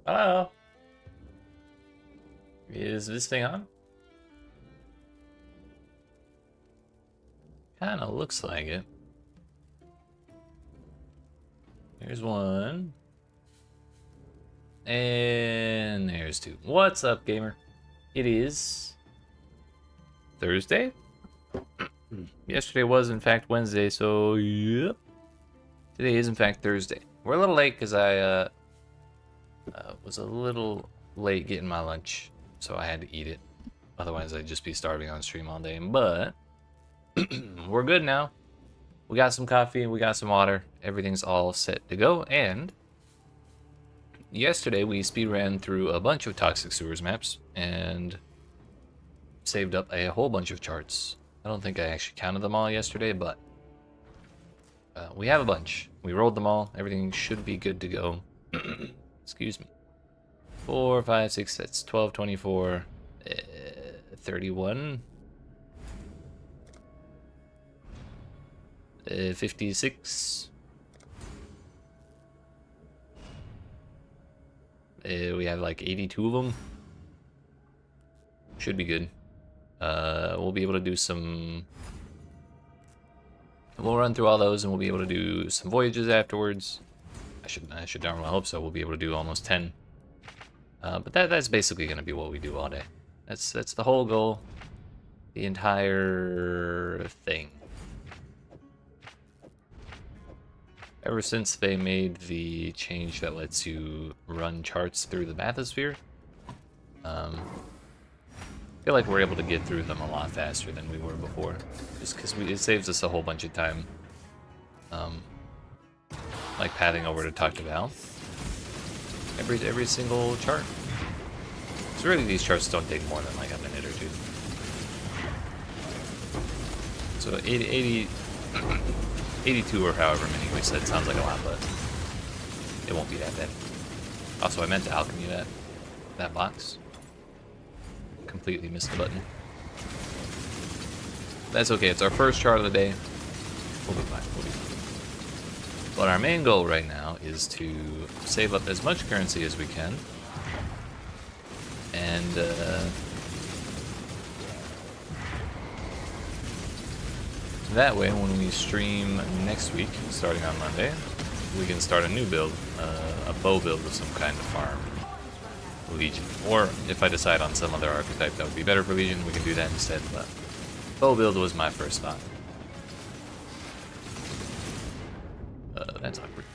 Hello. Is this thing on? Kinda looks like it. There's one. And there's two. What's up, gamer? It is Thursday? Yesterday was, in fact, Wednesday, so yep. Today is, in fact, Thursday. We're a little late because I was a little late getting my lunch, so I had to eat it. Otherwise, I'd just be starving on stream all day. But we're good now. We got some coffee, we got some water. Everything's all set to go. And yesterday, we speedran through a bunch of Toxic Sewers maps and saved up a whole bunch of charts. I don't think I actually counted them all yesterday, but we have a bunch. We rolled them all. Everything should be good to go. Excuse me. 4, 5, 6, that's 12, 24, 31, 56. We have like 82 of them. Should be good. We'll be able to do some... We'll run through all those and we'll be able to do some voyages afterwards. I should darn well hope so. We'll be able to do almost 10. But that's basically going to be what we do all day. That's the whole goal. The entire thing. Ever since they made the change that lets you run charts through the bathysphere, I feel like we're able to get through them a lot faster than we were before. Just because it saves us a whole bunch of time. Like pathing over to talk to Val. Every single chart. So really these charts don't take more than like a minute or two. So 82 or however many we said sounds like a lot, but it won't be that bad. Also, I meant to alchemy that box. Completely missed the button. That's okay, it's our first chart of the day. We'll be fine, we'll be fine. But our main goal right now is to save up as much currency as we can. And that way, when we stream next week, starting on Monday, we can start a new build, a bow build of some kind to farm Legion. Or if I decide on some other archetype that would be better for Legion, we can do that instead. But bow build was my first thought. That's awkward.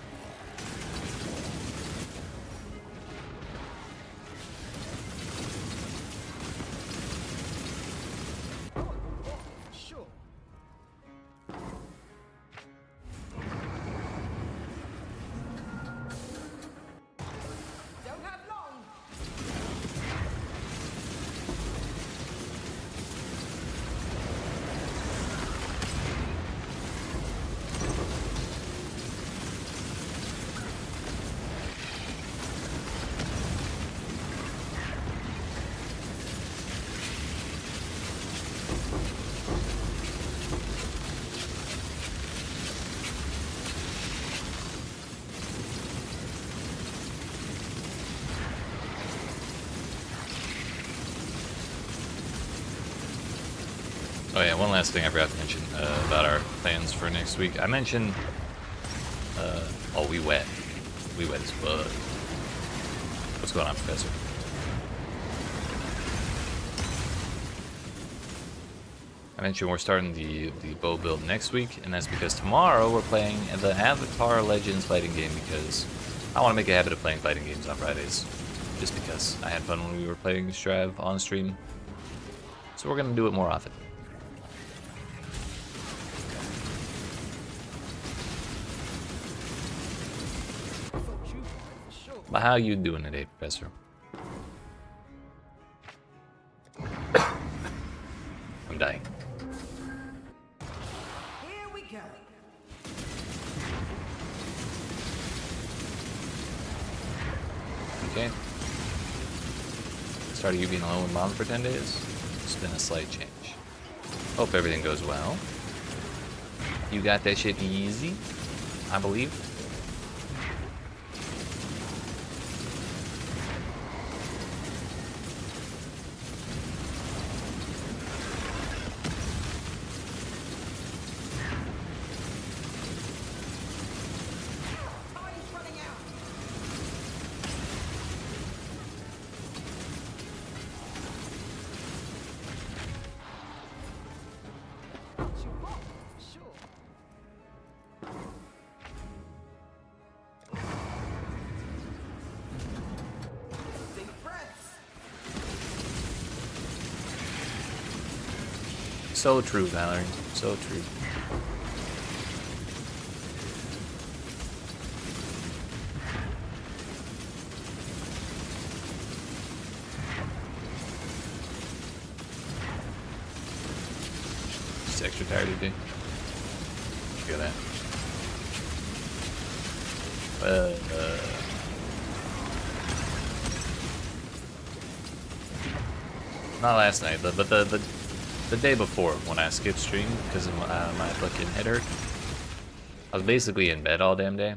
Oh yeah, one last thing I forgot to mention about our plans for next week. I mentioned, oh, we wet. We wet as fuck. What's going on, Professor? I mentioned we're starting the bow build next week, and that's because tomorrow we're playing the Avatar Legends fighting game because I want to make a habit of playing fighting games on Fridays. Just because I had fun when we were playing Strav on stream. So we're going to do it more often. But how you doing today, Professor? I'm dying. Here we go. Okay. Started you being alone with Mom for 10 days? It's been a slight change. Hope everything goes well. You got that shit easy, I believe. So true, Valerie. So true. Just extra tired today. Feel that. Not last night, but the day before when I skipped stream because of my fucking head hurt. I was basically in bed all damn day.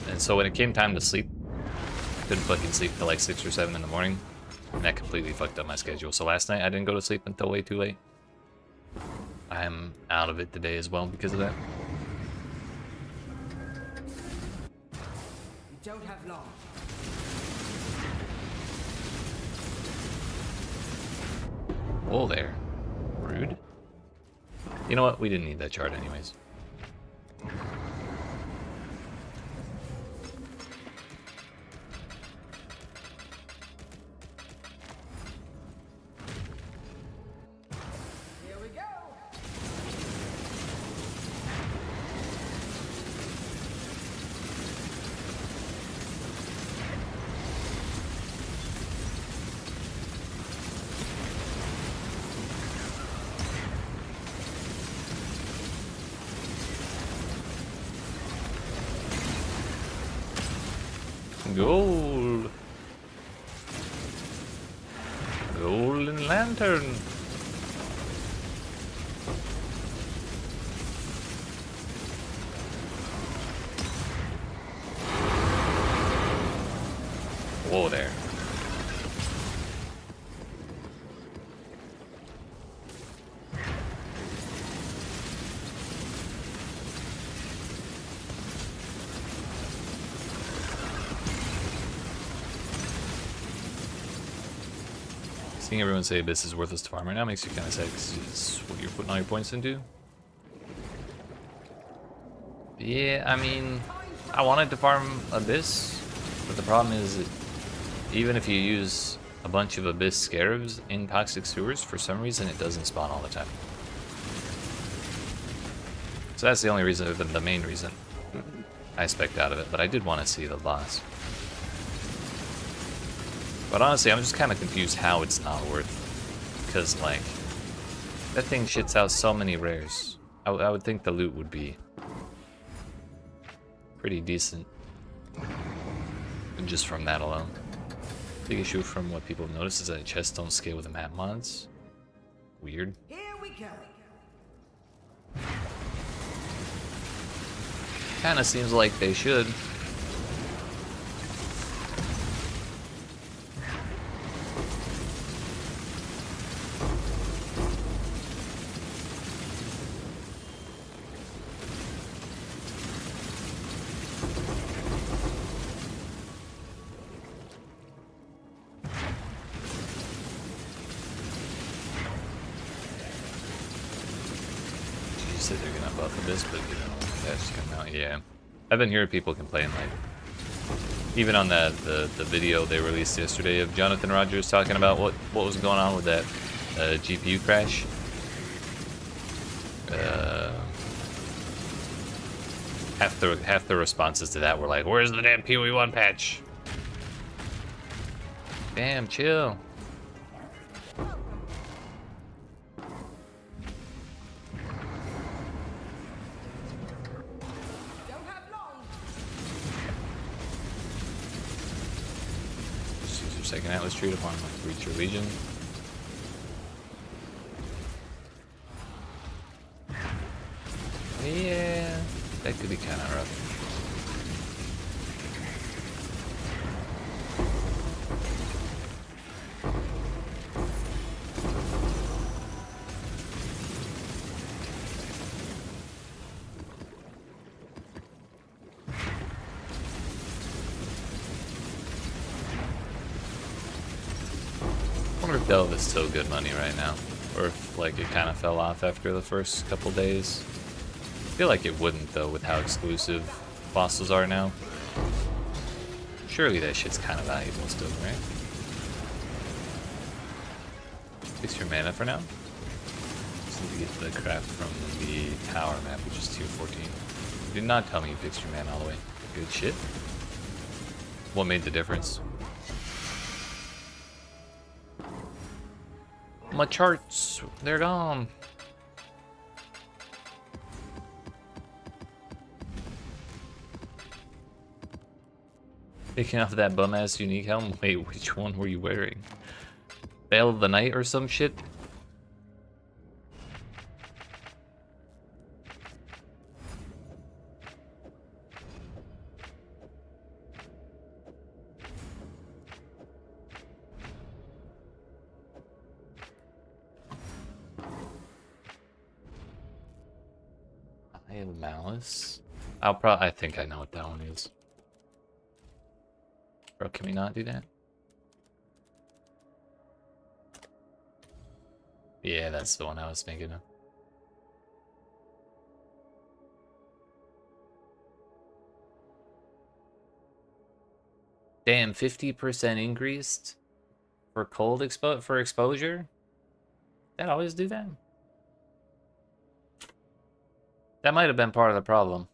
And so when it came time to sleep, I couldn't fucking sleep till like 6 or 7 in the morning. And that completely fucked up my schedule. So last night I didn't go to sleep until way too late. I'm out of it today as well because of that. You don't have long. Whoa there. Rude. You know what? We didn't need that chart anyways. Here we go. Gold. Golden lantern. Whoa there. Seeing everyone say Abyss is worthless to farm right now makes you kind of sad because it's what you're putting all your points into. Yeah, I mean, I wanted to farm Abyss, but the problem is that even if you use a bunch of Abyss Scarabs in Toxic Sewers, for some reason it doesn't spawn all the time. So that's the only reason, the main reason I spec'd out of it, but I did want to see the boss. But honestly, I'm just kind of confused how it's not worth, because like, that thing shits out so many rares. I would think the loot would be pretty decent, just from that alone. Big issue from what people have noticed is that chests don't scale with the map mods. Weird. Here we go. Kinda seems like they should. Said they're gonna buff this, but you know, that's come out. Yeah, I've been hearing people complain, like even on the video they released yesterday of Jonathan Rogers talking about what was going on with that GPU crash. Half the responses to that were like, "Where's the damn PoE1 patch?" Damn, chill. Second Atlas tree upon reach your legion. Yeah, that could be kind of rough. I wonder if Delve is still good money right now, or if like it kind of fell off after the first couple days. I feel like it wouldn't though, with how exclusive fossils are now. Surely that shit's kind of valuable still, right? Fix your mana for now. Just need to get the craft from the tower map, which is tier 14. Did not tell me you fixed your mana all the way. Good shit. What made the difference? My charts, they're gone. Picking off that bum-ass unique helm? Wait, which one were you wearing? Veil of the Night or some shit? Eye of Malice? I think I know what that one is. Bro, can we not do that? Yeah, that's the one I was thinking of. Damn, 50% increased for cold exposure? That always do that? That might have been part of the problem.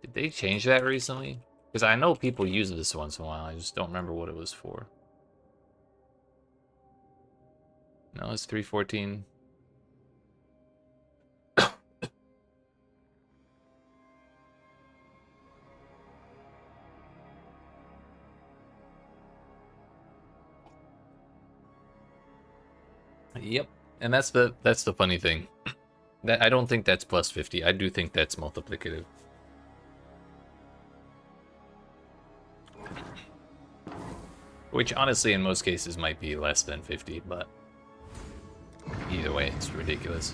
Did they change that recently? Because I know people use this once in a while. I just don't remember what it was for. No, it's 314. Yep, and that's the funny thing. That I don't think that's plus 50. I do think that's multiplicative. Which honestly in most cases might be less than 50, but either way it's ridiculous.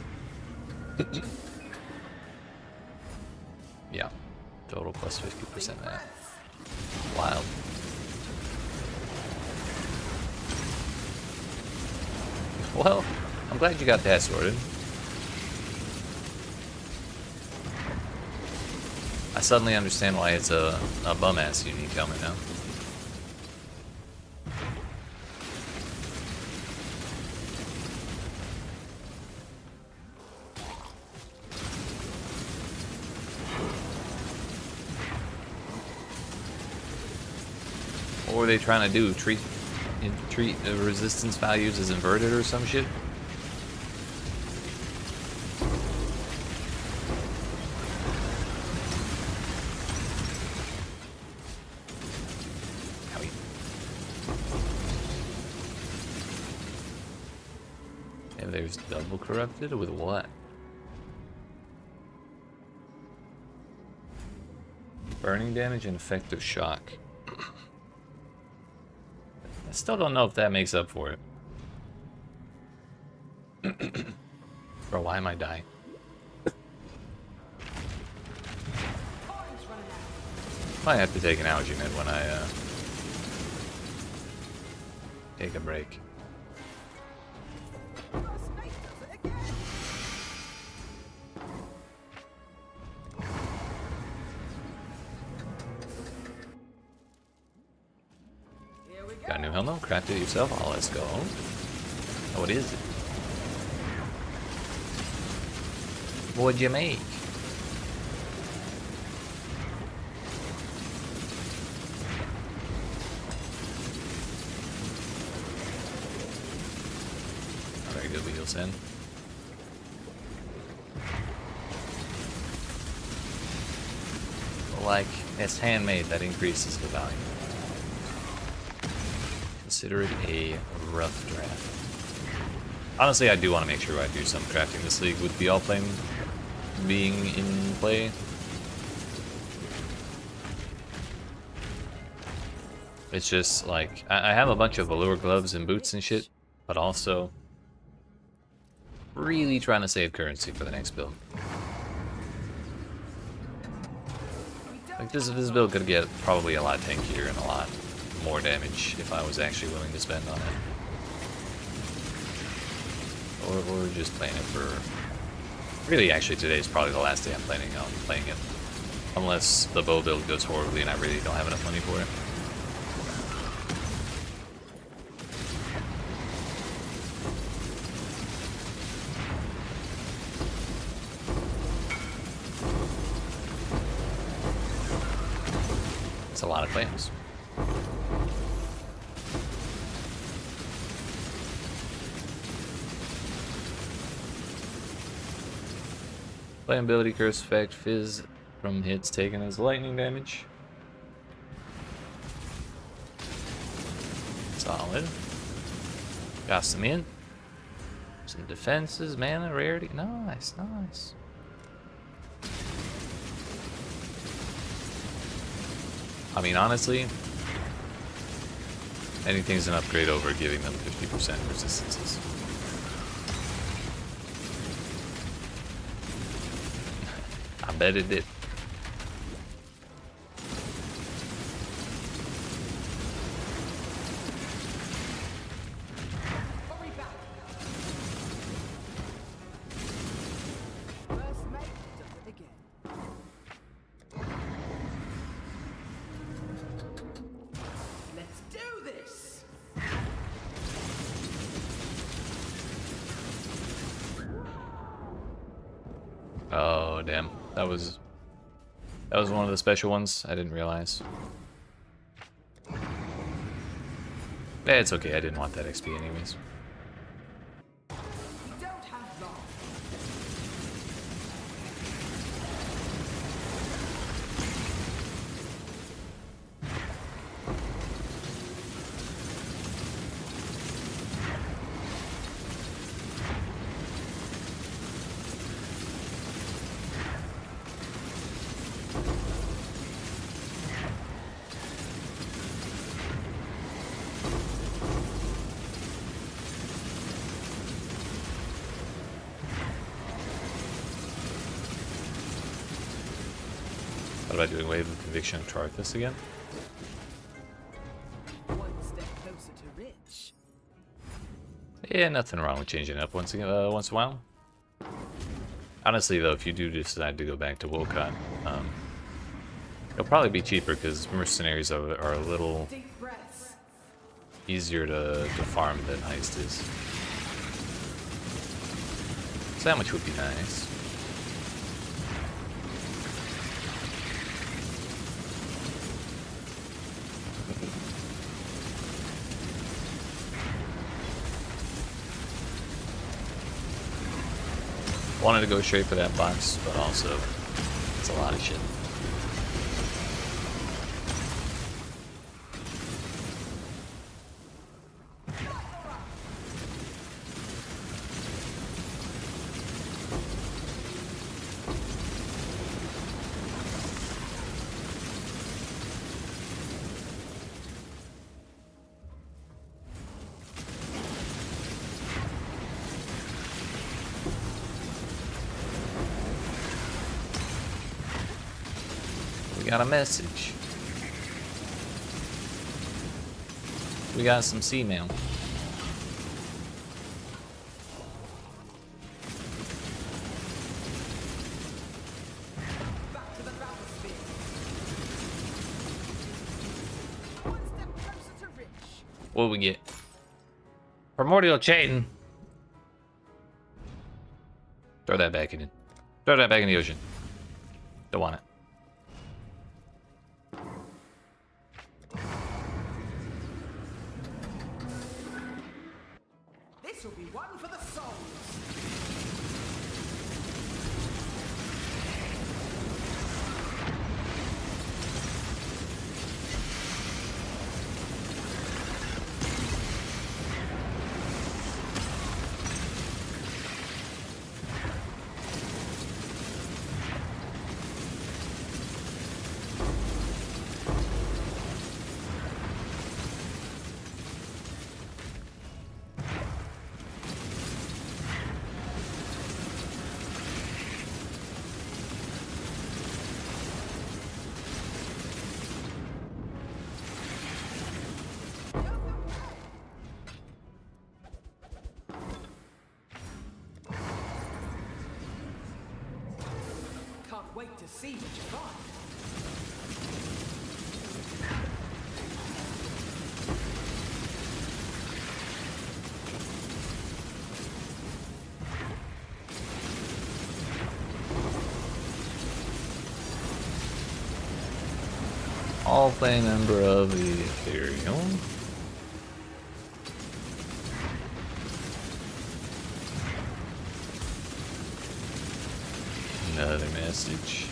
Yeah, total plus 50% that. Wild. Well, I'm glad you got that sorted. I suddenly understand why it's a bum-ass unique helmet now. What were they trying to do? Treat the resistance values as inverted or some shit? And there's double corrupted with what? Burning damage and effective shock. I still don't know if that makes up for it. Bro, why am I dying? Might have to take an allergy med when I take a break. Got a new helmet? Craft it yourself? Oh, let's go. Oh, what is it? What'd you make? Very good wheels in. Like, it's handmade, that increases the value. Consider it a rough draft. Honestly, I do want to make sure I do some crafting this league with the Allflame being in play. It's just like, I have a bunch of velour gloves and boots and shit, but also really trying to save currency for the next build. Like this build could get probably a lot tankier and a lot more damage if I was actually willing to spend on it. Or just playing it for... Really, actually, today's probably the last day I'm planning on playing it. Unless the bow build goes horribly and I really don't have enough money for it. It's a lot of claims. Flame ability, curse effect, fizz from hits taken as lightning damage. Solid. Got some in. Some defenses, mana, rarity. Nice, nice. I mean, honestly, anything's an upgrade over giving them 50% resistances. I bet it did. Oh damn, that was one of the special ones. I didn't realize. Yeah, it's okay. I didn't want that XP anyways. What about doing Wave of Conviction and Charthus again? One step closer to rich. Yeah, nothing wrong with changing it up once in a while. Honestly, though, if you do decide to go back to Wokot, it'll probably be cheaper because mercenaries are a little easier to farm than Heist is. So that much would be nice. Wanted to go straight for that box, but also it's a lot of shit. We got a message. We got some sea mail. What we get? Primordial chain. Throw that back in. Throw that back in the ocean. Don't want it. This will be one for the souls. Can't wait to see what you find. Allflame member of the Ethereum. Another message.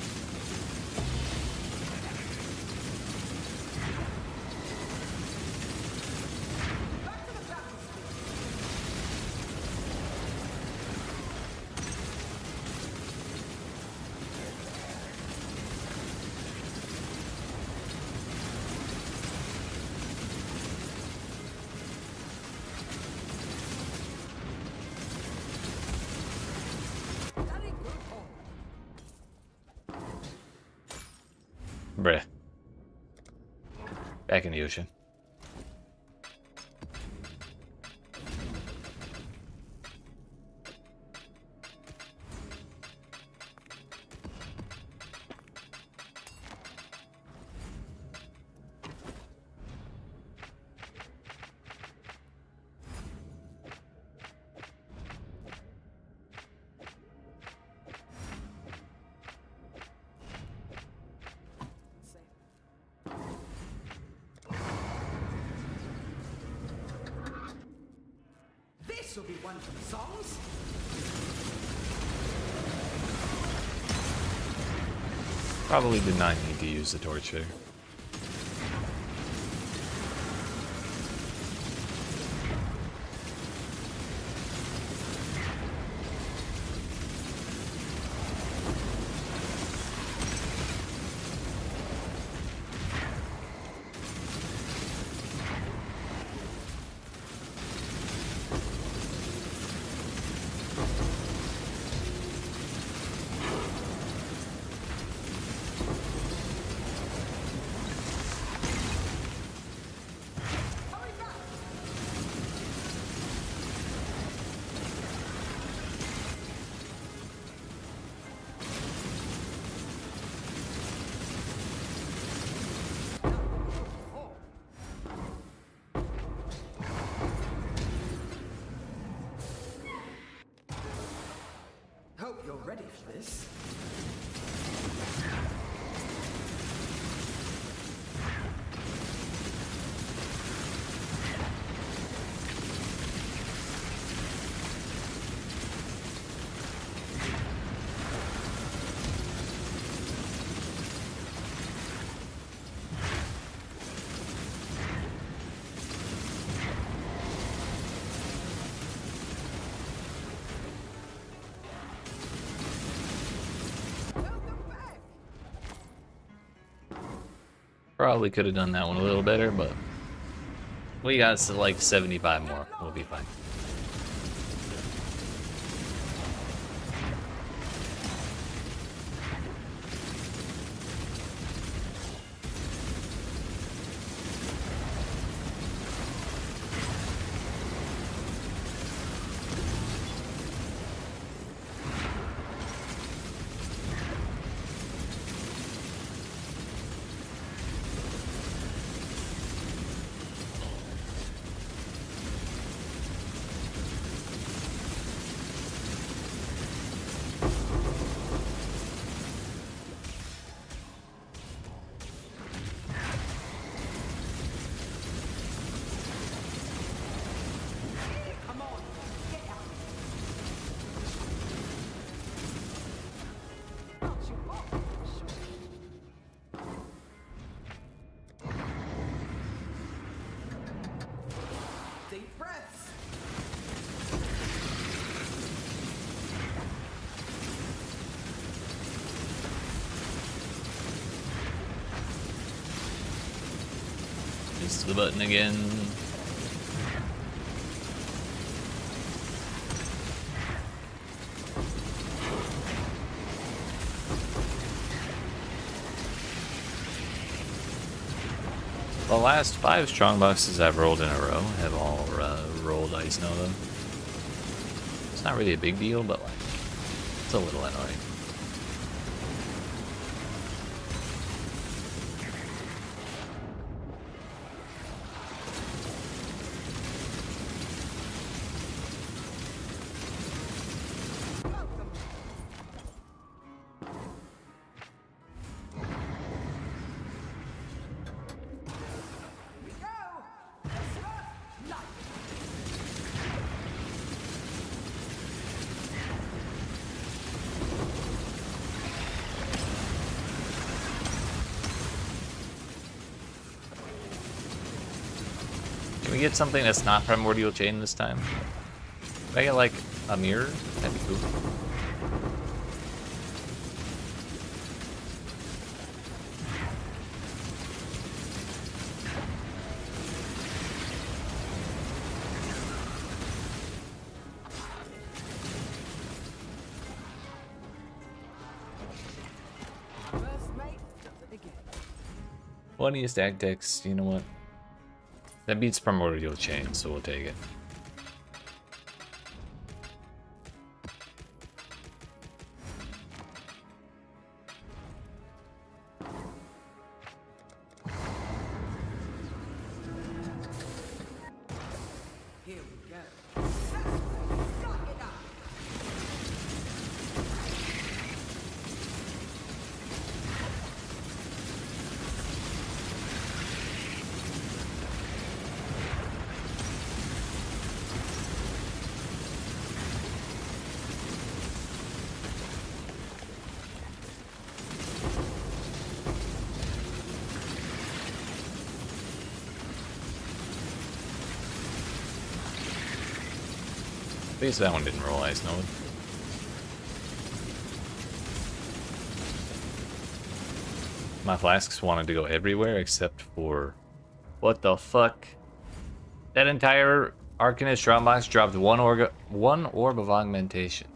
Bruh. Back in the ocean. This will be one for the songs. Probably did not need to use the torch there. Hope you're ready for this. Probably could have done that one a little better, but we got to like 75 more. We'll be fine. Deep breaths. Just the button again. The last 5 strong boxes I've rolled in a row have all rolled Ice Nova. It's not really a big deal, but like, it's a little annoying. Can we get something that's not Primordial Chain this time? Can I get like a mirror? That'd be cool. First mate does it again. Funniest ag decks, you know what? That beats Primordial Chain, so we'll take it. Here we go. Suck it up. At least that one didn't roll Ice Node. My flasks wanted to go everywhere except for... What the fuck? That entire Arcanist drop box dropped one orb of augmentation.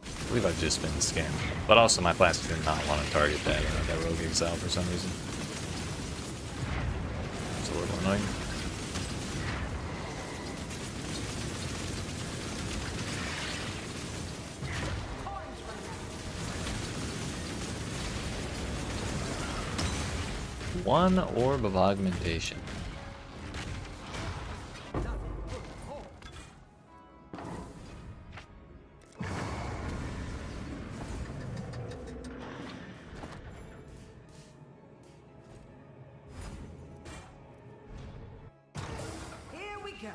I believe I've just been scammed. But also my flasks did not want to target that rogue exile for some reason. It's a little annoying. One orb of augmentation. Here we go.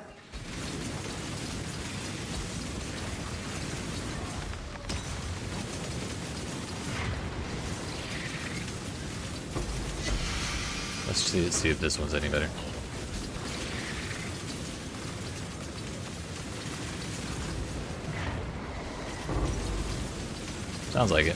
Let's see if this one's any better. Sounds like it.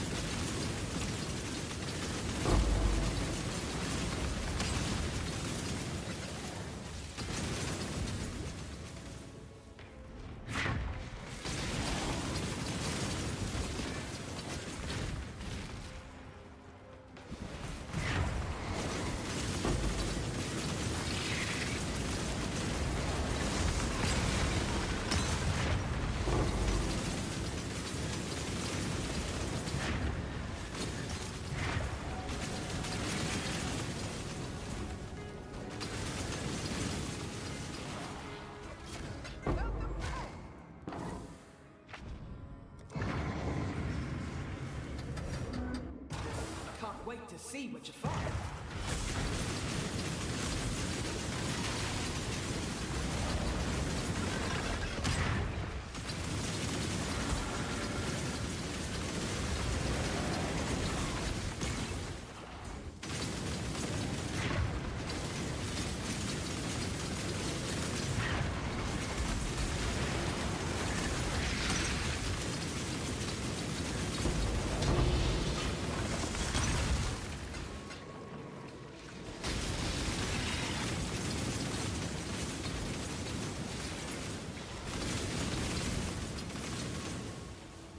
Can't wait to see what you find.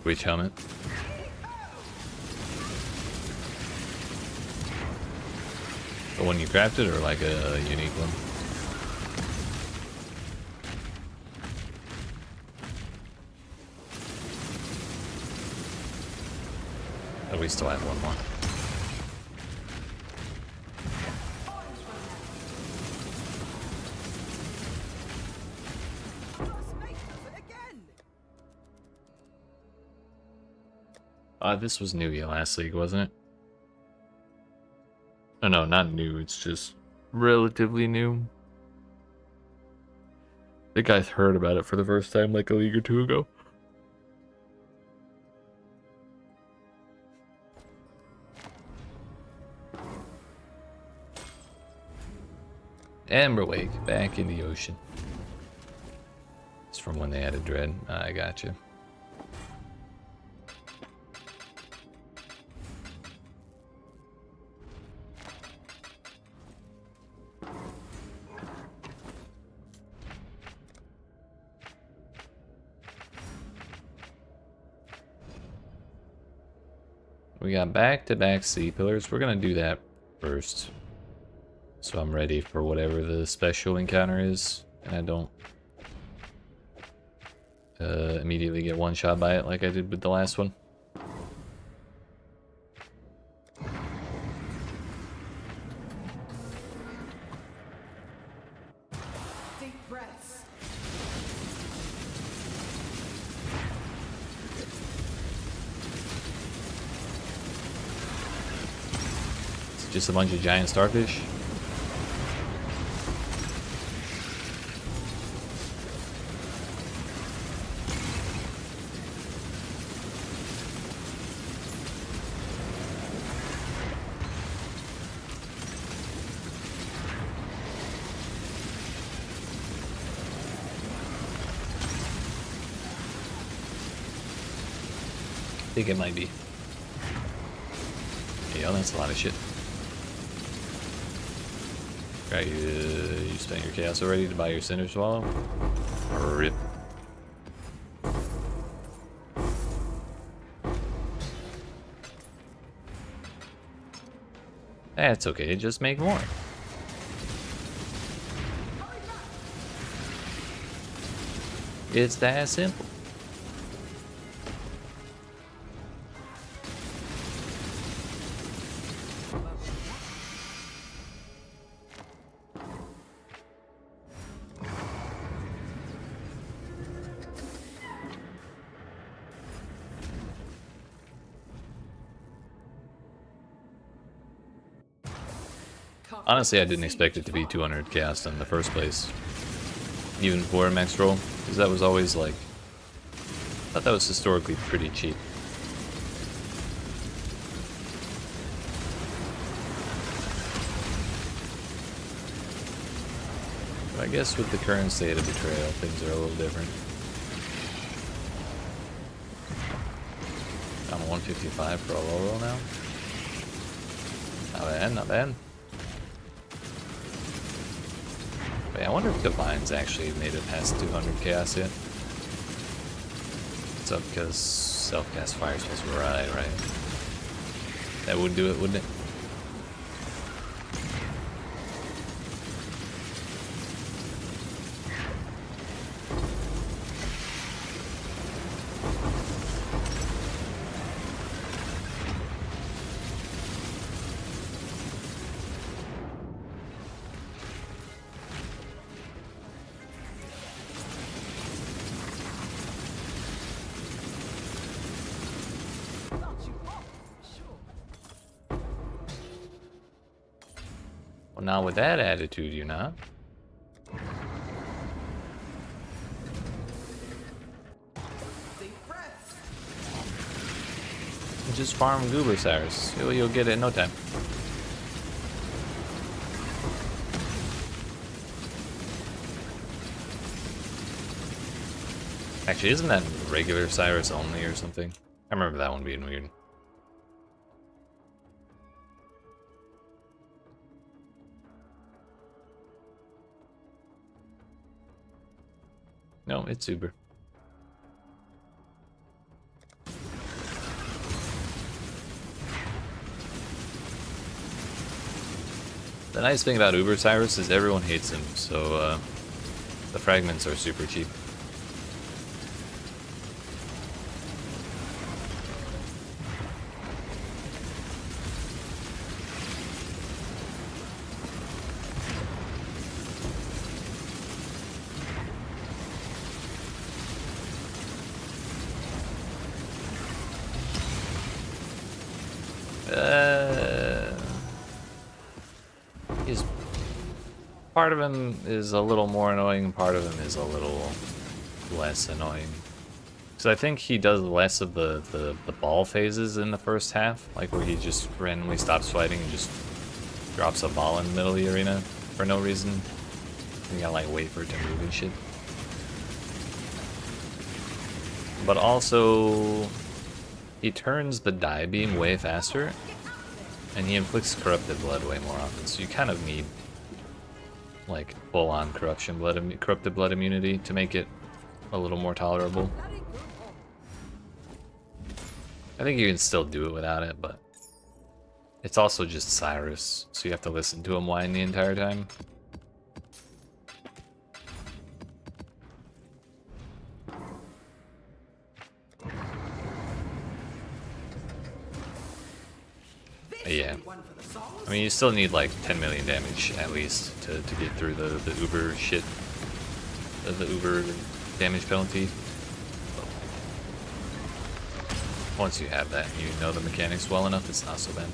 Witch helmet. The one you crafted or like a unique one? Oh, we still have one more. First mate does it again. This was new last league, wasn't it? Oh no, not new, it's just relatively new. I think I heard about it for the first time like a league or two ago. Emberwake, back in the ocean. It's from when they added Dread. I gotcha. We got back-to-back sea pillars. We're gonna do that first, so I'm ready for whatever the special encounter is, and I don't immediately get one shot by it like I did with the last one. Deep breaths. It's just a bunch of giant starfish. I think it might be. Yeah, that's a lot of shit. Right, you spent your chaos already to buy your cinder swallow? Rip. That's okay, just make more. It's that simple. Honestly, I didn't expect it to be 200 cast in the first place, even for a max roll, because that was always like, I thought that was historically pretty cheap. But I guess with the current state of Betrayal, things are a little different. I'm 155 for a low roll now. Not bad, not bad. I wonder if Divine's actually made it past 200 chaos yet. It's up because self-cast fire spells. Right. That would do it, wouldn't it? Well, not with that attitude, you're not. Just farm Goober Cyrus. You'll get it in no time. Actually, isn't that regular Cyrus only or something? I remember that one being weird. No, it's Uber. The nice thing about Uber Cyrus is everyone hates him, so the fragments are super cheap. Part of him is a little more annoying, part of him is a little less annoying. Because I think he does less of the ball phases in the first half, like where he just randomly stops fighting and just drops a ball in the middle of the arena for no reason. You gotta like wait for it to move and shit. But also, he turns the die beam way faster, and he inflicts corrupted blood way more often. So you kind of need like full-on corrupted blood immunity to make it a little more tolerable. I think you can still do it without it, but it's also just Cyrus, so you have to listen to him whine the entire time. Yeah. I mean, you still need like 10 million damage at least to get through the uber shit, the uber damage penalty. Once you have that and you know the mechanics well enough, it's not so bad.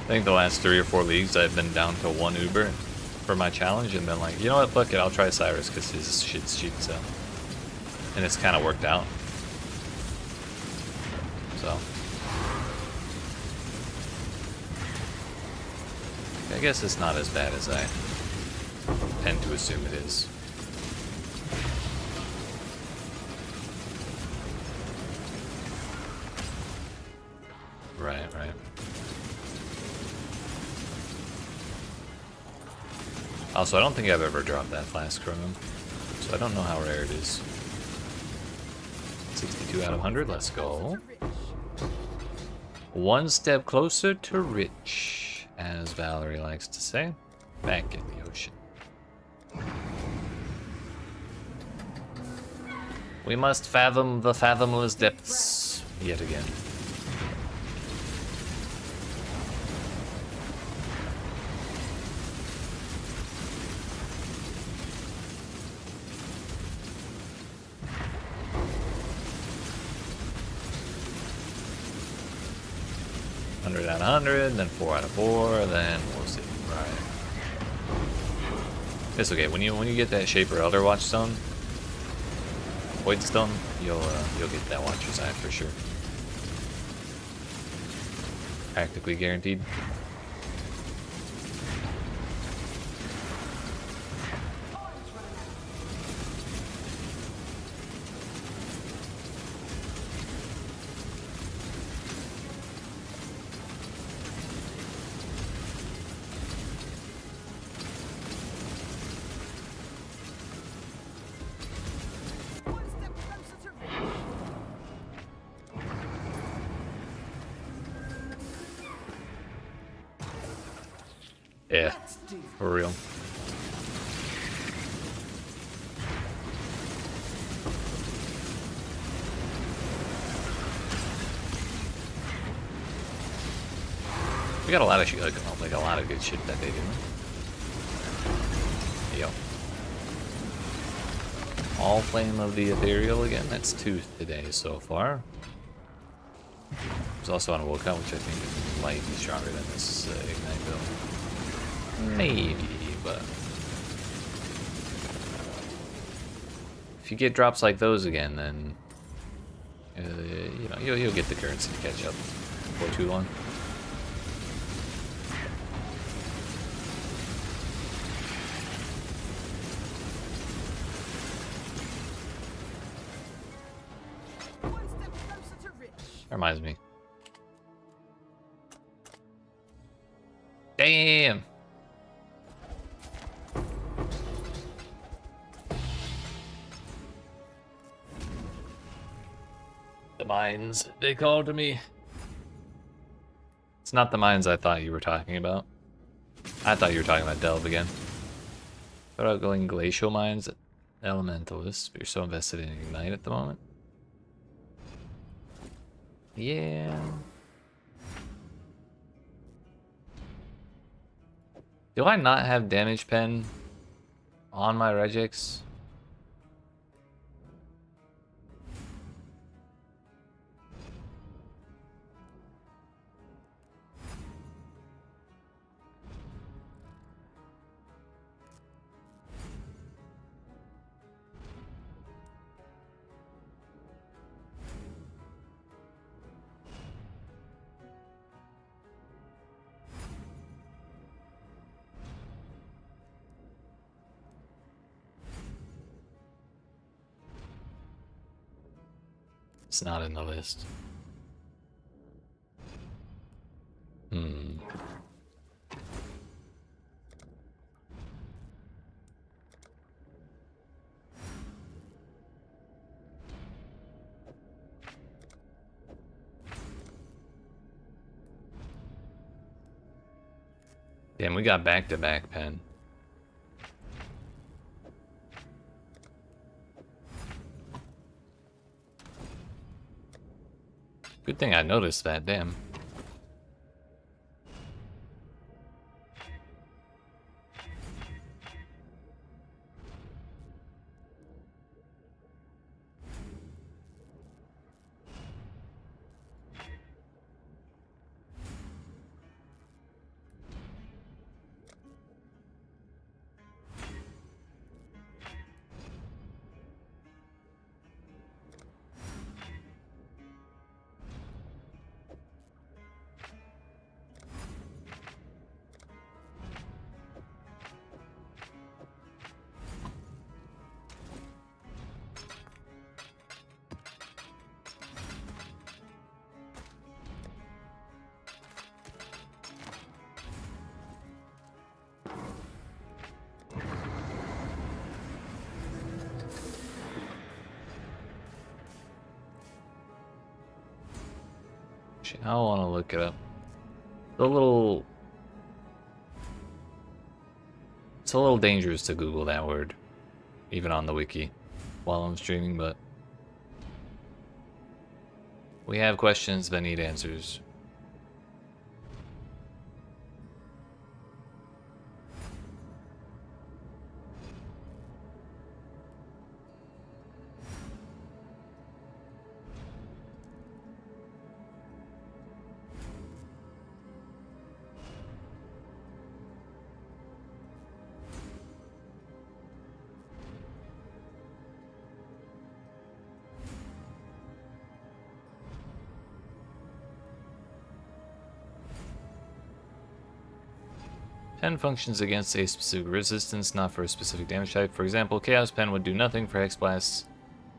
I think the last 3 or 4 leagues I've been down to 1 uber for my challenge and been like, you know what, fuck it, I'll try Cyrus because his shit's cheap, so. And it's kind of worked out. So. I guess it's not as bad as I tend to assume it is. Right, right. Also, I don't think I've ever dropped that flask from him, so I don't know how rare it is. 62 out of 100, let's go. One step closer to rich, as Valerie likes to say. Back in the ocean. We must fathom the fathomless depths yet again. Out of 100, then 4 out of 4, then we'll see. Right. It's okay. When you get that Shaper Elder Watch Stone, Void Stone, you'll get that Watcher's Eye for sure. Practically guaranteed. Yeah, for real. We got a lot of shit, like a lot of good shit that they do. Yo. Allflame of the Ethereal again. That's 2 today so far. There's also on a Wokan, which I think might be stronger than this Ignite build. Maybe, but if you get drops like those again, then you know you'll get the currency to catch up before too long. That reminds me. Damn. The mines, they called to me. It's not the mines I thought you were talking about. I thought you were talking about Delve again. What about going glacial mines? Elementalist, but you're so invested in Ignite at the moment. Yeah. Do I not have damage pen on my regex? It's not in the list. Hmm. Damn, we got back-to-back pen. Good thing I noticed that, damn. I want to look it up. It's a little dangerous to Google that word, even on the wiki, while I'm streaming, but we have questions that need answers. Pen functions against a specific resistance, not for a specific damage type. For example, Chaos Pen would do nothing for Hex Blast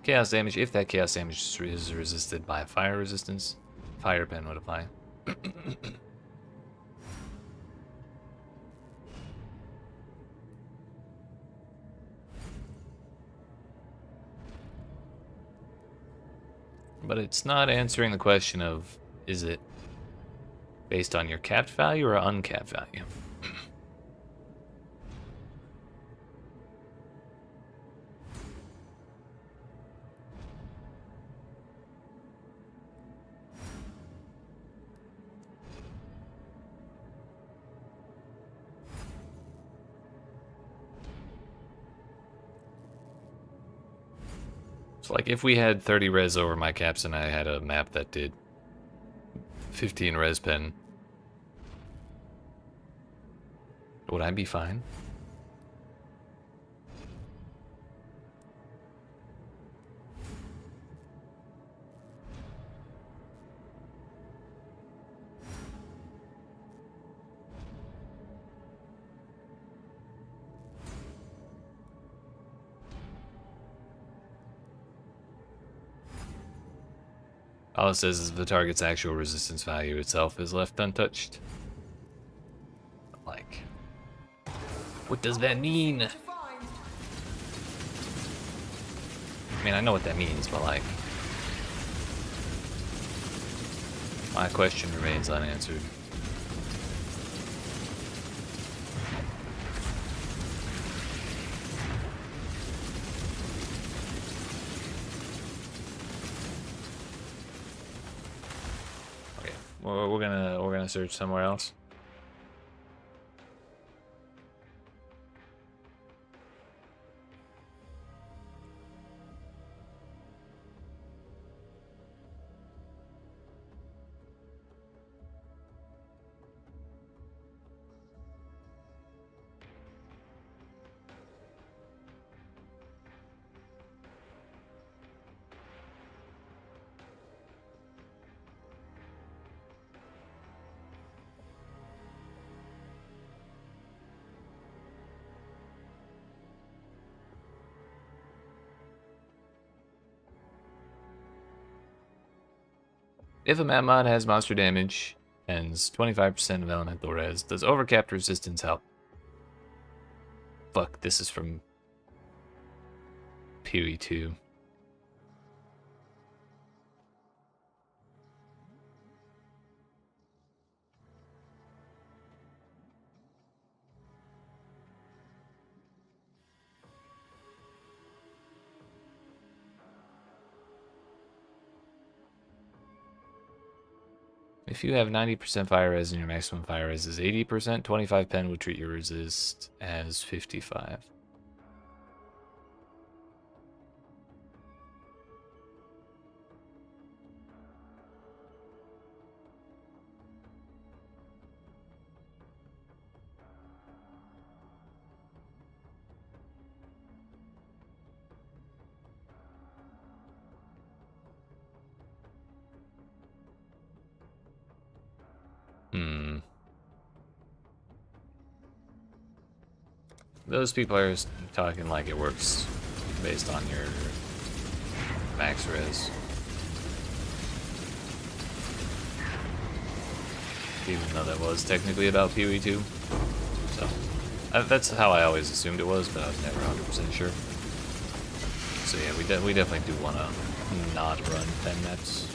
Chaos damage if that Chaos damage is resisted by a fire resistance. Fire Pen would apply. But it's not answering the question of, is it based on your capped value or uncapped value? So like if we had 30 res over my caps and I had a map that did 15 res pen, would I be fine? All it says is the target's actual resistance value itself is left untouched. Like, what does that mean? I mean, I know what that means, but like, my question remains unanswered. We're gonna search somewhere else. If a map mod has monster damage and 25% of elemental res, does overcapped resistance help? Fuck, this is from PoE2. If you have 90% fire res and your maximum fire res is 80%, 25 pen will treat your resist as 55. Those people are talking like it works based on your max res. Even though that was technically about PoE2. So, that's how I always assumed it was, but I was never 100% sure. So yeah, we definitely do want to not run pen maps.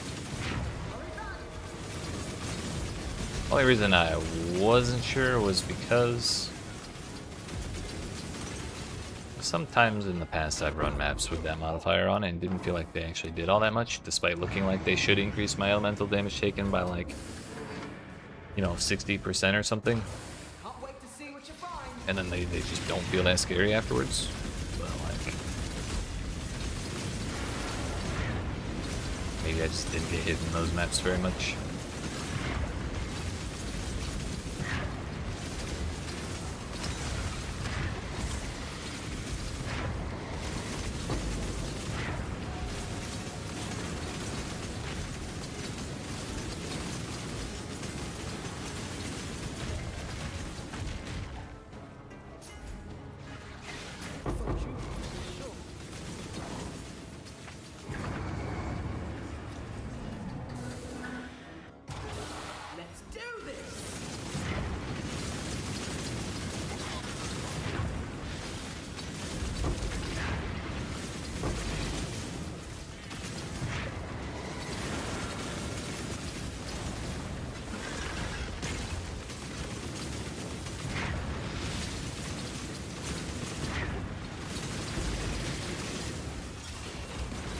Only reason I wasn't sure was because sometimes in the past I've run maps with that modifier on and didn't feel like they actually did all that much, despite looking like they should increase my elemental damage taken by like, 60% or something. And then they just don't feel that scary afterwards. But like, maybe I just didn't get hit in those maps very much.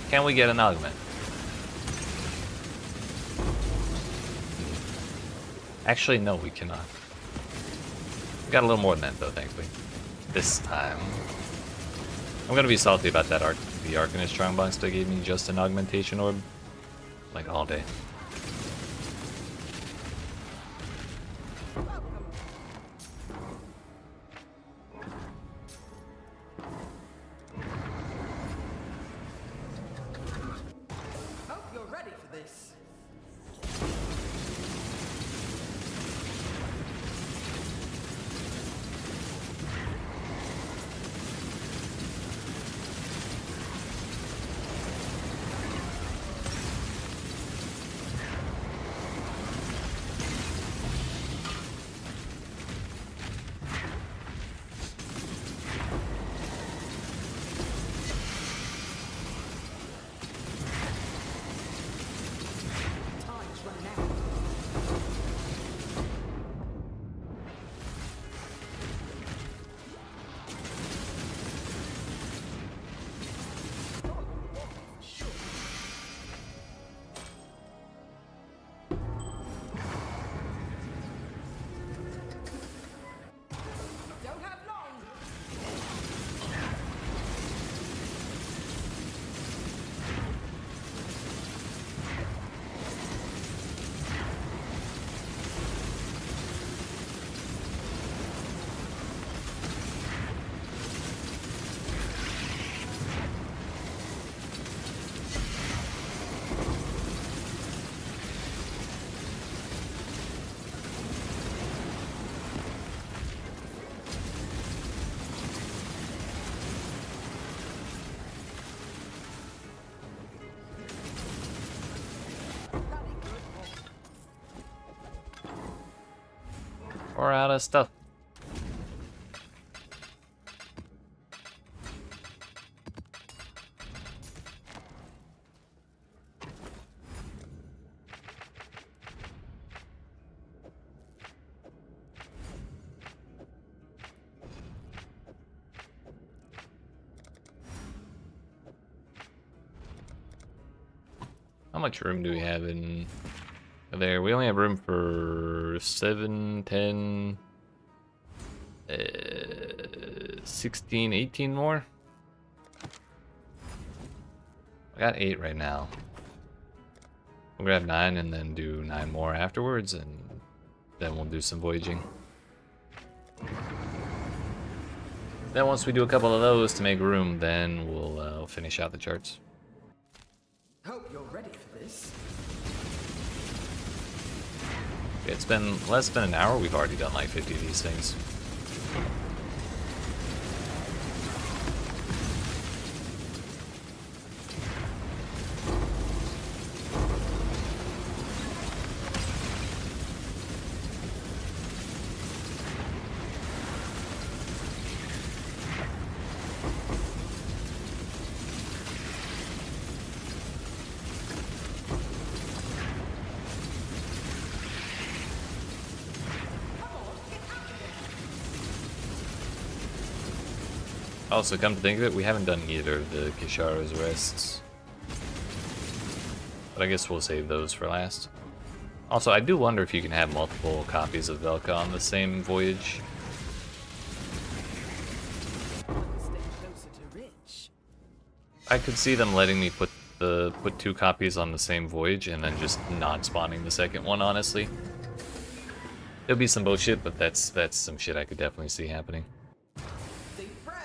Can we get an augment? Actually, no, we cannot. We got a little more than that, though, thankfully. This time. I'm gonna be salty about that the Arcanist Strongbox that gave me just an augmentation orb. Like, all day. Or out of stuff. How much room do we have in there? We only have room for 7, 10, 16, 18 more. I got 8 right now. We'll grab 9 and then do 9 more afterwards, and then we'll do some voyaging. Then once we do a couple of those to make room, then we'll finish out the charts. Hope you're ready for this. It's been less than an hour. We've already done like 50 of these things. Also, come to think of it, we haven't done either of the Kisharo's arrests. But I guess we'll save those for last. Also, I do wonder if you can have multiple copies of Velka on the same voyage. Stay closer to Rich. I could see them letting me put 2 copies on the same voyage and then just not spawning the second one, honestly. It'll be some bullshit, but that's some shit I could definitely see happening. Deep breaths.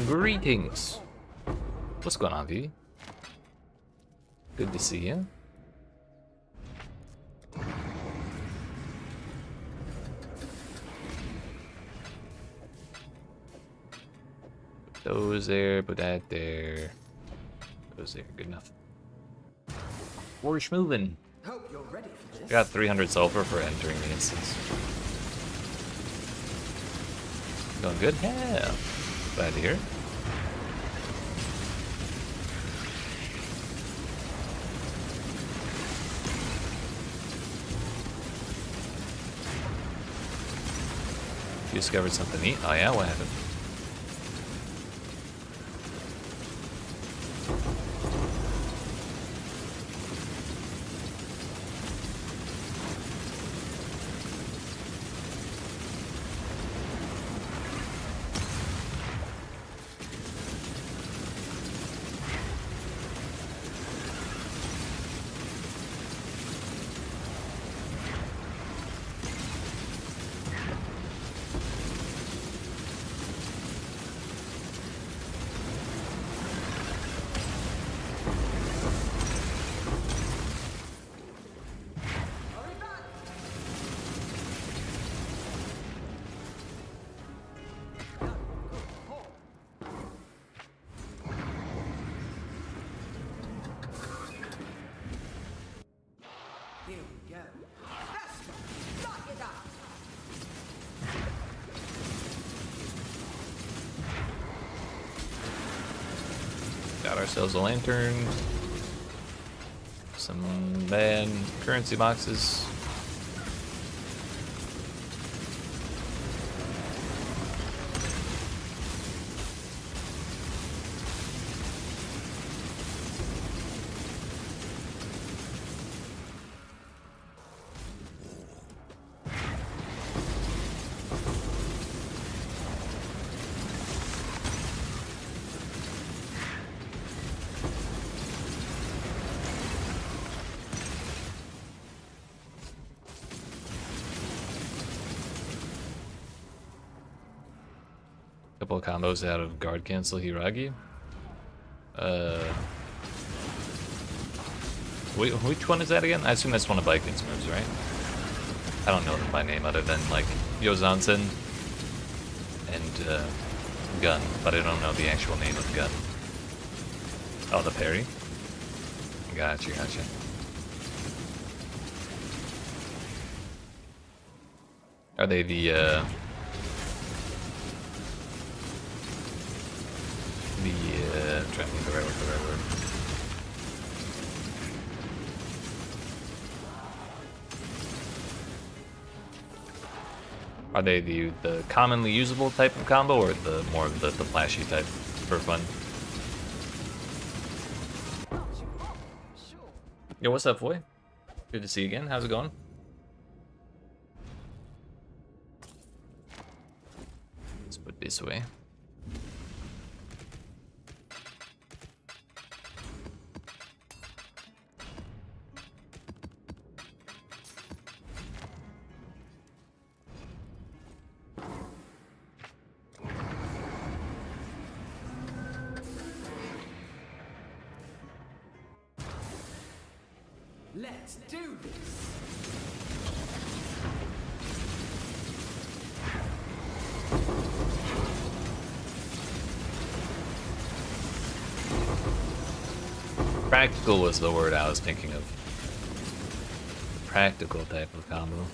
Greetings. What's going on, V? Good to see you. Put those there, put that there. Those there, good enough. We're moving. Hope you're ready for this. Got 300 sulfur for entering the instance. Going good? Yeah. Glad to hear. You discovered something neat? Oh yeah, what happened? Here we go. Let's go. Knock it out. Got ourselves a lantern. Some bad currency boxes. Couple of combos out of guard cancel Hiragi. Which one is that again? I assume that's one of Viking's moves, right? I don't know them by name other than like Yozansen and Gun, but I don't know the actual name of Gun. Oh, the parry? Gotcha, gotcha. Are they the I'm trying to think of the right word. Are they the commonly usable type of combo, or the more of the flashy type for fun? Yo, what's up, boy? Good to see you again. How's it going? Let's put this away. Let's do this. Practical was the word I was thinking of. Practical type of combo.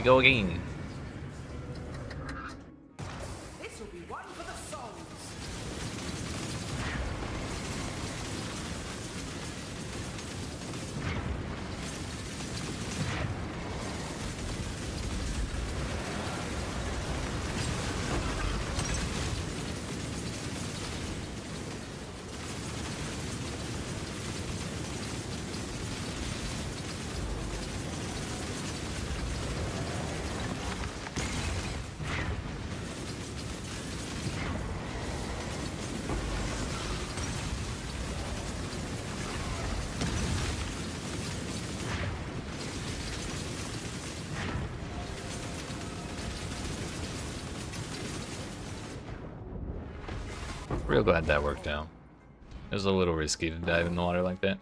Go again. This will be one for the souls. Real glad that worked out. It was a little risky to dive in the water like that.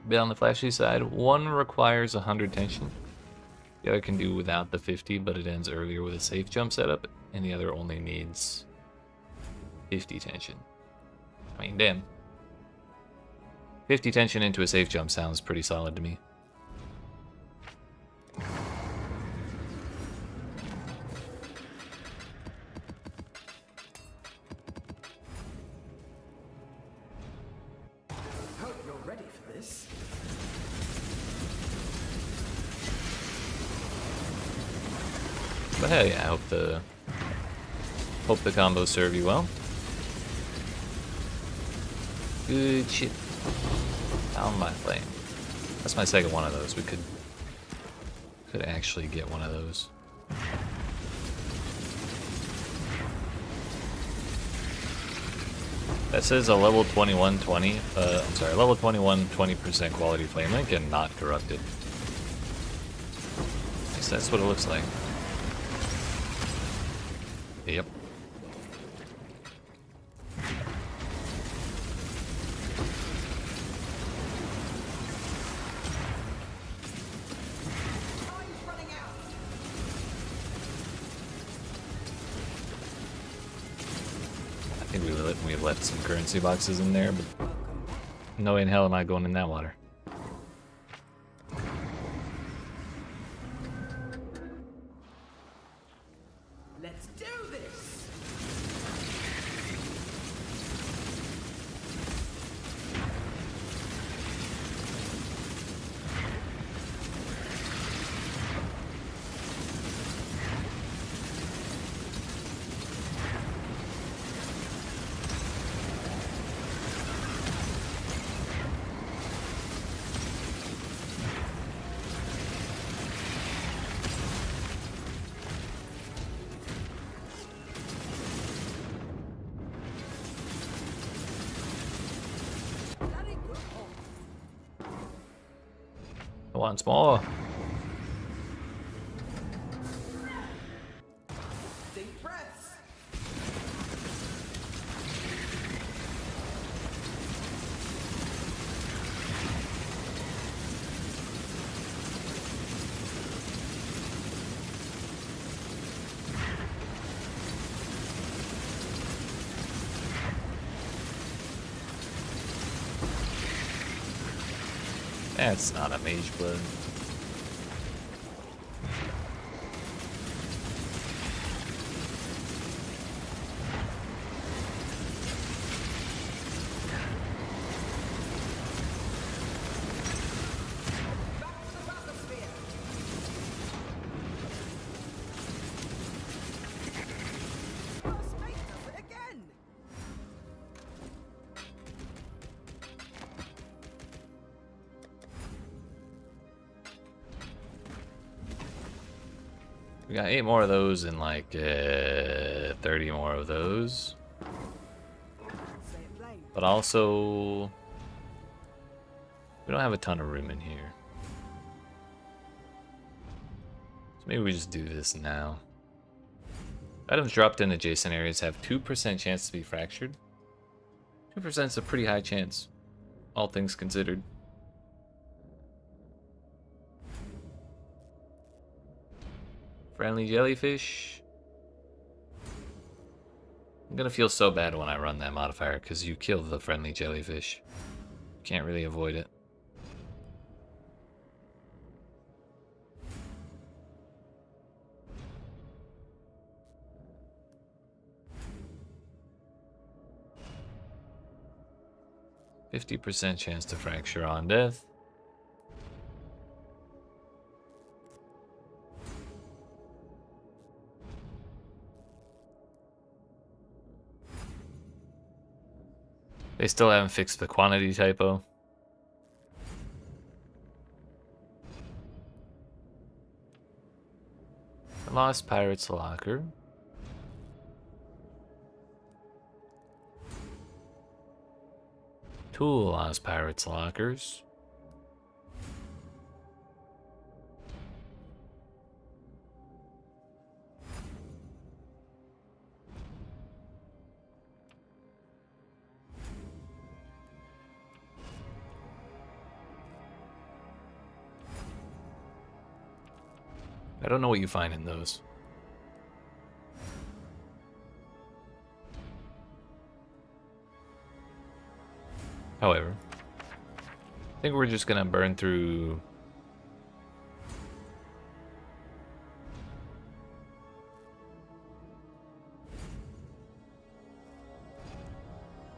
Bit on the flashy side, one requires 100 tension. The other can do without the 50, but it ends earlier with a safe jump setup, and the other only needs 50 tension. I mean, damn. 50 tension into a safe jump sounds pretty solid to me. But hey, I hope the combos serve you well. Good shit. Down my flame. That's my second one of those. We could actually get one of those. That says a level 21 20. I'm sorry, level 21 20% quality flame link and not corrupted. At least that's what it looks like. Yep. I think we left some currency boxes in there, but no way in hell am I going in that water. Let's do this. Once more. Deep breaths. That's not a mage blood. Back to the bathysphere. Oh, Snake does it again. We got 8 more of those and like 30 more of those. Say it plain. But also, we don't have a ton of room in here. So maybe we just do this now. Items dropped in adjacent areas have 2% chance to be fractured. 2% is a pretty high chance, all things considered. Friendly jellyfish. I'm gonna feel so bad when I run that modifier because you kill the friendly jellyfish. Can't really avoid it. %50 chance to fracture on death. They still haven't fixed the quantity typo. Lost Pirate's Locker. Two Lost Pirate's Lockers. I don't know what you find in those. However, I think we're just gonna burn through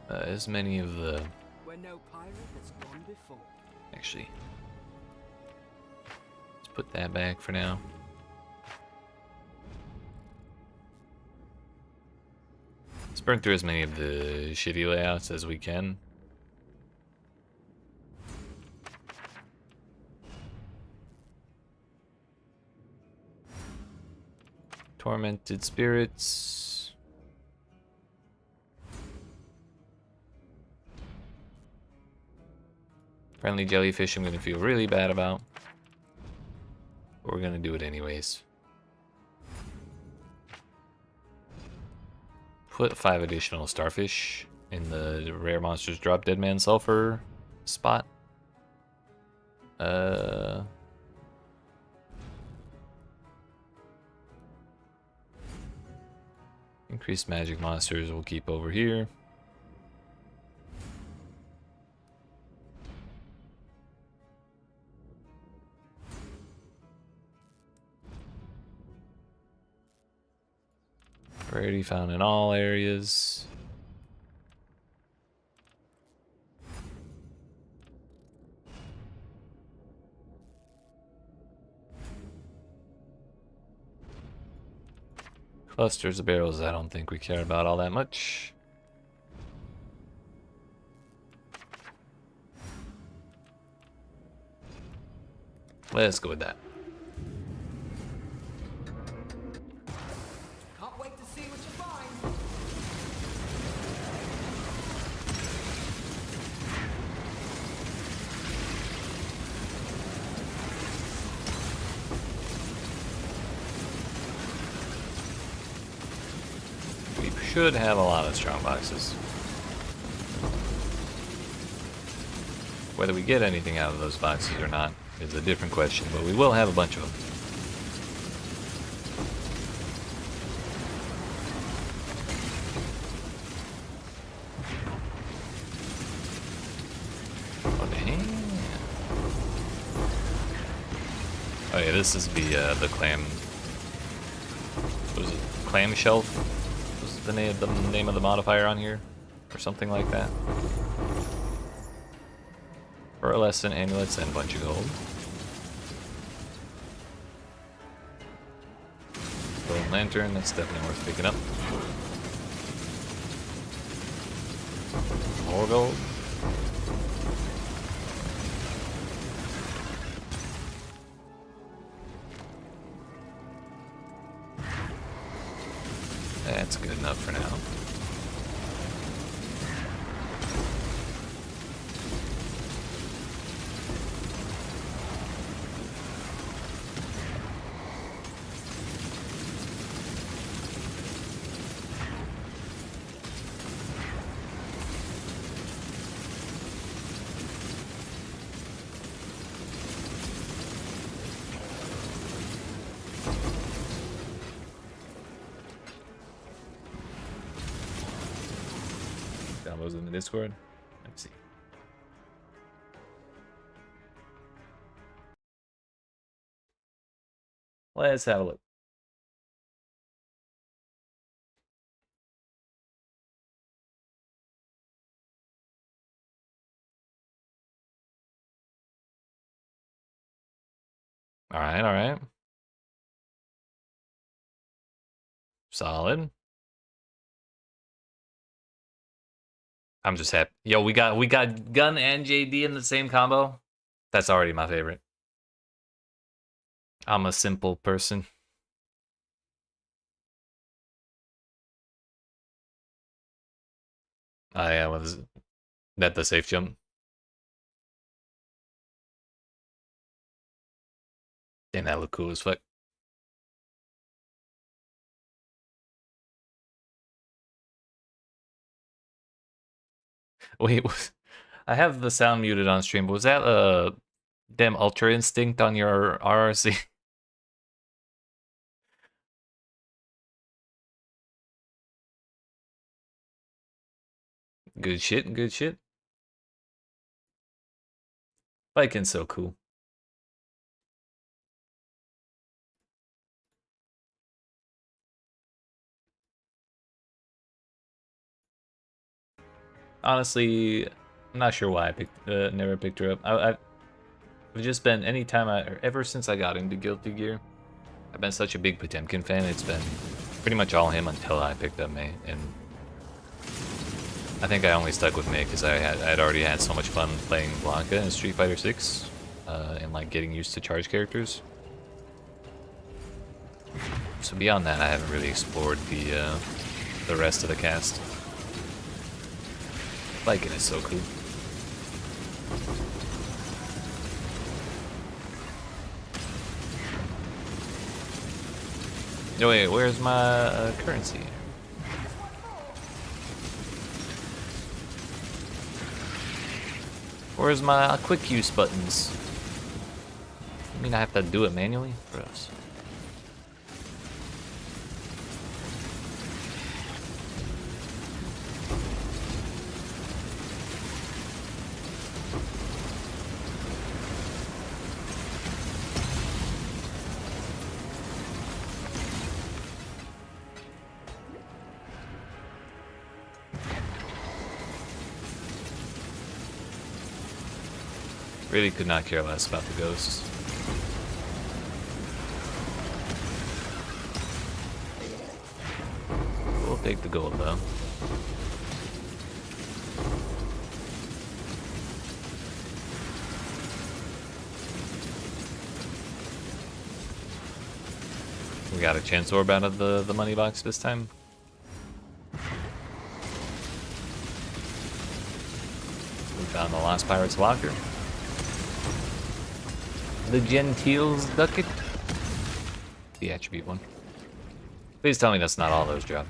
as many of the... Where no pirate has gone before. Actually, let's put that back for now. Let's burn through as many of the shitty layouts as we can. Tormented spirits. Friendly jellyfish I'm gonna feel really bad about. But we're gonna do it anyways. Put 5 additional starfish in the rare monsters drop dead man sulfur spot. Increased magic monsters we'll keep over here. Rarity found in all areas. Clusters of barrels I don't think we care about all that much. Let's go with that. Can't wait to see what you find. should have a lot of strong boxes. Whether we get anything out of those boxes or not is a different question, but we will have a bunch of them. Oh, dang. Oh yeah, this is the clam. What was it? Clam shelf was the name of the modifier on here, or something like that. Pearlescent amulets and a bunch of gold. Golden lantern, that's definitely worth picking up. More gold. That's good enough for now. Downloads in the Discord. Let's see. Let's have a look. All right. Solid. I'm just happy. Yo, we got Gun and JD in the same combo. That's already my favorite. I'm a simple person. Yeah, was that the safe jump? Damn, that look cool as fuck. Wait, I have the sound muted on stream, but was that damn Ultra Instinct on your RRC? Good shit, good shit. Viking's so cool. Honestly, I'm not sure why I never picked her up. I've just been, or ever since I got into Guilty Gear, I've been such a big Potemkin fan. It's been pretty much all him until I picked up Mei, and I think I only stuck with Mei because I'd already had so much fun playing Blanca in Street Fighter 6, and like getting used to charge characters. So beyond that, I haven't really explored the rest of the cast. Viking is so cool. No, wait, where's my currency? Where's my quick use buttons? I mean, I have to do it manually for us. Really could not care less about the ghosts. We'll take the gold though. We got a chance orb out of the money box this time. We found the Lost Pirate's locker. The Gentile's ducat. The attribute one. Please tell me that's not all those drop.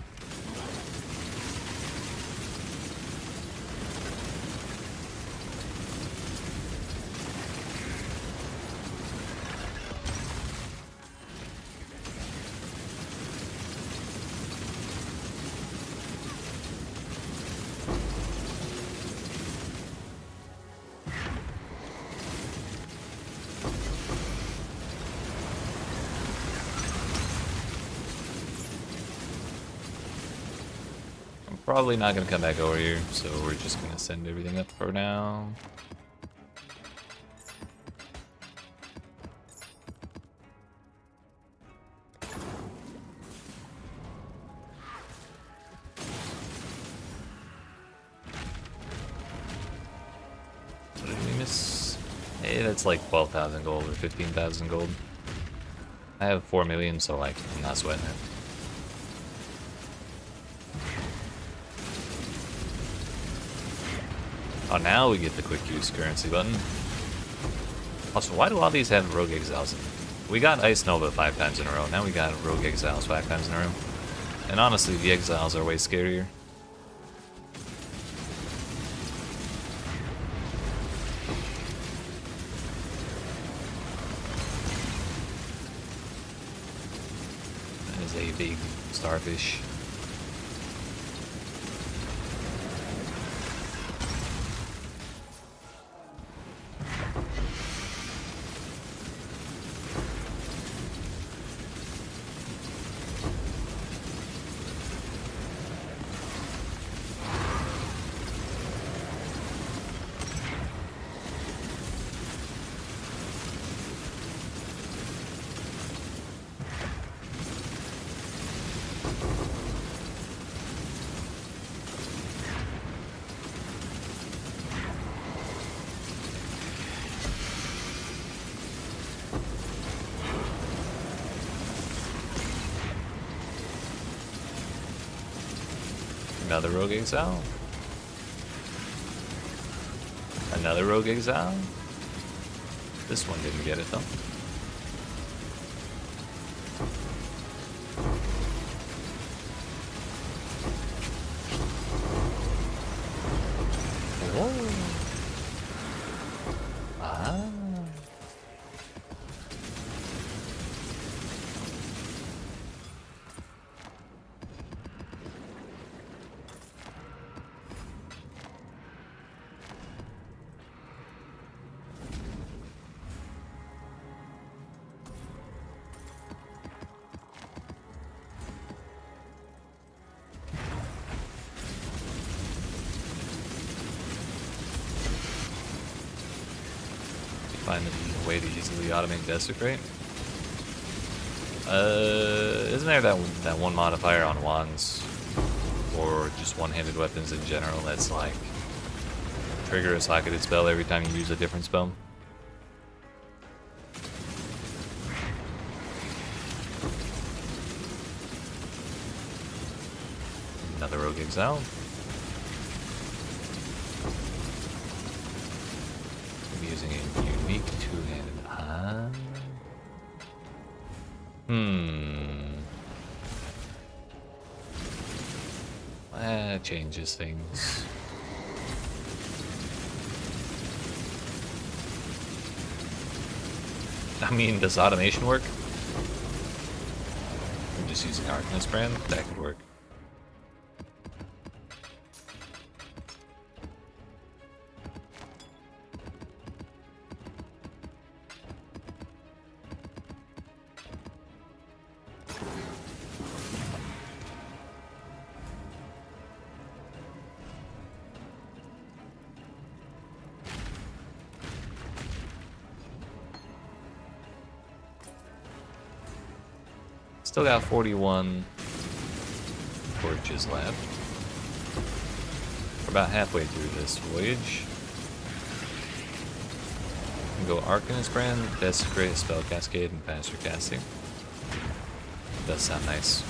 probably not gonna come back over here, so we're just gonna send everything up for now. What did we miss? Hey, that's like 12,000 gold or 15,000 gold. I have 4 million, so like, I'm not sweating it. Oh, now we get the quick use currency button. Also, why do all these have rogue exiles in them? We got Ice Nova 5 times in a row. Now we got rogue exiles 5 times in a row. And honestly, the exiles are way scarier. That is a big starfish. Another rogue exile. Another rogue exile. This one didn't get it though. Whoa. Ah. Find a way to easily automate Desecrate. Isn't there that one modifier on wands, or just one-handed weapons in general, that's like trigger a socketed spell every time you use a different spell? Another rogue exile. Using a unique two-handed. That changes things. I mean, does automation work? I'm just using Arcanist brand. That could work. Still got 41 torches left. We're about halfway through this voyage. We can go Arcanist brand, Desecrate, Spell Cascade, and Faster Casting. Does sound nice.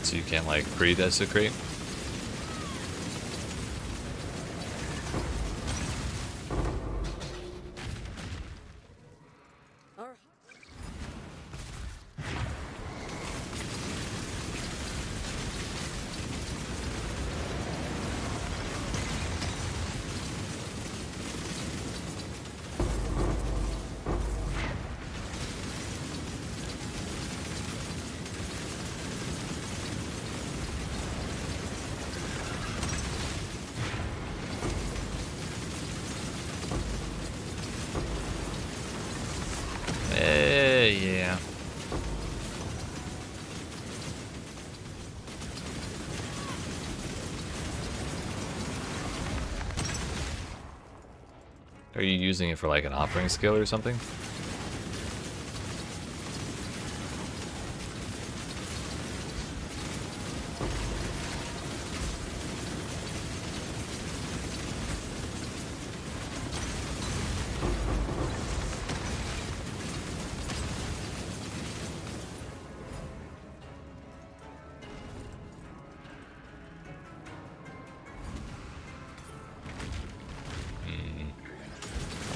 So you can't like pre-desecrate? Yeah. Are you using it for like an offering skill or something?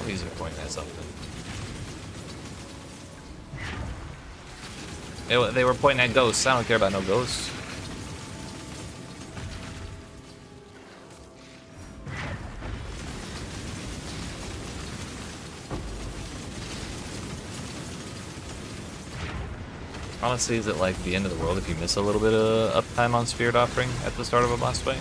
These are pointing at something. They were pointing at ghosts. I don't care about no ghosts. Honestly, is it like the end of the world if you miss a little bit of uptime on Spirit Offering at the start of a boss fight?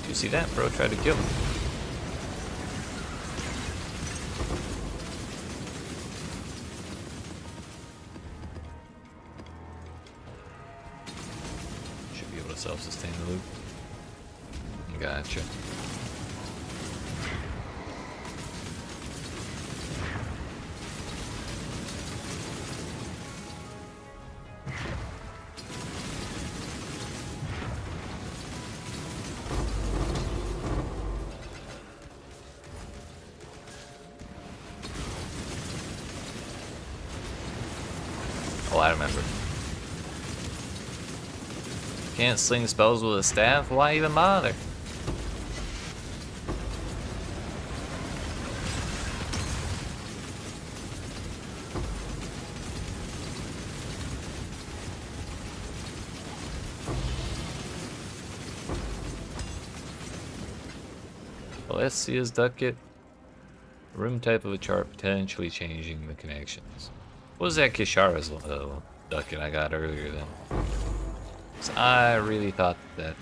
You see that? Bro tried to kill him. Should be able to self-sustain the loop. Gotcha. Oh, I remember. Can't sling spells with a staff? Why even bother? Well, let's see his ducat. Room type of a chart potentially changing the connections. What was that Kishara's ducat I got earlier then? 'Cause I really thought that.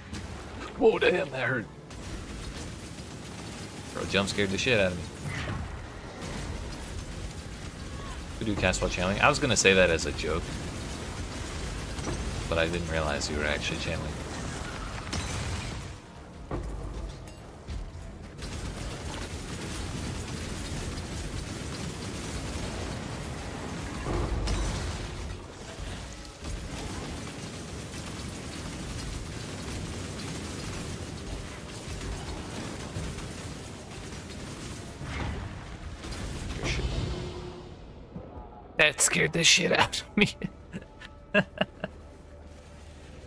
Whoa, damn, that hurt. Bro, jump scared the shit out of me. We do cast while channeling. I was gonna say that as a joke, but I didn't realize you were actually channeling. That scared the shit out of me.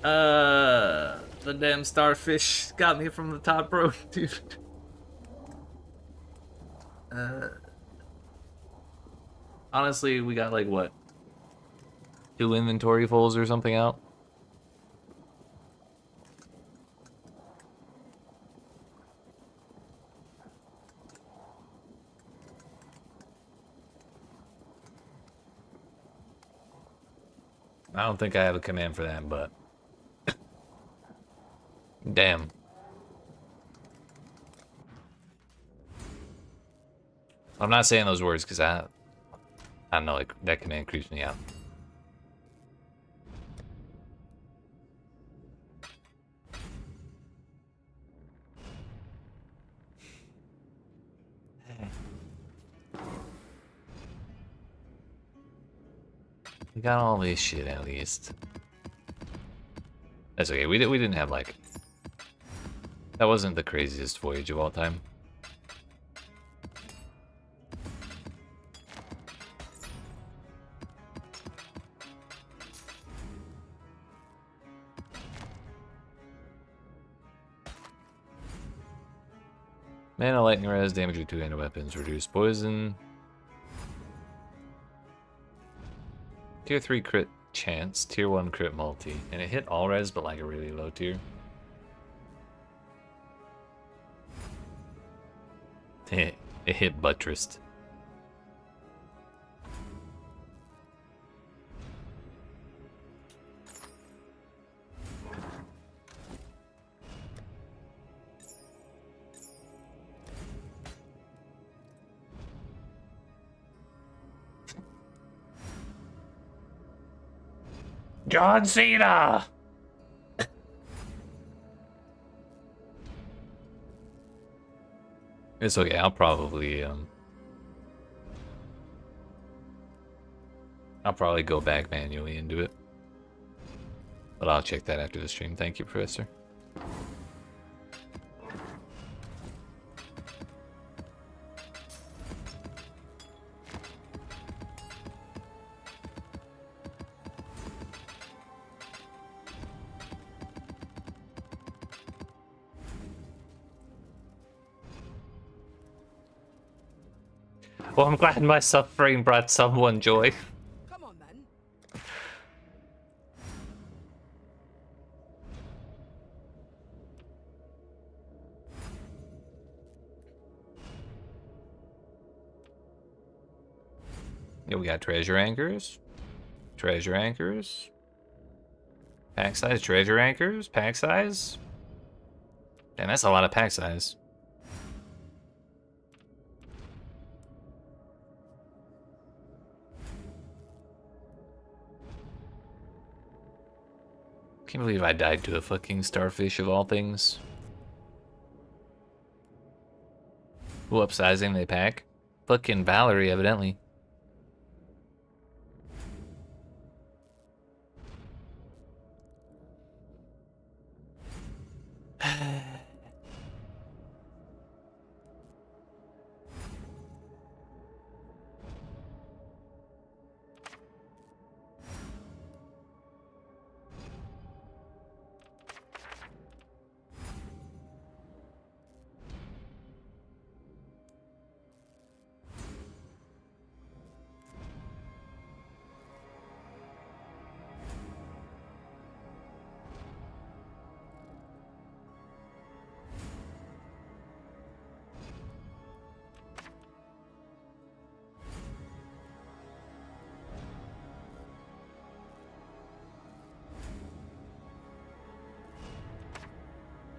The damn starfish got me from the top row, dude. Honestly, we got like what? 2 inventory fulls or something out? I don't think I have a command for that, but damn. I'm not saying those words because I don't know, like that command creeps me out. We got all this shit at least. That's okay. We didn't have like, that wasn't the craziest voyage of all time. Mana lightning res, damage with 2-handed weapons, reduce poison. Tier 3 crit Chance, tier 1 crit multi. And it hit all res, but like a really low tier. It hit buttressed. John Cena! It's okay, I'll probably go back manually and do it. But I'll check that after the stream. Thank you, Professor. Well, I'm glad my suffering brought someone joy. Come on, then. Yeah, we got treasure anchors. Treasure anchors. Pack size, treasure anchors, pack size. And that's a lot of pack size. Can't believe I died to a fucking starfish of all things. Who upsizing they pack? Fucking Valerie, evidently.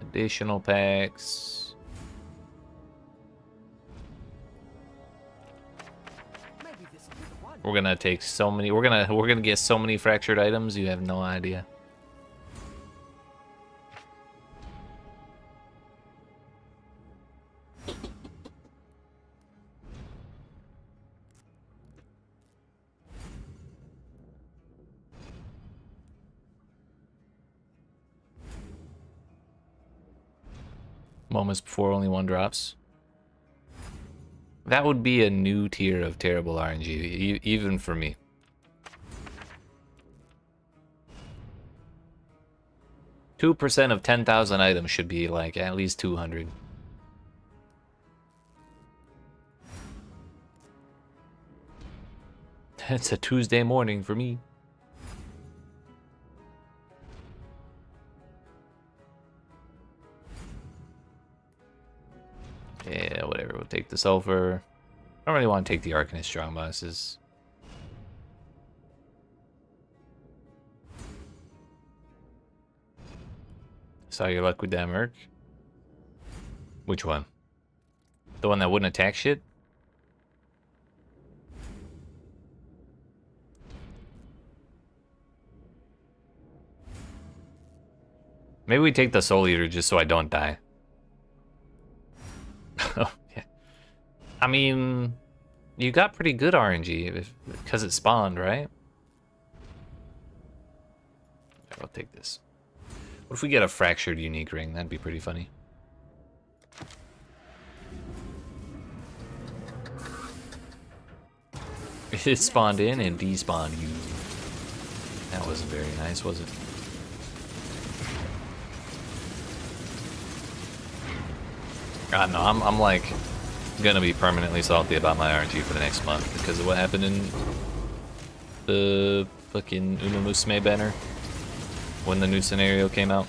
Additional packs. Maybe this will be the one. We're gonna take so many. We're gonna get so many fractured items. You have no idea. Moments before only one drops. That would be a new tier of terrible RNG, even for me. %2 of 10,000 items should be like at least 200. It's a Tuesday morning for me. Yeah, whatever. We'll take the sulfur. I don't really want to take the Arcanist strong bosses. Saw your luck with that Merc. Which one? The one that wouldn't attack shit? Maybe we take the Soul Eater just so I don't die. Oh, yeah. I mean, you got pretty good RNG because it spawned, right? I'll take this. What if we get a fractured unique ring? That'd be pretty funny. It spawned in and despawned you. That wasn't very nice, was it? God, no, I'm like gonna be permanently salty about my RNG for the next month because of what happened in the fucking Uma Musume banner when the new scenario came out.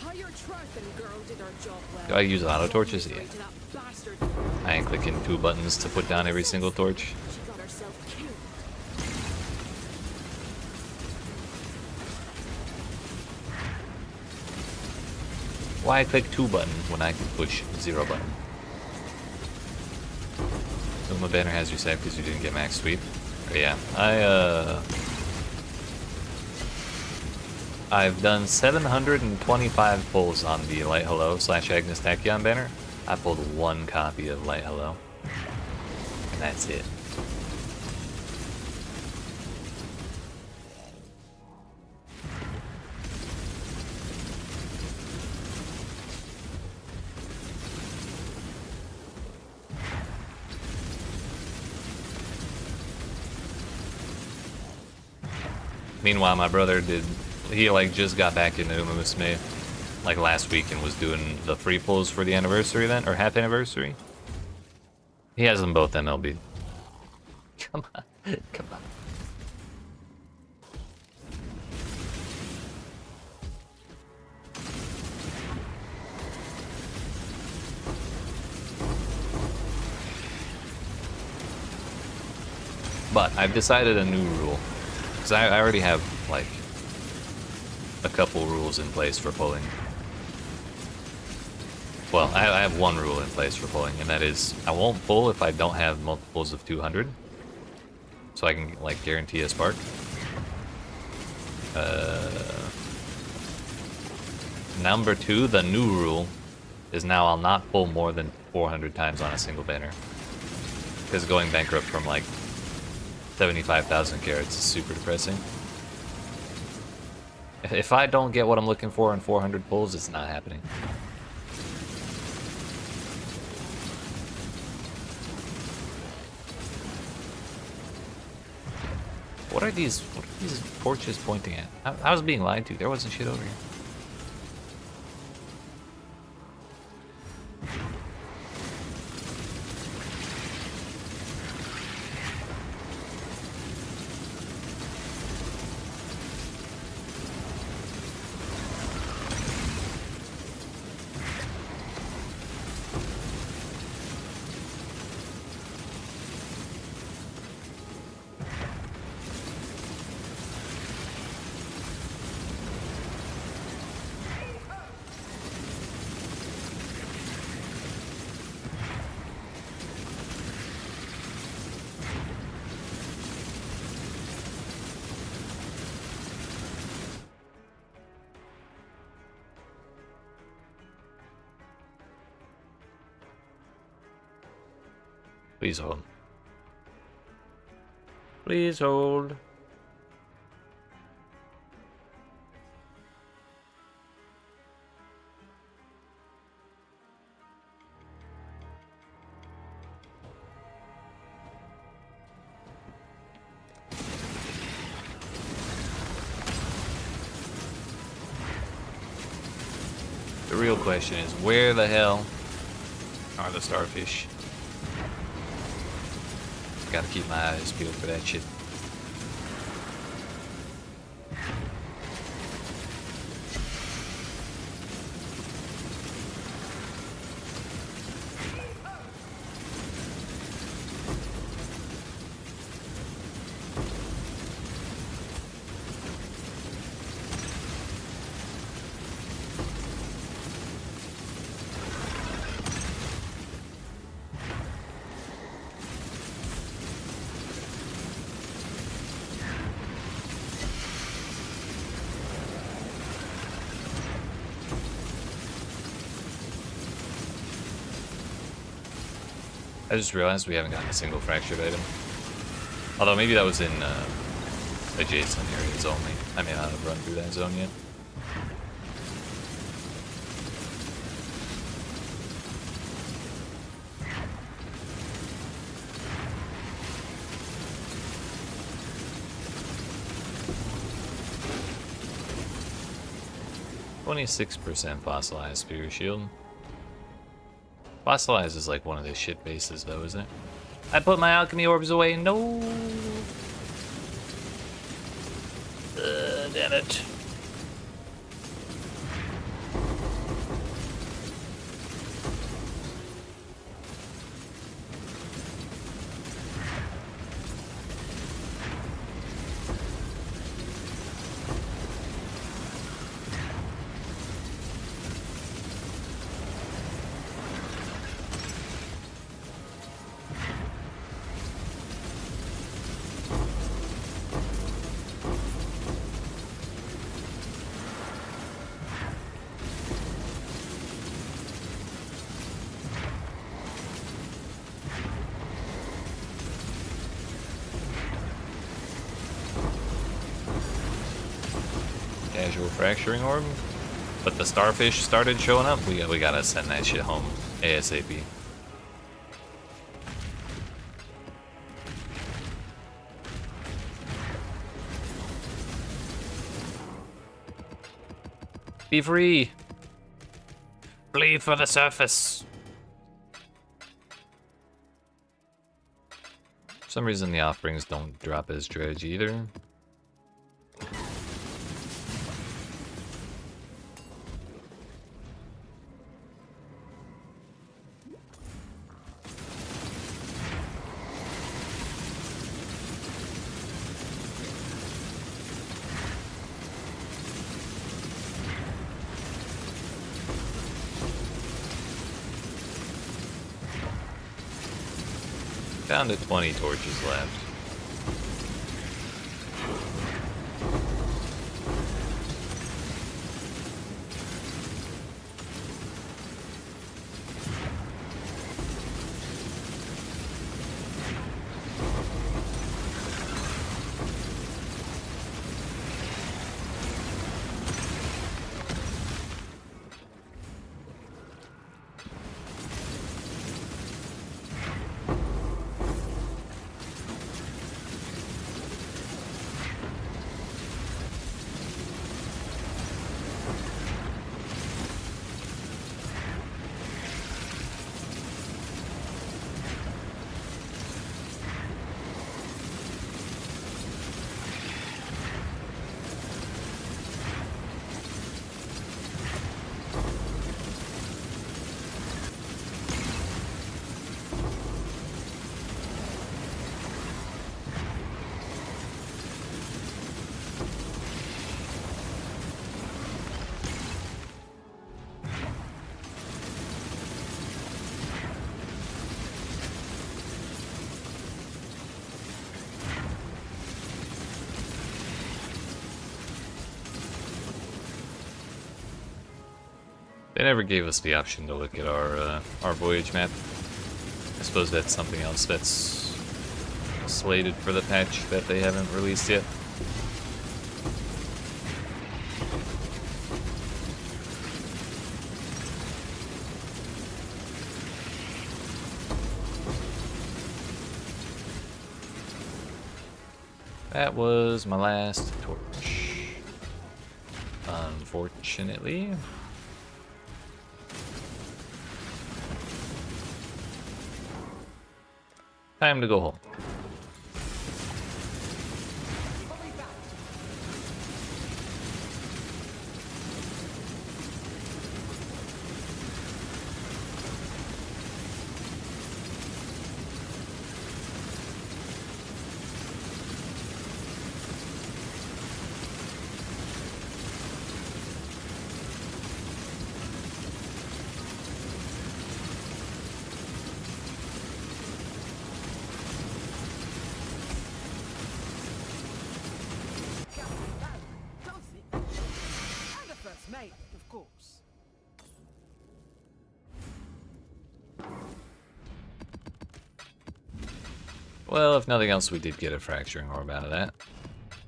Do I use auto torches? Yeah. I ain't clicking 2 buttons to put down every single torch. Why click 2 buttons when I can push 0 button? Uma banner has you saved because you didn't get max sweep. But yeah, I've done 725 pulls on the Light Hello / Agnes Tachyon banner. I pulled 1 copy of Light Hello. And that's it. Meanwhile, my brother he like just got back into Uma Musume like last week and was doing the free pulls for the anniversary event, or half anniversary. He has them both MLB. Come on, come on. But I've decided a new rule. Because I already have, like, a couple rules in place for pulling. Well, I have 1 rule in place for pulling, and that is I won't pull if I don't have multiples of 200. So I can, like, guarantee a spark. Number 2, the new rule, is now I'll not pull more than 400 times on a single banner. Because going bankrupt from, like, 75,000 carats is super depressing. If I don't get what I'm looking for in 400 pulls, it's not happening. What are these torches pointing at? I was being lied to. There wasn't shit over here. Please hold. Please hold. The real question is, where the hell are the starfish? Gotta keep my eyes peeled for that shit. I just realized we haven't gotten a single fractured item. Although maybe that was in adjacent areas only. I may not have run through that zone yet. .26% fossilized spear shield. Fossilized is like one of the shit bases though, isn't it? I put my alchemy orbs away. No. minute. Casual fracturing orb, but the starfish started showing up. We gotta send that shit home ASAP. Be free. Flee for the surface. For some reason the offerings don't drop as dredge either. Down to 20 torches left. They never gave us the option to look at our voyage map. I suppose that's something else that's slated for the patch that they haven't released yet. That was my last torch. Unfortunately. Time to go home. Mate, of course. Well, if nothing else, we did get a fracturing orb out of that.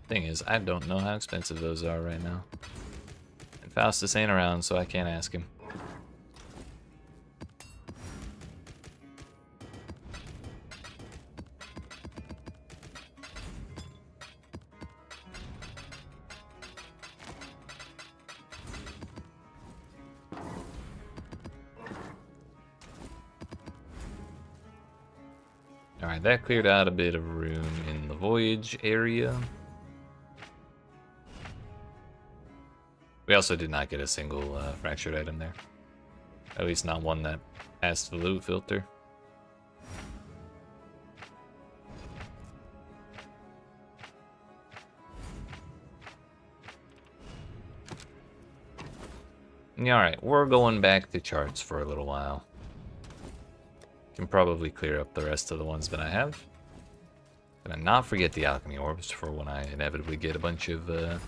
Thing is, I don't know how expensive those are right now. And Faustus ain't around, so I can't ask him. Alright, that cleared out a bit of room in the voyage area. We also did not get a single fractured item there. At least not one that passed the loot filter. Yeah, alright, we're going back to charts for a little while. Can probably clear up the rest of the ones that I have. Gonna not forget the alchemy orbs for when I inevitably get a bunch of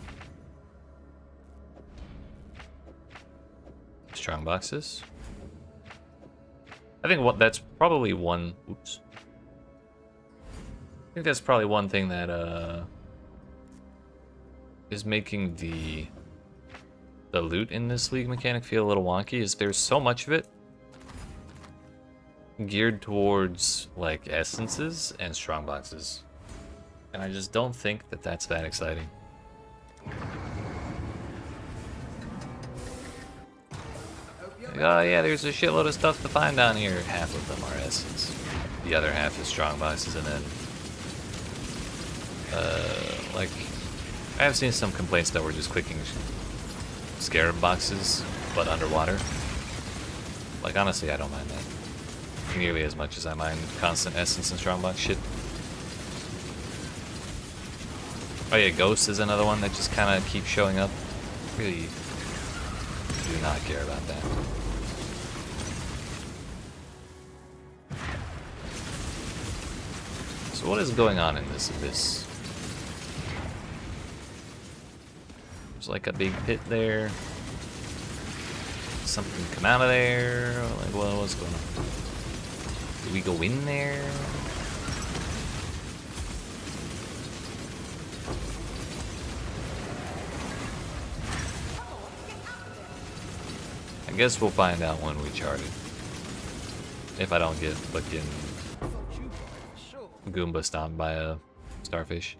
strong boxes. I think that's probably one. Oops. I think that's probably one thing that is making the loot in this league mechanic feel a little wonky. Is there's so much of it geared towards like essences and strong boxes, and I just don't think that that's that exciting. Like, oh yeah, there's a shitload of stuff to find down here. Half of them are essence, the other half is strong boxes, and then like I have seen some complaints that we're just clicking scarab boxes but underwater. Like honestly, I don't mind that nearly as much as I mind constant essence and strongbox shit. Oh yeah, Ghost is another one that just kind of keeps showing up. Really do not care about that. So what is going on in this abyss? There's like a big pit there. Something come out of there. Like, well, what's going on? Do we go in there? I guess we'll find out when we chart it. If I don't get fucking Goomba stomped by a starfish.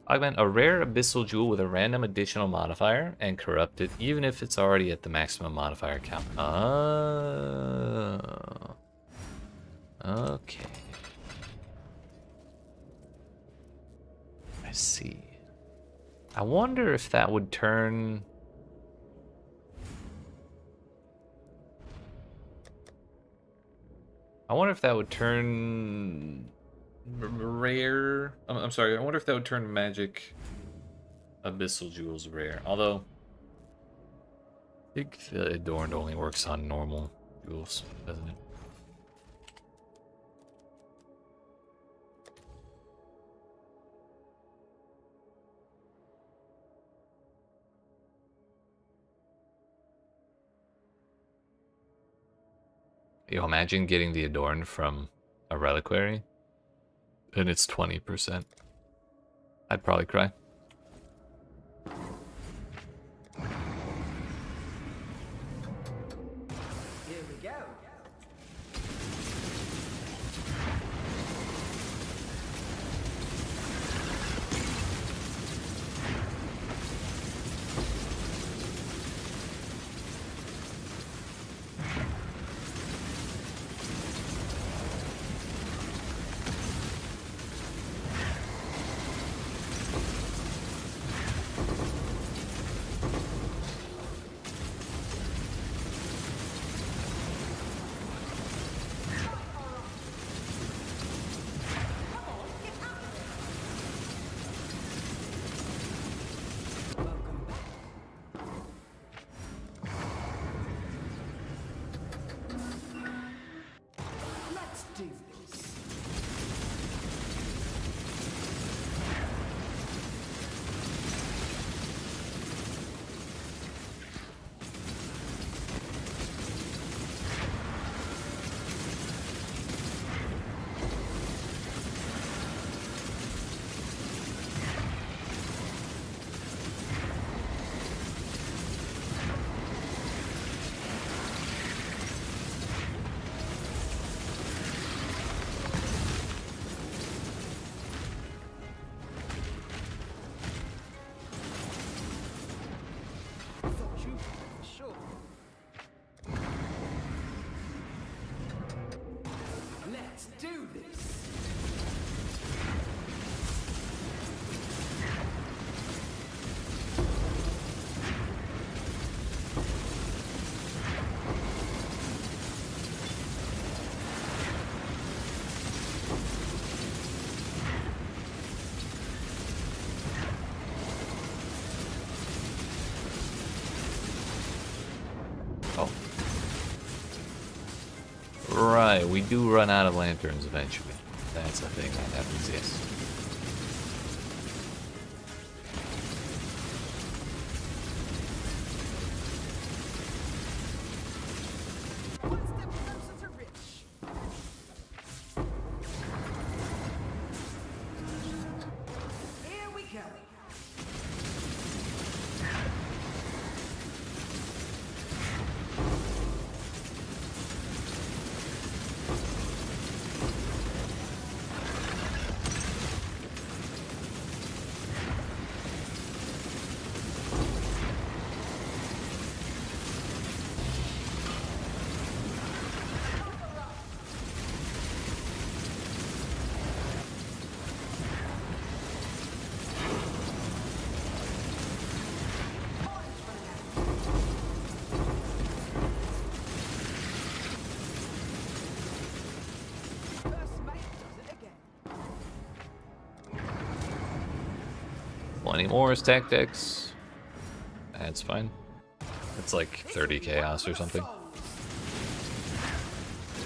Augment a rare abyssal jewel with a random additional modifier and corrupt it, even if it's already at the maximum modifier count. Oh. Okay. I see. I wonder if that would turn... I wonder if that would turn... rare... I'm sorry, I wonder if that would turn magic abyssal jewels rare. Although, I think the Adorned only works on normal jewels, doesn't it? Yo, imagine getting the Adorned from a reliquary and it's 20%. I'd probably cry. Here we go. Let's do this. Oh. Right, we do run out of lanterns eventually. That's a thing that happens, yes. One step closer to rich. Here we go. First mate does it again. Plenty more stack decks. That's fine. It's like 30 chaos or something.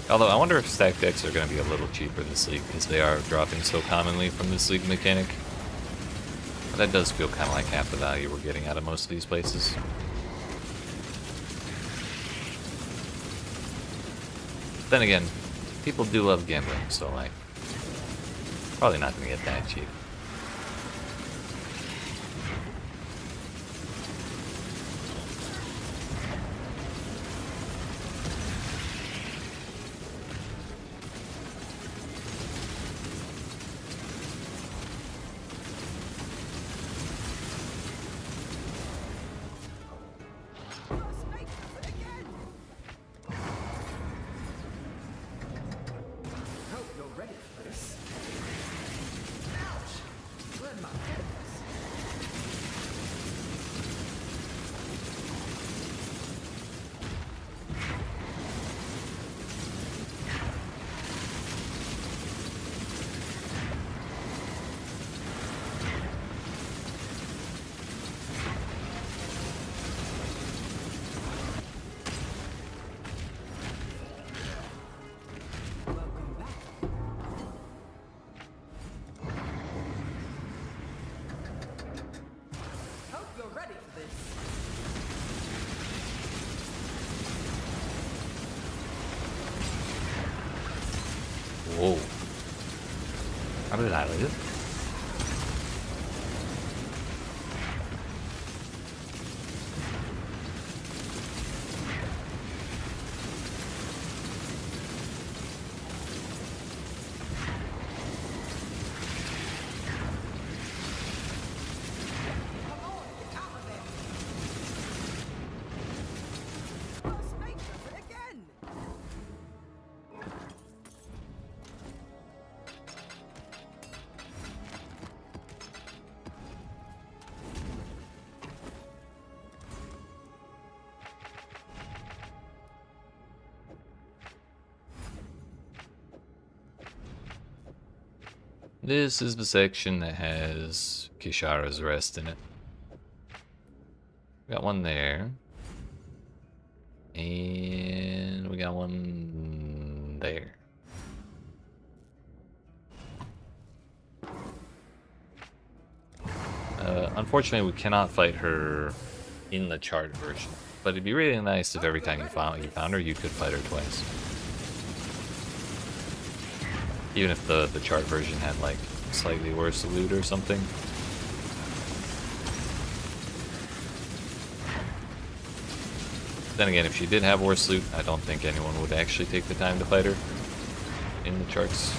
Although I wonder if stack decks are going to be a little cheaper this league because they are dropping so commonly from this league mechanic. But that does feel kind of like half the value we're getting out of most of these places. Then again, people do love gambling, so like, probably not going to get that cheap. First mate does it again. Hope you're ready for this. Ouch! Learn my fitness. Welcome back. Hope you're ready for this. Whoa. How did I live? Come on, get out of there. First mate does it again. This is the section that has Kishara's Rest in it. We got one there. And we got one there. Unfortunately, we cannot fight her in the chart version. But it'd be really nice if every time you found her, you could fight her twice. Even if the chart version had like slightly worse loot or something. Then again, if she did have worse loot, I don't think anyone would actually take the time to fight her in the charts.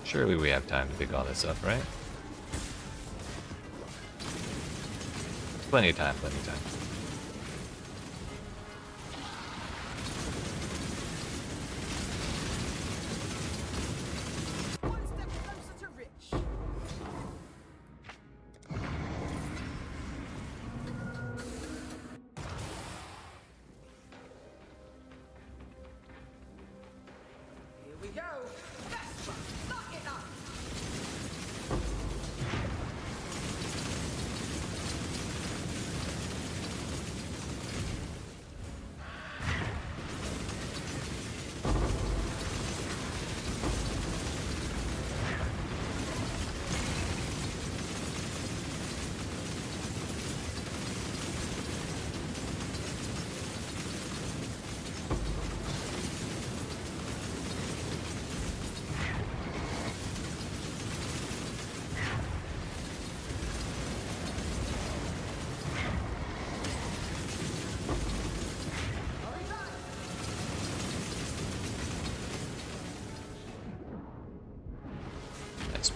Surely we have time to pick all this up, right? Plenty of time, plenty of time. One step closer to rich.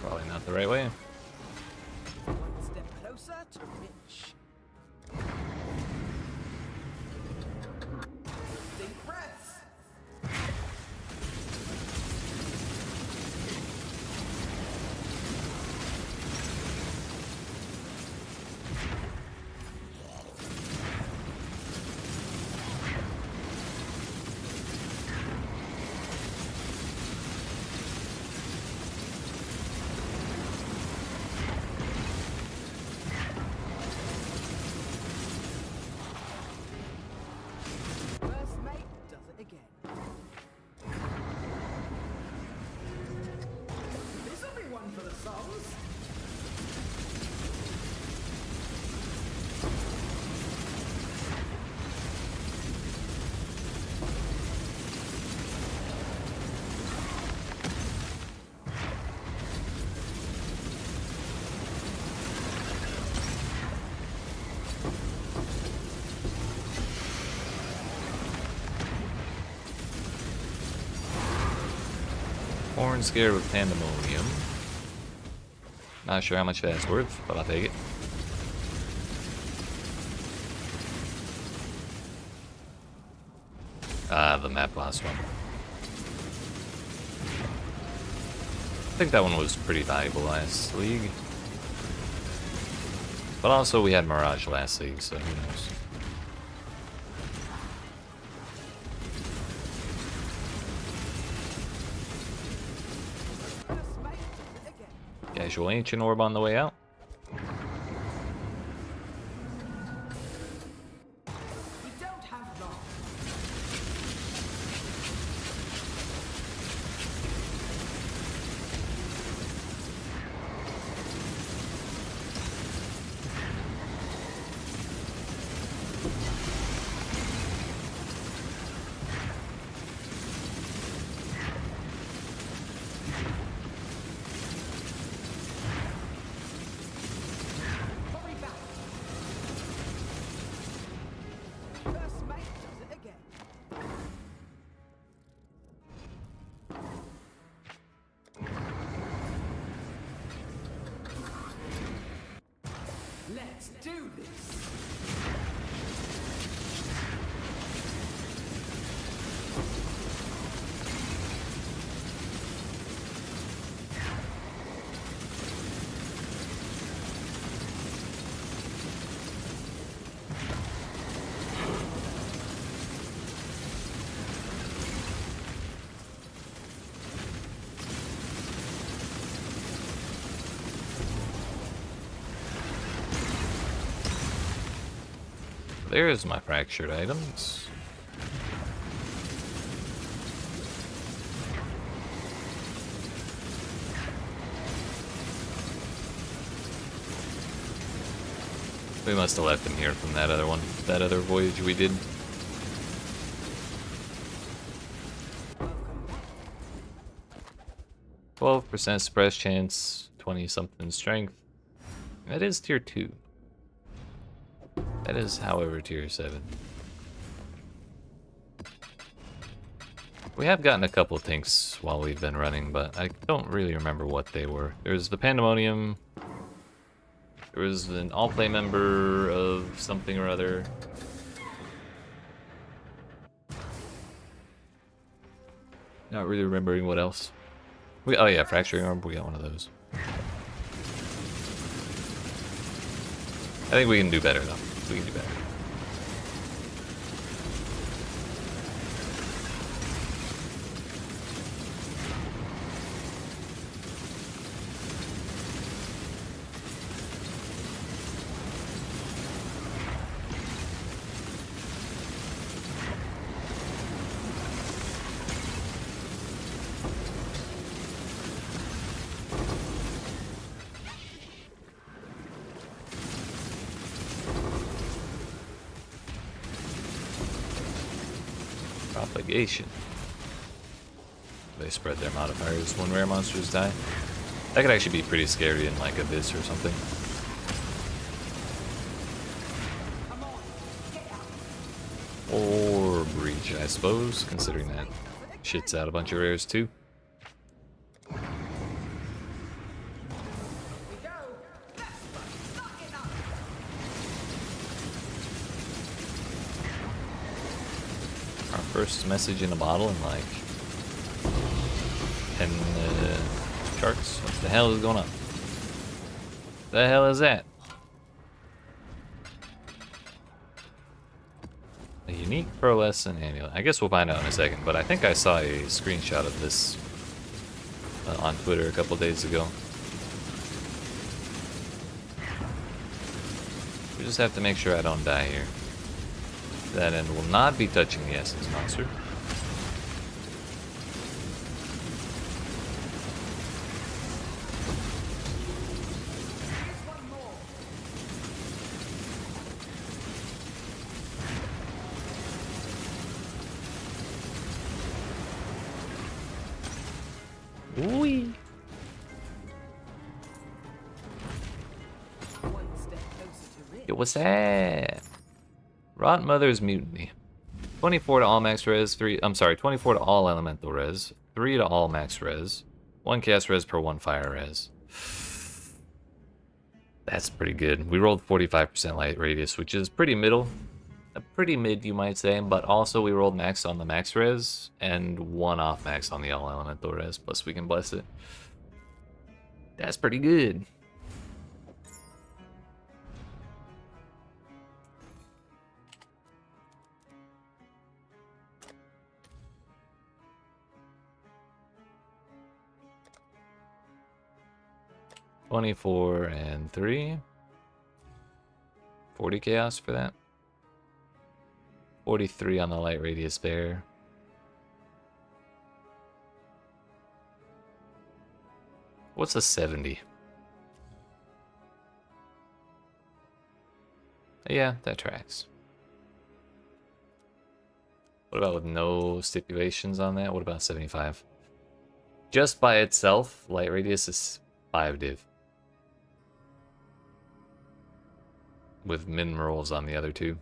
Probably not the right way. One step closer to Rich. Deep breaths. First mate does it again. This'll be one for the songs. Horn scared with pandemonium. Not sure how much that's worth, but I'll take it. Ah, the map last one. I think that one was pretty valuable last league. But also we had Mirage last league, so who knows. First mate does it again. Casual Ancient Orb on the way out. We don't have long. Hurry back. First mate does it again. Let's do this. There's my fractured items. We must have left him here from that other one, that other voyage we did. Welcome back. 12% suppress chance, 20 something strength. That is tier 2. That is, however, tier 7. We have gotten a couple tinks while we've been running, but I don't really remember what they were. There's the Pandemonium. There was an Allflame member of something or other. Not really remembering what else. Oh yeah, Fracturing Orb, we got one of those. I think we can do better though. We can do better. Propagation. They spread their modifiers when rare monsters die. That could actually be pretty scary in like Abyss or something. Come on, get out. Or Breach, I suppose, considering that shits out a bunch of rares too. First message in a bottle in like 10 charts. What the hell is going on? The hell is that? A unique pearlescent amulet. I guess we'll find out in a second, but I think I saw a screenshot of this on Twitter a couple days ago. We just have to make sure I don't die here. That end will not be touching the essence monster. Wee. Yo, what's that? Rot Mother's Mutiny. 24 to all max res, 24 to all elemental res, 3 to all max res, 1 cast res per 1 fire res. That's pretty good. We rolled 45% light radius, which is pretty middle. Pretty mid, you might say, but also we rolled max on the max res and 1 off max on the all elemental res, plus we can bless it. That's pretty good. $24 and 3. 40 chaos for that. 43 on the light radius bear. What's a 70? Yeah, that tracks. What about with no stipulations on that? What about 75? Just by itself, light radius is 5 div. With min rolls on the other two.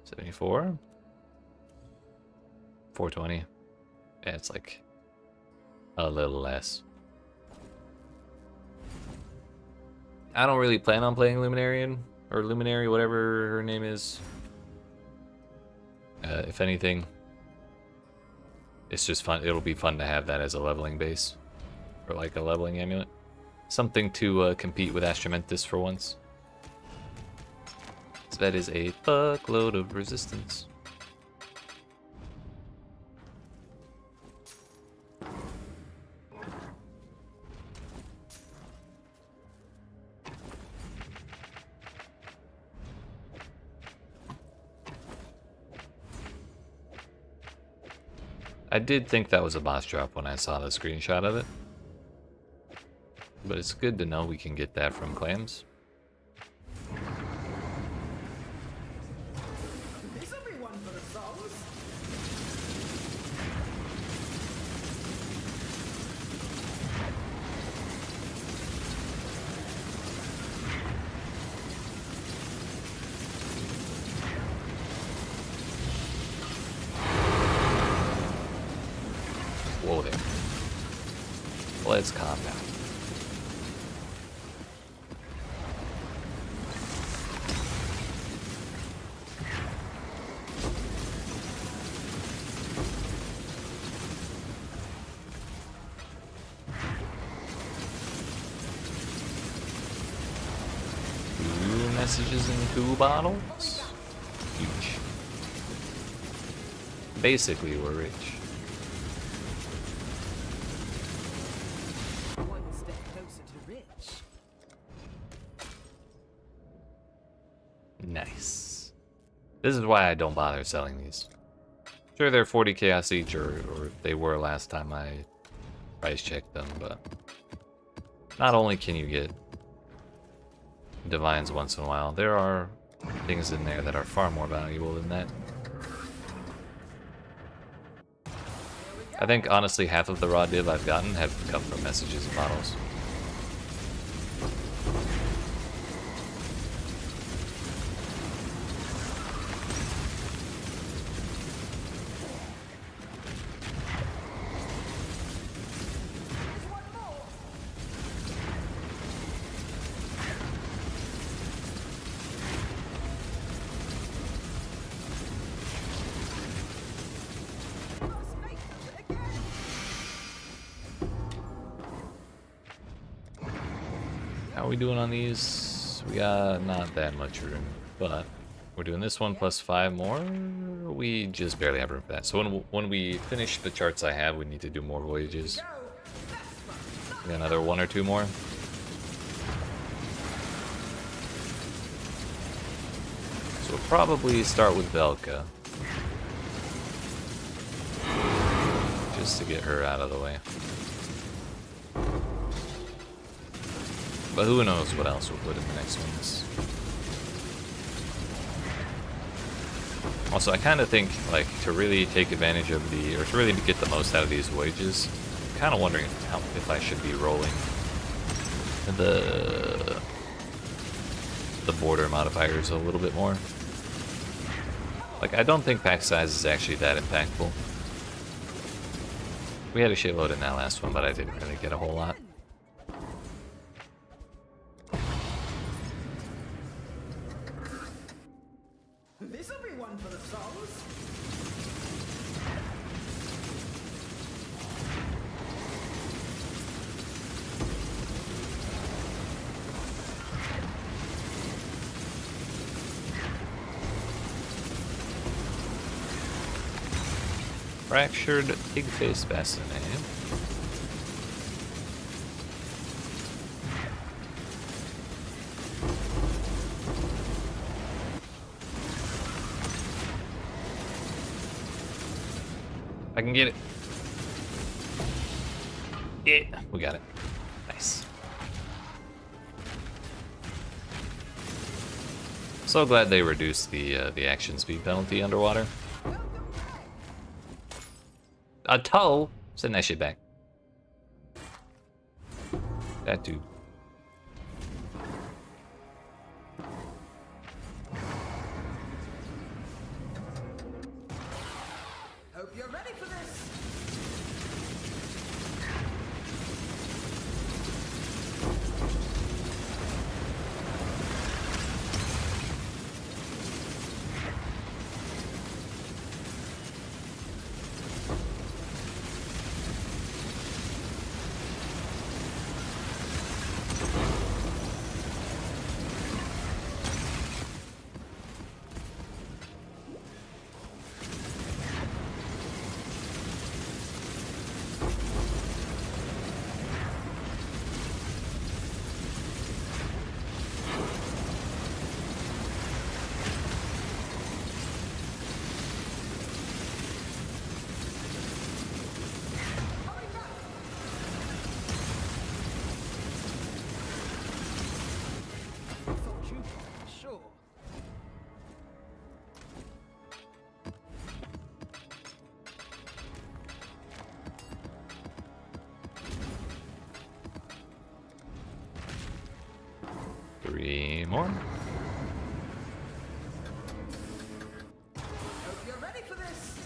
74. 420. Yeah, it's like a little less. I don't really plan on playing Luminarian or Luminary, whatever her name is. If anything, it's just fun. It'll be fun to have that as a leveling base, or like a leveling amulet. Something to compete with Astramentis for once. So that is a fuckload of resistance. I did think that was a boss drop when I saw the screenshot of it. But it's good to know we can get that from claims. Is everyone for the songs? Whoa there. Let's calm down. Messages in 2 bottles. Huge. Basically, we're rich. One step closer to rich. Nice. This is why I don't bother selling these. Sure, they're 40 chaos each, or they were last time I price checked them, but not only can you get divines once in a while, there are things in there that are far more valuable than that. I think honestly half of the raw div I've gotten have come from messages and bottles. we doing on these? We got not that much room, but we're doing this one plus 5 more. We just barely have room for that. So when we finish the charts I have, we need to do more voyages. We got another 1 or 2 more. So we'll probably start with Velka, just to get her out of the way. But who knows what else we'll put in the next ones. Also, I kind of think, like, to really take advantage of the, or to really get the most out of these voyages, I'm kind of wondering if I should be rolling the border modifiers a little bit more. Like, I don't think pack size is actually that impactful. We had a shitload in that last one, but I didn't really get a whole lot. This'll be one for the souls. Fractured pig-face bassinet. I can get it. Yeah, we got it. Nice. So glad they reduced the action speed penalty underwater. A toe? Send that shit back. That dude. Hope you're ready for this. Sure. Three more. Hope you're ready for this.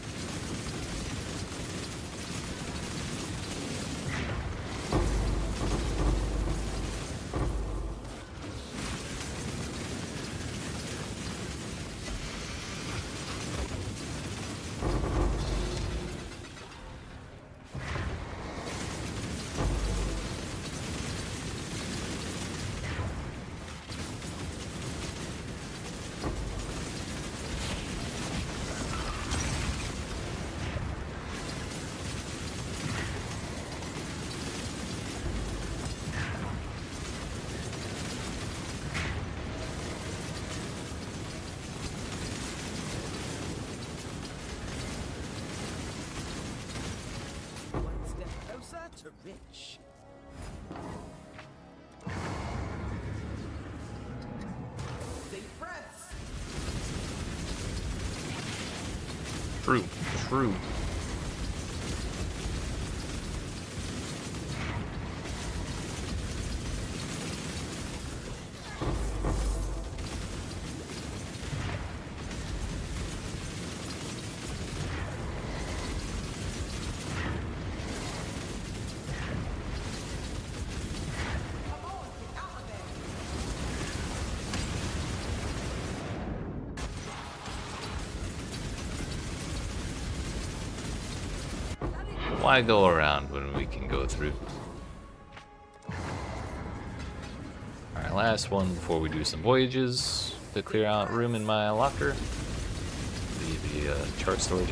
One step closer to rich. Deep breaths. True. True. Why go around when we can go through? Alright, last one before we do some voyages to clear out room in my locker. The chart storage.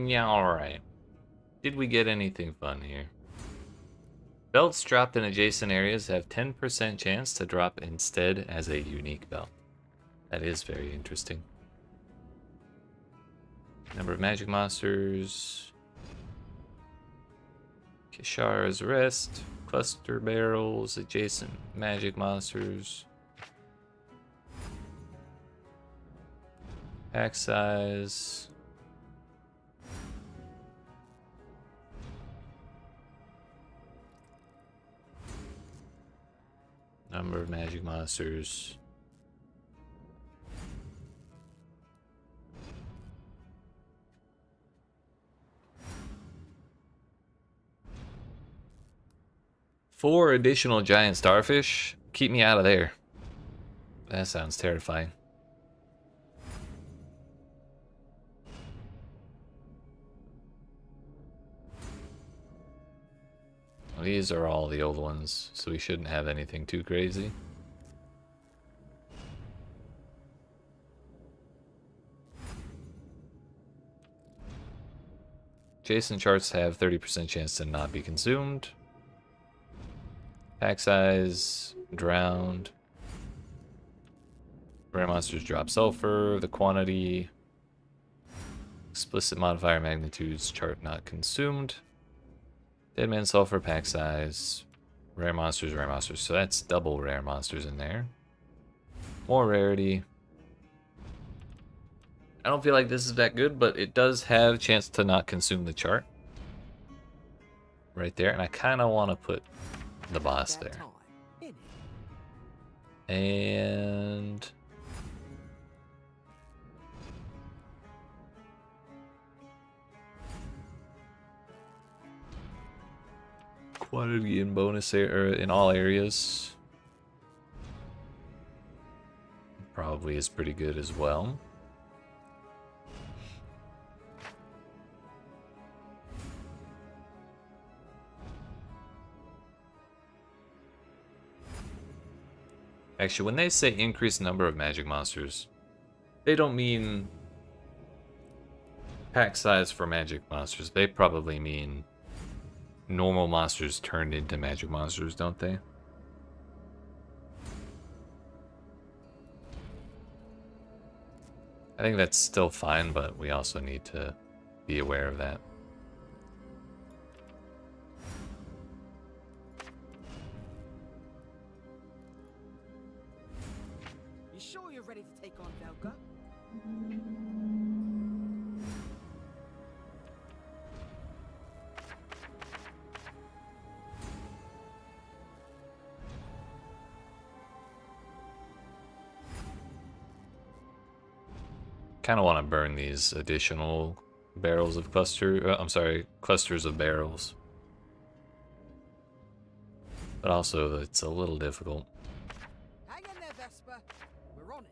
Yeah, alright. Did we get anything fun here? Belts dropped in adjacent areas have 10% chance to drop instead as a unique belt. That is very interesting. Number of magic monsters. Kishar's Rest. Cluster barrels. Adjacent magic monsters. Pack size. Number of magic monsters. Four additional giant starfish? Keep me out of there. That sounds terrifying. Well, these are all the old ones, so we shouldn't have anything too crazy. Adjacent charts have 30% chance to not be consumed. Pack size, drowned. Rare monsters drop sulfur, the quantity. Explicit modifier magnitudes, chart not consumed. Dead man sulfur, pack size. Rare monsters, rare monsters. So that's double rare monsters in there. More rarity. I don't feel like this is that good, but it does have a chance to not consume the chart. Right there, and I kind of want to put the boss there. And... quantity and bonus in all areas. Probably is pretty good as well. Actually, when they say increased number of magic monsters, they don't mean pack size for magic monsters. They probably mean normal monsters turned into magic monsters, don't they? I think that's still fine, but we also need to be aware of that. You sure you're ready to take on Velka? Kind of want to burn these additional barrels of clusters of barrels. But also, it's a little difficult. Hang in there, Vesper. We're on it.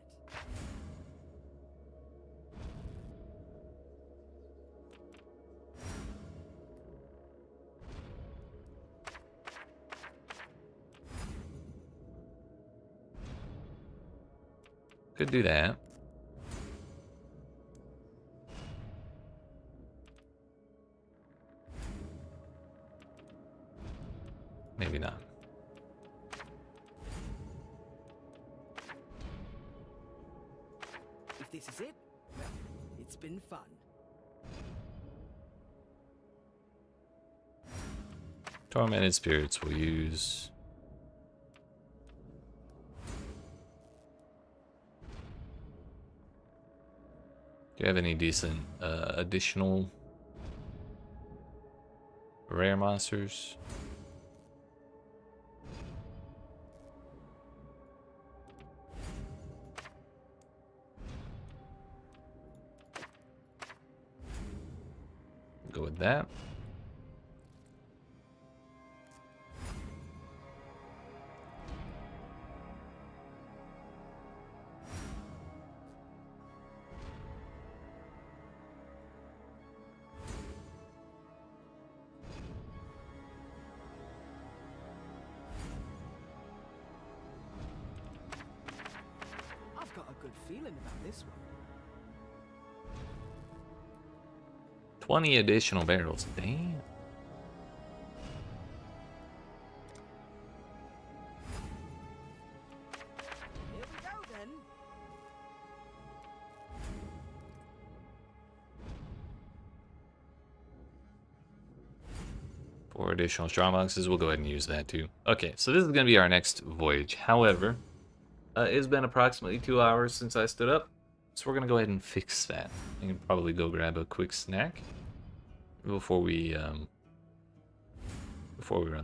Could do that. Maybe not. If This is it? Well, it's been fun. Tormented spirits will use. Do you have any decent additional rare monsters? Go with that. I've got a good feeling about this one. 20 additional barrels. Damn. Here we go then. Four additional strong boxes. We'll go ahead and use that too. Okay, so this is going to be our next voyage. However, it's been approximately 2 hours since I stood up, so we're going to go ahead and fix that. I can probably go grab a quick snack before we run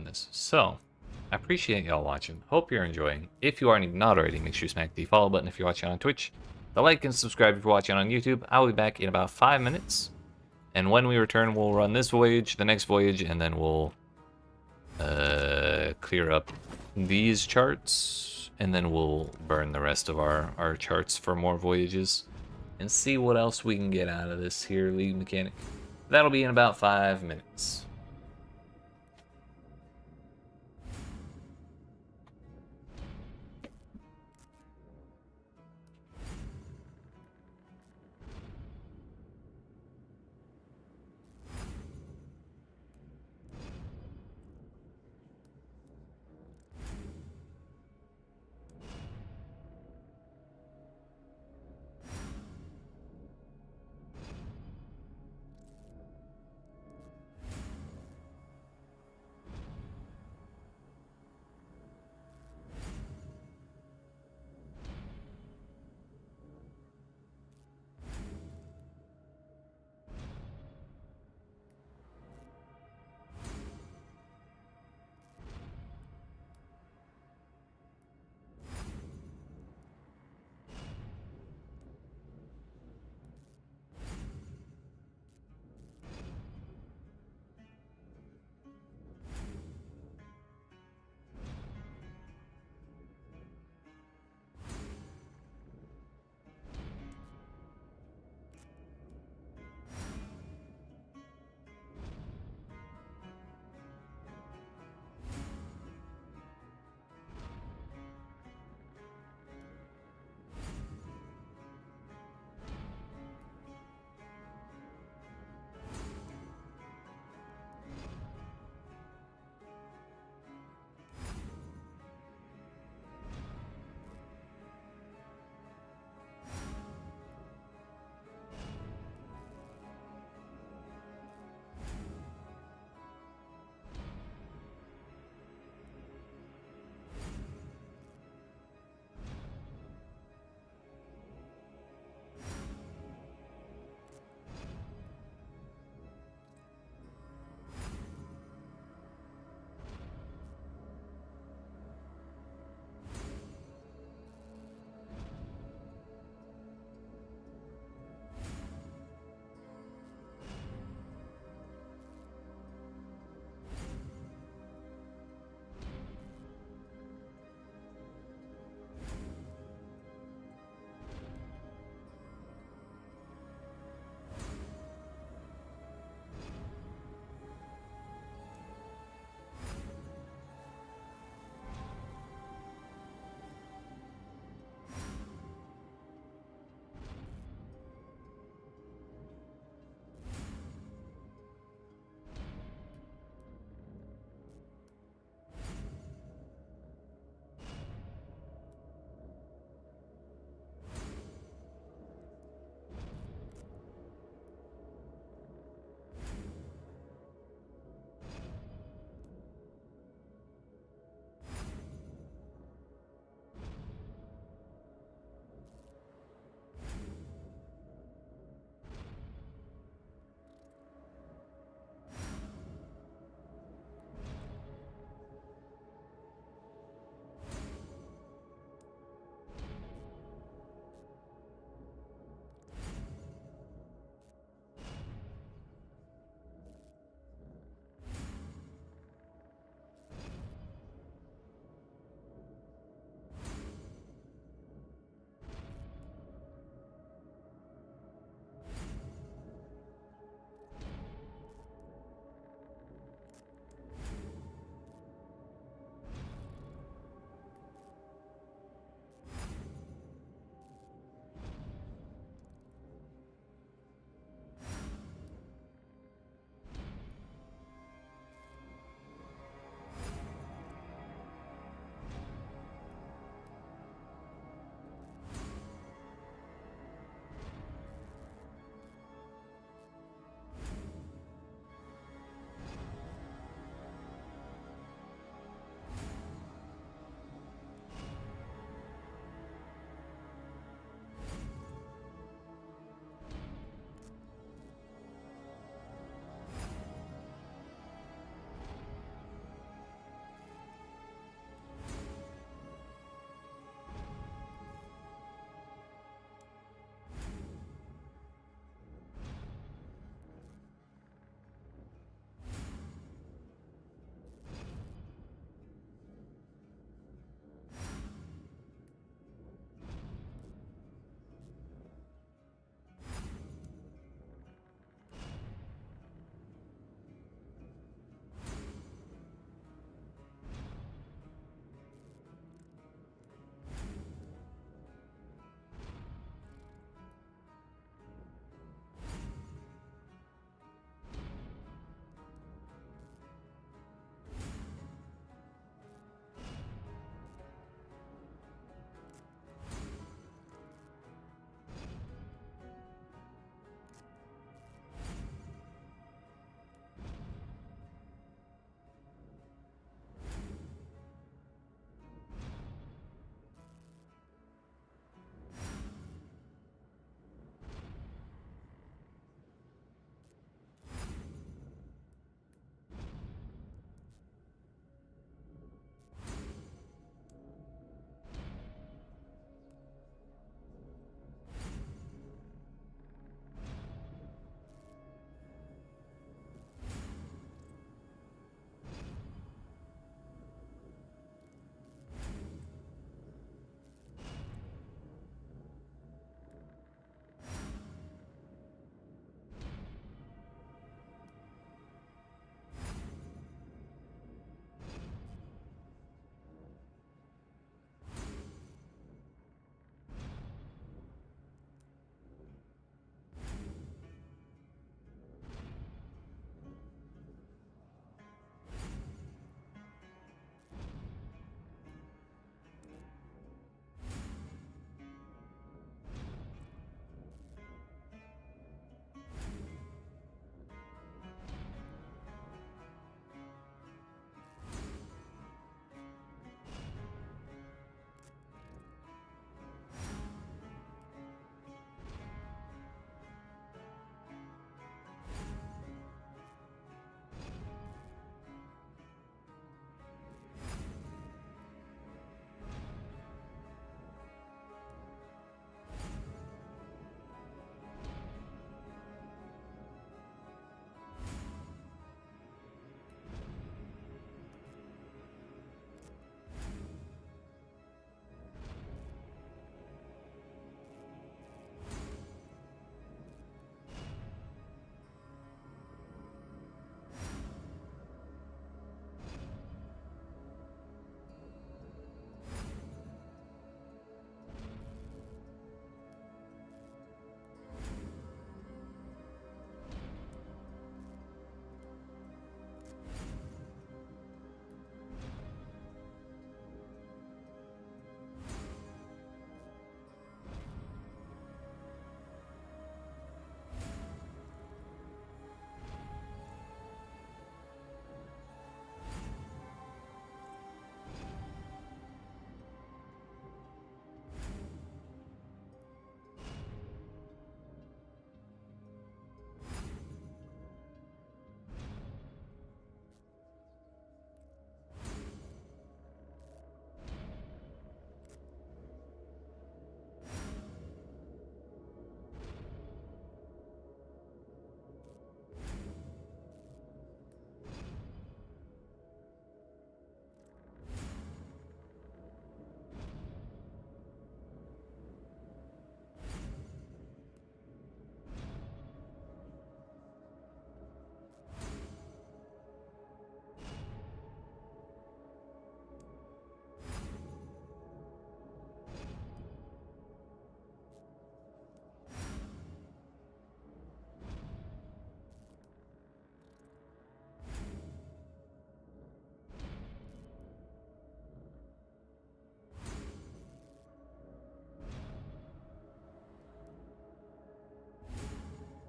this. So, I appreciate y'all watching. Hope you're enjoying. If you aren't even already, make sure you smack the follow button if you're watching on Twitch. The like and subscribe if you're watching on YouTube. I'll be back in about 5 minutes. And when we return, we'll run this voyage, the next voyage, and then we'll clear up these charts. And then we'll burn the rest of our charts for more voyages. And see what else we can get out of this here League mechanic. That'll be in about 5 minutes.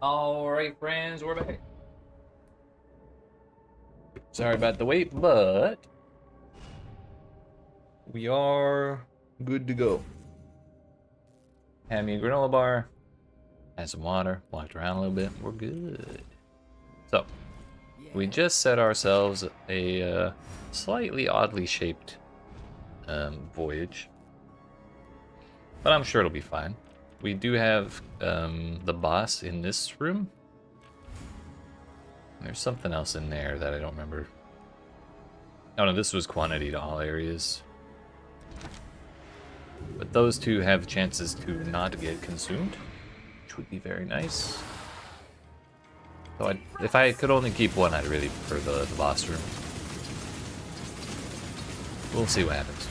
Alright, friends, we're back. Sorry about the wait, but we are good to go. Had me a granola bar, had some water, walked around a little bit, we're good. So, we just set ourselves a slightly oddly shaped voyage, but I'm sure it'll be fine. We do have the boss in this room. There's something else in there that I don't remember. Oh no, this was quantity to all areas. But those two have chances to not get consumed, which would be very nice. So if I could only keep one, I'd really prefer the boss room. We'll see what happens.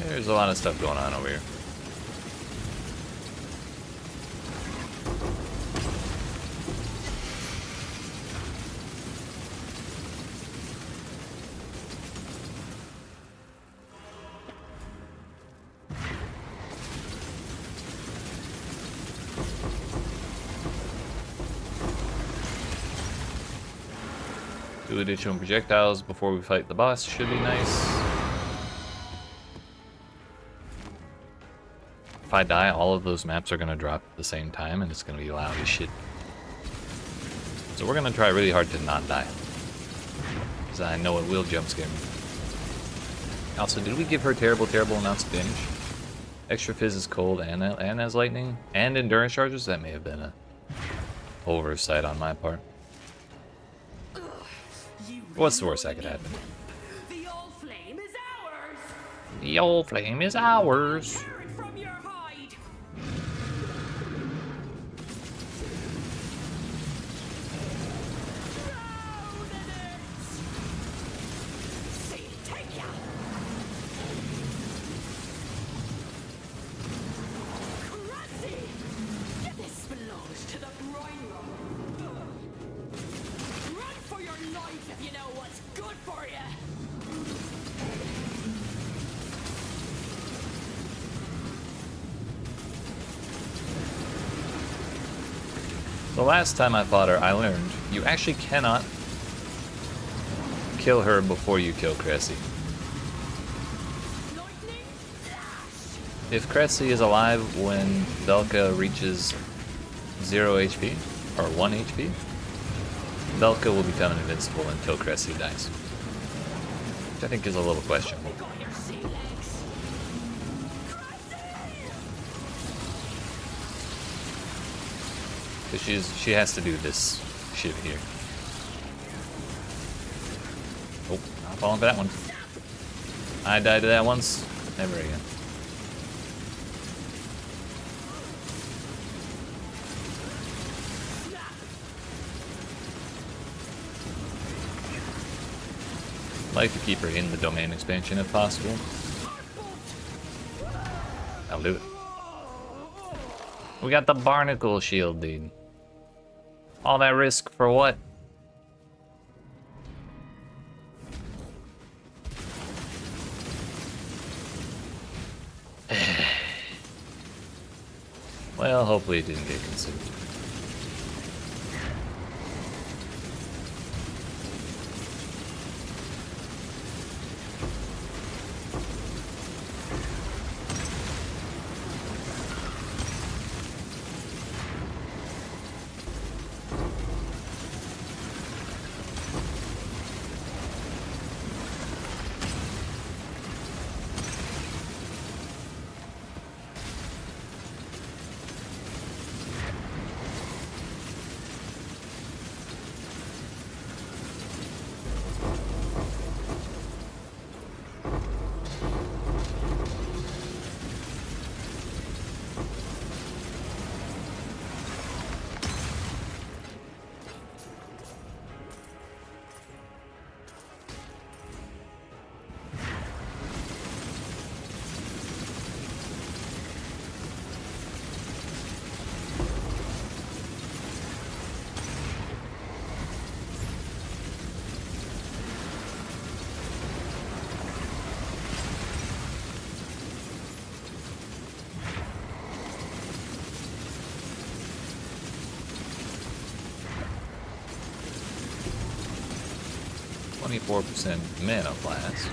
There's a lot of stuff going on over here. Two additional projectiles before we fight the boss should be nice. If I die, all of those maps are going to drop at the same time, and it's going to be loud as shit. So we're going to try really hard to not die, because I know it will jump scare me. Also, did we give her terrible amounts of damage? Extra Fizz is cold and has lightning, and endurance charges? That may have been a oversight on my part. What's the worst that could happen? The Allflame is ours. The Allflame is ours. Tear it from your hide. Drown in it. See, take ya. Crazy. This belongs to the groin room. Run for your life if you know what's good for you. The last time I fought her, I learned you actually cannot kill her before you kill Cressy. Lightning flash. If Cressy is alive when Velka reaches 0 HP, or 1 HP, Velka will become invincible until Cressy dies. Which I think is a little questionable. Got your sea legs. Because she has to do this shit here. Oh, I'm falling for that one. I died to that once, never again. I'd like to keep her in the domain expansion if possible. I'll do it. We got the barnacle shield, dude. All that risk for what? Well, hopefully it didn't get consumed. 24% mana blast.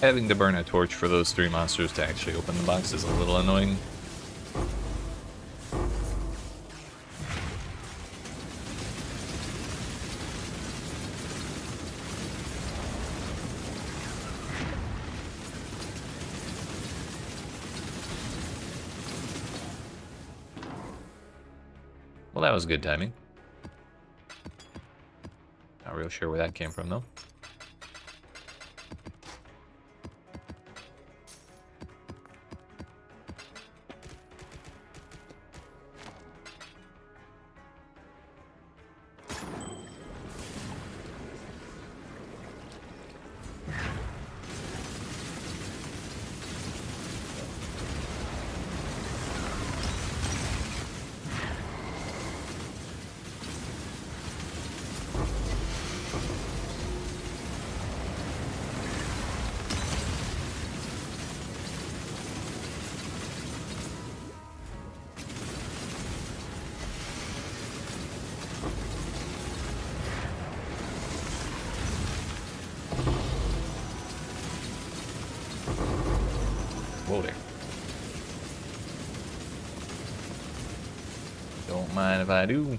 Having to burn a torch for those 3 monsters to actually open the box is a little annoying. Well, that was good timing. Not real sure where that came from, though. Whoa there. Don't mind if I do.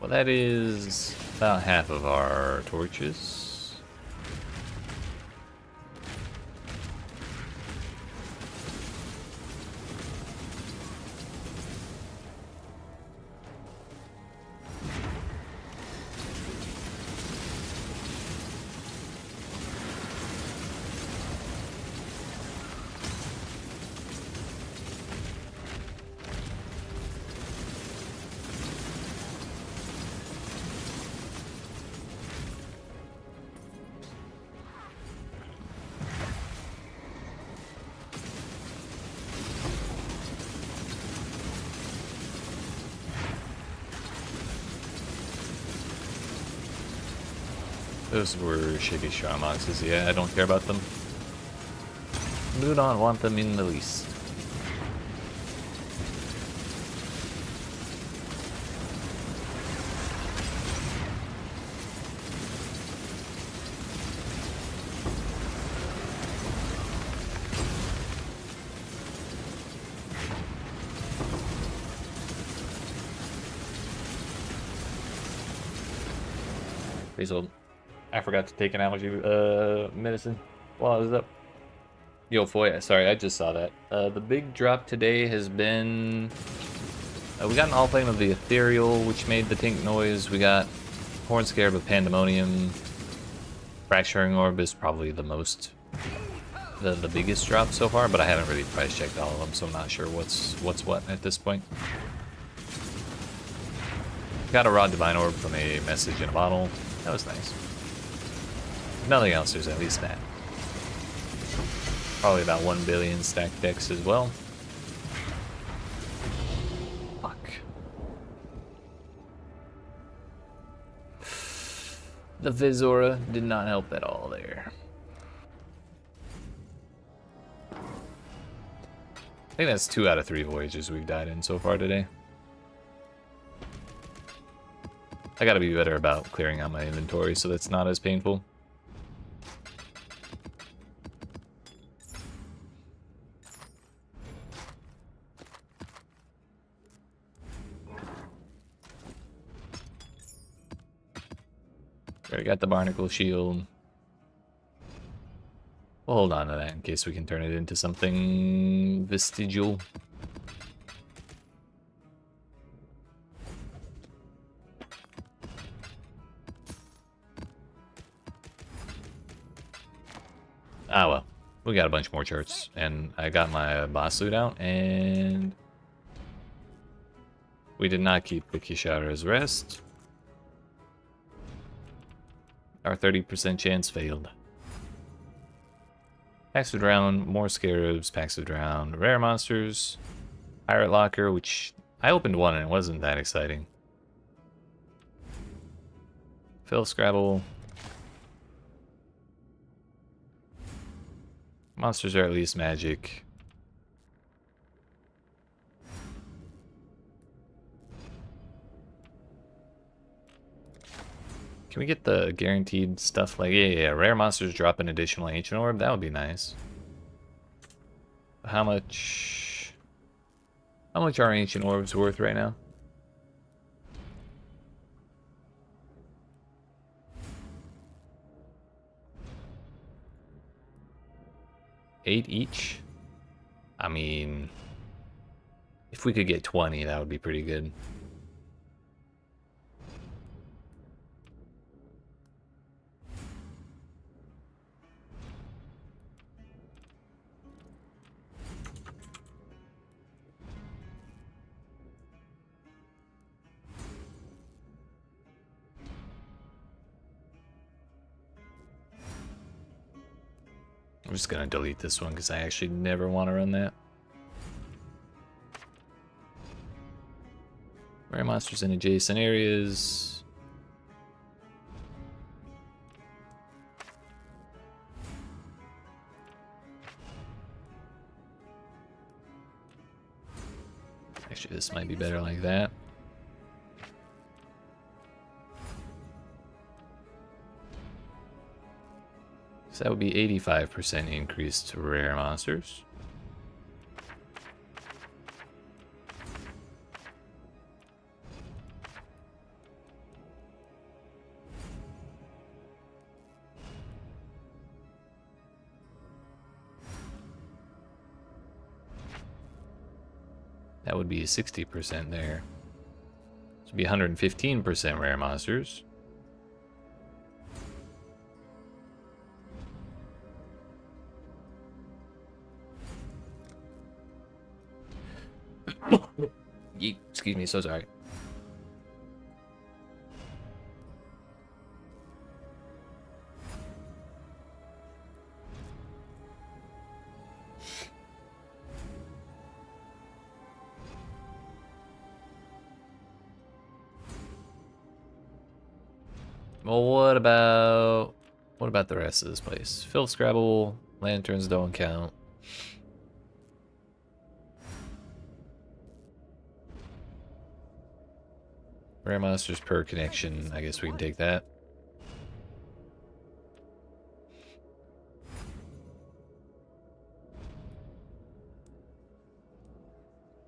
Well, that is about half of our torches. Those were shitty Sharmoxes, yeah, I don't care about them. Do not want them in the least. Please hold. I forgot to take an allergy medicine while I was up. Yo, Foy, sorry, I just saw that. The big drop today has been... we got an Allflame of the Ethereal, which made the tink noise. We got Horn Scarab of Pandemonium. Fracturing Orb is probably the most... The biggest drop so far, but I haven't really price checked all of them, so I'm not sure what's what at this point. Got a Raw Divine Orb from a Message in a Bottle. That was nice. If nothing else, there's at least that. Probably about 1 billion stacked decks as well. Fuck. The Vizora did not help at all there. I think that's 2 out of 3 voyages we've died in so far today. I gotta be better about clearing out my inventory so that's not as painful. Already got the Barnacle Shield. We'll hold on to that in case we can turn it into something vestigial. Ah well, we got a bunch more charts, and I got my boss loot out, and we did not keep the Kishara's Rest. Our 30% chance failed. Packs of Drown, more Scarabs, Packs of Drown, Rare Monsters, Pirate Locker, which I opened one and it wasn't that exciting. Fill Scrabble. Monsters are at least magic. Can we get the guaranteed stuff like, yeah, rare monsters drop an additional ancient orb? That would be nice. How much are ancient orbs worth right now? $8 each? I mean, if we could get 20, that would be pretty good. I'm just gonna delete this one because I actually never want to run that. Rare monsters in adjacent areas. Actually, this might be better like that. So that would be 85% increase to rare monsters. That would be 60% there. So it'd be 115% rare monsters. Excuse me, so sorry. Well, what about the rest of this place? Fill Scrabble, lanterns don't count. Rare monsters per connection, I guess we can take that.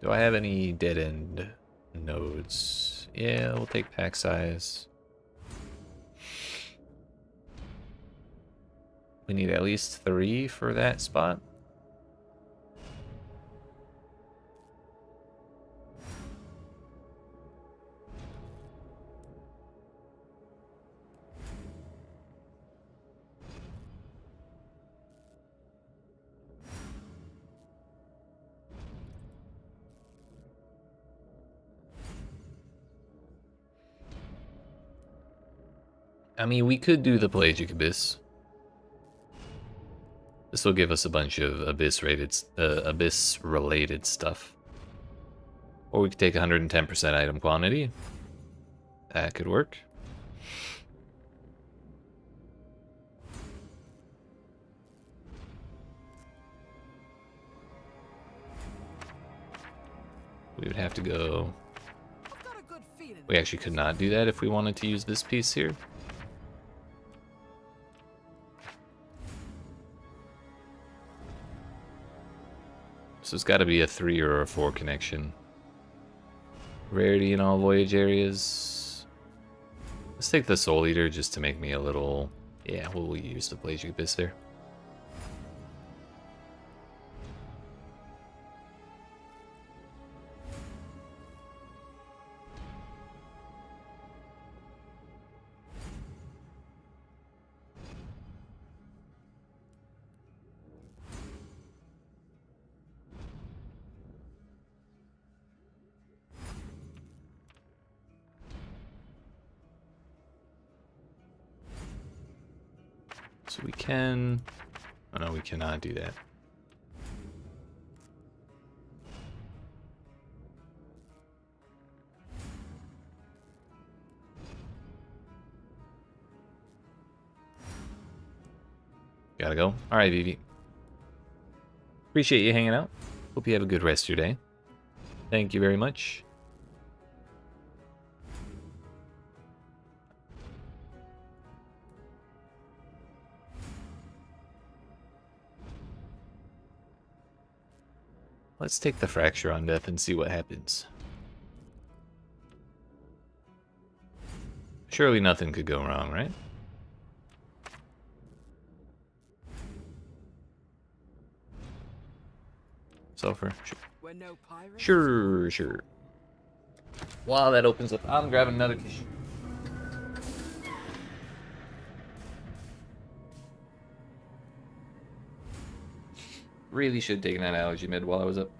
Do I have any dead end nodes? Yeah, we'll take pack size. We need at least 3 for that spot. I mean, we could do the Pelagic Abyss. This will give us a bunch of Abyss-related stuff. Or we could take 110% item quantity. That could work. We would have to go... We actually could not do that if we wanted to use this piece here. So it's got to be a 3 or a 4 connection. Rarity in all voyage areas. Let's take the Soul Eater just to make me a little... Yeah, we'll use the Pelagic Abyss there. So we can... Oh no, we cannot do that. Gotta go. Alright, Vivi. Appreciate you hanging out. Hope you have a good rest of your day. Thank you very much. Let's take the Fracture on Death and see what happens. Surely nothing could go wrong, right? Sulfur. Sure. While that opens up, I'm grabbing another tissue. Really should take an allergy mid while I was up.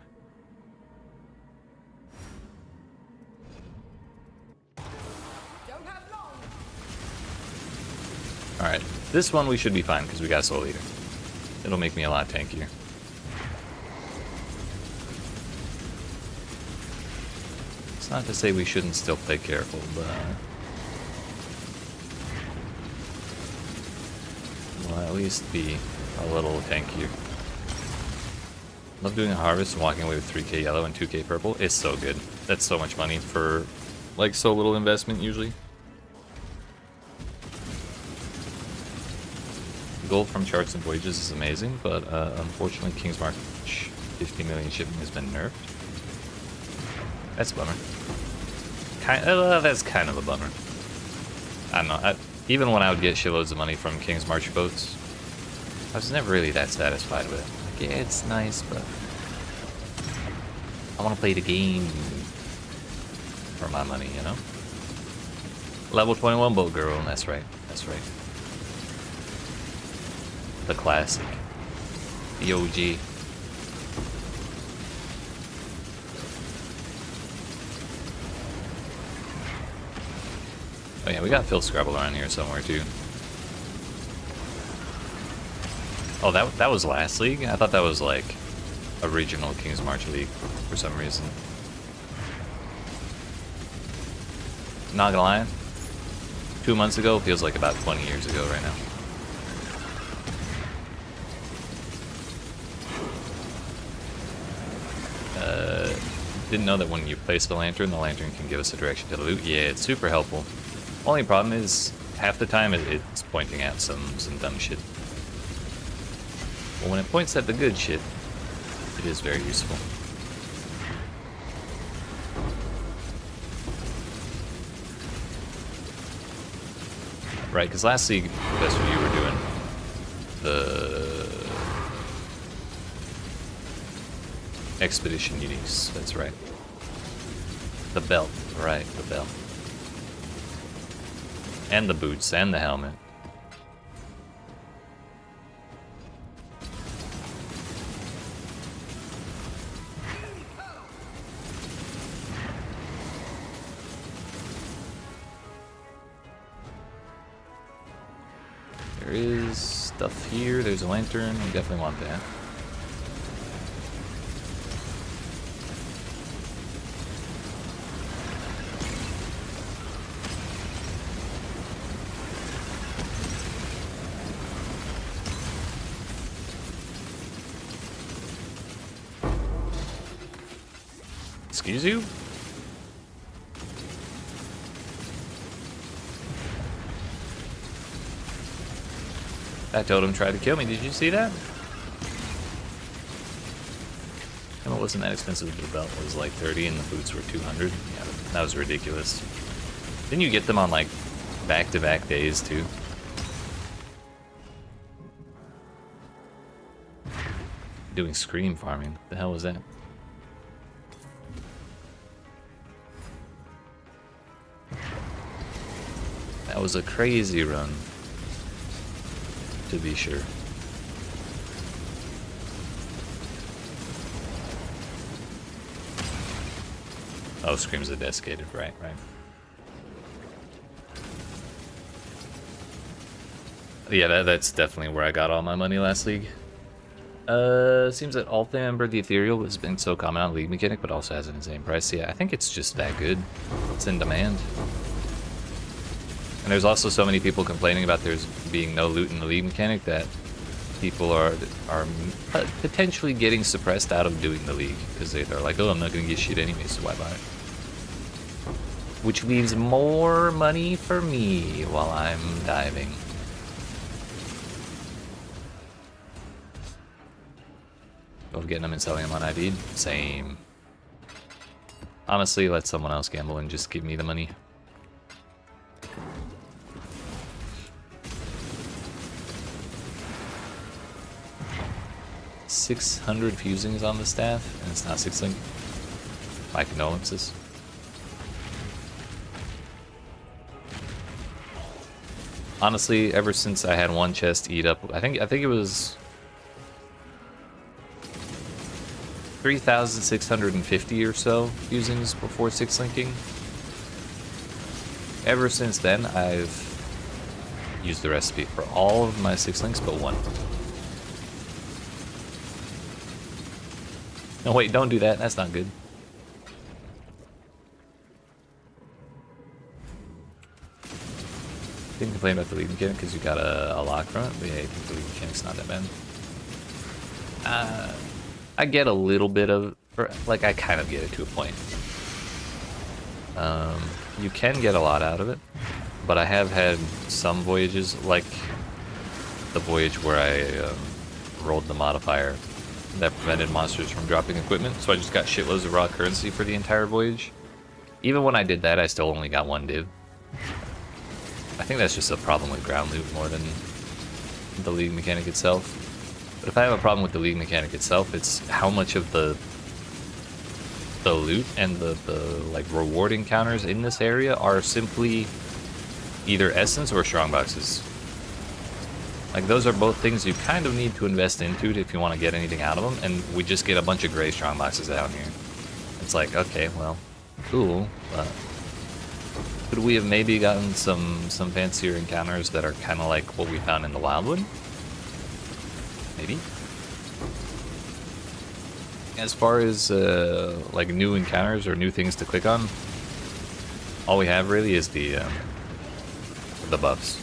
Alright, this one we should be fine because we got Soul Eater. It'll make me a lot tankier. It's not to say we shouldn't still play careful, but... we'll at least be a little tankier. Love doing a harvest and walking away with 3k yellow and 2k purple. It's so good. That's so much money for like so little investment usually. Gold from charts and voyages is amazing, but unfortunately King's March 50 million shipping has been nerfed. That's a bummer. That's kind of a bummer. I don't know. Even when I would get shitloads of money from King's March boats, I was never really that satisfied with it. Like, yeah, it's nice, but I want to play the game for my money, you know? Level 21 boat girl, that's right. That's right. The classic. The OG. Oh yeah, we got Phil Scrabble around here somewhere too. Oh, that was last league? I thought that was like original King's March League for some reason. Not gonna lie, 2 months ago feels like about 20 years ago right now. Didn't know that when you place the lantern can give us a direction to the loot. Yeah, it's super helpful. Only problem is, half the time it's pointing at some dumb shit. But when it points at the good shit, it is very useful. Right, because last league, that's what you were doing. The Expedition Uniques, that's right. The belt, right, the belt. And the boots, and the helmet. stuff here. There's a lantern. We definitely want that. Excuse you? That totem tried to kill me. Did you see that? And it wasn't that expensive. The belt was like 30 and the boots were 200. Yeah, that was ridiculous. Didn't you get them on like back-to-back days too? Doing scream farming. What the hell was that? That was a crazy run, to be sure. Oh, Scream's a desiccated, right. Yeah, that's definitely where I got all my money last league. Seems that Allflame the Ethereal has been so common on League Mechanic, but also has an insane price. Yeah, I think it's just that good. It's in demand. And there's also so many people complaining about there's being no loot in the League Mechanic that people are potentially getting suppressed out of doing the League. Because they're like, oh, I'm not going to get shit anyway, so why buy it? Which means more money for me while I'm diving. Both getting them and selling them on ID. Same. Honestly, let someone else gamble and just give me the money. $600 fusings on the staff, and it's not 6-link. My condolences. Honestly, ever since I had one chest eat up, I think it was 3,650 or so fusings before 6-linking. Ever since then, I've used the recipe for all of my 6-links but one. No, wait, don't do that. That's not good. Didn't complain about the lead mechanic because you got a lock from it, but yeah, I think the lead mechanic's not that bad. I get a little bit of, like, I kind of get it to a point. You can get a lot out of it, but I have had some voyages, like the voyage where I rolled the modifier that prevented monsters from dropping equipment, so I just got shitloads of raw currency for the entire voyage. Even when I did that, I still only got one div. I think that's just a problem with ground loot more than the league mechanic itself. But if I have a problem with the league mechanic itself, it's how much of the loot and the like reward encounters in this area are simply either essence or strong boxes. Like, those are both things you kind of need to invest into if you want to get anything out of them, and we just get a bunch of gray strong boxes out here. It's like, okay, well, cool, but could we have maybe gotten some fancier encounters that are kind of like what we found in the Wildwood? Maybe. As far as like new encounters or new things to click on, all we have really is the buffs.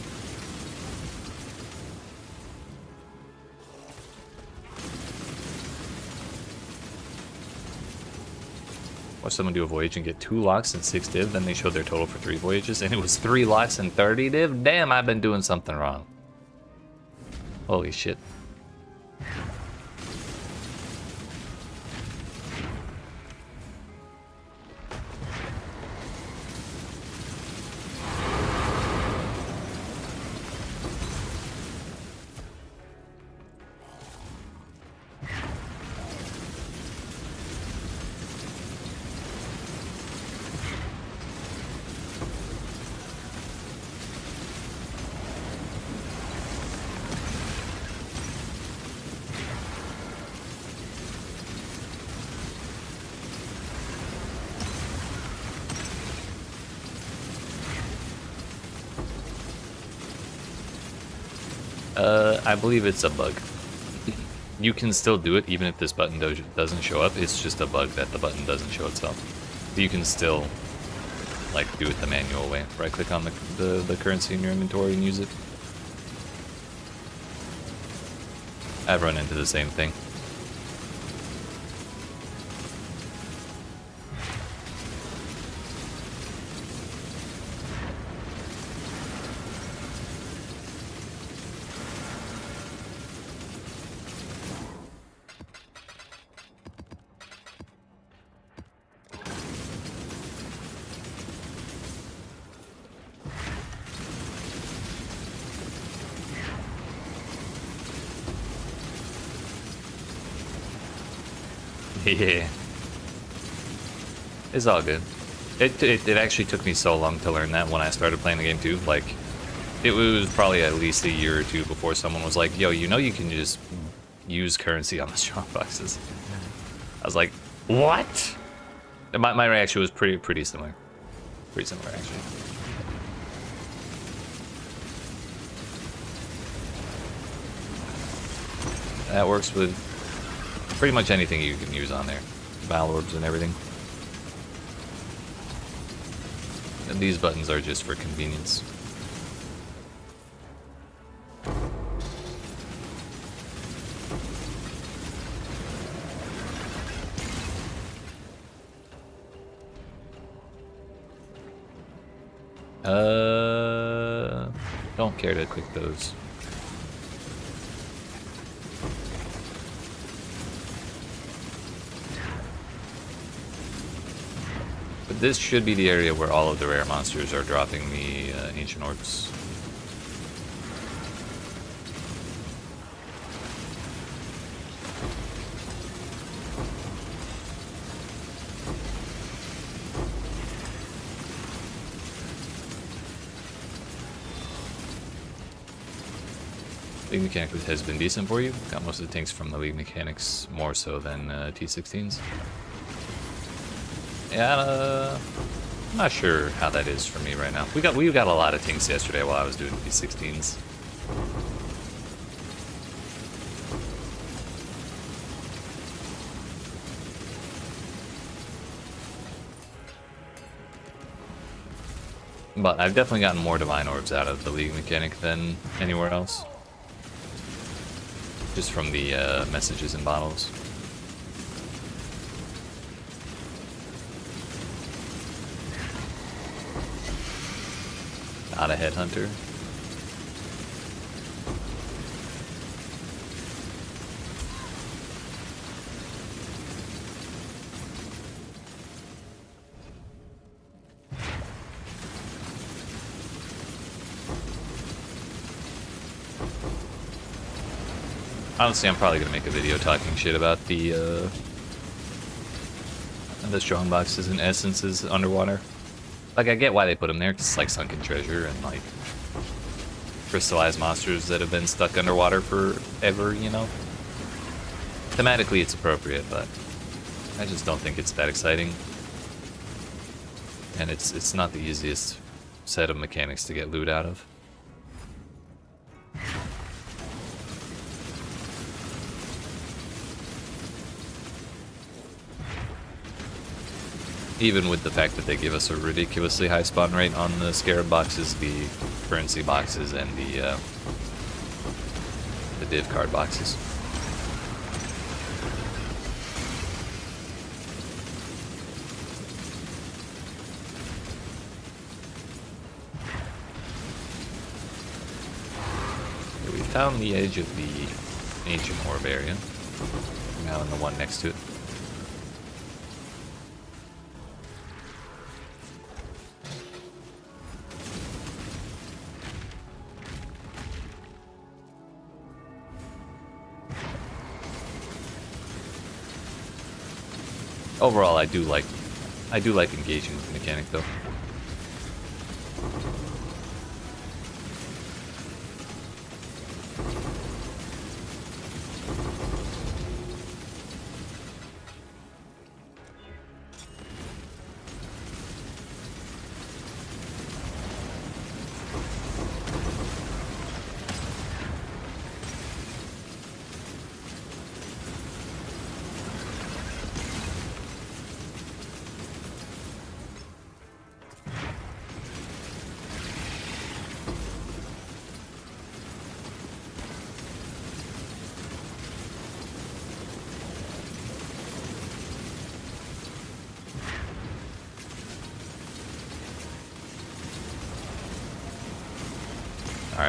Watch someone do a voyage and get 2 locks and 6 div, then they showed their total for 3 voyages, and it was 3 locks and 30 div? Damn, I've been doing something wrong. Holy shit. I believe it's a bug. You can still do it even if this button doesn't show up. It's just a bug that the button doesn't show itself. You can still, like, do it the manual way. Right-click on the currency in your inventory and use it. I've run into the same thing. Yeah. It's all good. It actually took me so long to learn that when I started playing the game too. Like, it was probably at least a year or two before someone was like, yo, you know you can just use currency on the strong boxes. I was like, what? And my reaction was pretty similar. Pretty similar, actually. That works with pretty much anything you can use on there. Val orbs and everything. And these buttons are just for convenience. Don't care to click those. But this should be the area where all of the rare monsters are dropping the ancient orbs. League mechanics has been decent for you. Got most of the tanks from the league mechanics more so than T16s. Yeah, I'm not sure how that is for me right now. We got a lot of tanks yesterday while I was doing T16s. But I've definitely gotten more divine orbs out of the league mechanic than anywhere else. Just from the messages and bottles. Not a headhunter. Honestly, I'm probably gonna make a video talking shit about the strong boxes and essences underwater. Like, I get why they put them there, 'cause it's like sunken treasure and like crystallized monsters that have been stuck underwater forever, you know? Thematically, it's appropriate, but I just don't think it's that exciting. And it's not the easiest set of mechanics to get loot out of. Even with the fact that they give us a ridiculously high spawn rate on the scarab boxes, the currency boxes, and the div card boxes. Okay, we found the edge of the ancient orb area. We're now in the one next to it. Overall, I do like engaging with the mechanic though.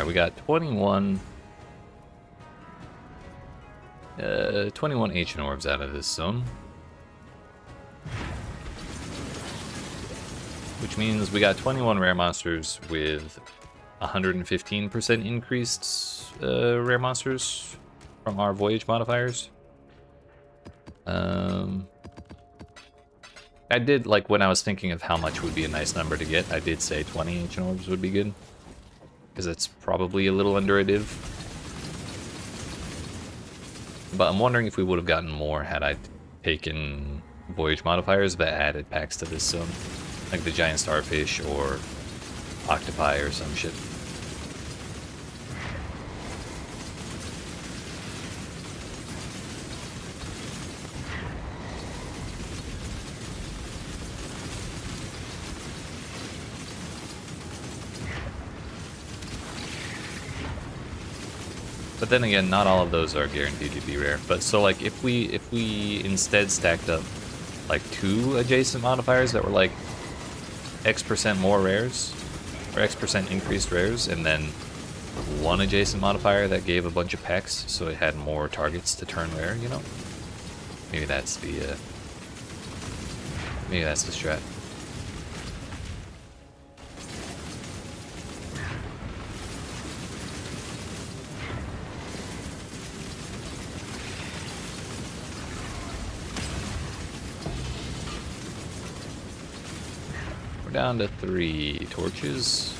Alright, we got 21... 21 Ancient Orbs out of this zone. Which means we got 21 rare monsters with 115% increased rare monsters from our voyage modifiers. I did, like, when I was thinking of how much would be a nice number to get, I did say 20 Ancient Orbs would be good. Because it's probably a little under a div. But I'm wondering if we would have gotten more had I taken voyage modifiers that added packs to this zone. Like the giant starfish or octopi or some shit. But then again, not all of those are guaranteed to be rare. But so like if we instead stacked up like 2 adjacent modifiers that were like X% more rares, or X% increased rares, and then 1 adjacent modifier that gave a bunch of packs, so it had more targets to turn rare, you know? Maybe that's the strat. Down to 3 torches.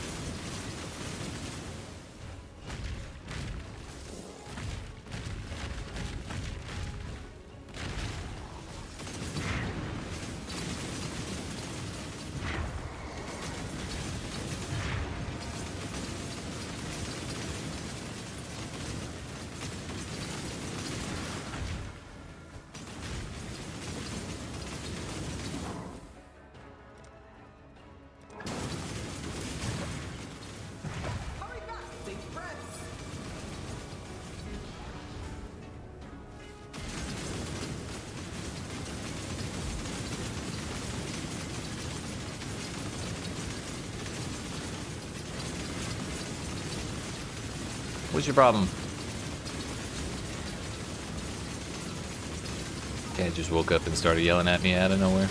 What's your problem? Cat just woke up and started yelling at me out of nowhere.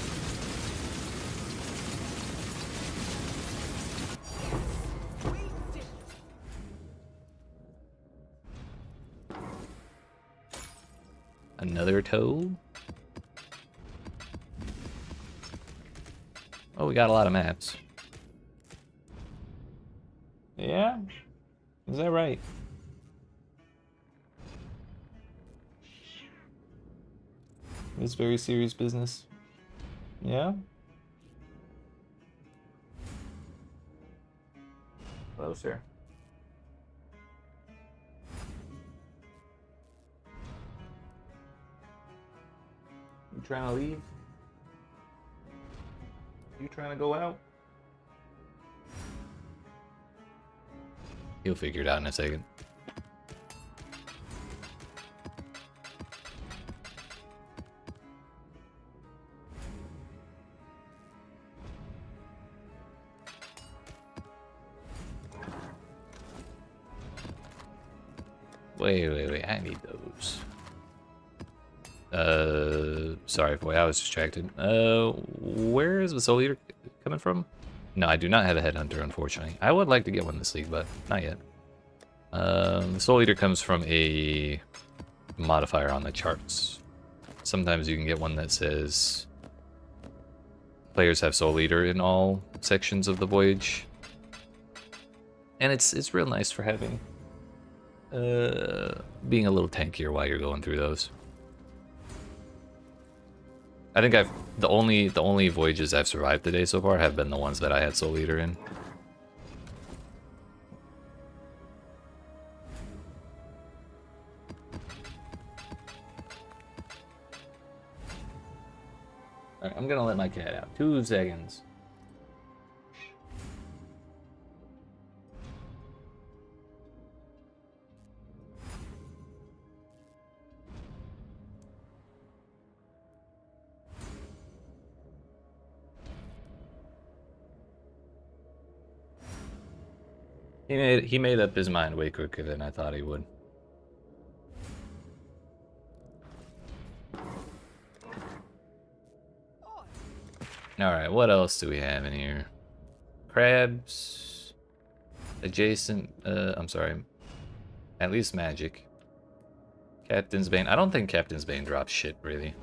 Another toad? Oh, we got a lot of maps. Yeah? Is that right? It's very serious business. Yeah? Hello, sir. You trying to leave? You trying to go out? He'll figure it out in a second. Wait, I need those. Sorry, boy, I was distracted. Where is the Soul Eater coming from? No, I do not have a Headhunter, unfortunately. I would like to get one this league, but not yet. The Soul Eater comes from a modifier on the charts. Sometimes you can get one that says players have Soul Eater in all sections of the voyage. And it's real nice for having being a little tankier while you're going through those. I think the only voyages I've survived today so far have been the ones that I had Soul Eater in. Alright, I'm gonna let my cat out. 2 seconds. He made up his mind way quicker than I thought he would. Alright, what else do we have in here? Crabs. Adjacent, I'm sorry. At least magic. Captain's Bane. I don't think Captain's Bane drops shit, really.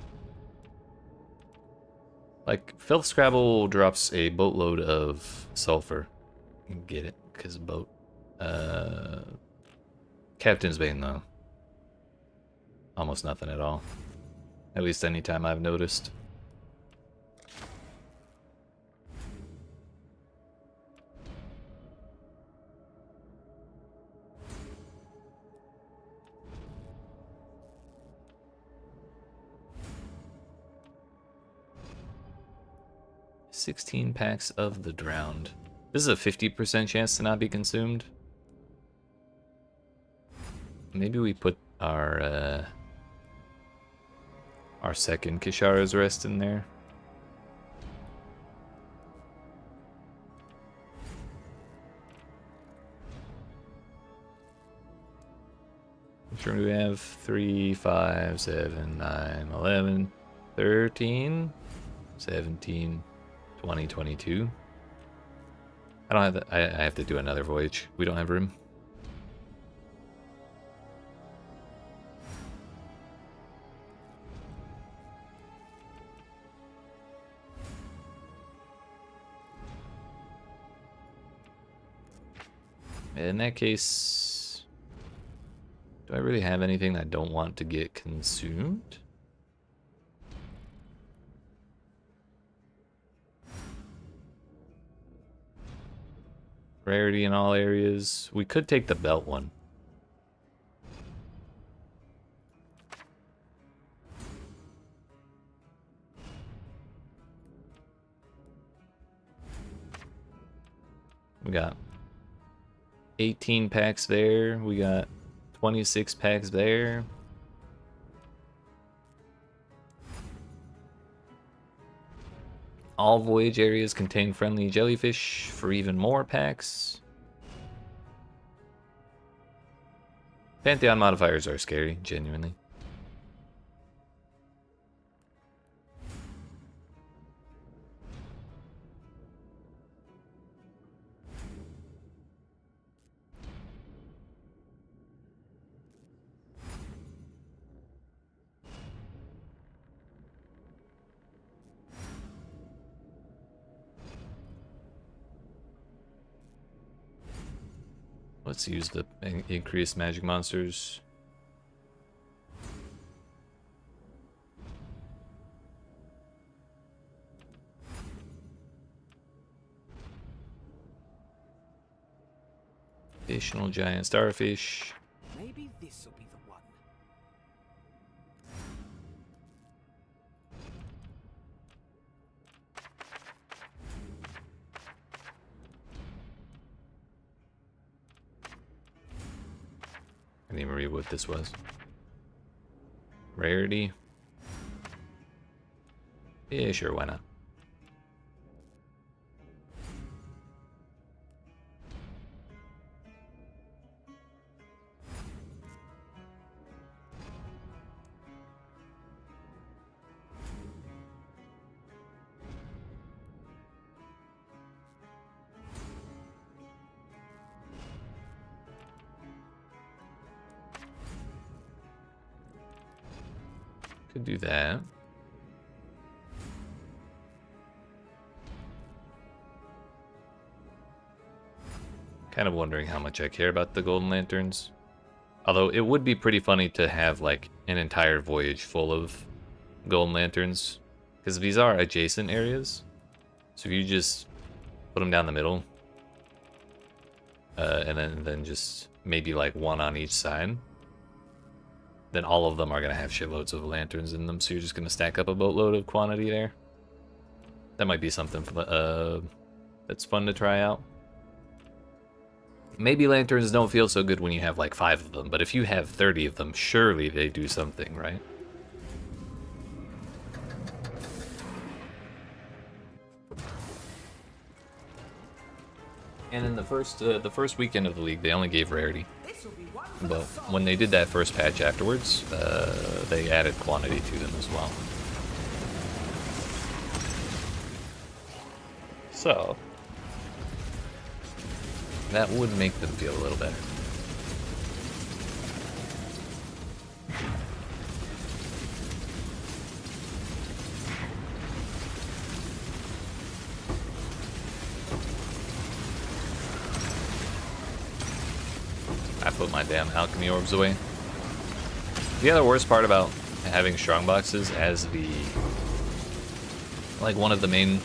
Like, Filth Scrabble drops a boatload of sulfur. You can get it, because boat. Captain's Bane, though. Almost nothing at all. At least anytime I've noticed. $16 packs of the Drowned. This is a 50% chance to not be consumed. Maybe we put our second Kishara's Rest in there. Which one do we have? 3, 5, 7, 9, 11, 13, 17, 20, 22. I don't have that. I have to do another voyage. We don't have room. In that case, do I really have anything I don't want to get consumed? Rarity in all areas. We could take the belt one. We got 18 packs there. We got 26 packs there. All voyage areas contain friendly jellyfish for even more packs. Pantheon modifiers are scary, genuinely. Let's use the increased magic monsters. Additional giant starfish. Maybe this will be the one. I didn't even read what this was. Rarity. Yeah, sure, why not? Could do that. Kind of wondering how much I care about the golden lanterns. Although it would be pretty funny to have like an entire voyage full of golden lanterns, because these are adjacent areas. So if you just put them down the middle, and then just maybe like one on each side, then all of them are going to have shitloads of lanterns in them, so you're just going to stack up a boatload of quantity there. That might be something that's fun to try out. Maybe lanterns don't feel so good when you have like 5 of them, but if you have 30 of them, surely they do something, right? And in the first weekend of the league, they only gave rarity. This'll be one for But the soul. when they did that first patch afterwards, they added quantity to them as well. So that would make them feel a little better. I put my damn alchemy orbs away. The other worst part about having strong boxes as one of the main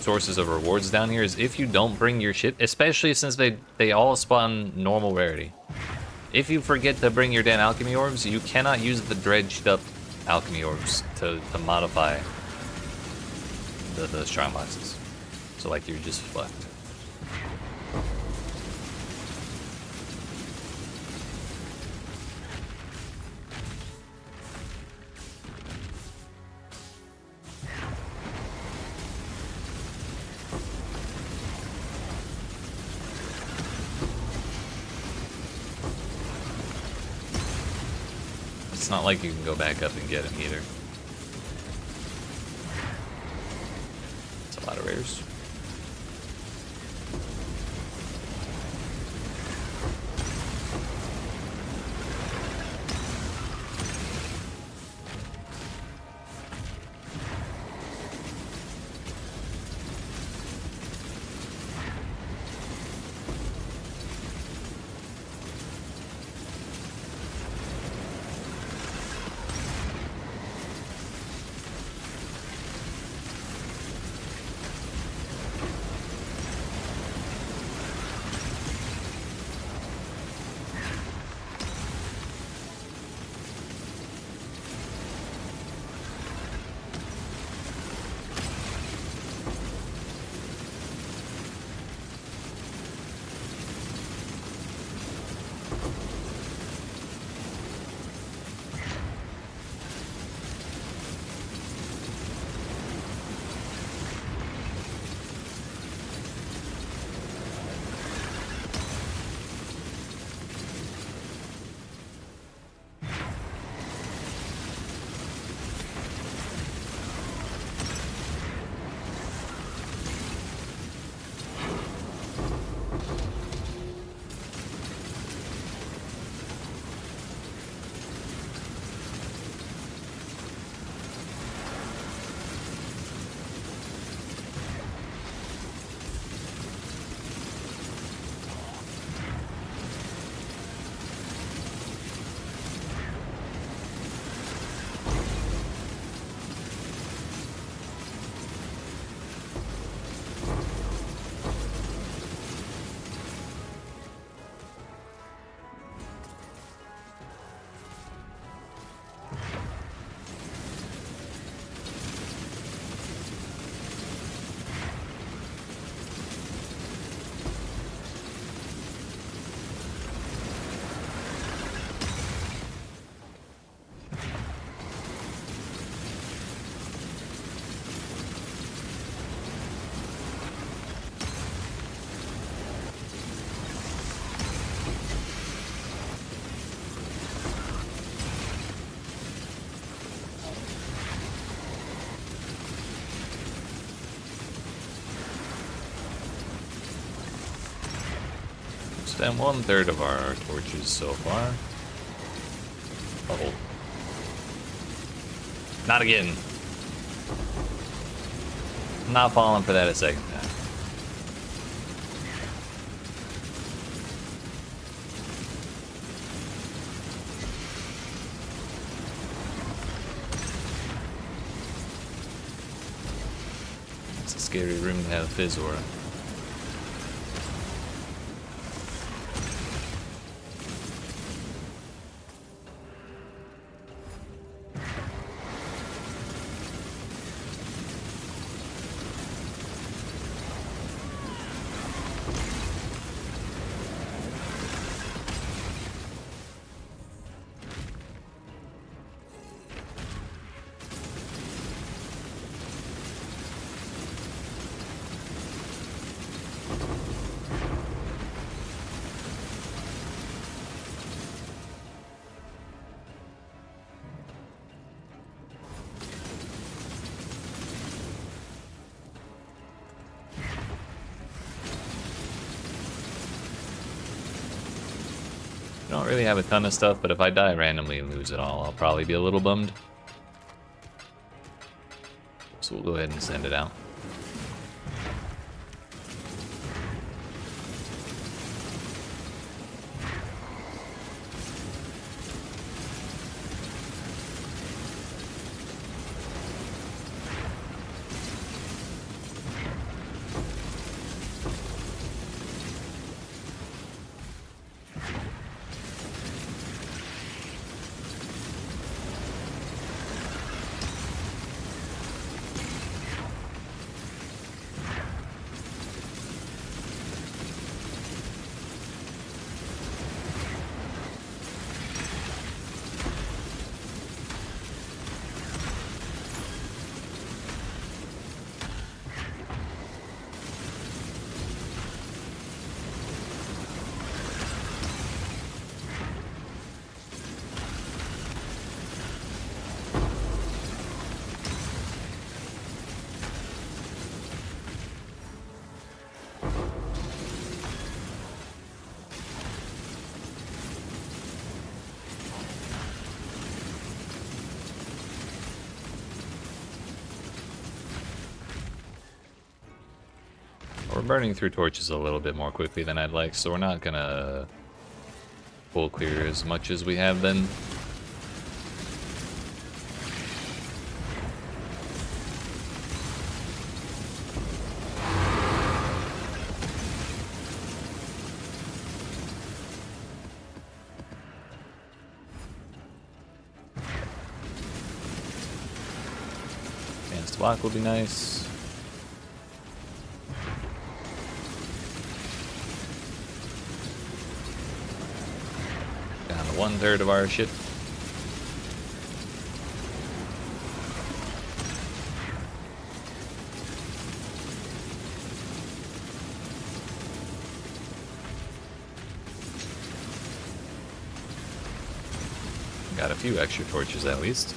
sources of rewards down here is if you don't bring your shit, especially since they all spawn normal rarity. If you forget to bring your damn alchemy orbs, you cannot use the dredged up alchemy orbs to modify the strong boxes. So like you're just fucked. It's not like you can go back up and get him either. It's a lot of rares. Spent 1/3 of our torches so far. Oh. Not again. Not falling for that a second time. It's a scary room to have a Fizz Aura. don't really have a ton of stuff, but if I die randomly and lose it all, I'll probably be a little bummed. So we'll go ahead and send it out. We're burning through torches a little bit more quickly than I'd like, so we're not gonna full clear as much as we have been. Advanced block will be nice. Down to 1/3 of our ship. Got a few extra torches at least.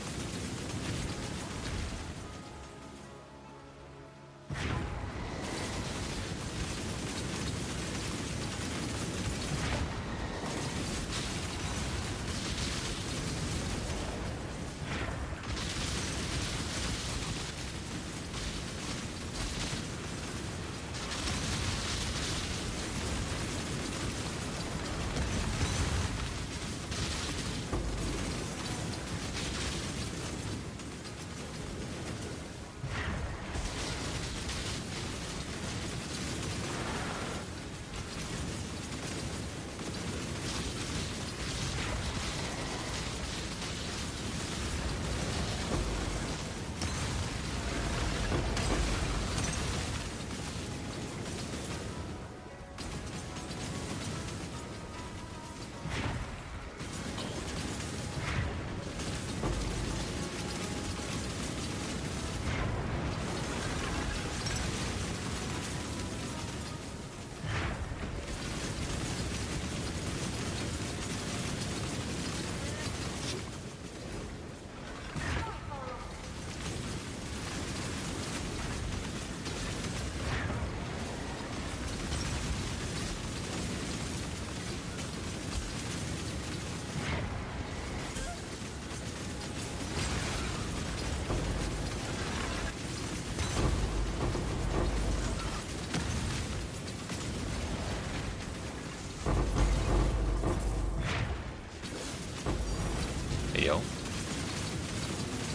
Yo.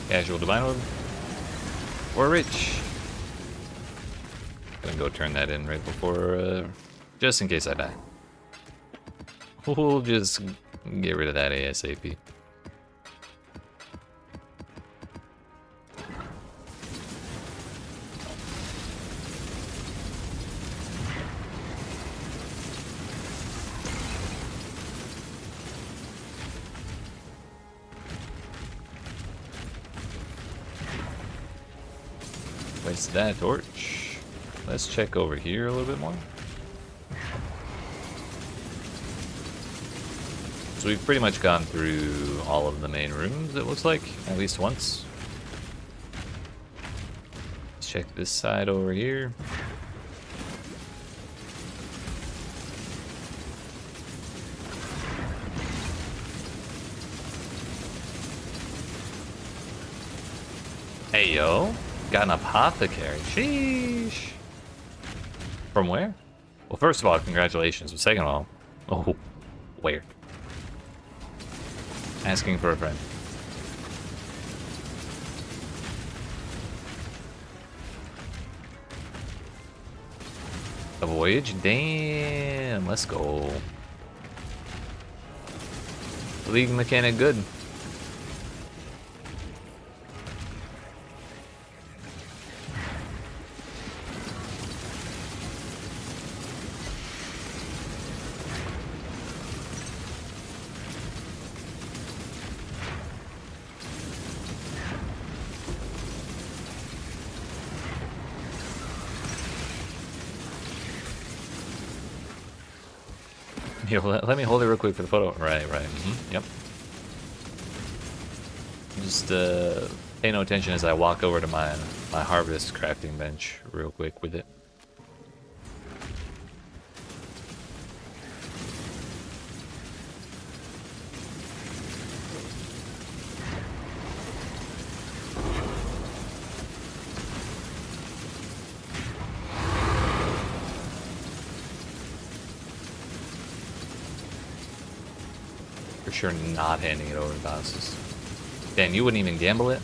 Casual Divine Orb. Or Rich. Gonna go turn that in right before, just in case I die. We'll just get rid of that ASAP. Place that torch. Let's check over here a little bit more. So we've pretty much gone through all of the main rooms, it looks like, at least once. Let's check this side over here. Hey, yo. Got an apothecary. Sheesh. From where? Well, first of all, congratulations. But second of all, oh, where? Asking for a friend. A voyage? Damn, let's go. League mechanic good. Here, let me hold it real quick for the photo. Right. Yep. Just pay no attention as I walk over to my harvest crafting bench real quick with it. For sure not handing it over to bosses. Dan, you wouldn't even gamble it?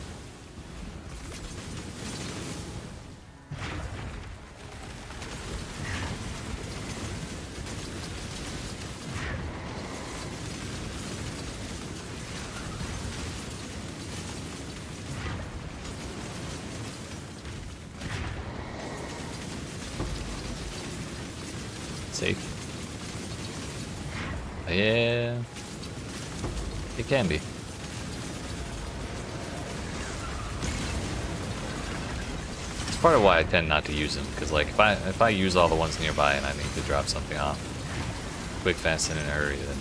Safe. Yeah. It can be. It's part of why I tend not to use them, because like if I use all the ones nearby and I need to drop something off quick, fast, and in a hurry, then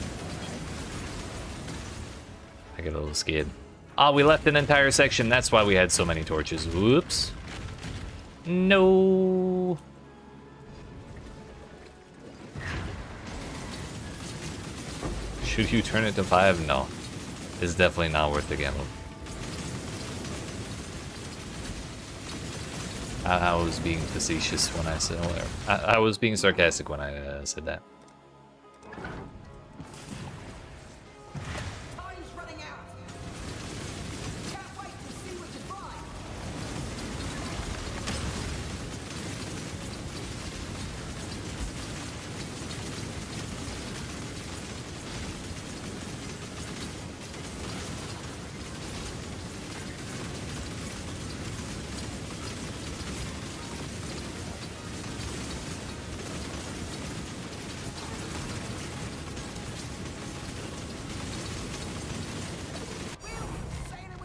I get a little scared. Ah, we left an entire section. That's why we had so many torches. Whoops. No. Should you turn it to 5? No. It's definitely not worth the gamble. I was being facetious when I said whatever. I was being sarcastic when I said that. Time's running out. Can't wait to see what you find.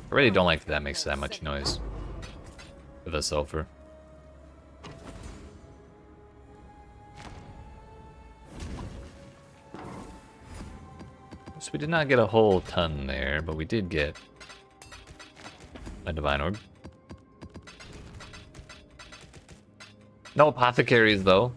I really don't like that makes that much noise with the sulfur. So we did not get a whole ton there, but we did get a divine orb. No apothecaries though.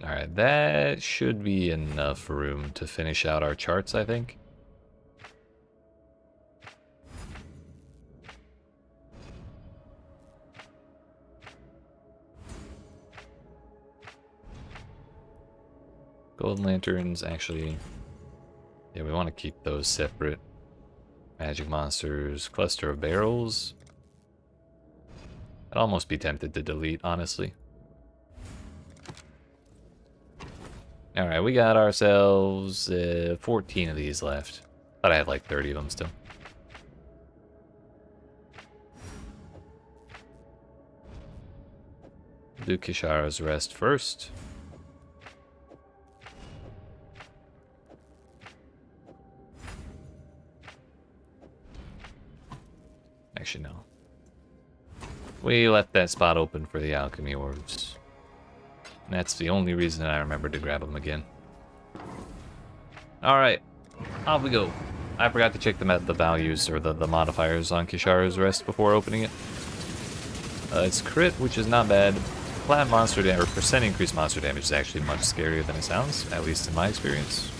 Alright, that should be enough room to finish out our charts, I think. Golden lanterns, actually, yeah, we want to keep those separate. Magic monsters, cluster of barrels. I'd almost be tempted to delete, honestly. Alright, we got ourselves 14 of these left. Thought I had like 30 of them still. Do Kishara's rest first. Actually, no. We left that spot open for the alchemy orbs. And that's the only reason I remembered to grab them again. Alright, off we go. I forgot to check the values or the modifiers on Kisharu's Rest before opening it. It's crit, which is not bad. Flat monster damage, or percent increased monster damage is actually much scarier than it sounds, at least in my experience.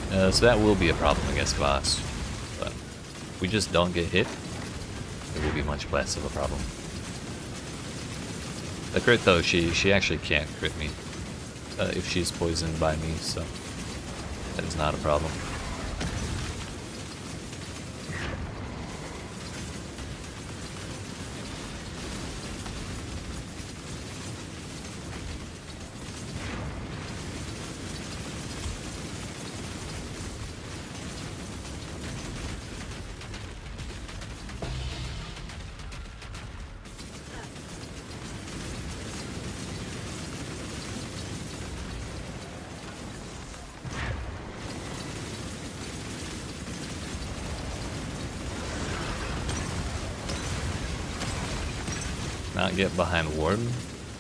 So that will be a problem against boss. But if we just don't get hit, it will be much less of a problem. The crit though, she actually can't crit me if she's poisoned by me, so that is not a problem. Not get behind ward,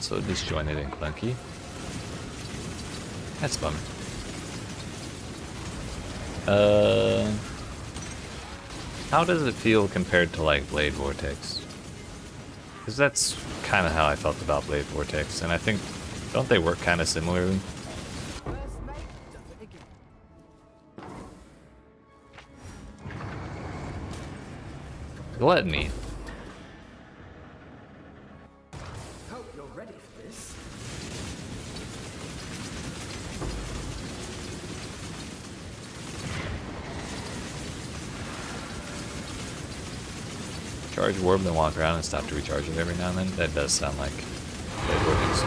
so disjointed and clunky. That's a bummer. How does it feel compared to like Blade Vortex? Because that's kind of how I felt about Blade Vortex, and I think, don't they work kind of similarly? First mate does it again. Gluttony. Hope you're ready for this. Charge Warp, then walk around and stop to recharge it every now and then. That does sound like Blade Vortex.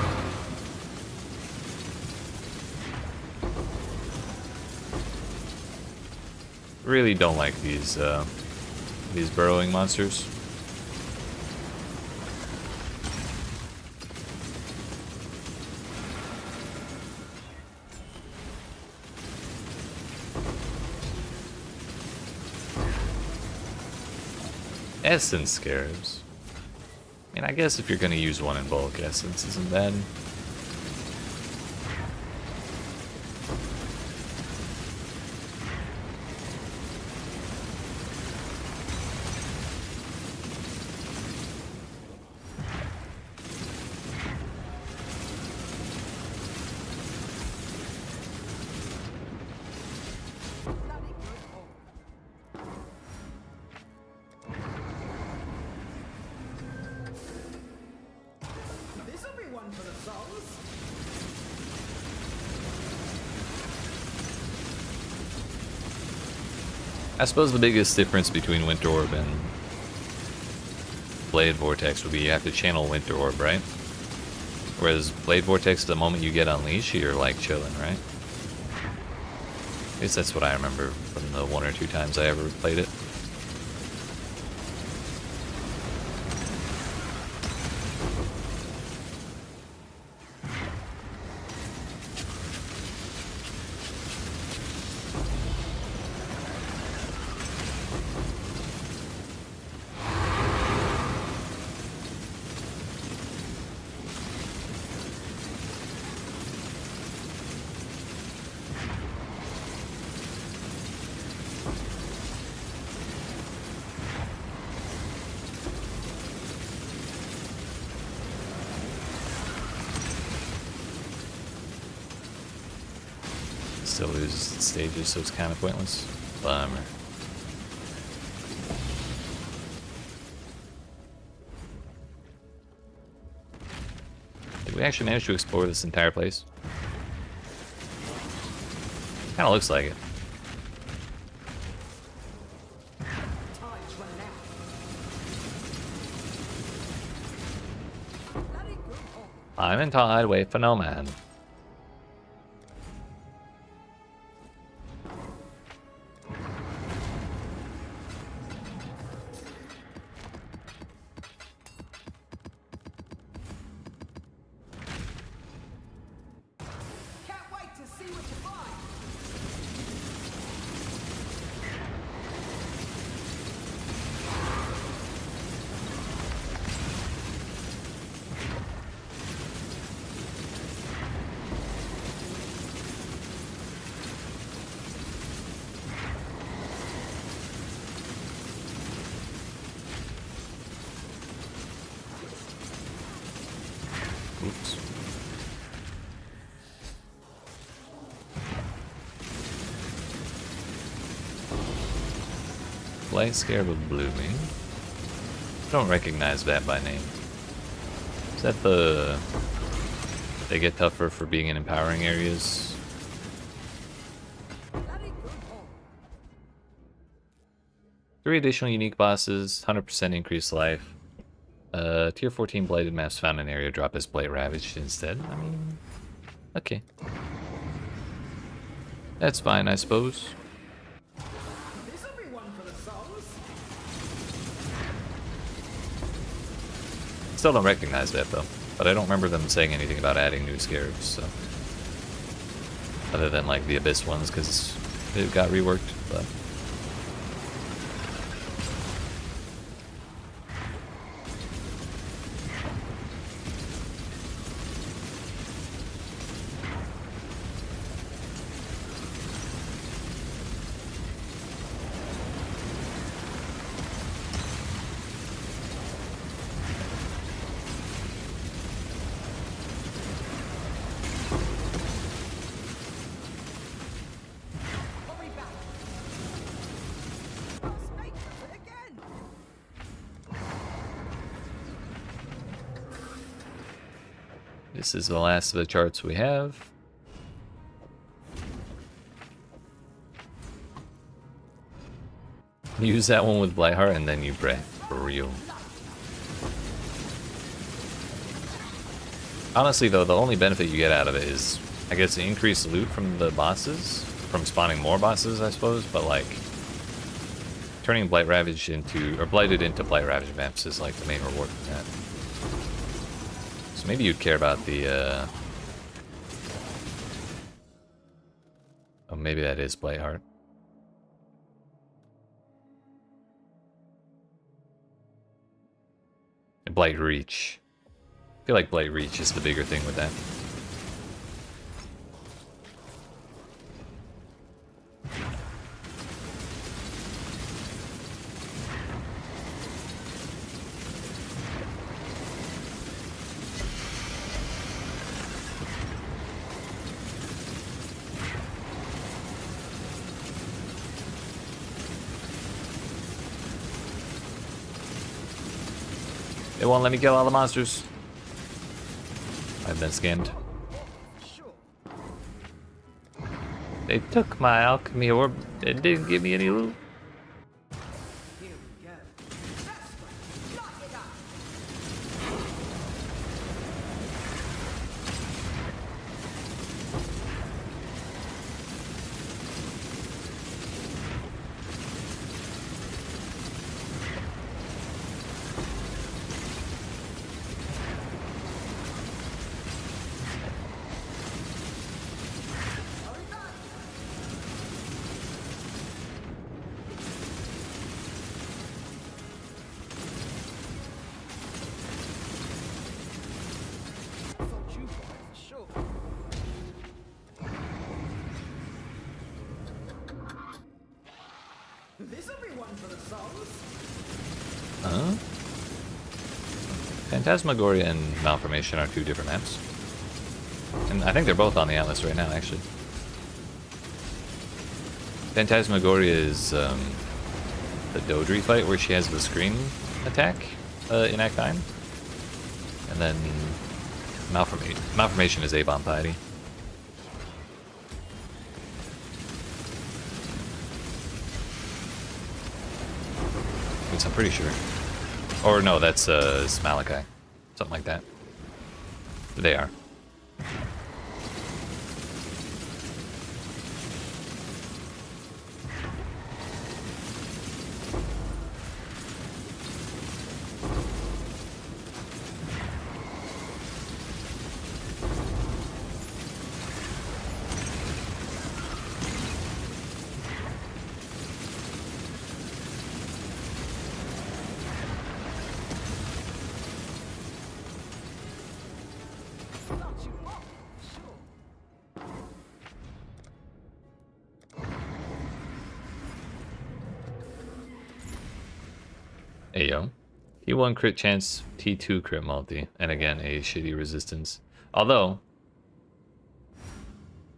Really don't like these burrowing monsters. Essence Scarabs. I mean, I guess if you're gonna use one in bulk, Essence isn't bad. This'll be one for the souls. I suppose the biggest difference between Winter Orb and Blade Vortex would be you have to channel Winter Orb, right? Whereas Blade Vortex, the moment you get Unleash, you're like chilling, right? At least that's what I remember from the 1 or 2 times I ever played it. Still loses its stages, so it's kind of pointless. Bummer. Did we actually manage to explore this entire place? Kinda looks like it. Time's running out. Bloody good home. I'm in tide, wait for no man. Can't wait to see what you find. Light Scarab of Blooming. I don't recognize that by name. Is that the... They get tougher for being in empowering areas? Bloody good home. 3 additional unique bosses, 100% increased life. Tier 14 blighted maps found in area drop as Blight Ravaged instead. I mean, okay. That's fine, I suppose. This'll be one for the songs. Still don't recognize that though. But I don't remember them saying anything about adding new scarabs, so. Other than like the Abyss ones, because it got reworked, but. Hurry back. Snake does it again. This is the last of the charts we have. Use that one with Blightheart and then you breath for real. Honestly though, the only benefit you get out of it is, I guess, the increased loot from the bosses, from spawning more bosses, I suppose, but like, turning Blight Ravaged into, or Blighted into Blight Ravaged maps is like the main reward for that. So maybe you'd care about the, oh, maybe that is Blightheart. Blight Reach. I feel like Blight Reach is the bigger thing with that. They won't let me kill all the monsters. I've been scammed. Sure. They took my alchemy orb and didn't give me any loot. Here we go. That's right. Knock it out. Hurry back. I thought you got it for sure. This'll be one for the songs. Huh? Phantasmagoria and Malformation are 2 different maps. And I think they're both on the Atlas right now, actually. Phantasmagoria is the Dodri fight where she has the screen attack in Act 9. And then Malformation is A-Bomb Piety. At least I'm pretty sure. Or no, that's Malachi. Something like that. They are. Not you up. Sure. Hey yo. T1 crit chance, T2 crit multi, and again a shitty resistance. Although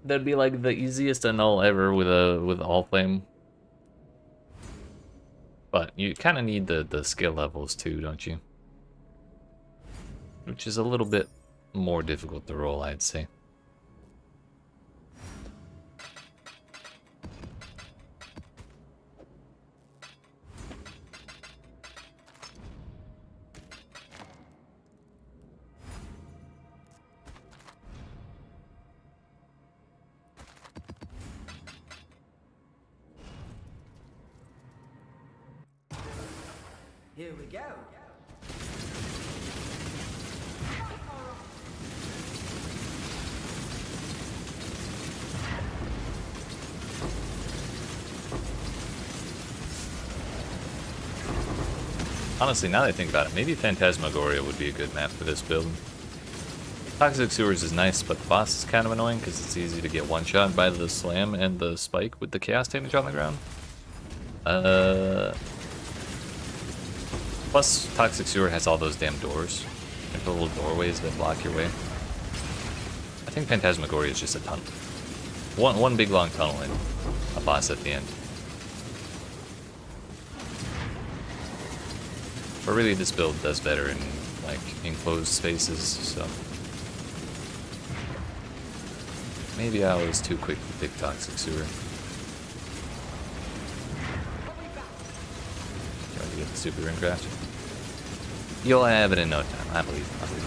that'd be like the easiest annul ever with Allflame. But you kind of need the skill levels too, don't you? Which is a little bit more difficult to roll, I'd say. Here we go. Honestly, now that I think about it, maybe Phantasmagoria would be a good map for this build. Toxic Sewers is nice, but the boss is kind of annoying because it's easy to get one-shot by the slam and the spike with the chaos damage on the ground. Plus, Toxic Sewer has all those damn doors. Like the little doorways that block your way. I think Phantasmagoria is just a tunnel. One big long tunnel and a boss at the end. But really, this build does better in like enclosed spaces, so maybe I was too quick to pick Toxic Sewer. Trying to get the super ring craft. You'll have it in no time, I believe. I believe.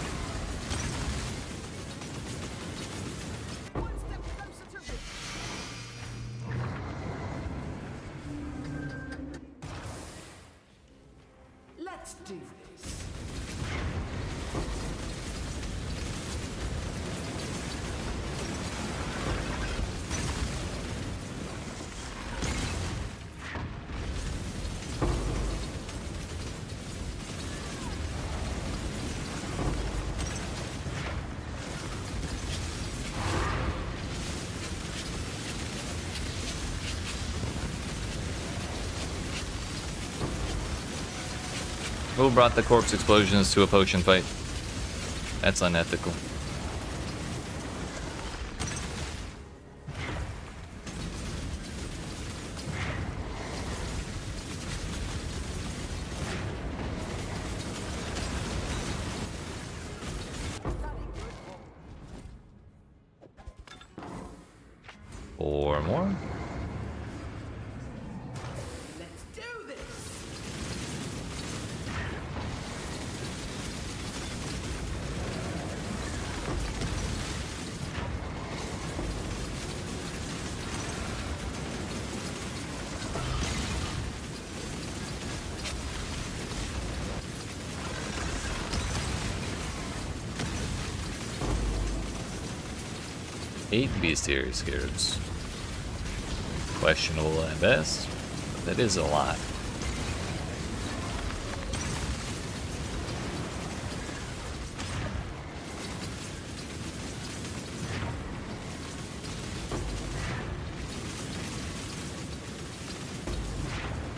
One step closer to victory. Let's do this. Who brought the corpse explosions to a potion fight? That's unethical. Four more. Let's do this. Eight bestiary scarabs. Questionable at best, but that is a lot.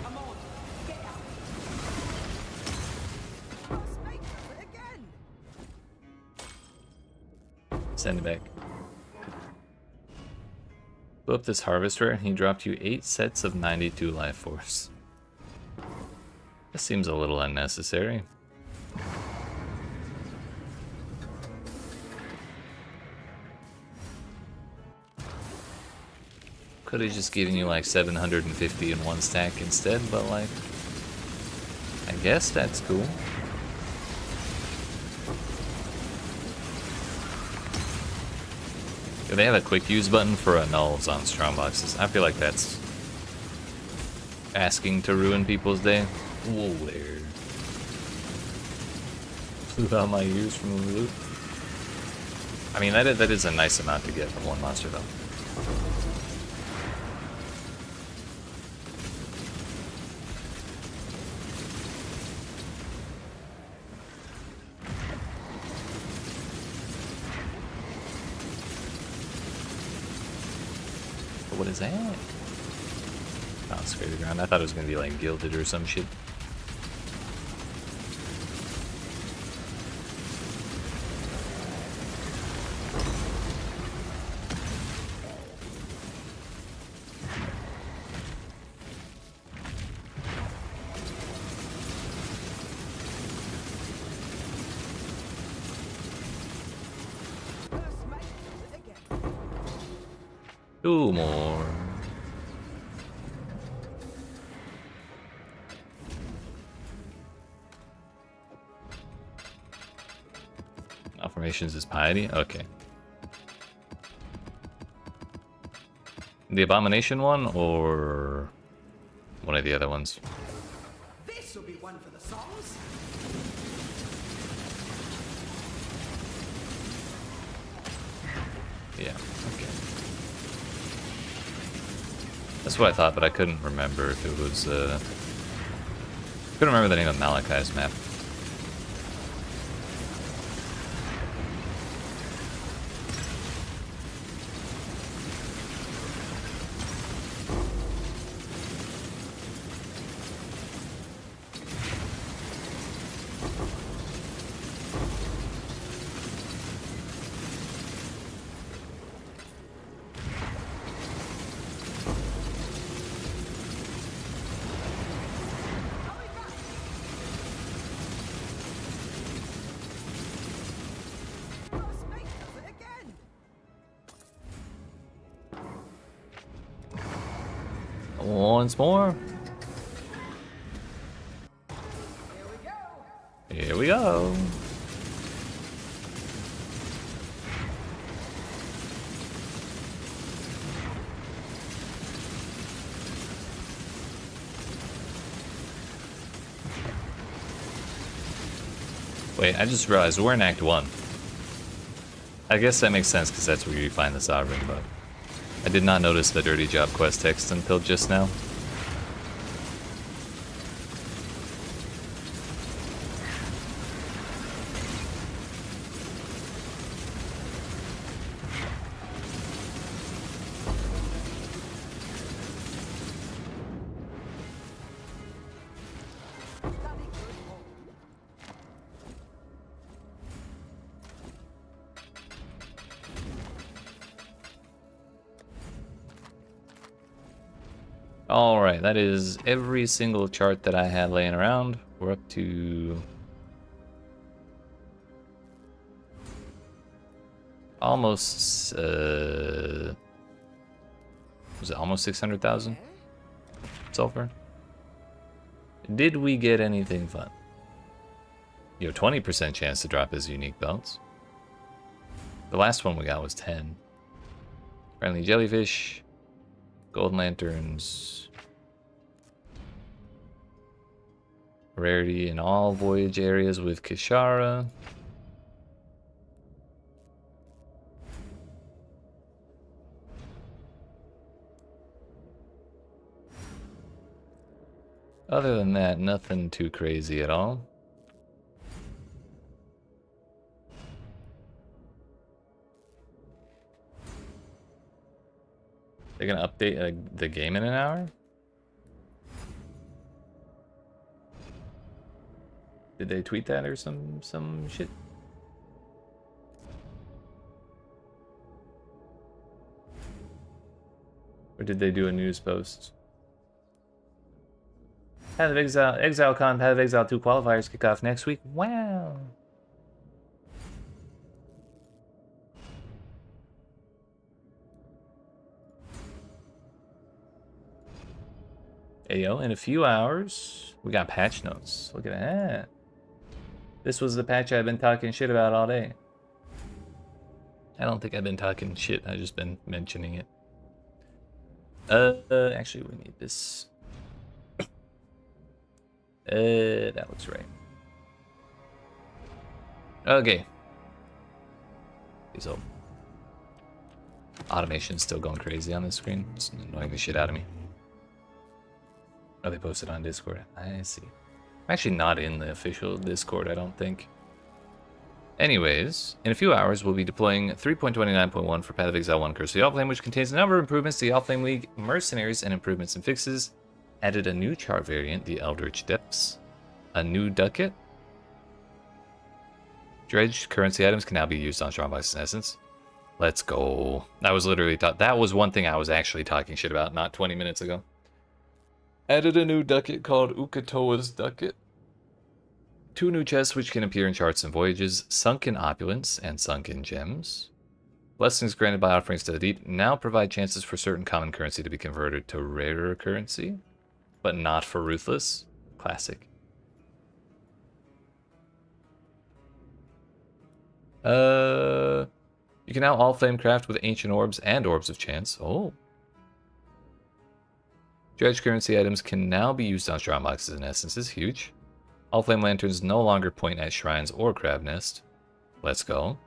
Come on, get out. Oh, Snake does it again. Send it back. Blew up this harvester and he dropped you 8 sets of 92 life force. This seems a little unnecessary. Could have just given you like 750 in one stack instead, but like, I guess that's cool. Do they have a quick use button for nulls on strong boxes? I feel like that's asking to ruin people's day. Whoa there. Blew out my ears from the loot. I mean, that is a nice amount to get from one monster though. What is that? Oh, it's scary ground. I thought it was gonna be like gilded or some shit. 2 more. Affirmations is piety? Okay. The abomination one or one of the other ones? This will be one for the songs. Yeah, okay. That's what I thought, but I couldn't remember if it was, couldn't remember the name of Malachi's map. Snake does it again. Once more. Here we go. Here we go. Wait, I just realized we're in Act 1. I guess that makes sense because that's where you find the Sovereign, but I did not notice the Dirty Job quest text until just now. Bloody good hole. Alright, that is every single chart that I had laying around. We're up to almost, was it almost 600,000 sulfur? Did we get anything fun? You know, 20% chance to drop his unique belts. The last one we got was 10. Friendly jellyfish. Golden lanterns. Rarity in all voyage areas with Kishara. Other than that, nothing too crazy at all. They're gonna update the game in an hour? Did they tweet that or some shit? Or did they do a news post? Path of Exile, ExileCon, Path of Exile 2 qualifiers kick off next week. Wow. Ayo, in a few hours, we got patch notes. Look at that. This was the patch I've been talking shit about all day. I don't think I've been talking shit, I've just been mentioning it. Actually, we need this. That looks right. Okay. So, automation's still going crazy on this screen. It's annoying the shit out of me. Oh, they posted on Discord. I see. I'm actually not in the official Discord, I don't think. Anyways, in a few hours, we'll be deploying 3.29.1 for Path of Exile 1 Curse of the Allflame, which contains a number of improvements to the Allflame League, mercenaries, and improvements and fixes. Added a new chart variant, the Eldritch Depths. A new ducat. Dredged currency items can now be used on Strongbox and Essence. Let's go. That was literally that was one thing I was actually talking shit about not 20 minutes ago. Added a new ducat called Ukatoa's Ducat. 2 new chests which can appear in charts and voyages, Sunken Opulence and Sunken Gems. Blessings granted by offerings to the deep now provide chances for certain common currency to be converted to rarer currency, but not for Ruthless. Classic. You can now Allflame craft with Ancient Orbs and Orbs of Chance. Oh. Dredge currency items can now be used on Shrine Boxes and Essences. Huge. Allflame Lanterns no longer point at shrines or Crab Nest. Let's go.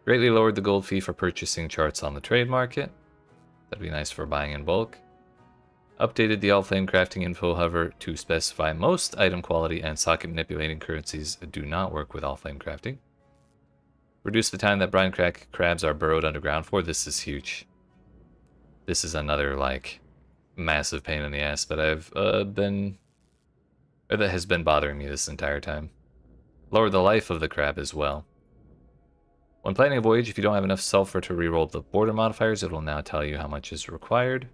Greatly lowered the gold fee for purchasing charts on the trade market. That'd be nice for buying in bulk. Updated the Allflame crafting info hover to specify most item quality and socket manipulating currencies do not work with Allflame crafting. Reduce the time that brine crack crabs are burrowed underground for. This is huge. This is another, like, massive pain in the ass that that has been bothering me this entire time. Lower the life of the crab as well. When planning a voyage, if you don't have enough sulfur to reroll the border modifiers, it will now tell you how much is required.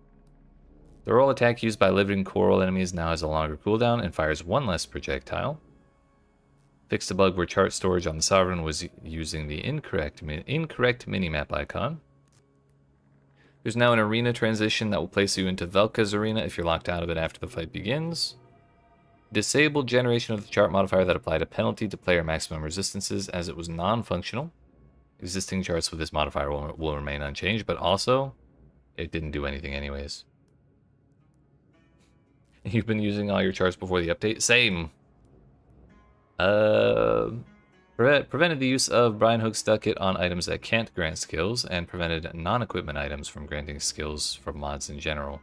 The roll attack used by living coral enemies now has a longer cooldown and fires one less projectile. Fixed a bug where chart storage on the Sovereign was using the incorrect minimap icon. There's now an arena transition that will place you into Velka's arena if you're locked out of it after the fight begins. Disabled generation of the chart modifier that applied a penalty to player maximum resistances as it was non-functional. Existing charts with this modifier will remain unchanged, but also, it didn't do anything anyways. You've been using all your charts before the update? Same! Prevented the use of Brine Hook's Ducat on items that can't grant skills, and prevented non-equipment items from granting skills from mods in general.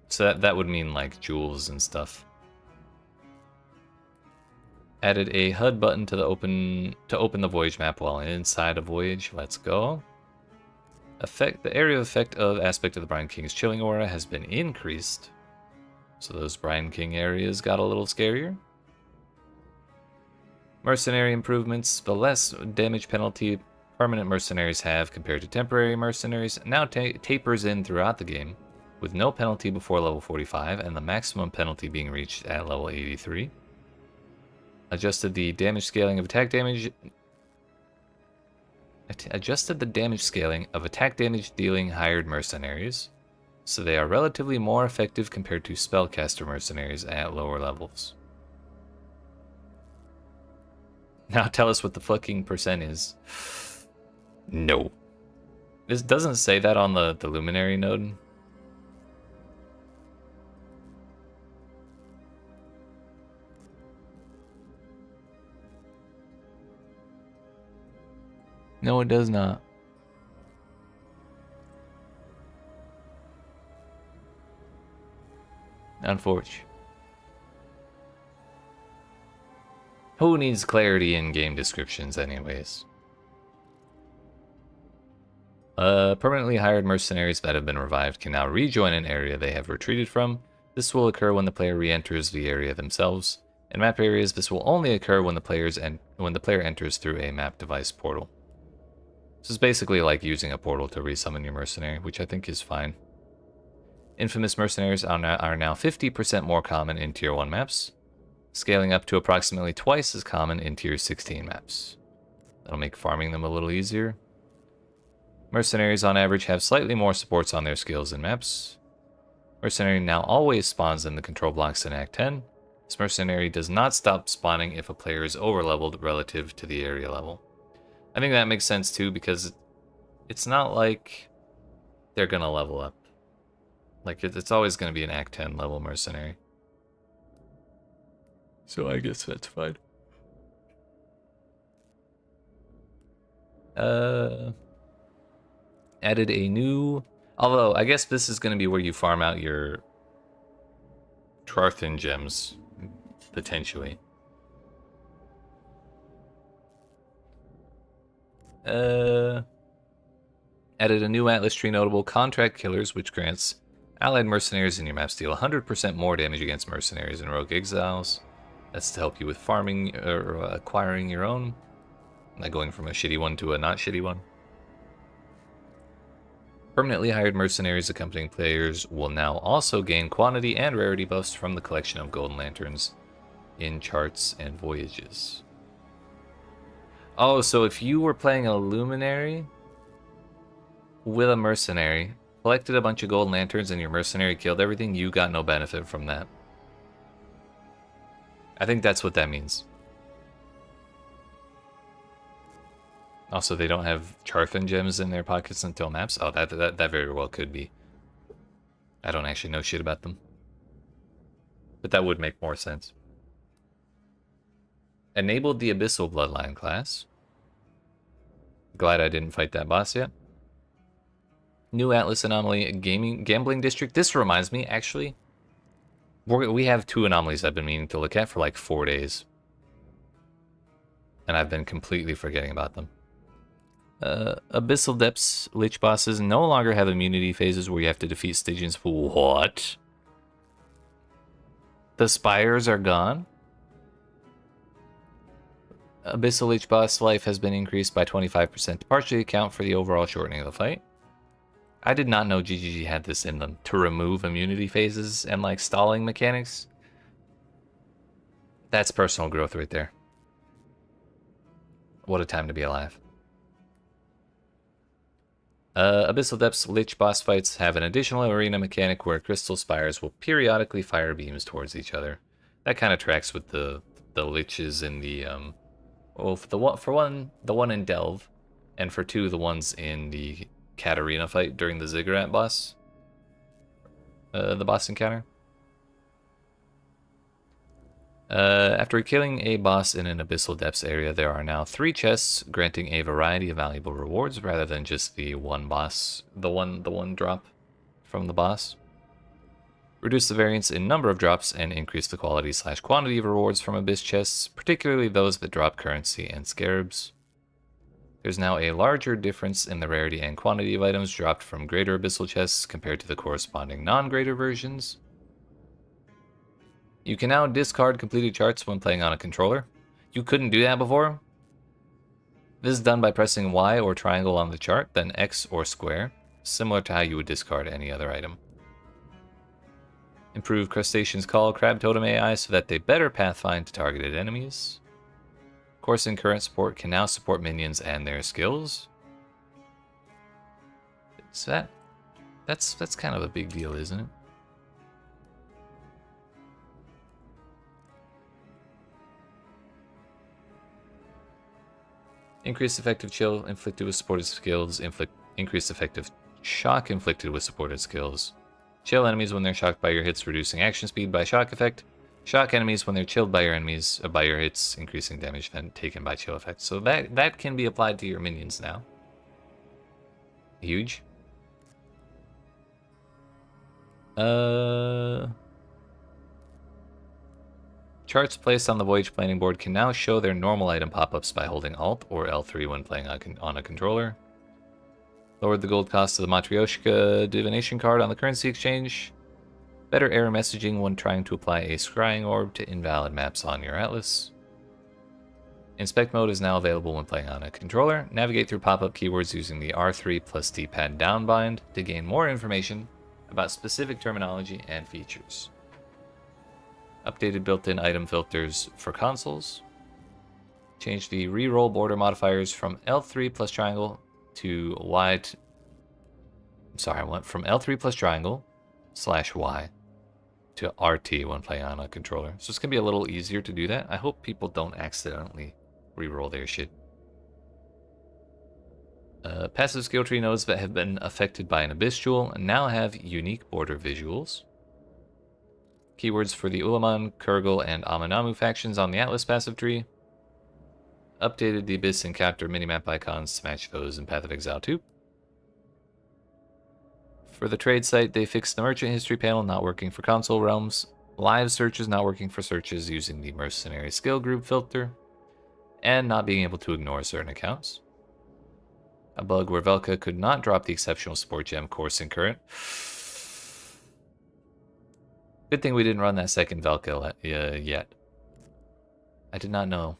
So that would mean, like, jewels and stuff. Added a HUD button to open the voyage map while inside a voyage. Let's go. The area of effect of aspect of the Brine King's chilling aura has been increased. So those Brine King areas got a little scarier. Mercenary improvements. The less damage penalty permanent mercenaries have compared to temporary mercenaries now tapers in throughout the game, with no penalty before level 45 and the maximum penalty being reached at level 83. Adjusted the damage scaling of attack damage. Adjusted the damage scaling of attack damage dealing hired mercenaries, so they are relatively more effective compared to spellcaster mercenaries at lower levels. Now tell us what the fucking percent is. No. This doesn't say that on the luminary node. No, it does not. Unfortunate. Who needs clarity in game descriptions anyways? Permanently hired mercenaries that have been revived can now rejoin an area they have retreated from. This will occur when the player re-enters the area themselves. In map areas, this will only occur when the player enters through a map device portal. This is basically like using a portal to resummon your mercenary, which I think is fine. Infamous mercenaries are now 50% more common in Tier 1 maps, scaling up to approximately twice as common in Tier 16 maps. That'll make farming them a little easier. Mercenaries on average have slightly more supports on their skills in maps. Mercenary now always spawns in the control blocks in Act 10. This mercenary does not stop spawning if a player is overleveled relative to the area level. I think that makes sense too, because it's not like they're gonna level up. Like, it's always gonna be an Act 10 level mercenary. So I guess that's fine. Added a new... Although, I guess this is gonna be where you farm out your Trarthan gems, potentially. Added a new Atlas Tree notable, Contract Killers, which grants allied mercenaries in your maps deal 100% more damage against mercenaries and rogue exiles. That's to help you with farming or acquiring your own, not going from a shitty one to a not shitty one. Permanently hired mercenaries accompanying players will now also gain quantity and rarity buffs from the collection of golden lanterns in charts and voyages. Oh, so if you were playing a Luminary with a Mercenary, collected a bunch of Golden Lanterns, and your Mercenary killed everything, you got no benefit from that. I think that's what that means. Also, they don't have Charthan gems in their pockets until maps. Oh, that very well could be. I don't actually know shit about them. But that would make more sense. Enabled the Abyssal Bloodline class. Glad I didn't fight that boss yet. New Atlas Anomaly Gambling District. This reminds me, actually. We have 2 anomalies I've been meaning to look at for like 4 days. And I've been completely forgetting about them. Abyssal Depths Lich bosses no longer have immunity phases where you have to defeat Stygians. What? The spires are gone? Abyssal Lich boss life has been increased by 25% to partially account for the overall shortening of the fight. I did not know GGG had this in them, to remove immunity phases and like stalling mechanics. That's personal growth right there. What a time to be alive. Abyssal Depths Lich boss fights have an additional arena mechanic where crystal spires will periodically fire beams towards each other. That kind of tracks with the Liches in the well, for one, the one in Delve, and for 2, the ones in the Katarina fight during the Ziggurat boss. The boss encounter. After killing a boss in an Abyssal Depths area, there are now 3 chests granting a variety of valuable rewards rather than just the one boss, the one drop from the boss. Reduce the variance in number of drops and increase the quality/quantity of rewards from Abyss chests, particularly those that drop currency and scarabs. There's now a larger difference in the rarity and quantity of items dropped from greater Abyssal chests compared to the corresponding non-greater versions. You can now discard completed charts when playing on a controller. You couldn't do that before. This is done by pressing Y or triangle on the chart, then X or square, similar to how you would discard any other item. Improve Crustacean's Call Crab Totem AI so that they better pathfind to targeted enemies. Course and current support can now support minions and their skills. So that's kind of a big deal, isn't it? Increased effective chill inflicted with supported skills. Increased effective shock inflicted with supported skills. Chill enemies when they're shocked by your hits, reducing action speed by shock effect. Shock enemies when they're chilled by your enemies, by your hits, increasing damage taken by chill effect. So that can be applied to your minions now. Huge. Charts placed on the Voyage Planning board can now show their normal item pop-ups by holding Alt or L3 when playing on a controller. Lowered the gold cost of the Matryoshka Divination card on the currency exchange. Better error messaging when trying to apply a scrying orb to invalid maps on your atlas. Inspect mode is now available when playing on a controller. Navigate through pop-up keywords using the R3 plus D-pad downbind to gain more information about specific terminology and features. Updated built-in item filters for consoles. Change the reroll border modifiers from L3 plus triangle to Y. I went from L3 plus triangle / Y to RT when playing on a controller. So it's going to be a little easier to do that. I hope people don't accidentally reroll their shit. Passive skill tree nodes that have been affected by an Abyss Jewel now have unique border visuals. Keywords for the Ulaman, Kurgle, and Amanamu factions on the Atlas passive tree. Updated the Abyss encounter minimap icons to match those in Path of Exile 2. For the trade site, they fixed the merchant history panel not working for console realms, live searches not working for searches using the mercenary skill group filter, and not being able to ignore certain accounts. A bug where Velka could not drop the exceptional support gem Course and Current. Good thing we didn't run that second Velka yet. I did not know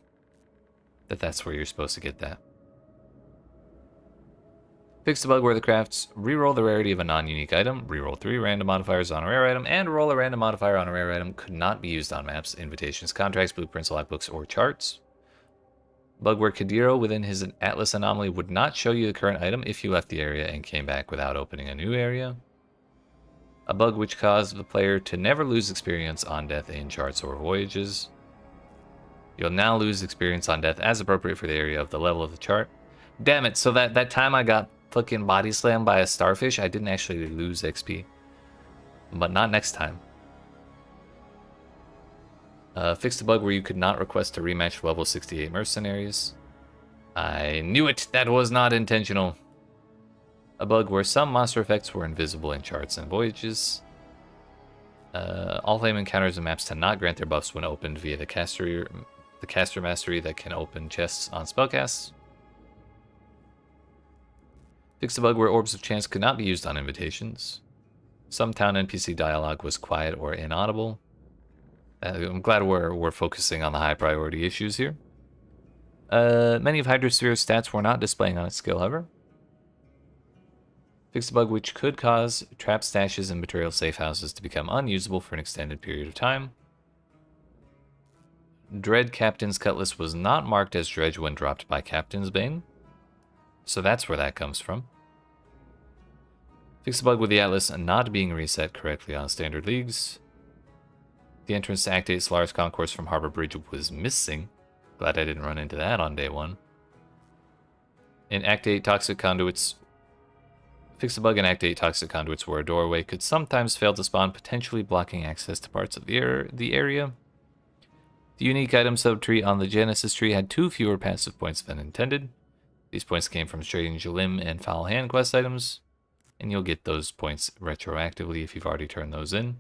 that that's where you're supposed to get that. Fix the bug where the crafts reroll the rarity of a non-unique item, reroll 3 random modifiers on a rare item, and roll a random modifier on a rare item could not be used on maps, invitations, contracts, blueprints, logbooks, or charts. Bug where Kadiro within his Atlas anomaly would not show you the current item if you left the area and came back without opening a new area. A bug which caused the player to never lose experience on death in charts or voyages. You'll now lose experience on death as appropriate for the area of the level of the chart. Damn it, so that time I got fucking body slammed by a starfish, I didn't actually lose XP. But not next time. Fixed a bug where you could not request a rematch level 68 mercenaries. I knew it! That was not intentional. A bug where some monster effects were invisible in charts and voyages. Allflame encounters and maps tend not grant their buffs when opened via the caster mastery that can open chests on spellcasts. Fixed a bug where orbs of chance could not be used on invitations. Some town NPC dialogue was quiet or inaudible. I'm glad we're focusing on the high priority issues here. Many of Hydrosphere's stats were not displaying on its skill, however. Fixed a bug which could cause trap stashes and betrayal safe houses to become unusable for an extended period of time. Dread Captain's Cutlass was not marked as dredge when dropped by Captain's Bane. So that's where that comes from. Fixed a bug with the Atlas not being reset correctly on standard leagues. The entrance to Act 8 Solaris Concourse from Harbor Bridge was missing. Glad I didn't run into that on day 1. In Act 8, Toxic Conduits... Fixed a bug in Act 8 Toxic Conduits where a doorway could sometimes fail to spawn, potentially blocking access to parts of the area. The unique item subtree on the Genesis tree had 2 fewer passive points than intended. These points came from Strange Limb and Foul Hand quest items, and you'll get those points retroactively if you've already turned those in.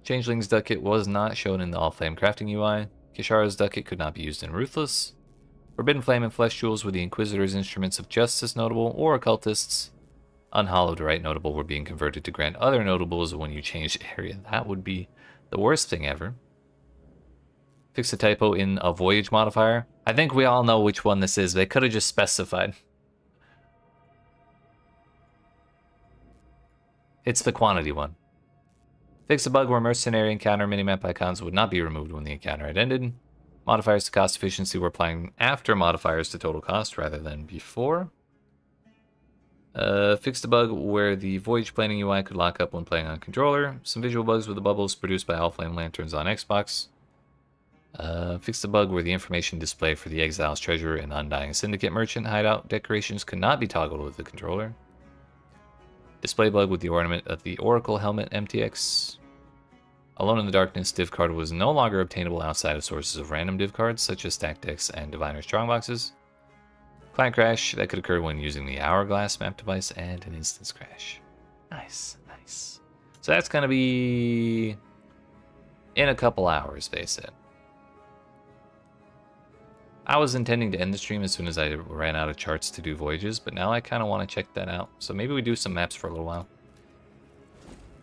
Changeling's Ducat was not shown in the Allflame crafting UI. Kishara's Ducat could not be used in Ruthless. Forbidden Flame and Flesh Jewels were the Inquisitor's Instruments of Justice notable, or Occultists. Unhallowed Right notable were being converted to grant other notables when you changed area. That would be the worst thing ever. Fix a typo in a Voyage modifier. I think we all know which one this is. They could have just specified. It's the quantity one. Fix a bug where mercenary encounter minimap icons would not be removed when the encounter had ended. Modifiers to cost efficiency were applying after modifiers to total cost rather than before. Fixed a bug where the Voyage planning UI could lock up when playing on controller. Some visual bugs with the bubbles produced by Allflame lanterns on Xbox. Fixed a bug where the information display for the Exile's Treasurer and Undying Syndicate Merchant hideout decorations could not be toggled with the controller. Display bug with the ornament of the Oracle Helmet MTX. Alone in the Darkness div card was no longer obtainable outside of sources of random div cards, such as stack decks and diviner strongboxes. Client crash that could occur when using the Hourglass map device, and an instance crash. Nice, nice. So that's going to be in a couple hours, they said. I was intending to end the stream as soon as I ran out of charts to do voyages, but now I kind of want to check that out. So maybe we do some maps for a little while.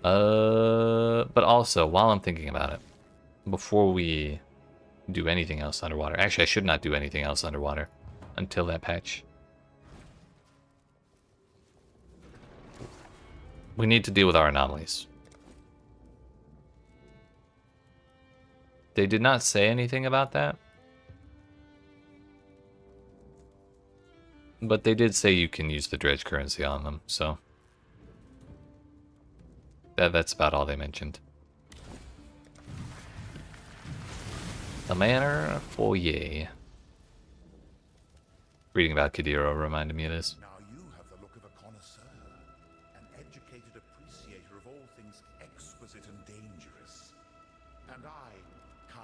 But also, while I'm thinking about it, before we do anything else underwater... Actually, I should not do anything else underwater until that patch. We need to deal with our anomalies. They did not say anything about that. But they did say you can use the dredge currency on them, so... That's about all they mentioned. The Manor Foyer. Reading about Kadiro reminded me of this. Now you have the look of a connoisseur, an educated appreciator of all things exquisite and dangerous. And I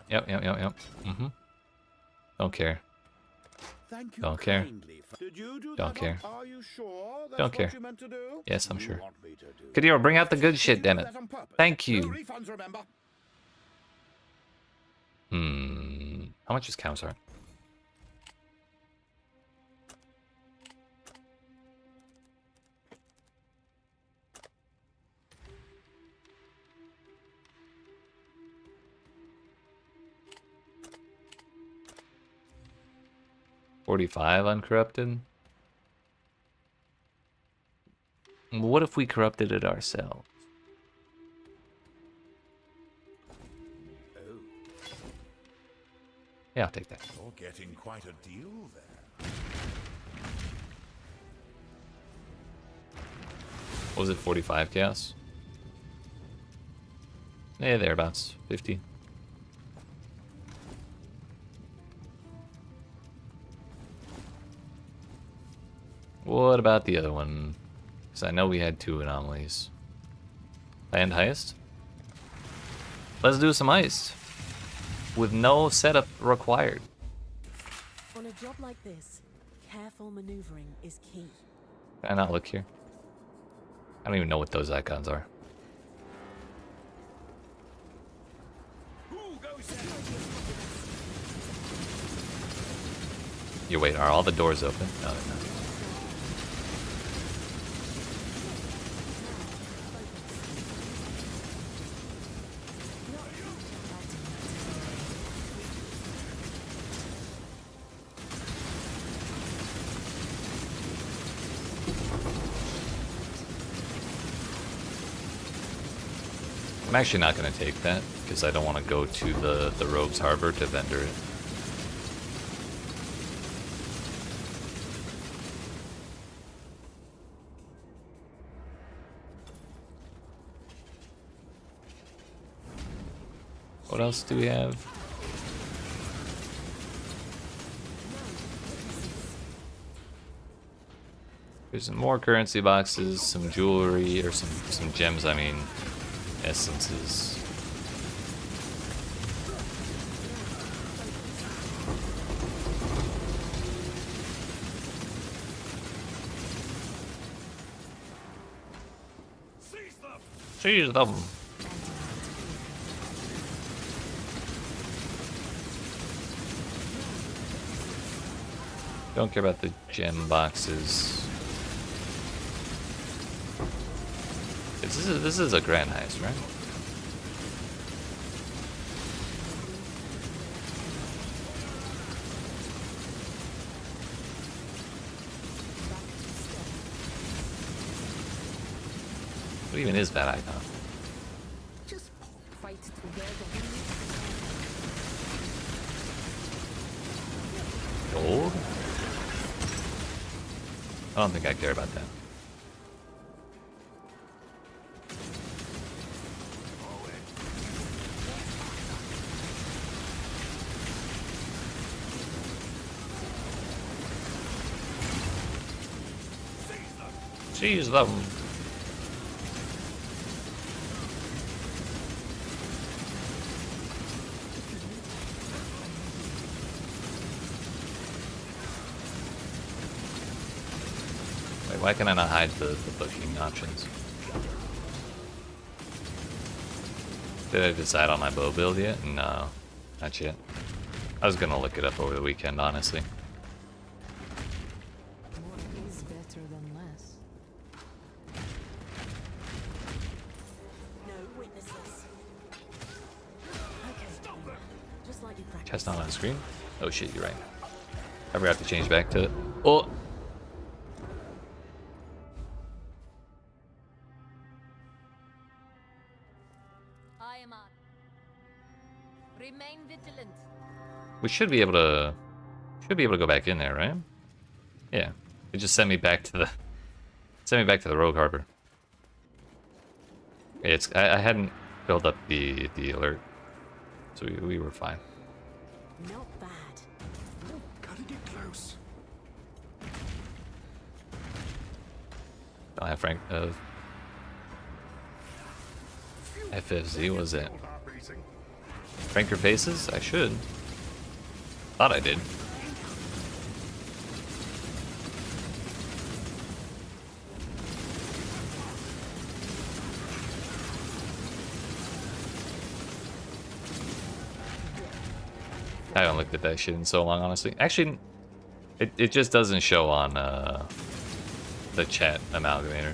can't... Yep. Don't care. Thank you Don't care. kindly. Did you do Don't that? care. Are you sure that's Don't care. what you meant to do? Yes, I'm You sure. want me to do Kadiro, bring out the good shit, You damn did it. that on purpose. Thank No you. refunds, remember? How much is Countsart? $45 uncorrupted? What if we corrupted it ourselves? Yeah, I'll take that. You're getting quite a deal there. What was it, 45 chaos? Yeah, thereabouts. 50. What about the other one? Because I know we had 2 anomalies. Land heist? Let's do some heist. With no setup required. On a job like this, careful maneuvering is key. Can I not look here? I don't even know what those icons are. You wait, are all the doors open? No, they're not. I'm actually not going to take that, because I don't want to go to the Rogue's Harbor to vendor it. What else do we have? There's some more currency boxes, some jewelry, or some gems, I mean, essences. Seize them! Don't care about the gem boxes. This is a grand heist, right? What even is that icon? Just fight together. Gold? I don't think I care about that. Seize them. Wait, why can I not hide the booking options? Did I decide on my bow build yet? No, not yet. I was gonna look it up over the weekend, honestly. More is better than less. No witnesses. Okay, just like you practiced. Chest not on screen? Oh shit, you're right. I forgot to change back to it. Oh! I am on. Remain vigilant. We should be able to go back in there, right? Yeah. It just sent me back to the Rogue Harbor. It's I hadn't built up the alert. So we were fine. Not bad. Gotta get close. Don't have Frank FFZ, what was that? Frank your faces? I should. Thought I did. I haven't looked at that shit in so long, honestly. Actually, it just doesn't show on the chat amalgamator.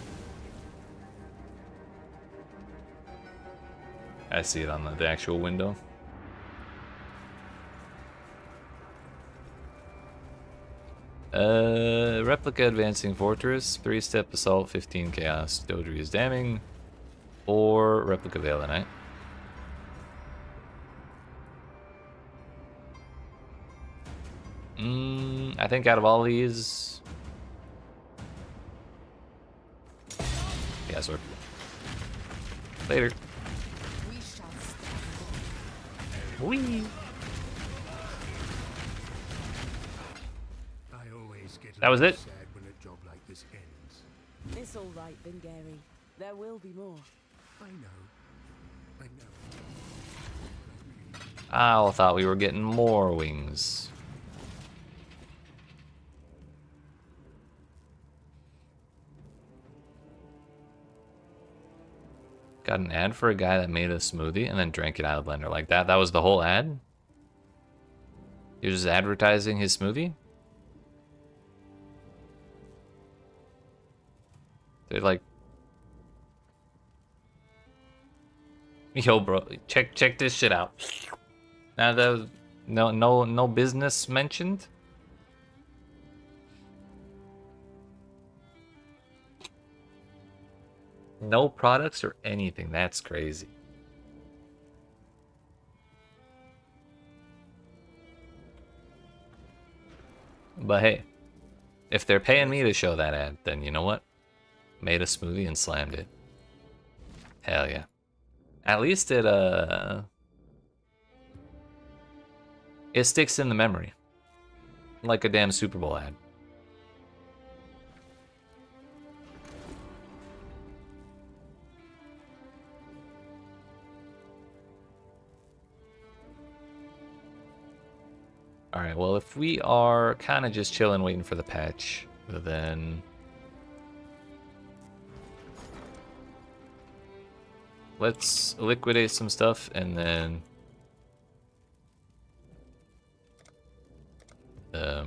I see it on the actual window. Replica Advancing Fortress, 3-step Assault, 15 Chaos, Dodri is Damning, or Replica Veil Knight. I think out of all these... Yeah, sword. Later. We shall stand. Whee! I always get a That was little it? sad when a job like this ends. It's all right, Vingeri. There will be more. I know. I know. I thought we were getting more wings. Got an ad for a guy that made a smoothie and then drank it out of the blender like that. That was the whole ad? He was just advertising his smoothie? They're like... Yo, bro, check this shit out. Now that was no business mentioned. No products or anything. That's crazy. But hey, if they're paying me to show that ad, then you know what? Made a smoothie and slammed it. Hell yeah. At least it sticks in the memory. Like a damn Super Bowl ad. Alright, well, if we are kind of just chilling, waiting for the patch, then... let's liquidate some stuff, and then...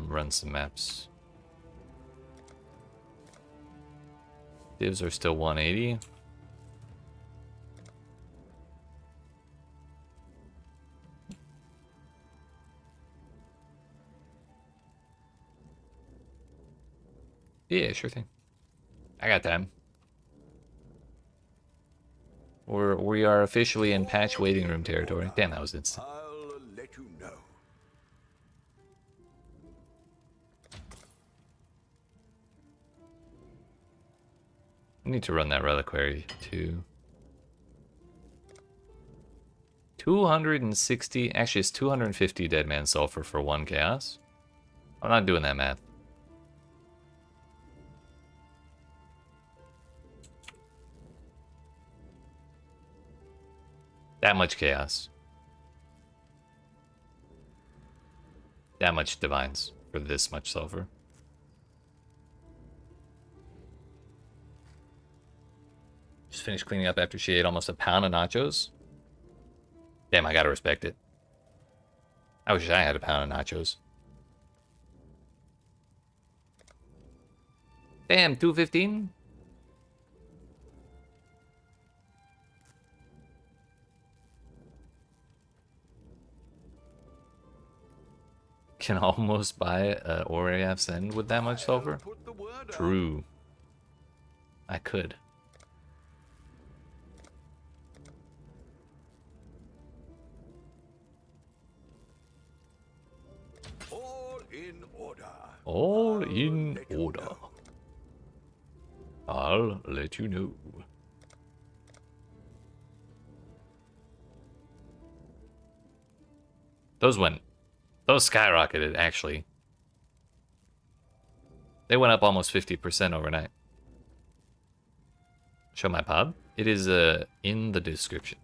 run some maps. Divs are still 180. Yeah, sure thing. I got time. We are officially in patch waiting room territory. Damn, that was instant. I'll let you know. I need to run that reliquary too. 260, actually it's 250 dead man sulfur for 1 chaos. I'm not doing that math. That much chaos. That much divines for this much sulfur. Just finished cleaning up after she ate almost a pound of nachos. Damn, I gotta respect it. I wish I had a pound of nachos. Damn, 215? Can almost buy a Oriaf Send with that much sulfur? Put the word out. True. I could. All in order. All I'll in let you order. know. I'll let you know. Those skyrocketed, actually. They went up almost 50% overnight. Show my pub? It is in the description.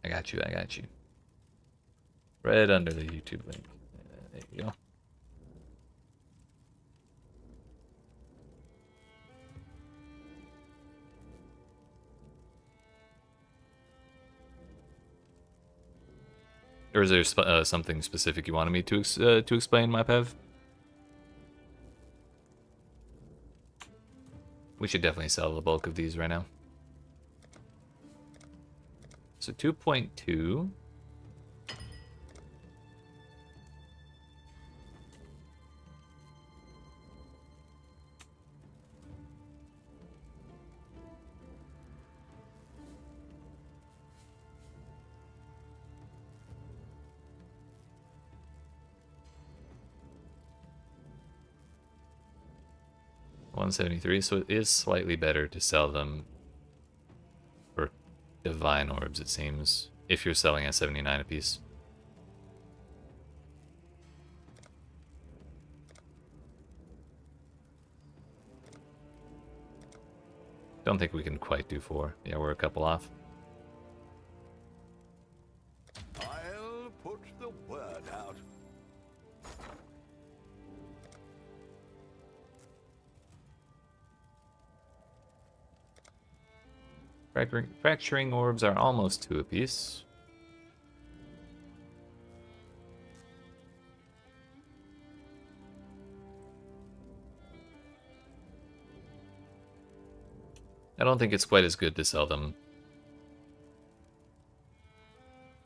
I got you, I got you. Right under the YouTube link. There you go. Or is there something specific you wanted me to explain, my Pev? We should definitely sell the bulk of these right now. So 2.2. 173, so it is slightly better to sell them for divine orbs, it seems, if you're selling at 79 apiece. Don't think we can quite do 4. Yeah, we're a couple off. I'll put the word out. Fracturing orbs are almost 2 apiece. I don't think it's quite as good to sell them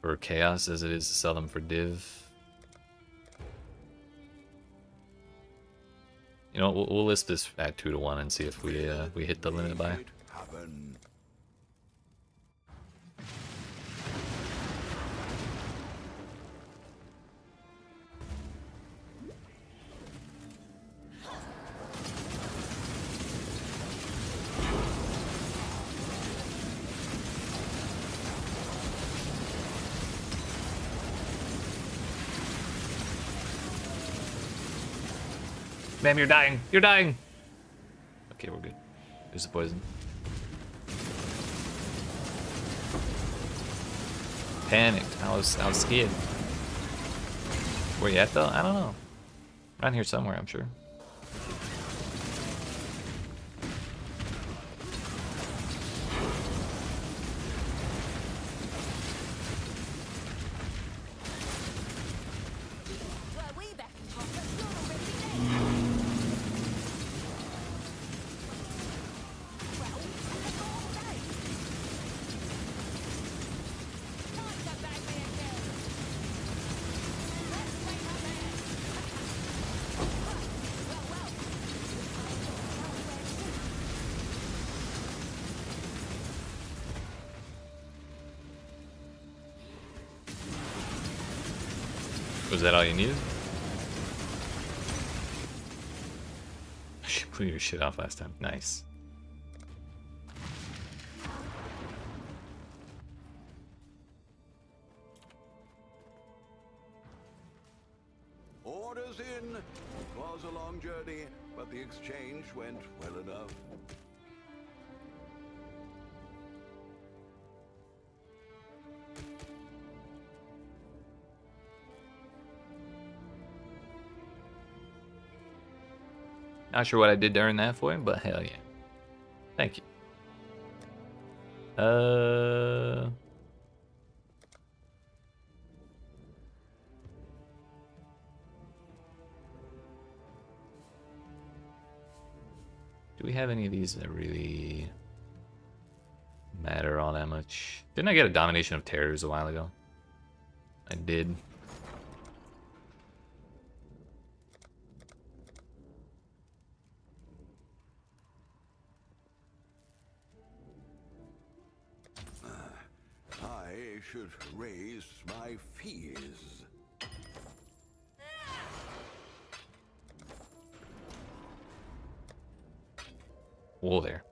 for chaos as it is to sell them for div. You know, we'll list this at 2 to 1 and see if we hit the limit by. Happen. Ma'am, you're dying. You're dying. Okay, we're good. There's the poison. Panicked. I was scared. Where you at though? I don't know. Around here somewhere, I'm sure. Was that all you needed? She blew your shit off last time. Nice. Orders in. It was a long journey, but the exchange went well enough. Not sure what I did to earn that for him, but hell yeah. Thank you. Do we have any of these that really matter all that much? Didn't I get a Domination of Terrors a while ago? I did. I should raise my fees. Whoa there.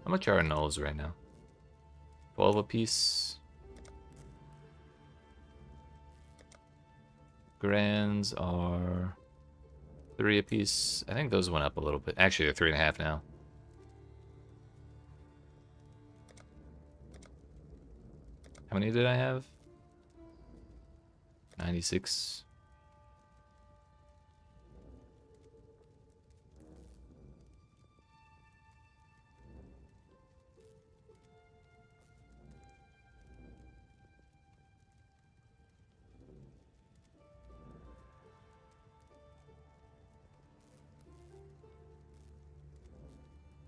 How much are our nulls right now? 12 apiece. Grands are 3 apiece. I think those went up a little bit. Actually, they're 3.5 now. How many did I have? 96.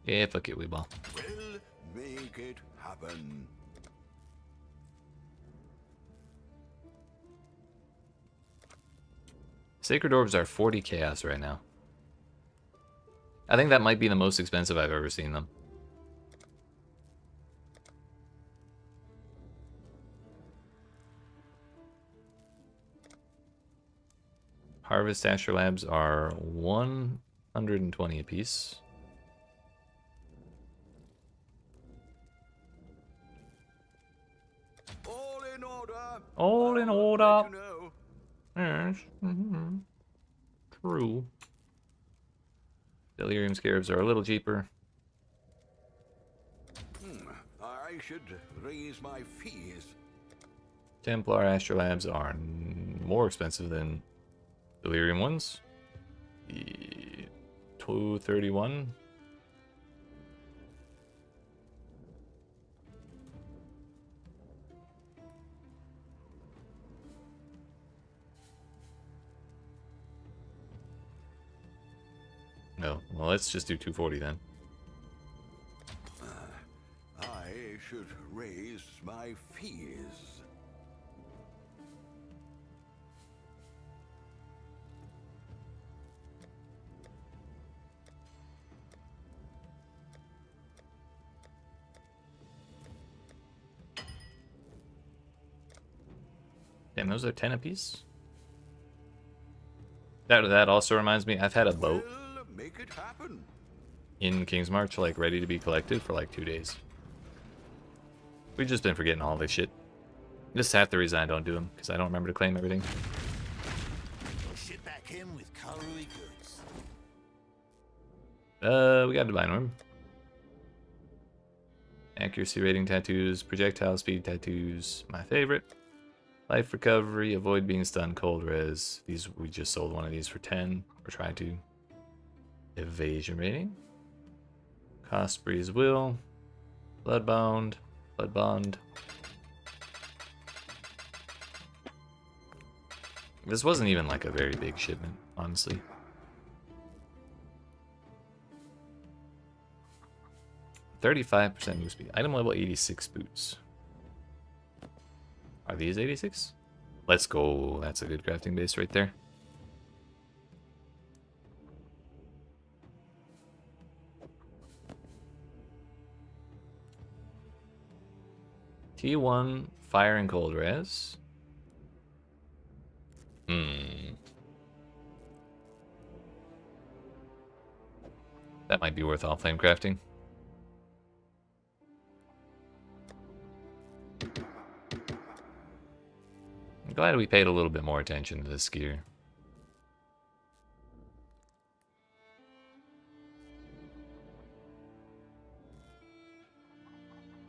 Yeah, fuck it, we ball. We'll make it happen. Sacred Orbs are 40 chaos right now. I think that might be the most expensive I've ever seen them. Harvest Astrolabs are 120 apiece. All in order. All in I'll order. let you know. Yes. True. Delirium Scarabs are a little cheaper. I should raise my fees. Templar Astrolabs are more expensive than Delirium ones. 231. No, well, let's just do 240 then. I should raise my fees. Damn, those are 10 apiece. That also reminds me, I've had a boat Well, make it happen. in King's March, like, ready to be collected for like 2 days. We've just been forgetting all this shit. This is half the reason I don't do them, because I don't remember to claim everything. Shit back in with Karui goods. We got Divine Orb. Accuracy rating tattoos, projectile speed tattoos, my favorite. Life recovery, avoid being stunned, cold res. These, we just sold one of these for 10, or tried to. Evasion rating. Cost breeze will. Bloodbound. Bloodbond. This wasn't even like a very big shipment, honestly. %35% move speed. Item level 86 boots. Are these 86? Let's go. That's a good crafting base right there. T1 fire and cold res. That might be worth Allflame crafting. I'm glad we paid a little bit more attention to this gear.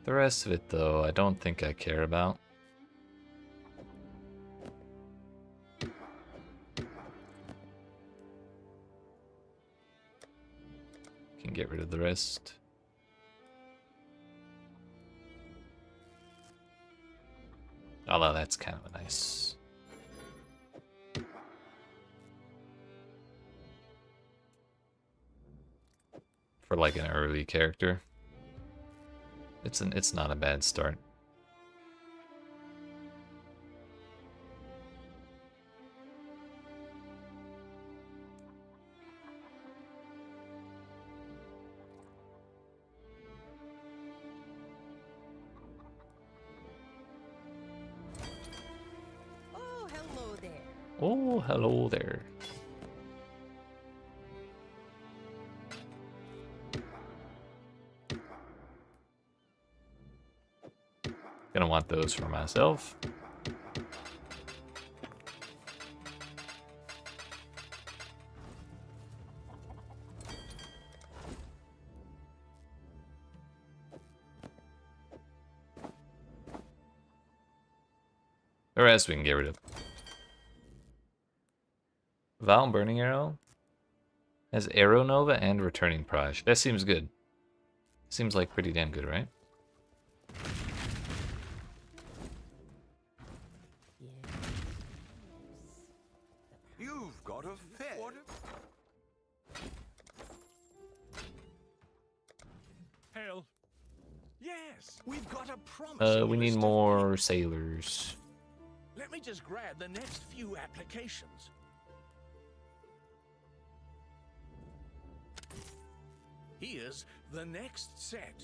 The rest of it, though, I don't think I care about. Can get rid of the rest. Although that's kind of a nice... For like an early character. It's not a bad start. Oh, hello there. Oh, hello there. Gonna want those for myself. The rest we can get rid of. Val Burning Arrow has Arrow Nova and Returning Proj. That seems good. Seems like pretty damn good, right? You've got a fair. Hell. Yes, we've got a promise. We need more sailors. Let me just grab the next few applications. Here's the next set.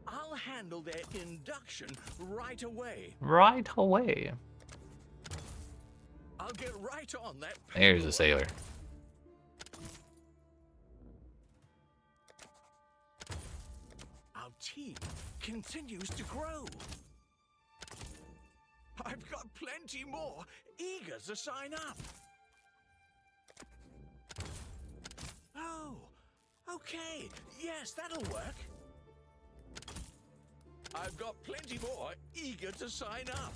I'll handle their induction right away. Right away. I'll get right on that. There's a sailor. Our team continues to grow. I've got plenty more eager to sign up. Oh, okay. Yes, that'll work. I've got plenty more eager to sign up.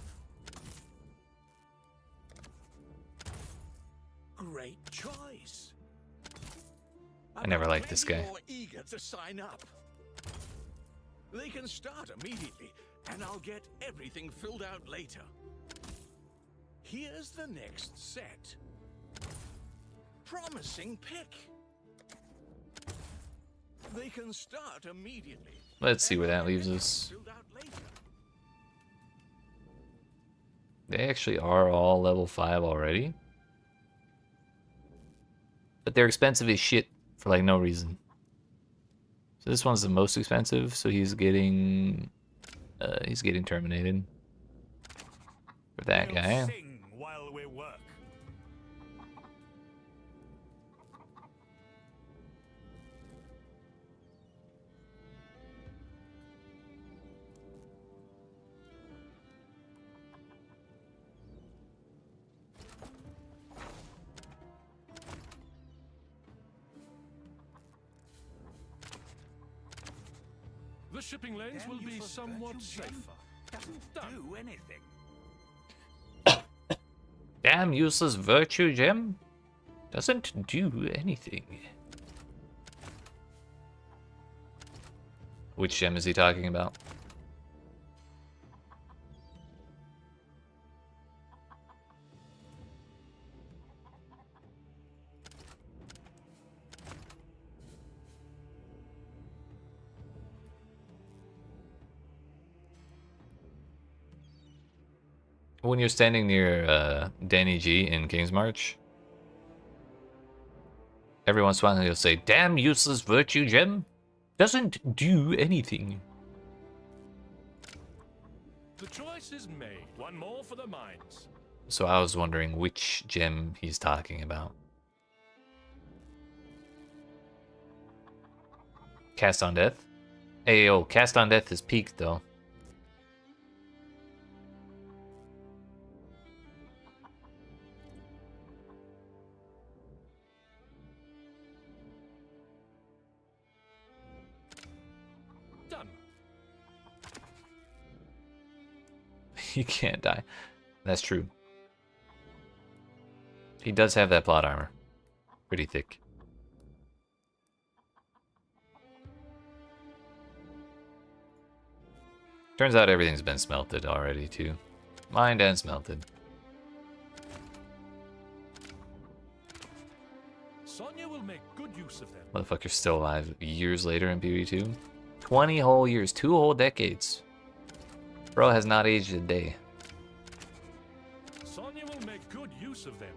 Great choice. I never liked this guy. More eager to sign up. They can start immediately, and I'll get everything filled out later. Here's the next set. Promising pick. They can start immediately. Let's see where that leaves us. Filled out later. They actually are all level 5 already. But they're expensive as shit for like no reason. So this one's the most expensive, so he's getting terminated for that guy. Sing while we work. The shipping lanes will be somewhat safer. Doesn't do anything. Damn useless virtue gem. Doesn't do anything. Which gem is he talking about? When you're standing near Danny G in King's March, every once in a while he'll say, "Damn useless virtue gem, doesn't do anything." The choice is made. One more for the mines. So I was wondering which gem he's talking about. Cast on Death? Ayo, Cast on Death is peaked though. He can't die. That's true. He does have that plot armor. Pretty thick. Turns out everything's been smelted already, too. Mined and smelted. Sonya will make good use of them. Motherfucker's still alive years later in PoE2. 20 whole years. 2 whole decades. Bro has not aged a day. Sonya will make good use of them.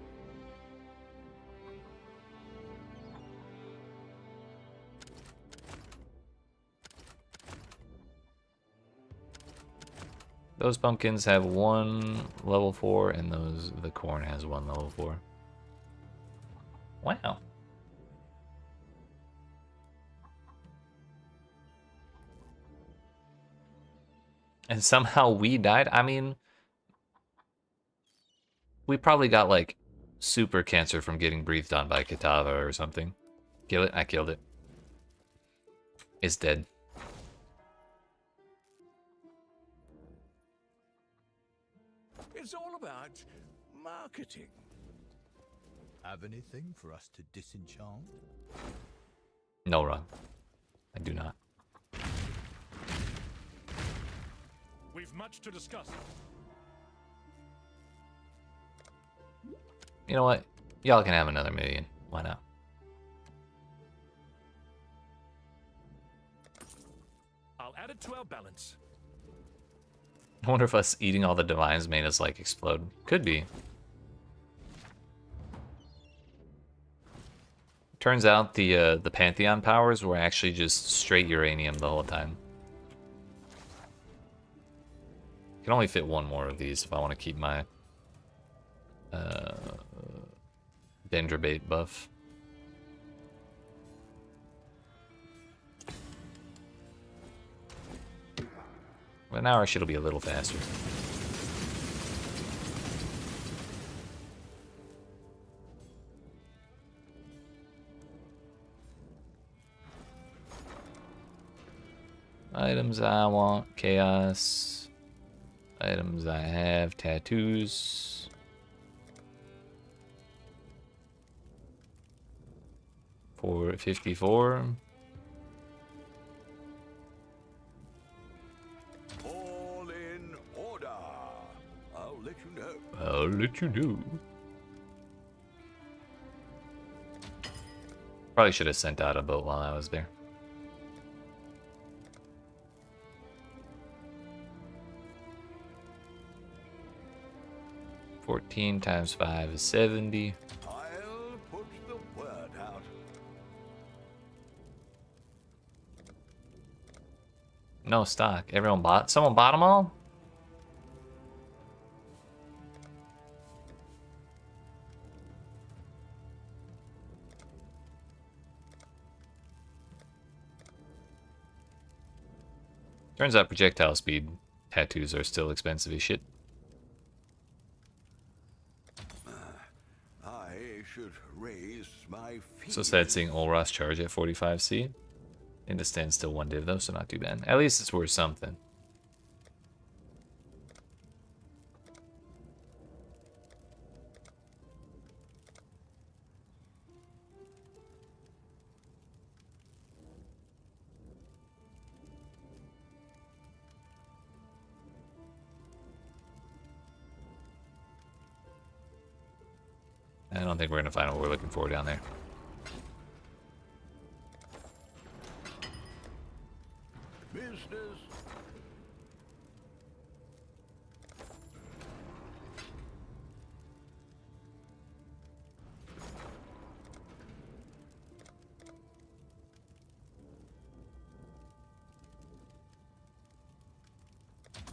Those pumpkins have 1 level 4, and the corn has 1 level 4. Wow. And somehow we died? I mean, we probably got like super cancer from getting breathed on by Kitava or something. Kill it? I killed it. It's dead. It's all about marketing. Have anything for us to disenchant? No, Ron. I do not. We've much to discuss. You know what? Y'all can have another million. Why not? I'll add it to our balance. I wonder if us eating all the divines made us like explode. Could be. Turns out the Pantheon powers were actually just straight uranium the whole time. Can only fit 1 more of these if I want to keep my Dendrobate buff. But now our shit'll be a little faster. Items I want, chaos. Items I have, tattoos. For 54. All in order. I'll let you know. I'll let you know. Probably should have sent out a boat while I was there. $14 times 5 is 70. I'll put the word out. No stock. Everyone bought. Someone bought them all? Turns out projectile speed tattoos are still expensive as shit. I should raise my feet. So sad seeing Olros charge at 45C. And to stand still 1 div though, so not too bad. At least it's worth something. I don't think we're gonna find what we're looking for down there. Business.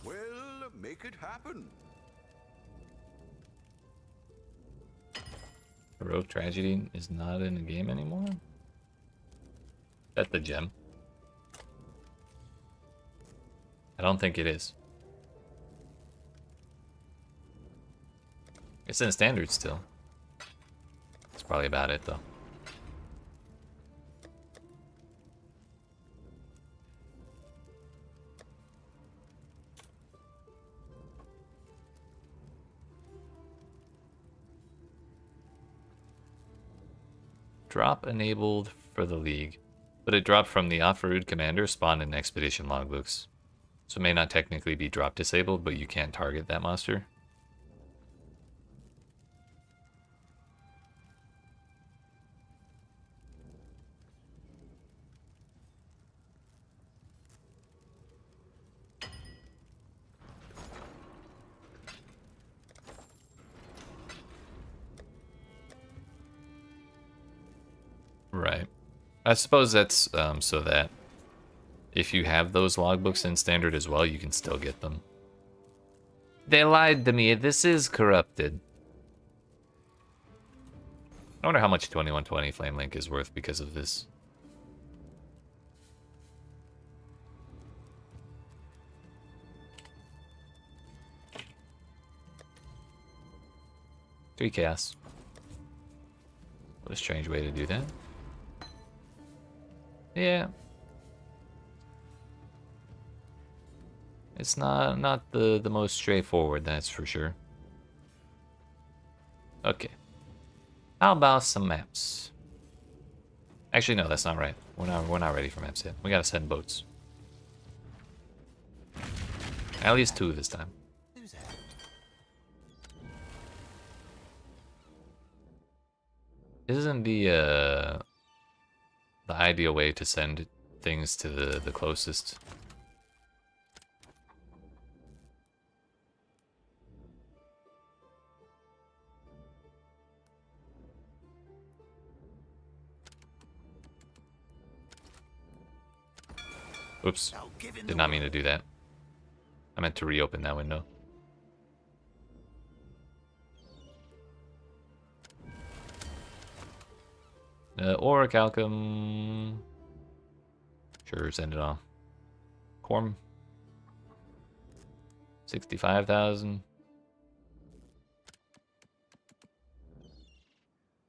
Well, make it happen. Heroic Tragedy is not in the game anymore? Is that the gem? I don't think it is. It's in standard still. That's probably about it though. Drop enabled for the League, but it dropped from the Offerud commander spawned in Expedition logbooks. So it may not technically be drop disabled, but you can't target that monster. Right. I suppose that's so that if you have those logbooks in standard as well, you can still get them. They lied to me. This is corrupted. I wonder how much 2120 Flame Link is worth because of this. Three chaos. What a strange way to do that. Yeah. It's not the most straightforward, that's for sure. Okay. How about some maps? Actually, no, that's not right. We're not ready for maps yet. We gotta send boats. At least 2 this time. Isn't the ideal way to send things to the closest? Oops, did not mean to do that. I meant to reopen that window. Orichalcum. Sure, send it on. Corm. 65,000.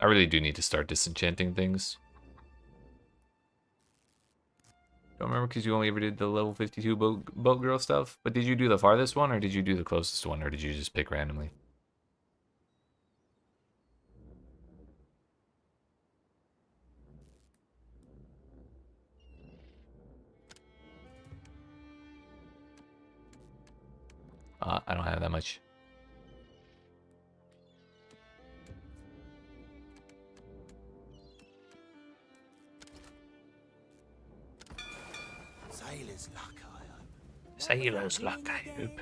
I really do need to start disenchanting things. Don't remember because you only ever did the level 52 boat girl stuff. But did you do the farthest one or did you do the closest one or did you just pick randomly? I don't have that much. Sailor's luck, I hope. Sailor's luck, I hope.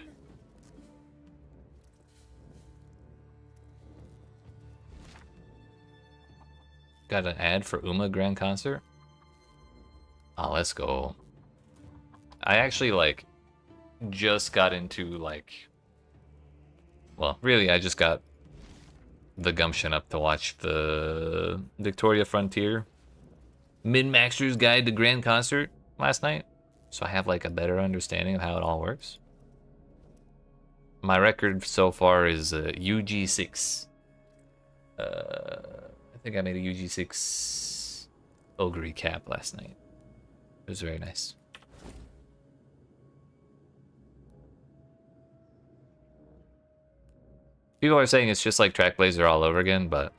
Got an ad for Uma Grand Concert? Oh, let's go. I actually, like, just got into, like... Well, really, I just got the gumption up to watch the Victoria Frontier Min-Maxer's Guide to Grand Concert last night. So I have, like, a better understanding of how it all works. My record so far is UG6. I think I made a UG6 Ogre cap last night. It was very nice. People are saying it's just like Track Blazer all over again, but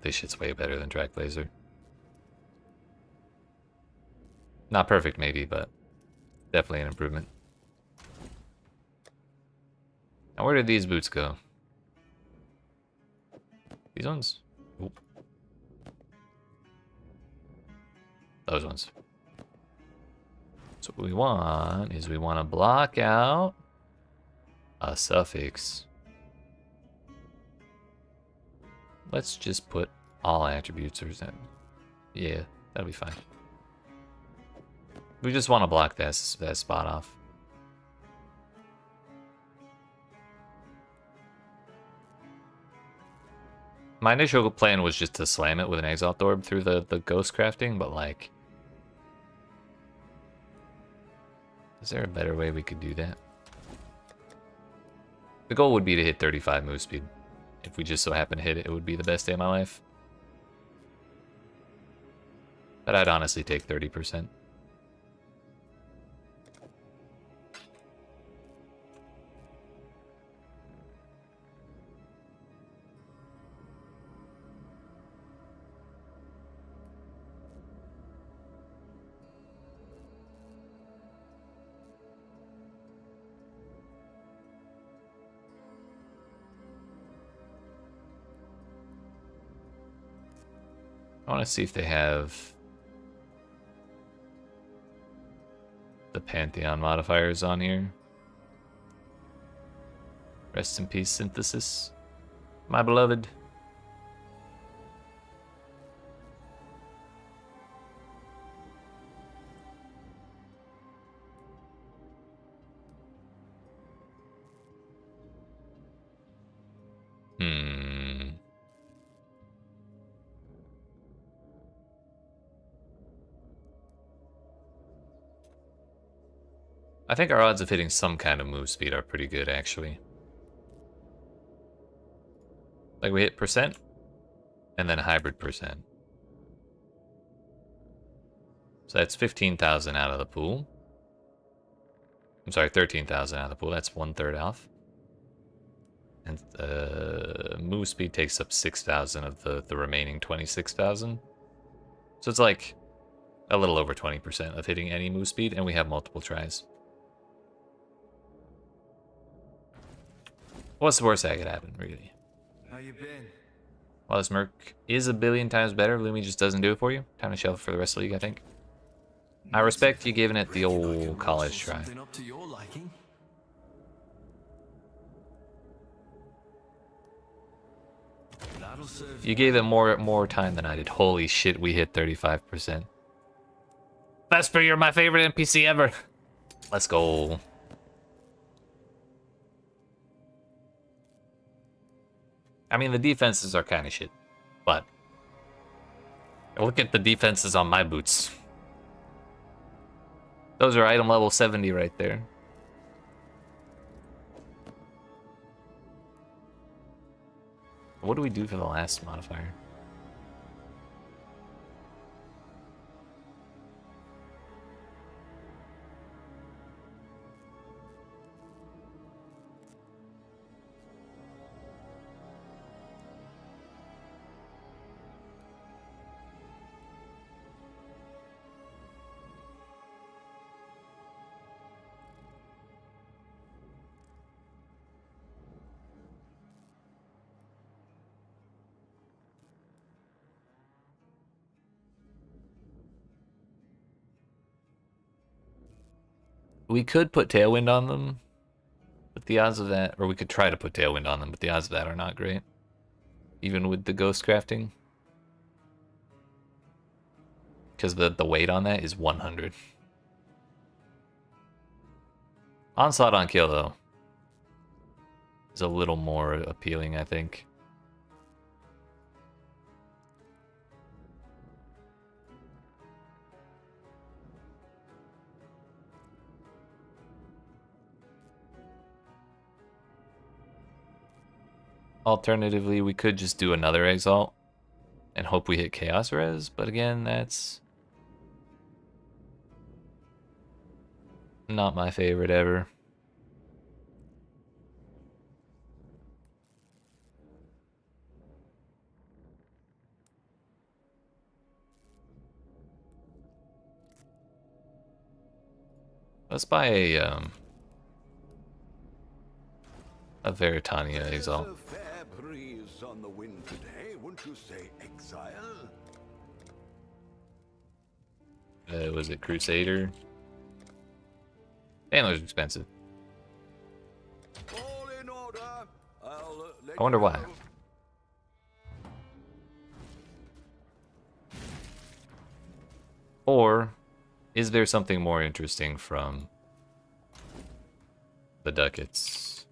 this shit's way better than Track Blazer. Not perfect, maybe, but definitely an improvement. Now, where did these boots go? These ones? Oop. Those ones. So what we want is we want to block out a suffix. Let's just put all attributes or something. Yeah, that'll be fine. We just want to block that spot off. My initial plan was just to slam it with an Exalt Orb through the ghost crafting, but like... Is there a better way we could do that? The goal would be to hit 35 move speed. If we just so happen to hit it, it would be the best day of my life. But I'd honestly take 30%. I want to see if they have the Pantheon modifiers on here. Rest in peace, Synthesis, my beloved. I think our odds of hitting some kind of move speed are pretty good, actually. Like, we hit percent, and then hybrid percent. So that's 15,000 out of the pool. I'm sorry, 13,000 out of the pool. That's 1/3 off. And move speed takes up 6,000 of the remaining 26,000. So it's like a little over 20% of hitting any move speed, and we have multiple tries. What's the worst that could happen, really? How you been? While this Merc is a billion times better, Lumi just doesn't do it for you. Time to shelf it for the rest of the league, I think. I respect you giving it the old college try. Up to your liking. That'll serve You gave it more time than I did. Holy shit, we hit 35%. Vesper, you're my favorite NPC ever. Let's go. I mean, the defenses are kind of shit, but Look at the defenses on my boots. Those are item level 70 right there. What do we do for the last modifier? We could put Tailwind on them, but the odds of that, or we could try to put Tailwind on them, but the odds of that are not great. Even with the Ghost Crafting. Because the weight on that is 100. Onslaught on kill, though, is a little more appealing, I think. Alternatively, we could just do another Exalt and hope we hit Chaos Res, but again, that's not my favorite ever. Let's buy a Veritania Exalt. There's a fair breeze on the wind today, wouldn't you say, Exile? Was it Crusader? Handler's expensive. All in order. I wonder why. Or is there something more interesting from the ducats?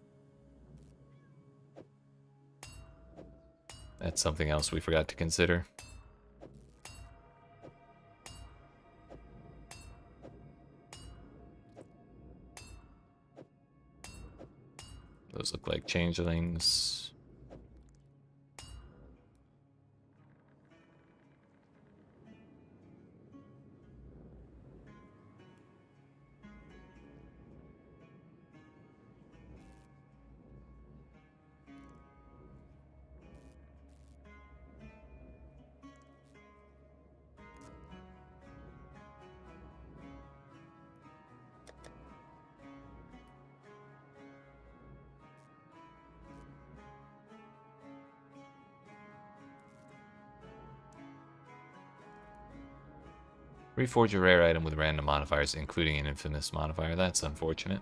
That's something else we forgot to consider. Those look like changelings. Reforge a rare item with random modifiers, including an infamous modifier. That's unfortunate.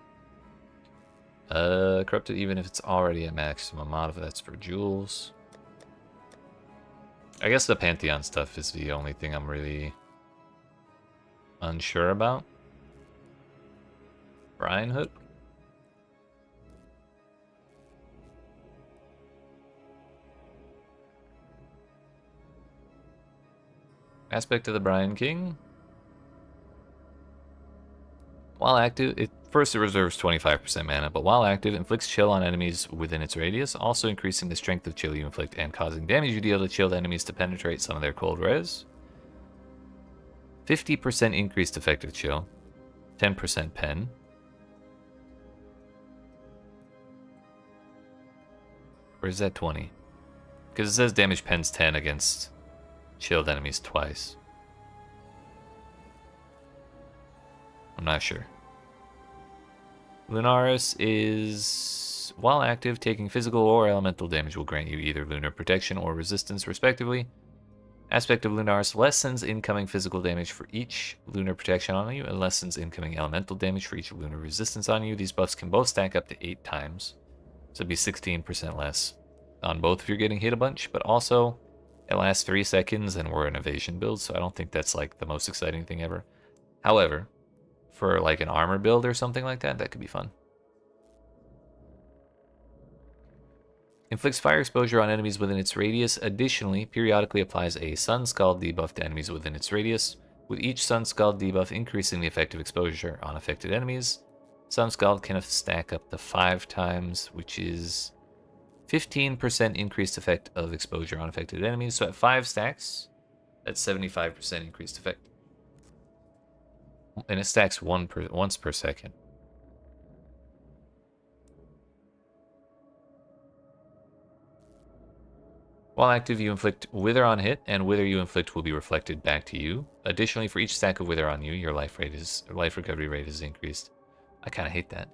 Corrupted even if it's already at maximum modifier. That's for jewels. I guess the Pantheon stuff is the only thing I'm really unsure about. Brian Hood? Aspect of the Brian King. While active, it reserves 25% mana, but while active, inflicts chill on enemies within its radius, also increasing the strength of chill you inflict and causing damage you deal to chilled enemies to penetrate some of their cold res. 50% increased effective chill, 10% pen. Or is that 20? Because it says damage pens 10 against chilled enemies twice. I'm not sure. Lunaris is, while active, taking physical or elemental damage will grant you either lunar protection or resistance, respectively. Aspect of Lunaris lessens incoming physical damage for each lunar protection on you and lessens incoming elemental damage for each lunar resistance on you. These buffs can both stack up to 8 times, so it'd be 16% less on both if you're getting hit a bunch, but also it lasts 3 seconds and we're an evasion build, so I don't think that's like the most exciting thing ever. However, for like an armor build or something like that, that could be fun. Inflicts fire exposure on enemies within its radius. Additionally, periodically applies a Sun Scald debuff to enemies within its radius, with each Sun Scald debuff increasing the effective exposure on affected enemies. Sun Scald can stack up to 5 times, which is 15% increased effect of exposure on affected enemies. So at 5 stacks, that's 75% increased effect. And it stacks once per second. While active, you inflict Wither on hit, and Wither you inflict will be reflected back to you. Additionally, for each stack of Wither on you, your life recovery rate is increased. I kind of hate that.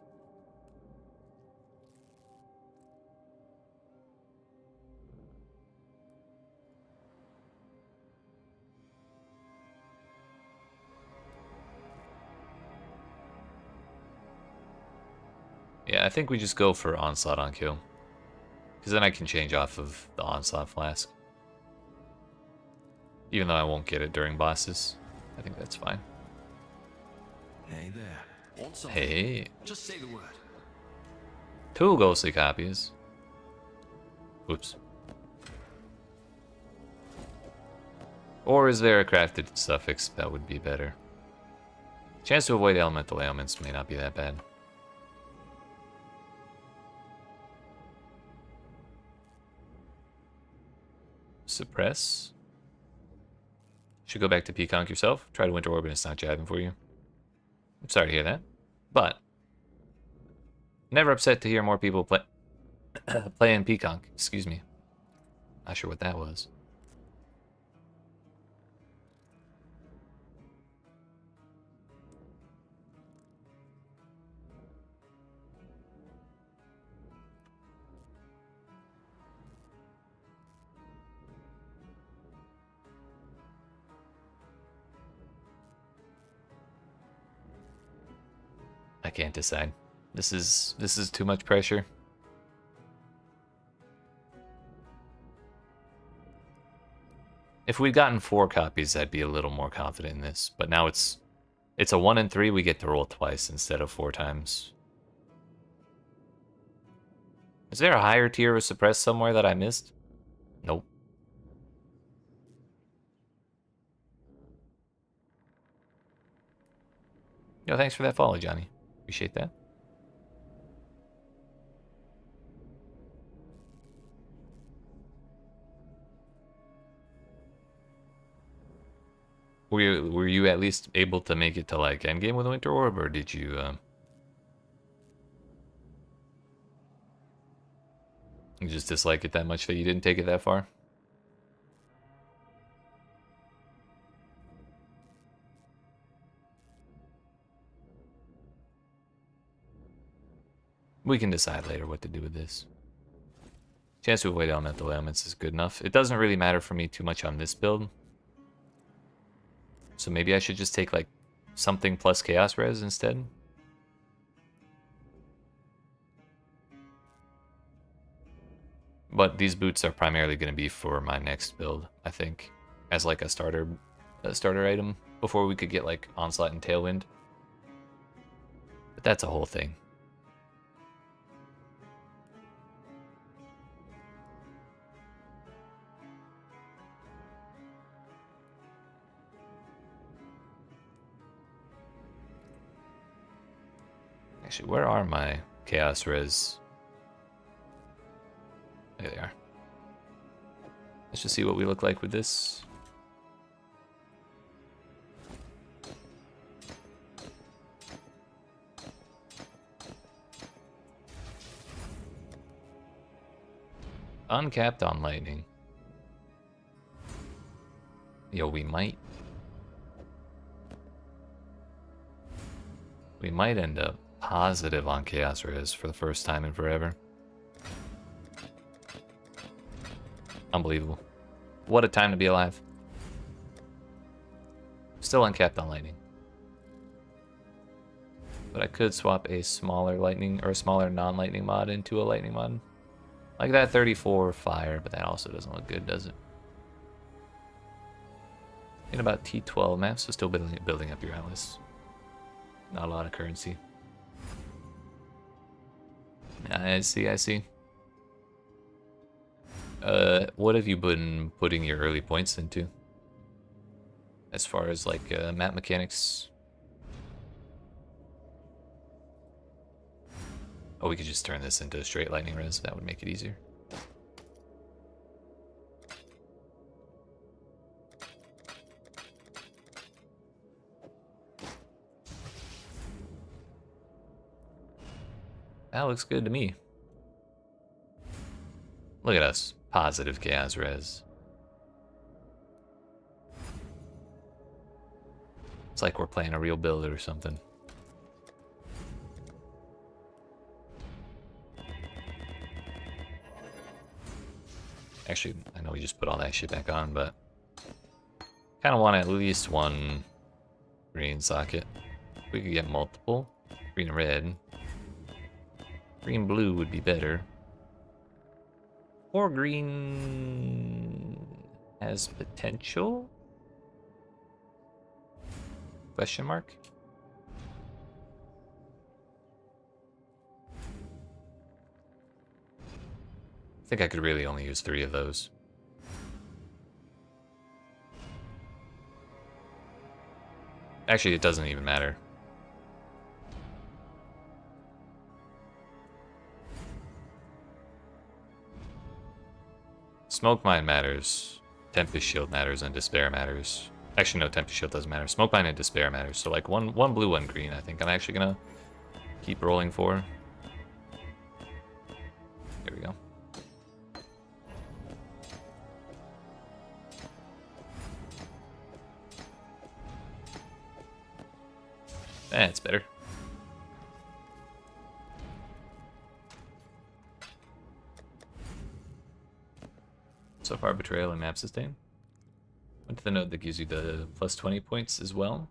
Yeah, I think we just go for Onslaught on kill. Because then I can change off of the Onslaught Flask. Even though I won't get it during bosses. I think that's fine. Hey there. Want something? Hey. Just say the word. 2 ghostly copies. Oops. Or is there a crafted suffix that would be better? Chance to avoid elemental ailments may not be that bad. Suppress. Should go back to Peaconk yourself. Try to Winter Orb and it's not jiving for you. I'm sorry to hear that. But never upset to hear more people playing Peaconk. Excuse me. Not sure what that was. I can't decide. This is too much pressure. If we'd gotten 4 copies, I'd be a little more confident in this. But now it's a 1 in 3. We get to roll twice instead of 4 times. Is there a higher tier of suppress somewhere that I missed? Nope. Yo, thanks for that follow, Johnny. Appreciate that. Were you at least able to make it to like endgame with Winter Orb, or did you you just dislike it that much that you didn't take it that far? We can decide later what to do with this. Chance to avoid elemental ailments is good enough. It doesn't really matter for me too much on this build. So maybe I should just take like something plus Chaos Res instead. But these boots are primarily going to be for my next build, I think, as like a starter item before we could get like Onslaught and Tailwind. But that's a whole thing. Actually, where are my Chaos Res? There they are. Let's just see what we look like with this. Uncapped on lightning. Yo, we might end up positive on Chaos Res for the first time in forever. Unbelievable. What a time to be alive. Still uncapped on lightning. But I could swap a smaller lightning or a smaller non-lightning mod into a lightning mod. Like that 34 fire, but that also doesn't look good, does it? In about T12 maps, so still building up your atlas. Not a lot of currency. I see. What have you been putting your early points into? As far as like map mechanics? Oh, we could just turn this into straight lightning res. That would make it easier. That looks good to me. Look at us. Positive chaos res. It's like we're playing a real build or something. Actually, I know we just put all that shit back on, but kind of want at least one green socket. If we could get multiple. Green and red. Green blue would be better. Or green has potential? Question mark? I think I could really only use 3 of those. Actually, it doesn't even matter. Smoke Mine matters, Tempest Shield matters, and Despair matters. Actually, no, Tempest Shield doesn't matter. Smoke Mine and Despair matters. So like one blue, one green. I think I'm actually gonna keep rolling for. Here we go. That's better. So far, Betrayal and Map Sustain. Went to the node that gives you the plus 20 points as well.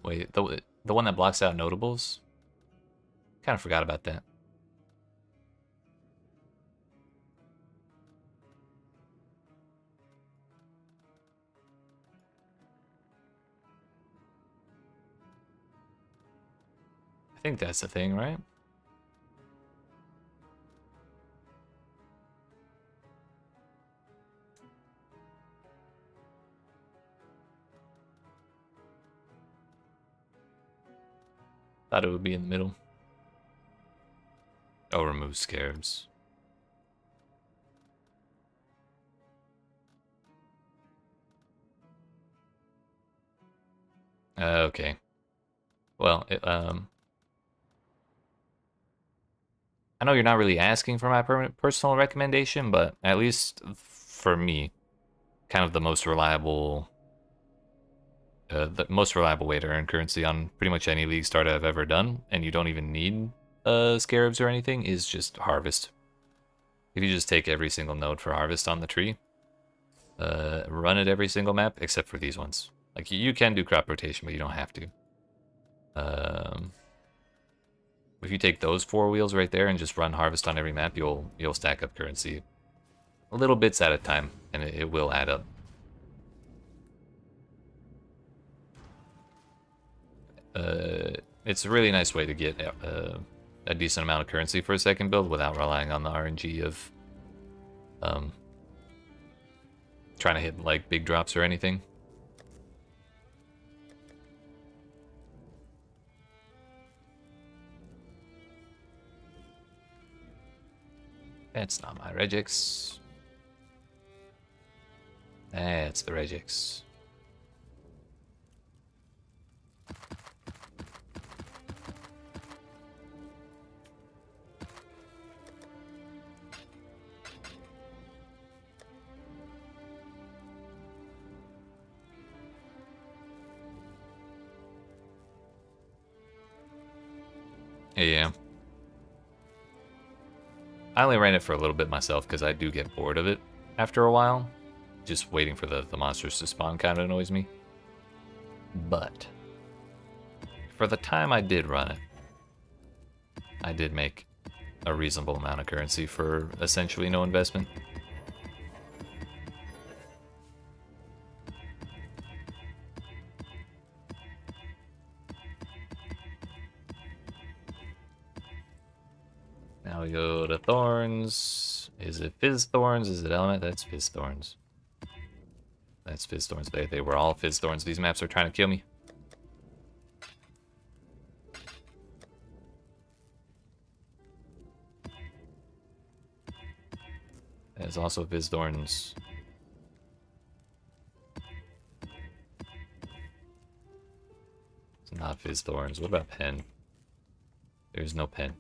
Wait, the one that blocks out notables? Kind of forgot about that. I think that's the thing, right? Thought it would be in the middle. Oh, remove scarabs. Okay. Well, I know you're not really asking for my personal recommendation, but at least for me, kind of the most reliable way to earn currency on pretty much any league start I've ever done, and you don't even need scarabs or anything, is just harvest. If you just take every single node for harvest on the tree, run it every single map except for these ones. Like you can do crop rotation, but you don't have to. If you take those 4 wheels right there and just run harvest on every map, you'll stack up currency little bits at a time, and it will add up. It's a really nice way to get a decent amount of currency for a second build without relying on the RNG of trying to hit like big drops or anything. That's not my regex. That's the regex. Yeah. I only ran it for a little bit myself because I do get bored of it after a while. Just waiting for the monsters to spawn kind of annoys me. But for the time I did run it, I did make a reasonable amount of currency for essentially no investment. Now we go to Thorns. Is it Fizz Thorns? Is it Element? That's Fizz Thorns. That's Fizz Thorns. They were all Fizz Thorns. These maps are trying to kill me. There's also Fizz Thorns. It's not Fizz Thorns. What about Pen? There's no Pen.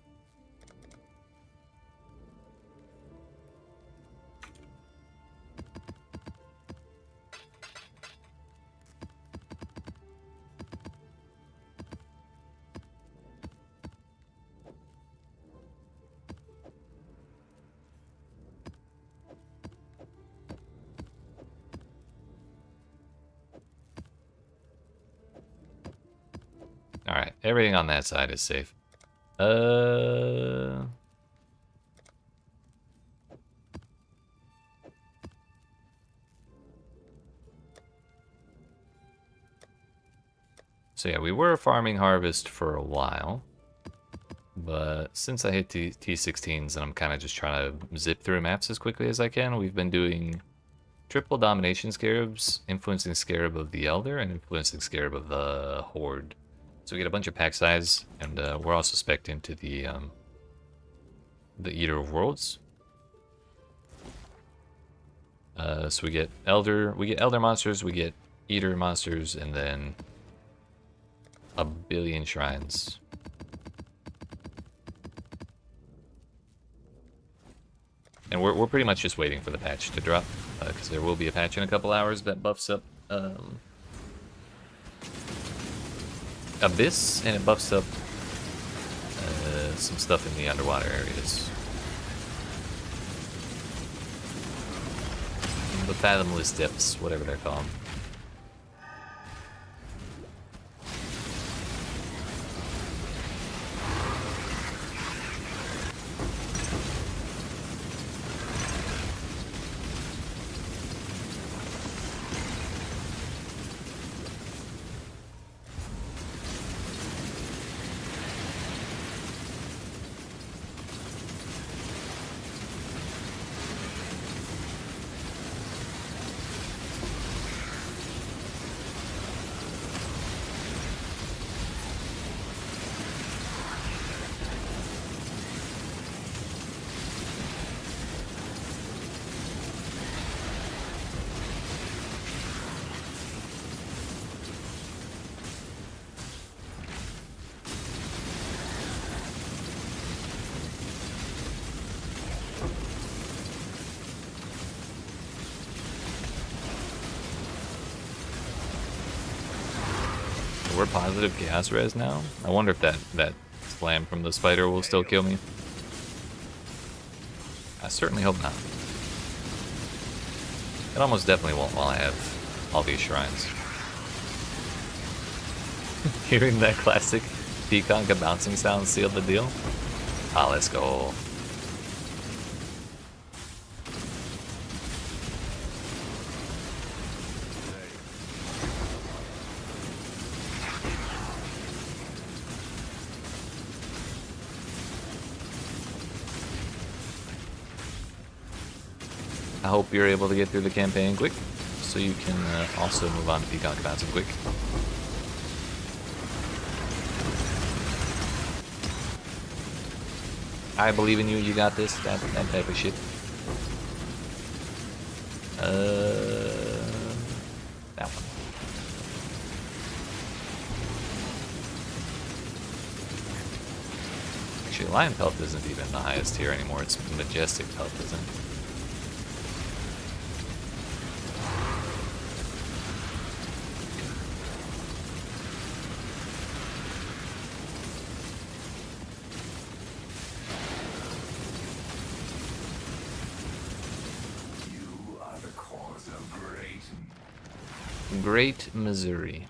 Alright, everything on that side is safe. So yeah, we were farming harvest for a while. But since I hit T16s and I'm kind of just trying to zip through maps as quickly as I can, we've been doing triple domination scarabs, influencing scarab of the Elder, and influencing scarab of the Horde. So we get a bunch of pack size, and we're also spec'd into the Eater of Worlds. So we get Elder monsters, we get Eater monsters, and then a billion shrines. And we're pretty much just waiting for the patch to drop, because there will be a patch in a couple hours that buffs up Abyss, and it buffs up some stuff in the underwater areas. The fathomless depths, whatever they're called. We're positive chaos res now. I wonder if that slam from the spider will still kill me. I certainly hope not. It almost definitely won't while I have all these shrines. Hearing that classic Concoction bouncing sound sealed the deal. Ah, let's go. I hope you're able to get through the campaign quick, so you can also move on to Concoction Bouncing quick. I believe in you, you got this, that type of shit. That one. Actually, Lion Pelt isn't even the highest tier anymore, it's Majestic Pelt, isn't it? Great Missouri.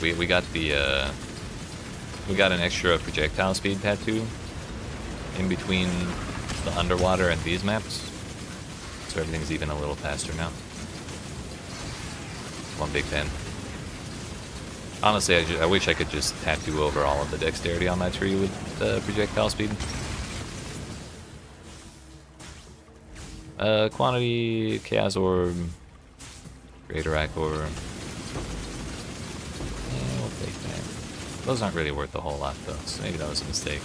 We got the we got an extra projectile speed tattoo in between the underwater and these maps. So everything's even a little faster now. One big fan. Honestly, I wish I could just tattoo over all of the dexterity on my tree with projectile speed. Quantity, Chaos Orb, Greater Orb. Yeah, we'll take that. Those aren't really worth a whole lot though, so maybe that was a mistake.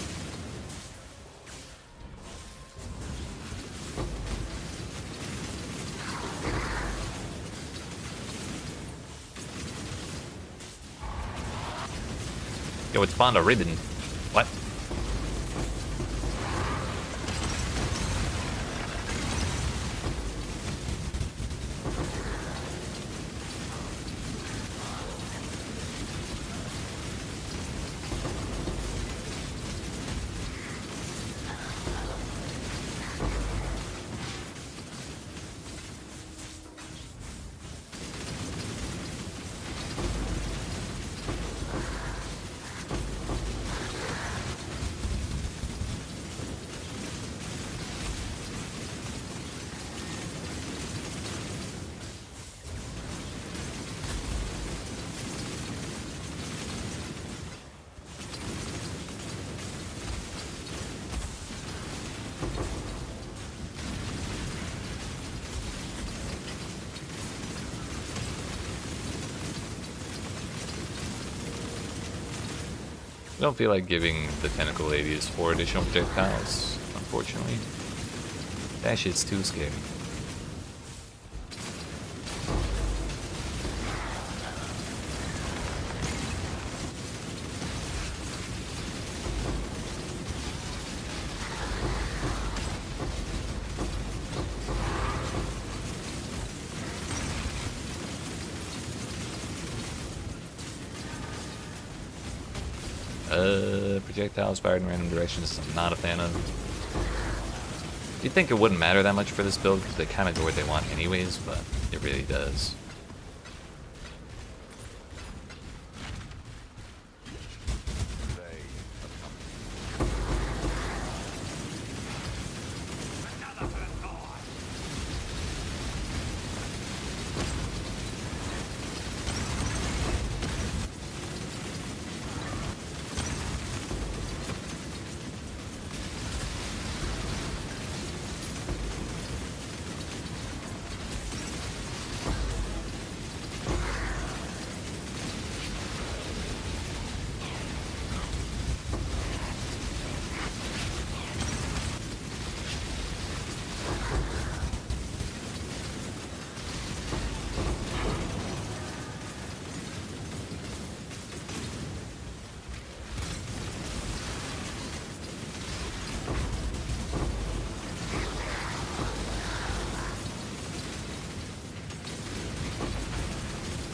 Yo, it spawned a ribbon. What? I don't feel like giving the tentacle ladies 4 additional projectiles, unfortunately. That shit's too scary. Projectiles fired in random directions, I'm not a fan of. You'd think it wouldn't matter that much for this build because they kind of go where they want anyways, but it really does.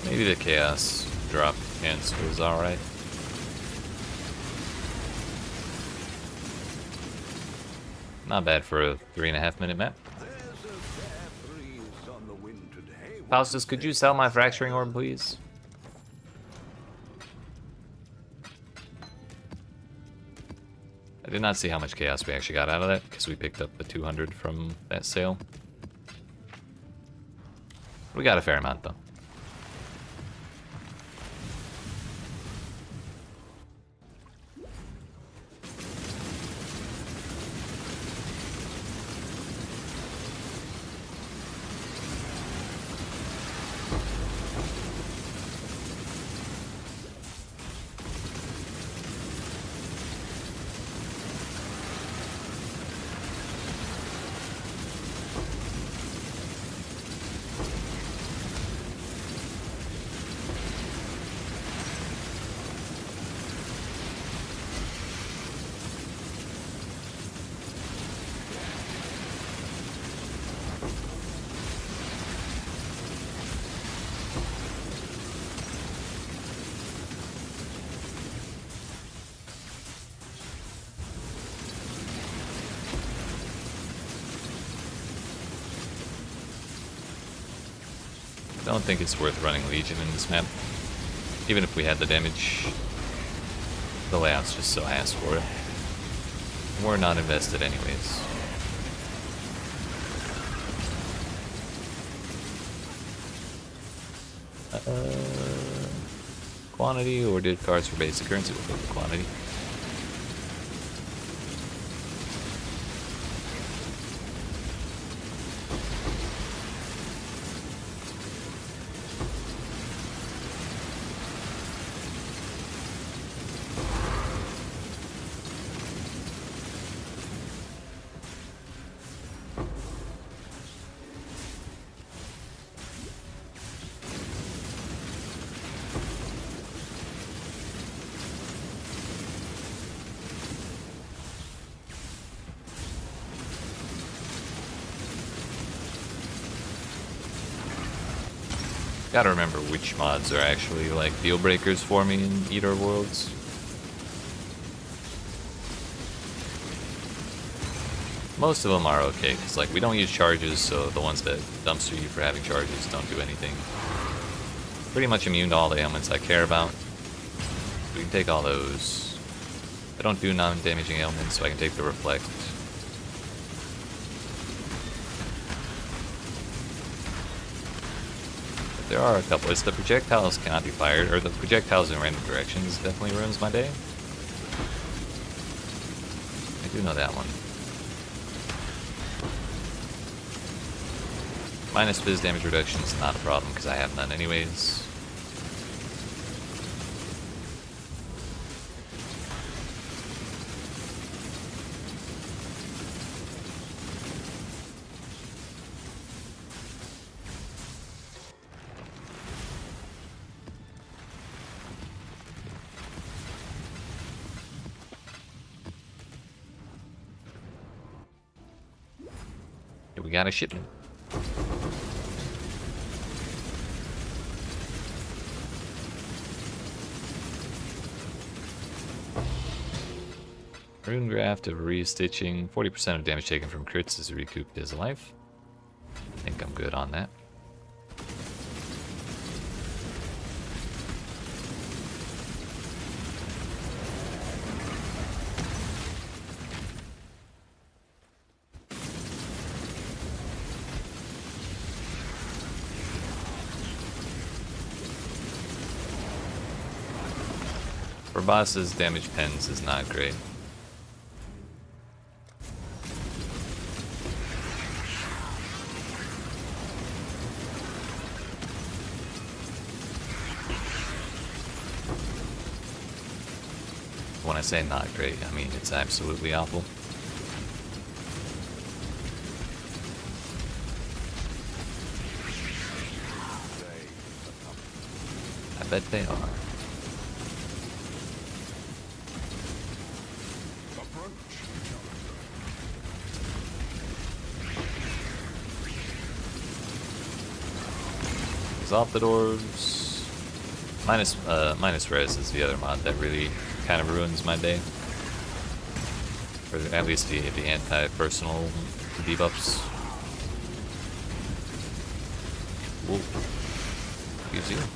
Maybe the chaos drop cancel is alright. Not bad for a 3.5 minute map. Faustus, could you sell my fracturing orb, please? I did not see how much chaos we actually got out of that because we picked up the 200 from that sale. We got a fair amount though. I don't think it's worth running Legion in this map. Even if we had the damage, the layout's just so ass for it. We're not invested anyways. Quantity or did cards for basic currency? We'll go with quantity. Gotta remember which mods are actually like deal breakers for me in Eater Worlds. Most of them are okay, because like we don't use charges, so the ones that dumpster you for having charges don't do anything. Pretty much immune to all the ailments I care about. We can take all those. I don't do non-damaging ailments, so I can take the Reflect. There are a couple. It's the projectiles cannot be fired, or the projectiles in random directions definitely ruins my day. I do know that one. Minus Fizz damage reduction is not a problem because I have none anyways. We got a shipment. Rune Graft of Restitching. 40% of damage taken from crits is recouped as life. I think I'm good on that. For bosses, damage pens is not great. When I say not great, I mean it's absolutely awful. I bet they are. Off the doors. Minus res is the other mod that really kind of ruins my day. Or at least the anti-personal debuffs. Whoa. Excuse you.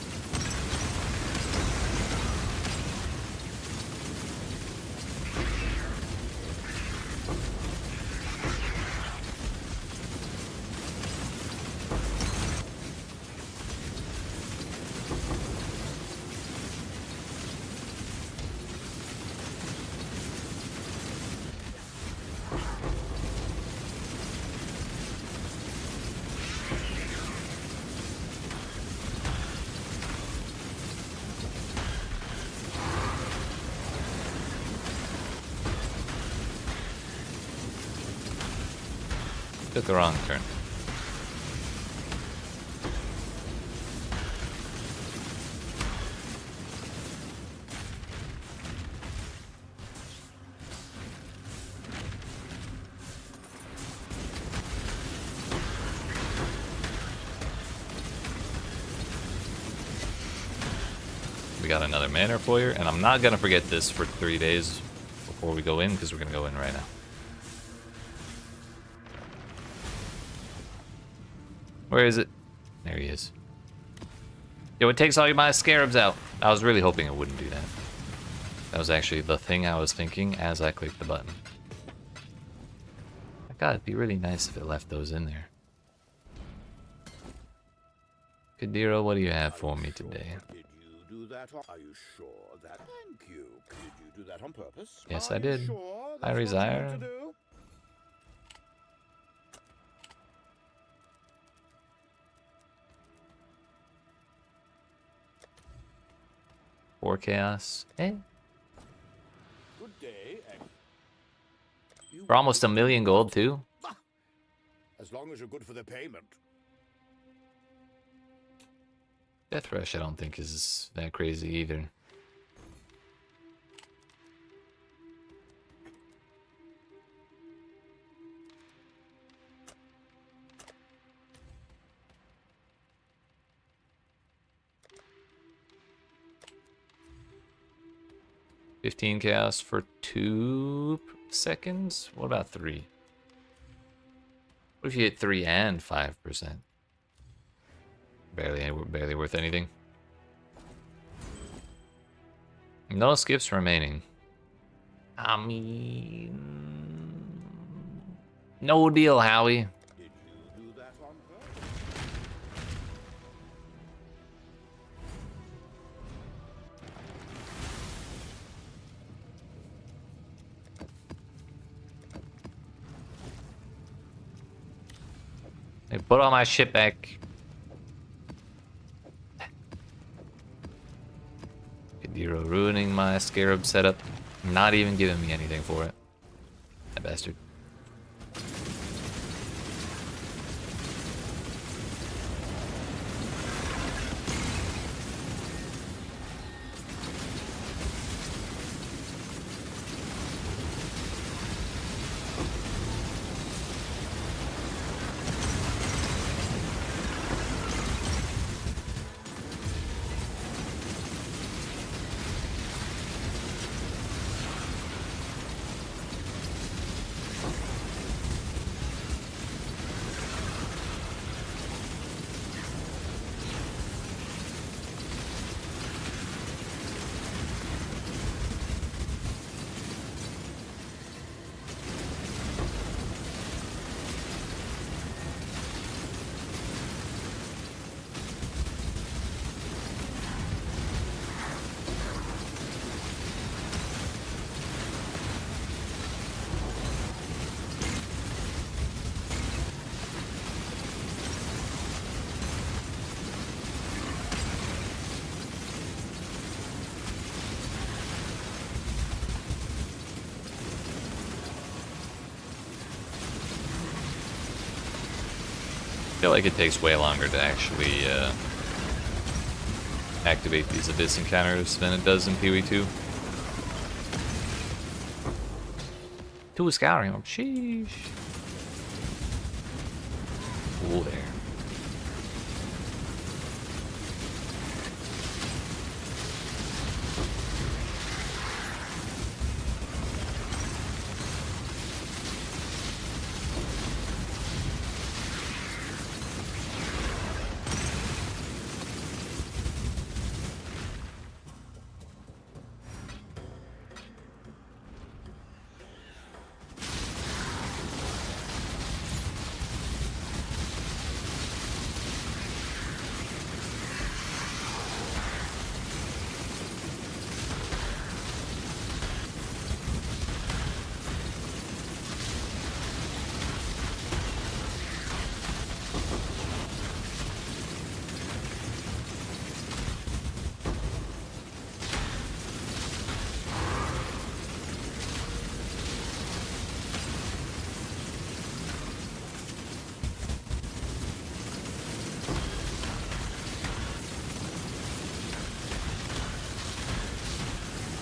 Took the wrong turn. We got another mana foyer, and I'm not gonna forget this for 3 days before we go in, because we're gonna go in right now. Where is it? There he is. Yo, it takes all my scarabs out. I was really hoping it wouldn't do that. That was actually the thing I was thinking as I clicked the button. God, it'd be really nice if it left those in there. Kadira, what do you have for me today? Did you do that? Are you sure that? Thank you. Did you do that on purpose? Yes, Are I did. You sure I that's what you resire. meant to do? Four chaos. Eh? Good day. We're almost 1,000,000 gold too. As long as you're good for the payment. Death Rush I don't think is that crazy either. $15 chaos for 2 seconds? What about 3? What if you hit 3 and 5%? Barely worth anything. No skips remaining. I mean, no deal, Howie. Did you do that on purpose? Hey, put all my shit back. Kadiro ruining my scarab setup. Not even giving me anything for it. That bastard. I feel like it takes way longer to actually activate these Abyss encounters than it does in PoE2. 2 scouring orb, sheesh. Cool there.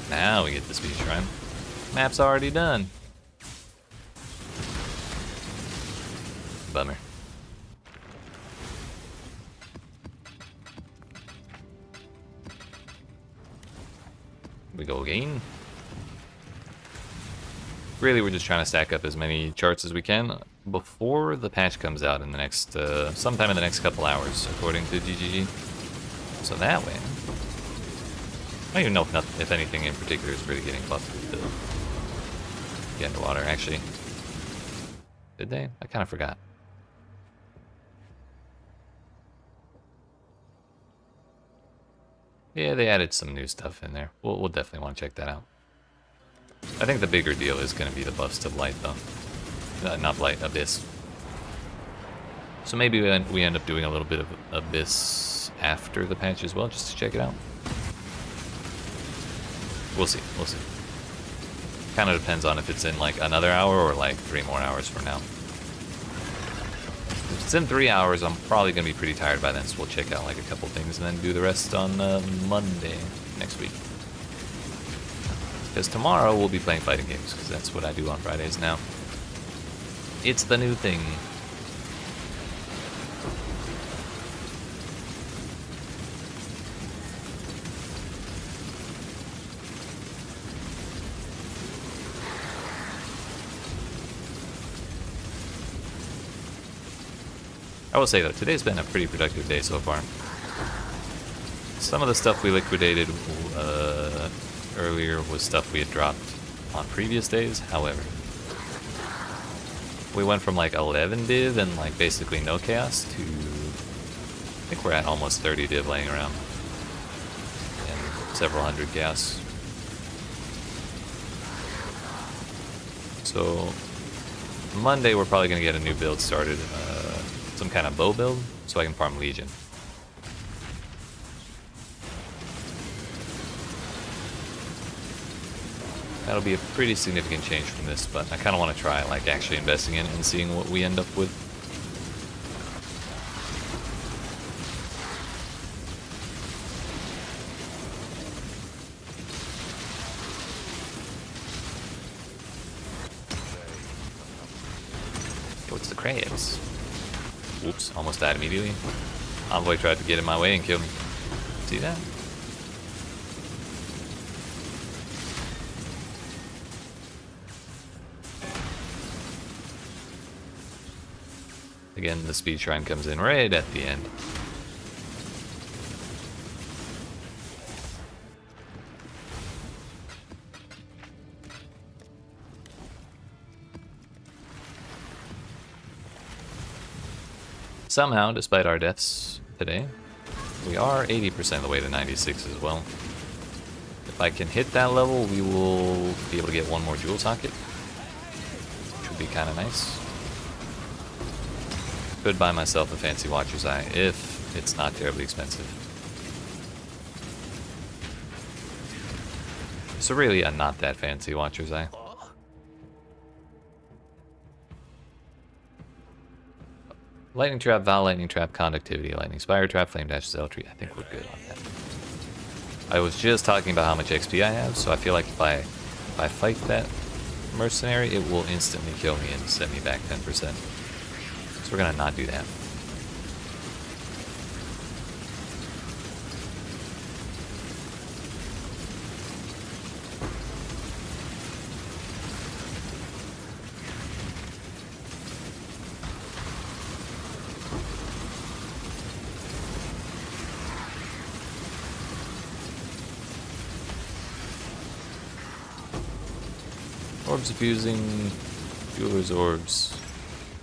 Now we get the speed shrine. Map's already done. Bummer. We go again. Really, we're just trying to stack up as many charts as we can before the patch comes out in the next, sometime in the next couple hours, according to GGG. So that way, I don't even know if anything in particular is really getting buffed with the underwater, actually. Did they? I kind of forgot. Yeah, they added some new stuff in there. We'll definitely want to check that out. I think the bigger deal is going to be the buffs to Blight, though. Not Blight, Abyss. So maybe we end up doing a little bit of Abyss after the patch as well, just to check it out. We'll see. We'll see. Kind of depends on if it's in like another hour or like 3 more hours from now. If it's in 3 hours, I'm probably going to be pretty tired by then, so we'll check out like a couple things and then do the rest on Monday next week. Because tomorrow we'll be playing fighting games, because that's what I do on Fridays now. It's the new thing. I will say though, today's been a pretty productive day so far. Some of the stuff we liquidated earlier was stuff we had dropped on previous days. However, we went from like 11 div and like basically no chaos to I think we're at almost 30 div laying around and several hundred chaos. So Monday we're probably going to get a new build started. Some kind of bow build, so I can farm Legion. That'll be a pretty significant change from this, but I kind of want to try like actually investing in it and seeing what we end up with. What's the crabs? Oops, almost died immediately. Envoy tried to get in my way and kill me. See that? Again, the speed shrine comes in right at the end. Somehow, despite our deaths today, we are 80% of the way to 96 as well. If I can hit that level, we will be able to get one more jewel socket, which would be kind of nice. Could buy myself a fancy Watcher's Eye if it's not terribly expensive. So really a not that fancy Watcher's Eye. Lightning Trap, Val Lightning Trap, Conductivity, Lightning Spire Trap, Flame Dash, Zealot Tree. I think we're good on that. I was just talking about how much XP I have, so I feel like if I fight that mercenary, it will instantly kill me and set me back 10%. So we're gonna not do that. Orbs of Fusing, Jeweler's Orbs,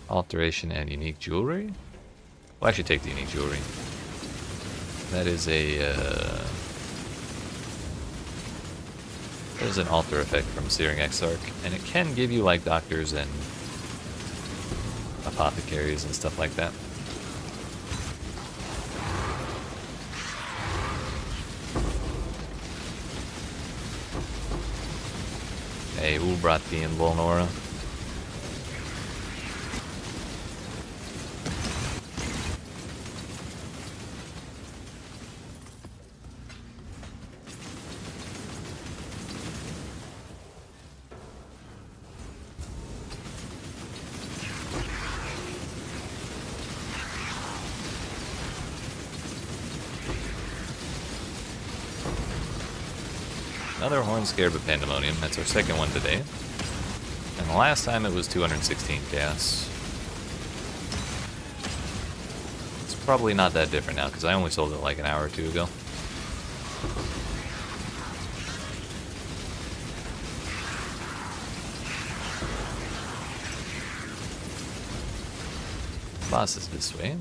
Alteration, and Unique Jewelry? We'll actually take the Unique Jewelry. That is an alter effect from Searing Exarch, and it can give you like doctors and apothecaries and stuff like that. Hey, who brought the Invulnora? Another Horn Scarab of Pandemonium. That's our second one today. And the last time it was 216 chaos. It's probably not that different now because I only sold it like an hour or two ago. boss is this way.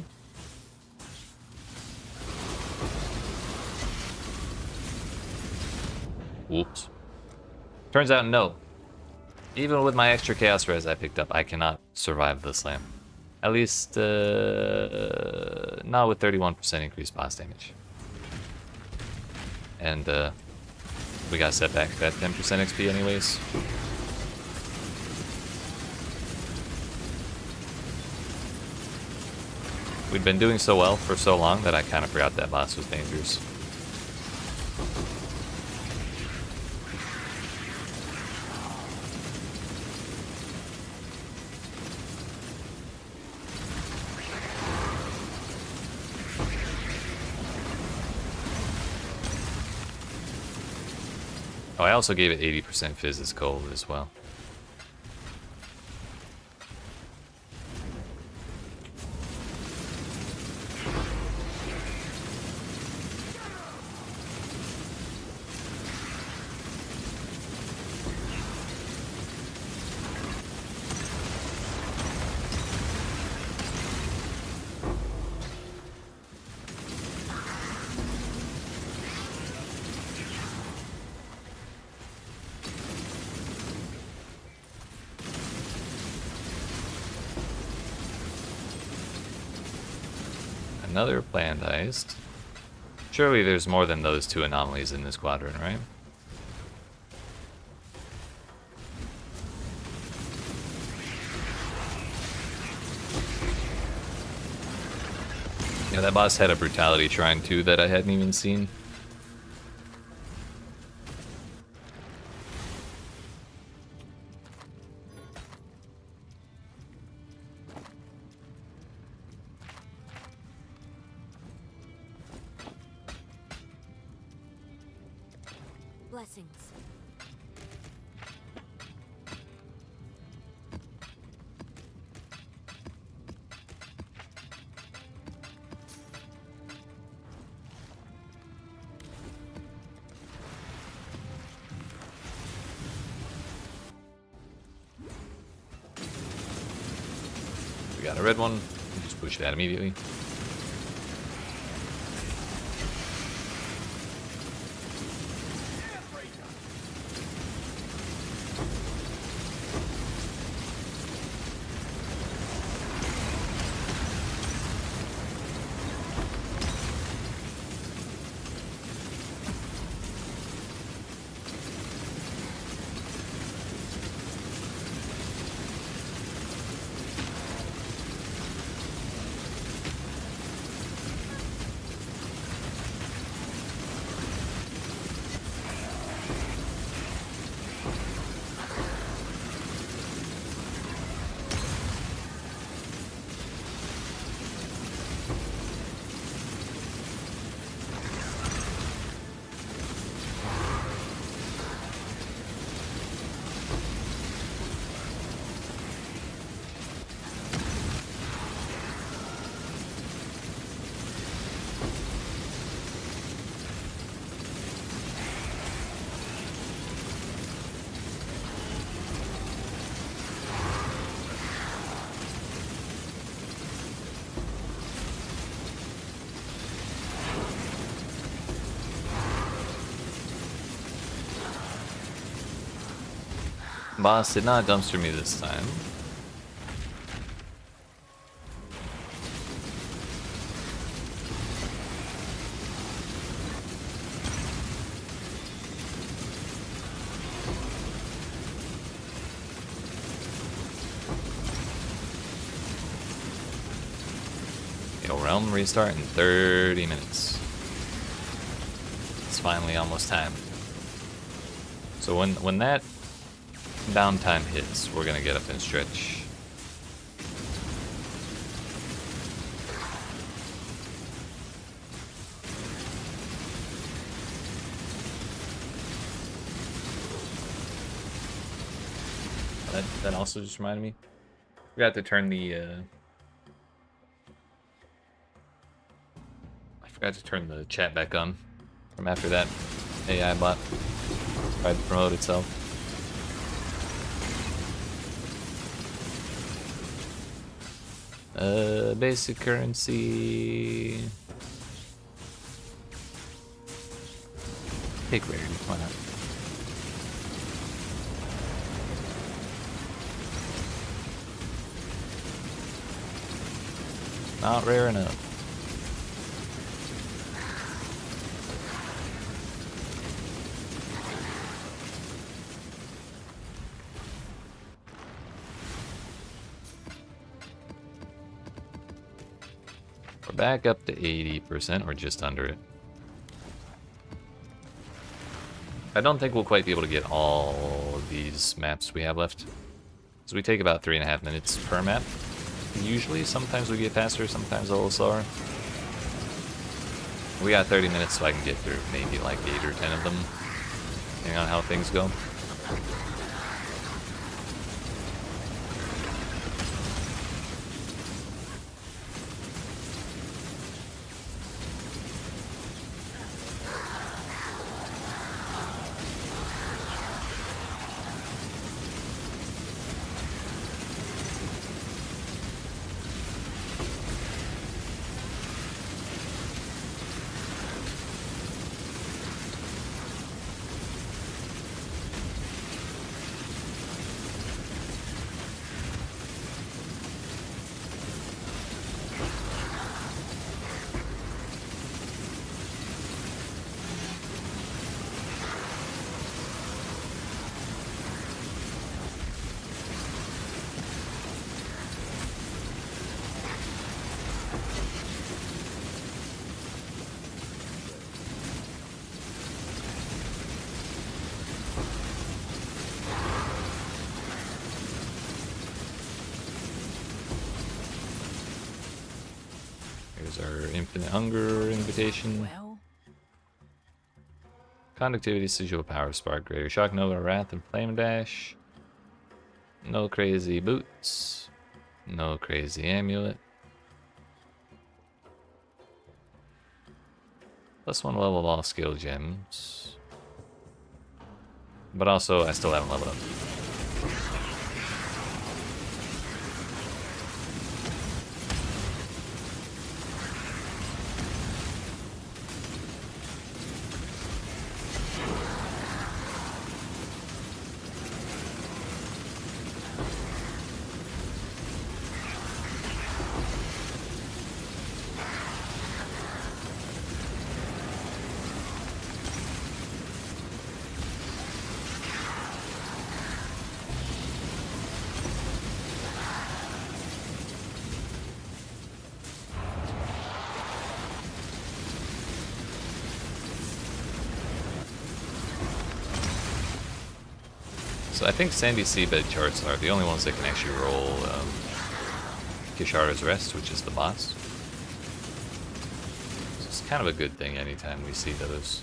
Whoops. Turns out no. Even with my extra chaos res I picked up, I cannot survive the slam. At least not with 31% increased boss damage. And we got set back that 10% XP anyways. We'd been doing so well for so long that I kind of forgot that boss was dangerous. Oh, I also gave it 80% fizz as cold as well. Another planned heist. Surely there's more than those two anomalies in this quadrant, right? Yeah, that boss had a brutality shrine too that I hadn't even seen. Blessings. We got a red one. Just push that immediately. Boss did not dumpster me this time. Yo, realm restart in 30 minutes. It's finally almost time. So when that downtime hits, we're gonna get up and stretch. That also just reminded me. Forgot to turn the I forgot to turn the chat back on from after that AI bot tried to promote itself. Basic currency. Take rarity, why not? Not rare enough. We're back up to 80%, or just under it. I don't think we'll quite be able to get all of these maps we have left. So we take about 3.5 minutes per map. Usually, sometimes we get faster, sometimes a little slower. We got 30 minutes, so I can get through maybe like 8 or 10 of them, depending on how things go. Here's our infinite hunger invitation. Well, Conductivity, sigil, power, spark, greater shock, nova, wrath, and flame dash. No crazy boots. No crazy amulet. +1 level of all skill gems. But also, I still haven't leveled up. So I think Sandy Seabed charts are the only ones that can actually roll Kishara's Rest, which is the boss. So it's kind of a good thing anytime we see those.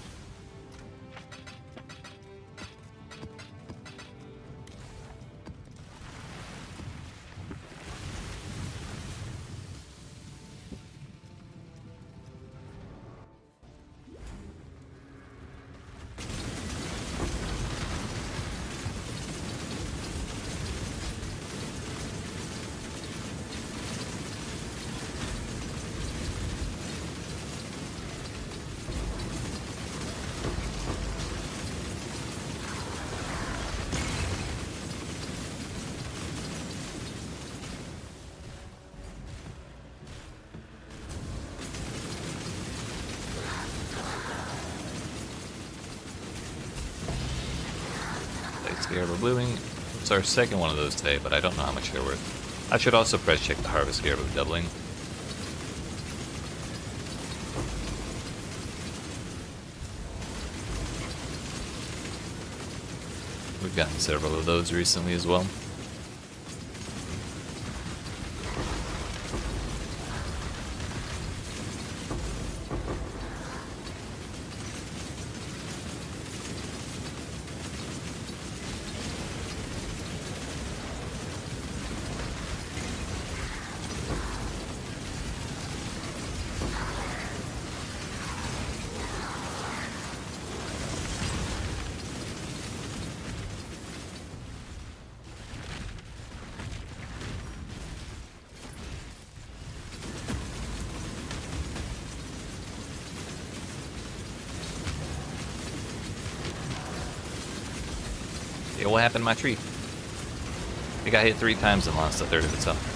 Scarab of Blooming. It's our second one of those today, but I don't know how much they're worth. I should also press check the Harvest Scarab of Doubling. We've gotten several of those recently as well. it will happen in my tree. It got hit 3 times and lost a third of its health.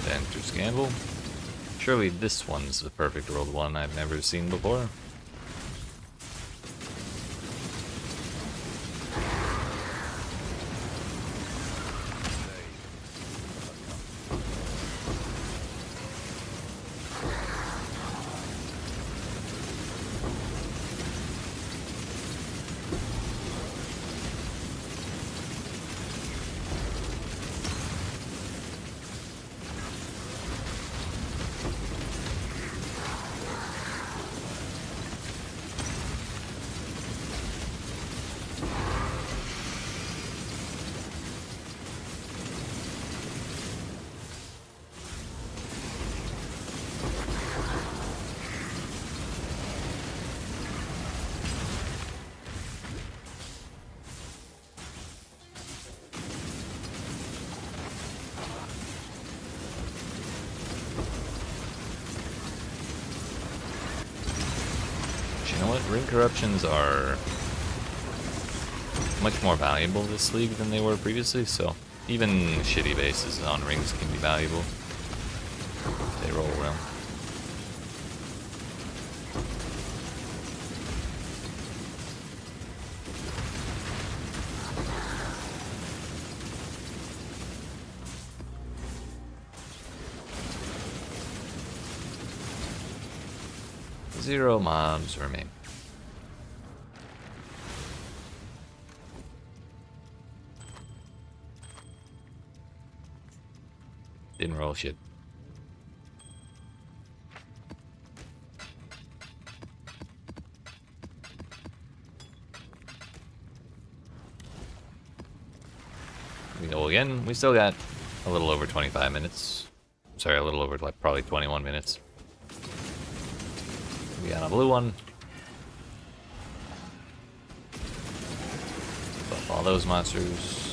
Enter Scandal. Surely this one's the perfect world one I've never seen before. You know what? Ring corruptions are much more valuable this league than they were previously, so even shitty bases on rings can be valuable. They roll well. Zero mobs remain. Didn't roll shit. We go again. We still got a little over 25 minutes. Sorry, a little over like probably 21 minutes. We got a blue one. Buff all those monsters.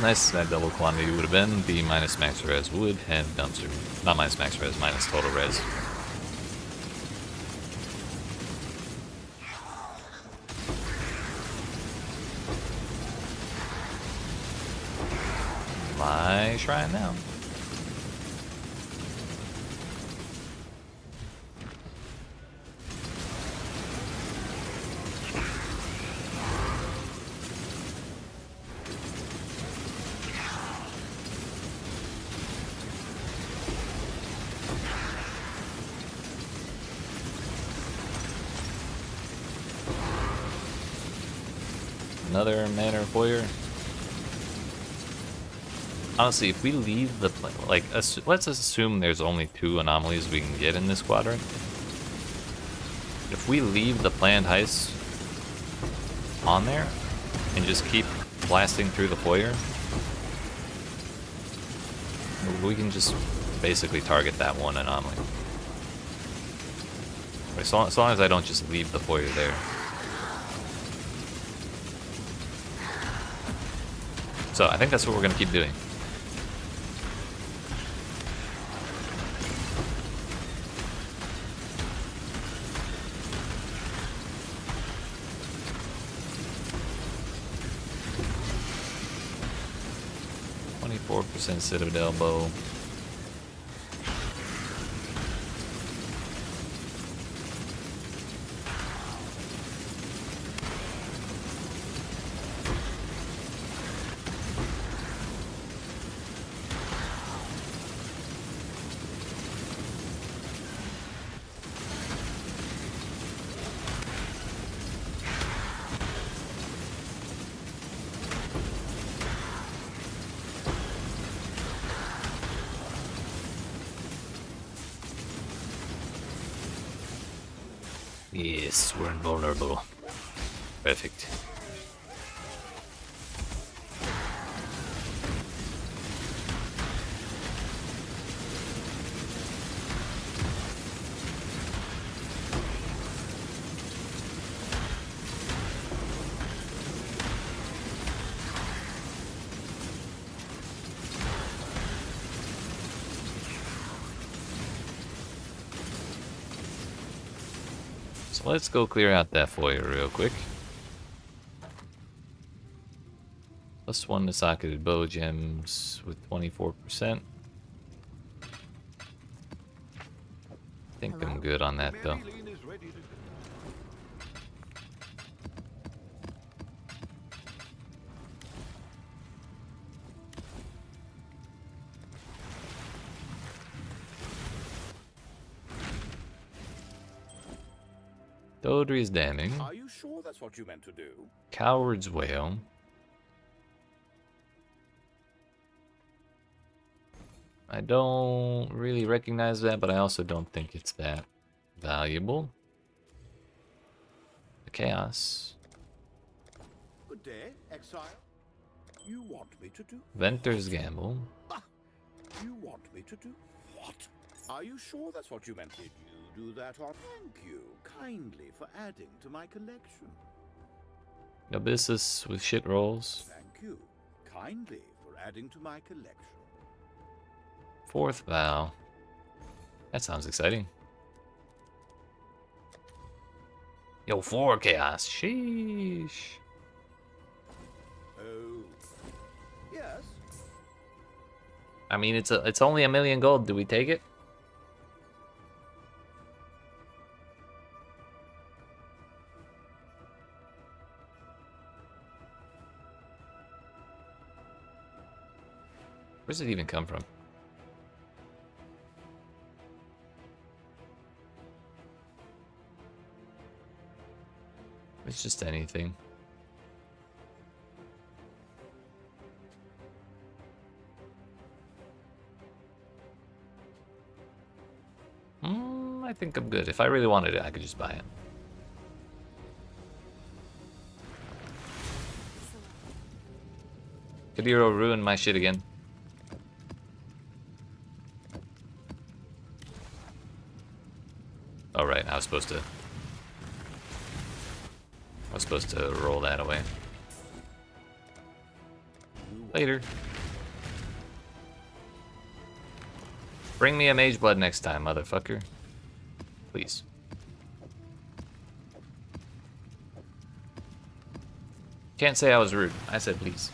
Nice that double quantity would have been. The minus max res would have done some. Not minus max res, minus total res. My shrine now. Another mana foyer. Honestly, if we leave the like, let's assume there's only 2 anomalies we can get in this quadrant. If we leave the planned heists on there and just keep blasting through the foyer, we can just basically target that one anomaly. As long as I don't just leave the foyer there. So I think that's what we're going to keep doing. 4% Citadel bow. Yes, we're invulnerable. Perfect. So let's go clear out that foyer real quick. +1 to socketed bow gems with 24%. I think I'm good on that though. Dodri's damning. Are you sure that's what you meant to do? Coward's Wail. I don't really recognize that, but I also don't think it's that valuable. The Chaos. Good day, Exile. You want me to do? Venter's Gamble. You want me to do what? Are you sure that's what you meant? Did you do that on? Thank you kindly for adding to my collection. Abyssus with shit rolls. Thank you kindly for adding to my collection. 4th Vow. That sounds exciting. Yo, 4 Chaos. Sheesh. Oh. Yes. I mean, it's only 1,000,000 gold. Do we take it? Where's it even come from? It's just anything. I think I'm good. If I really wanted it, I could just buy it. Kadiro ruined my shit again. Oh right, I was supposed to roll that away. Later. Bring me a mage blood next time, motherfucker. Please. Can't say I was rude. I said please.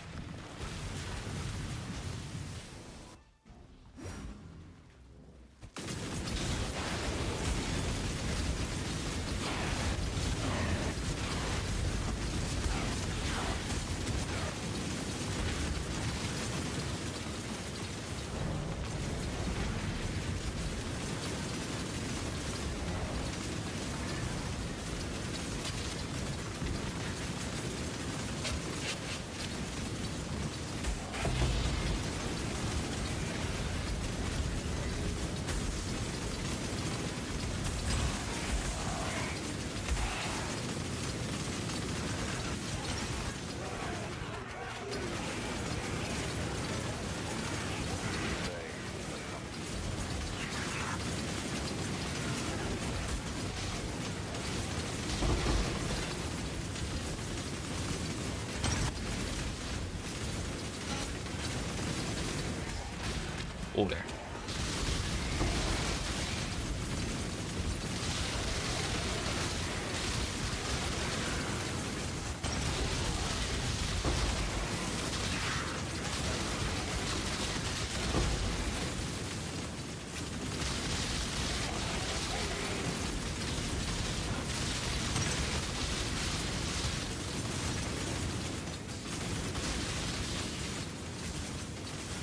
Oh, there.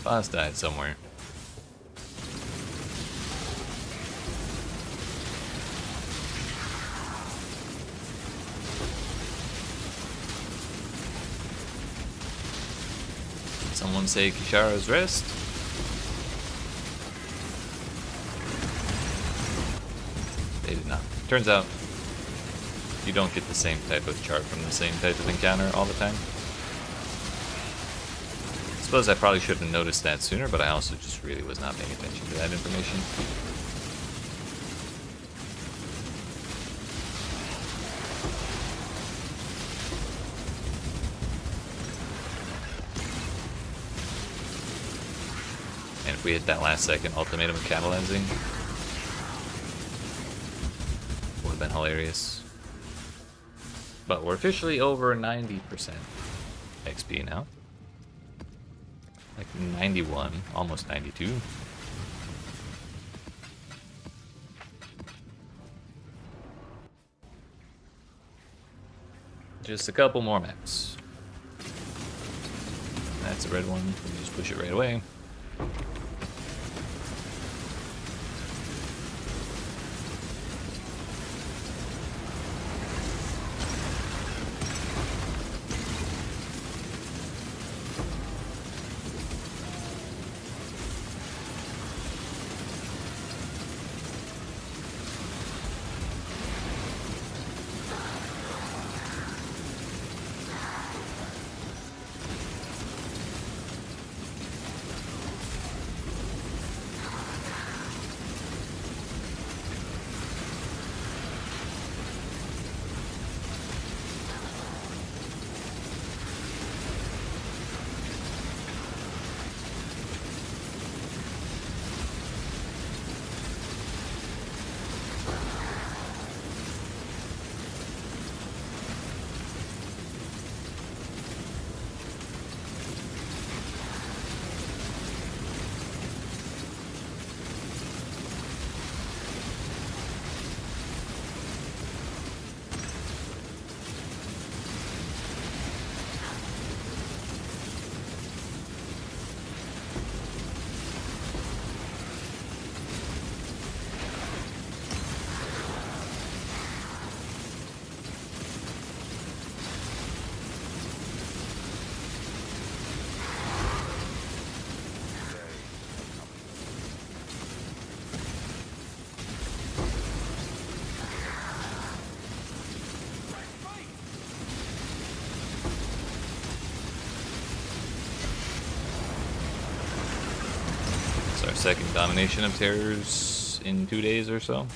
Boss died somewhere. Did someone say Kishara's rest? They did not. Turns out, you don't get the same type of chart from the same type of encounter all the time. I suppose I probably should have noticed that sooner, but I also just really was not paying attention to that information. And if we hit that last second ultimatum of catalyzing, would have been hilarious. But we're officially over 90% XP now. Like 91, almost 92. Just a couple more maps. That's a red one. We can just push it right away. Our second domination of terrors in 2 days or so.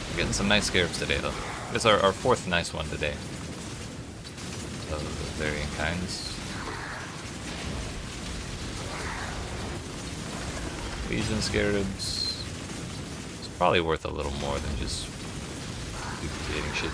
We're getting some nice scarabs today, though. It's our fourth nice one today. Of varying kinds. Legion scarabs. It's probably worth a little more than just duplicating shit.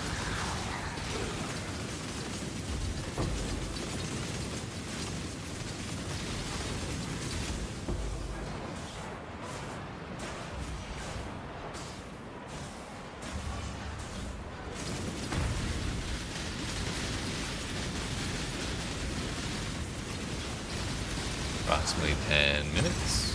Approximately 10 minutes.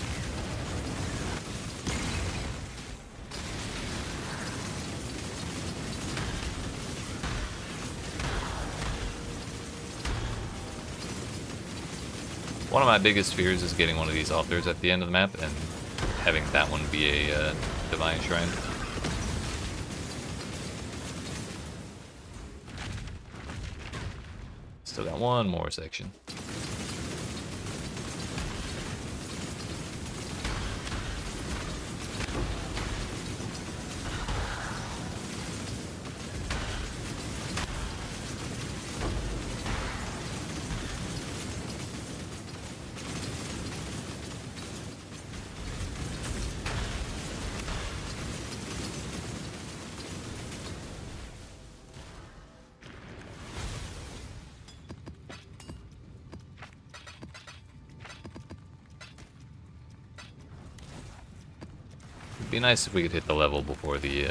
One of my biggest fears is getting one of these altars at the end of the map and having that one be a divine shrine. Still got one more section. Be nice if we could hit the level before the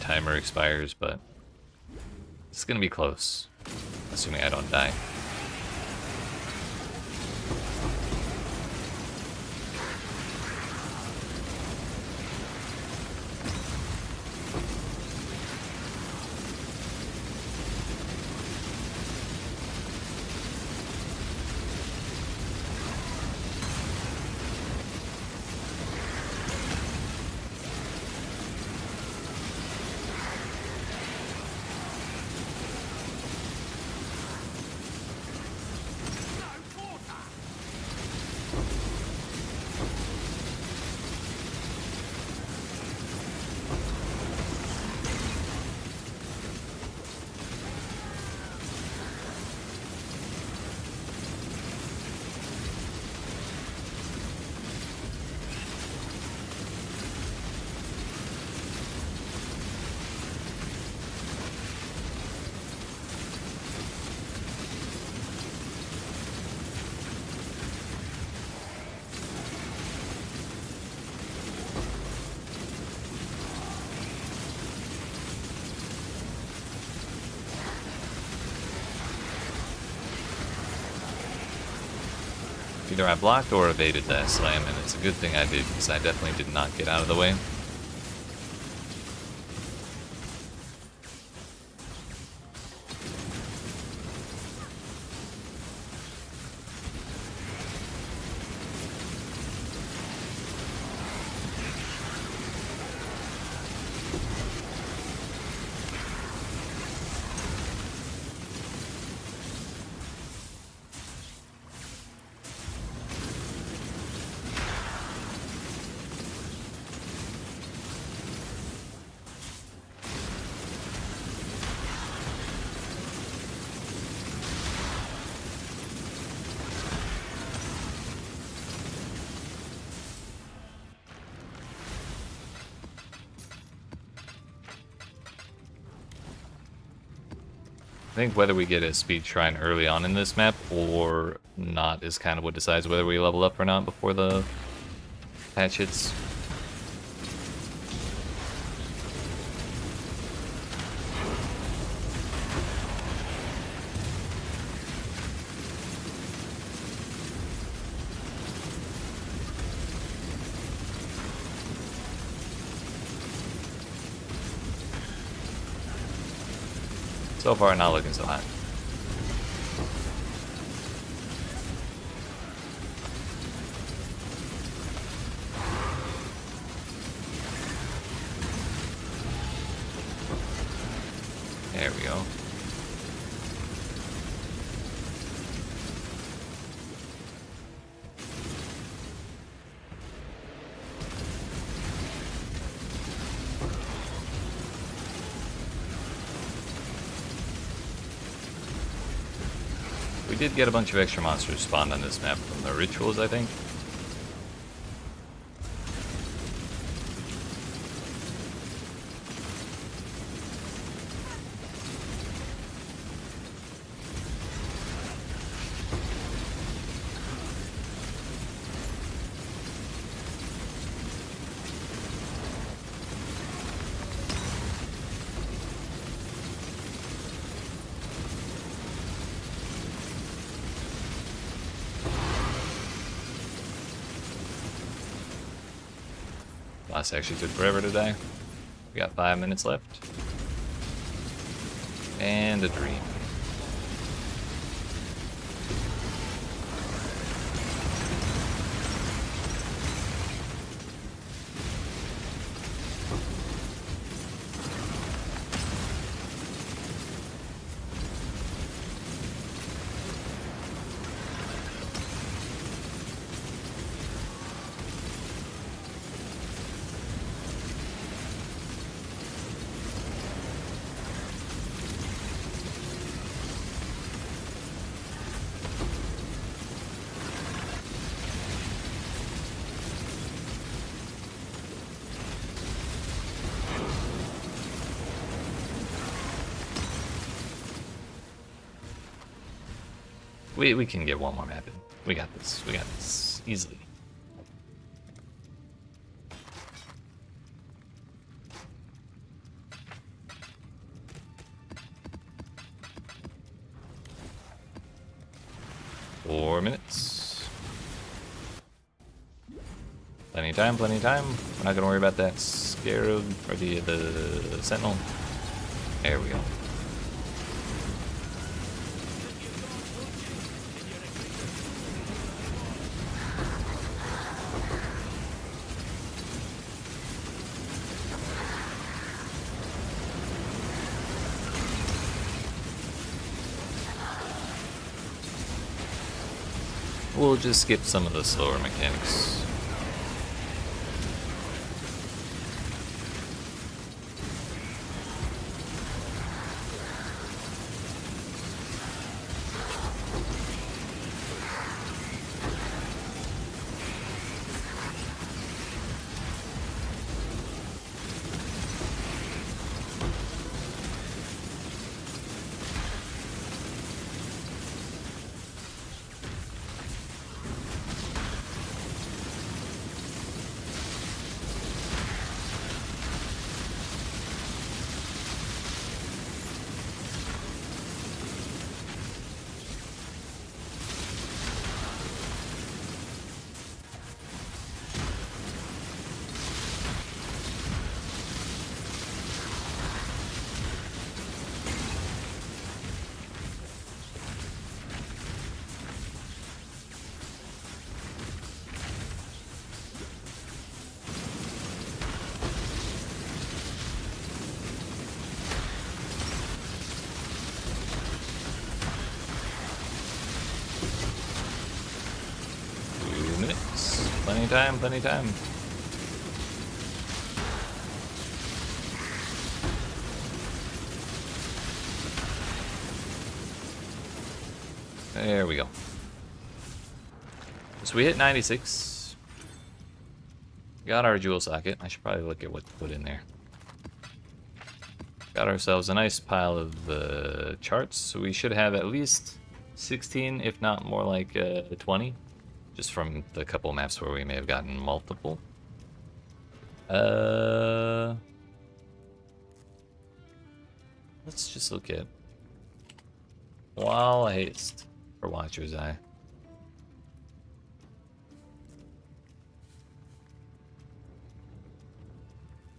timer expires, but it's gonna be close, assuming I don't die. Either I blocked or evaded that slam, and it's a good thing I did, because I definitely did not get out of the way. I think whether we get a speed shrine early on in this map or not is kind of what decides whether we level up or not before the patch hits. So far, not looking so hot. There we go. We did get a bunch of extra monsters spawned on this map from the rituals, I think. Boss actually took forever to die. We got 5 minutes left. And a dream. We can get one more map in. We got this. We got this easily. Four minutes. Plenty of time, plenty of time. We're not gonna worry about that scarab or the sentinel. There we go. We'll just skip some of the slower mechanics. time, plenty of time. There we go. So we hit 96. Got our jewel socket. I should probably look at what to put in there. Got ourselves a nice pile of charts. So we should have at least 16, if not more like 20. Just from the couple maps where we may have gotten multiple. Let's just look at Wall Haste for Watcher's Eye.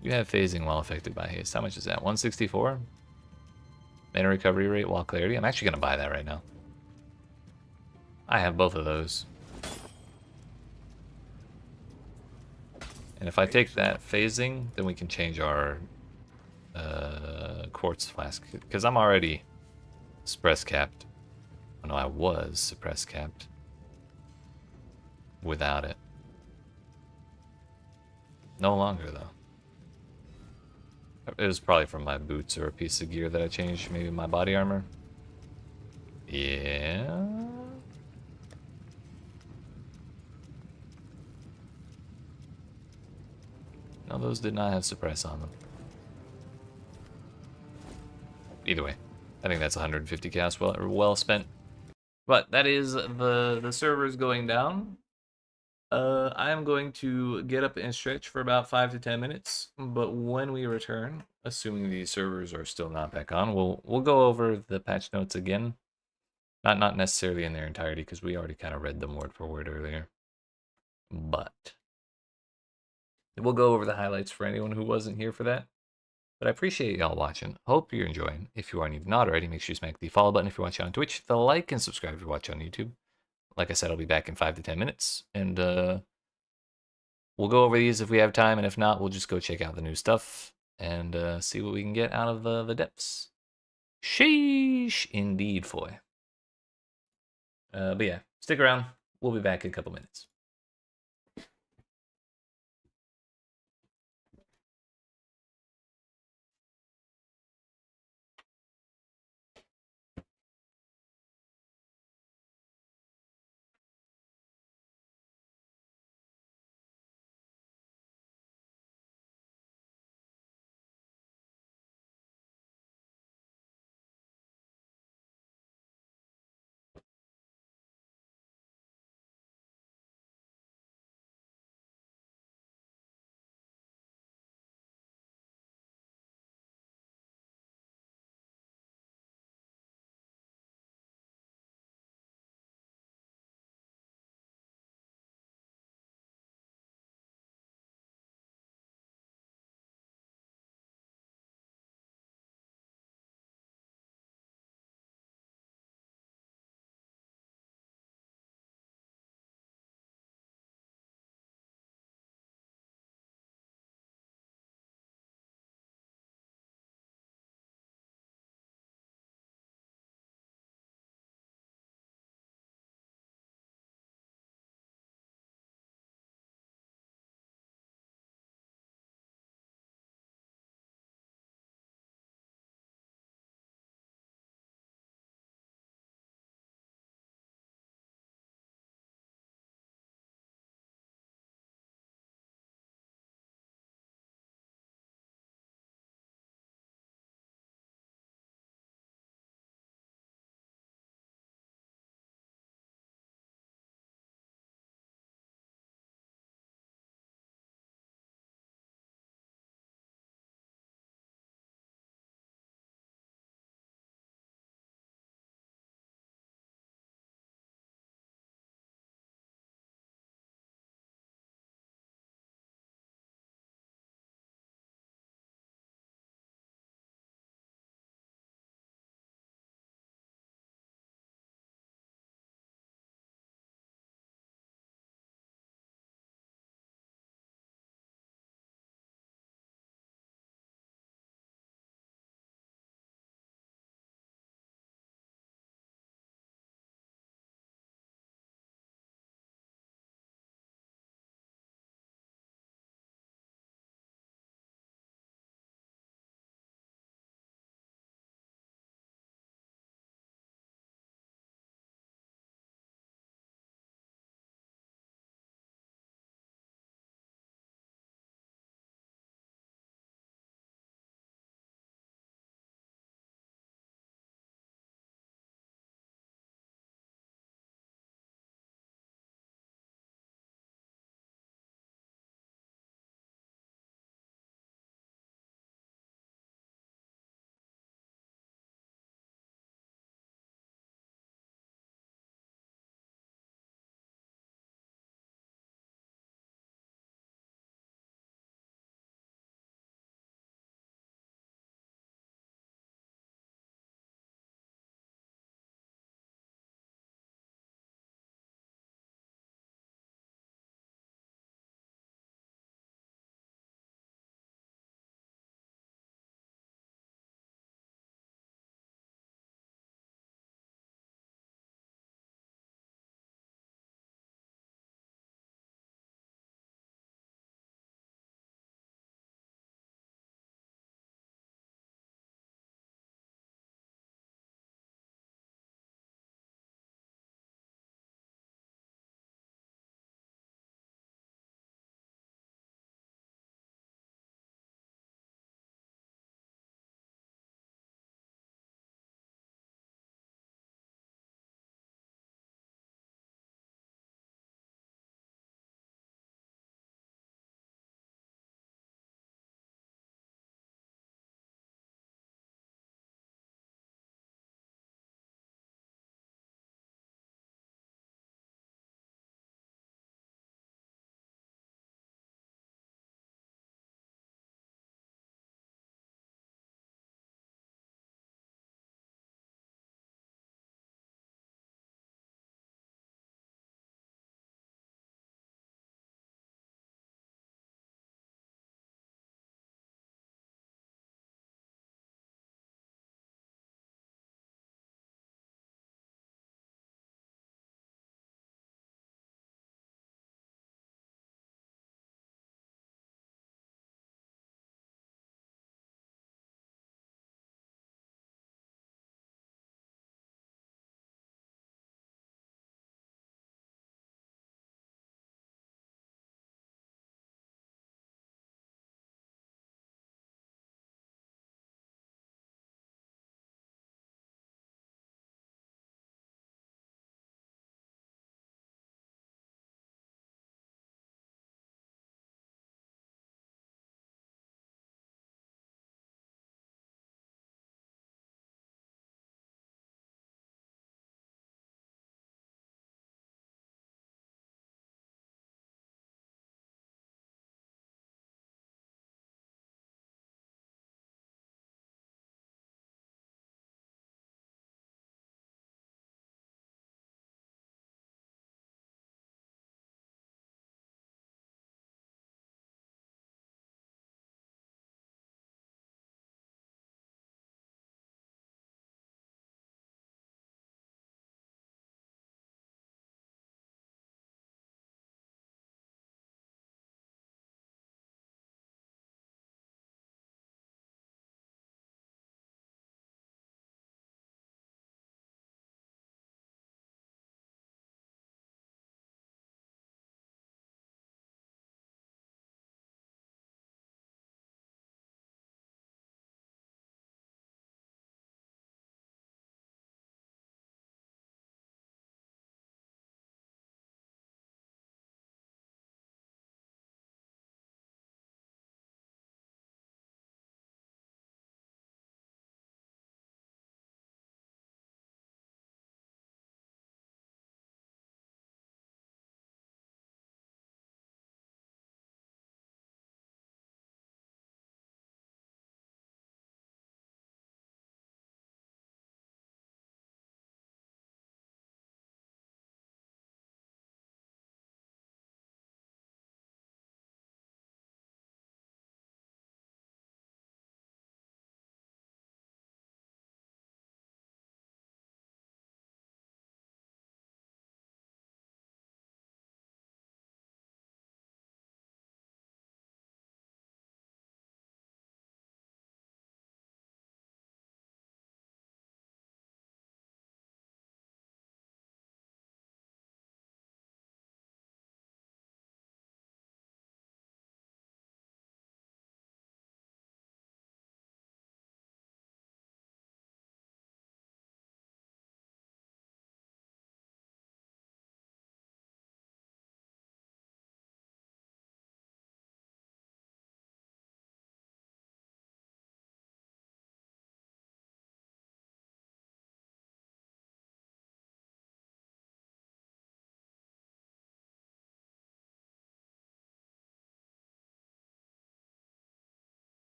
You have phasing while affected by haste. How much is that? 164? Mana recovery rate while clarity. I'm actually going to buy that right now. I have both of those. And if I take that phasing, then we can change our quartz flask. Because I'm already suppress capped. Oh, no, I was suppress capped. Without it. No longer, though. It was probably from my boots or a piece of gear that I changed. Maybe my body armor. Yeah. No, those did not have suppress on them. Either way, I think that's 150 cast well spent. But that is the servers going down. I am going to get up and stretch for about 5 to 10 minutes. But when we return, assuming these servers are still not back on, we'll go over the patch notes again. Not necessarily in their entirety, because we already kind of read them word for word earlier. But we'll go over the highlights for anyone who wasn't here for that. But I appreciate y'all watching. Hope you're enjoying. If you are and you've not already, make sure you smack the follow button if you're watching on Twitch, the like and subscribe if you're watching on YouTube. Like I said, I'll be back in 5 to 10 minutes, and we'll go over these if we have time, and if not, we'll just go check out the new stuff and see what we can get out of the depths. Sheesh, indeed, foy. But yeah, stick around. We'll be back in a couple minutes.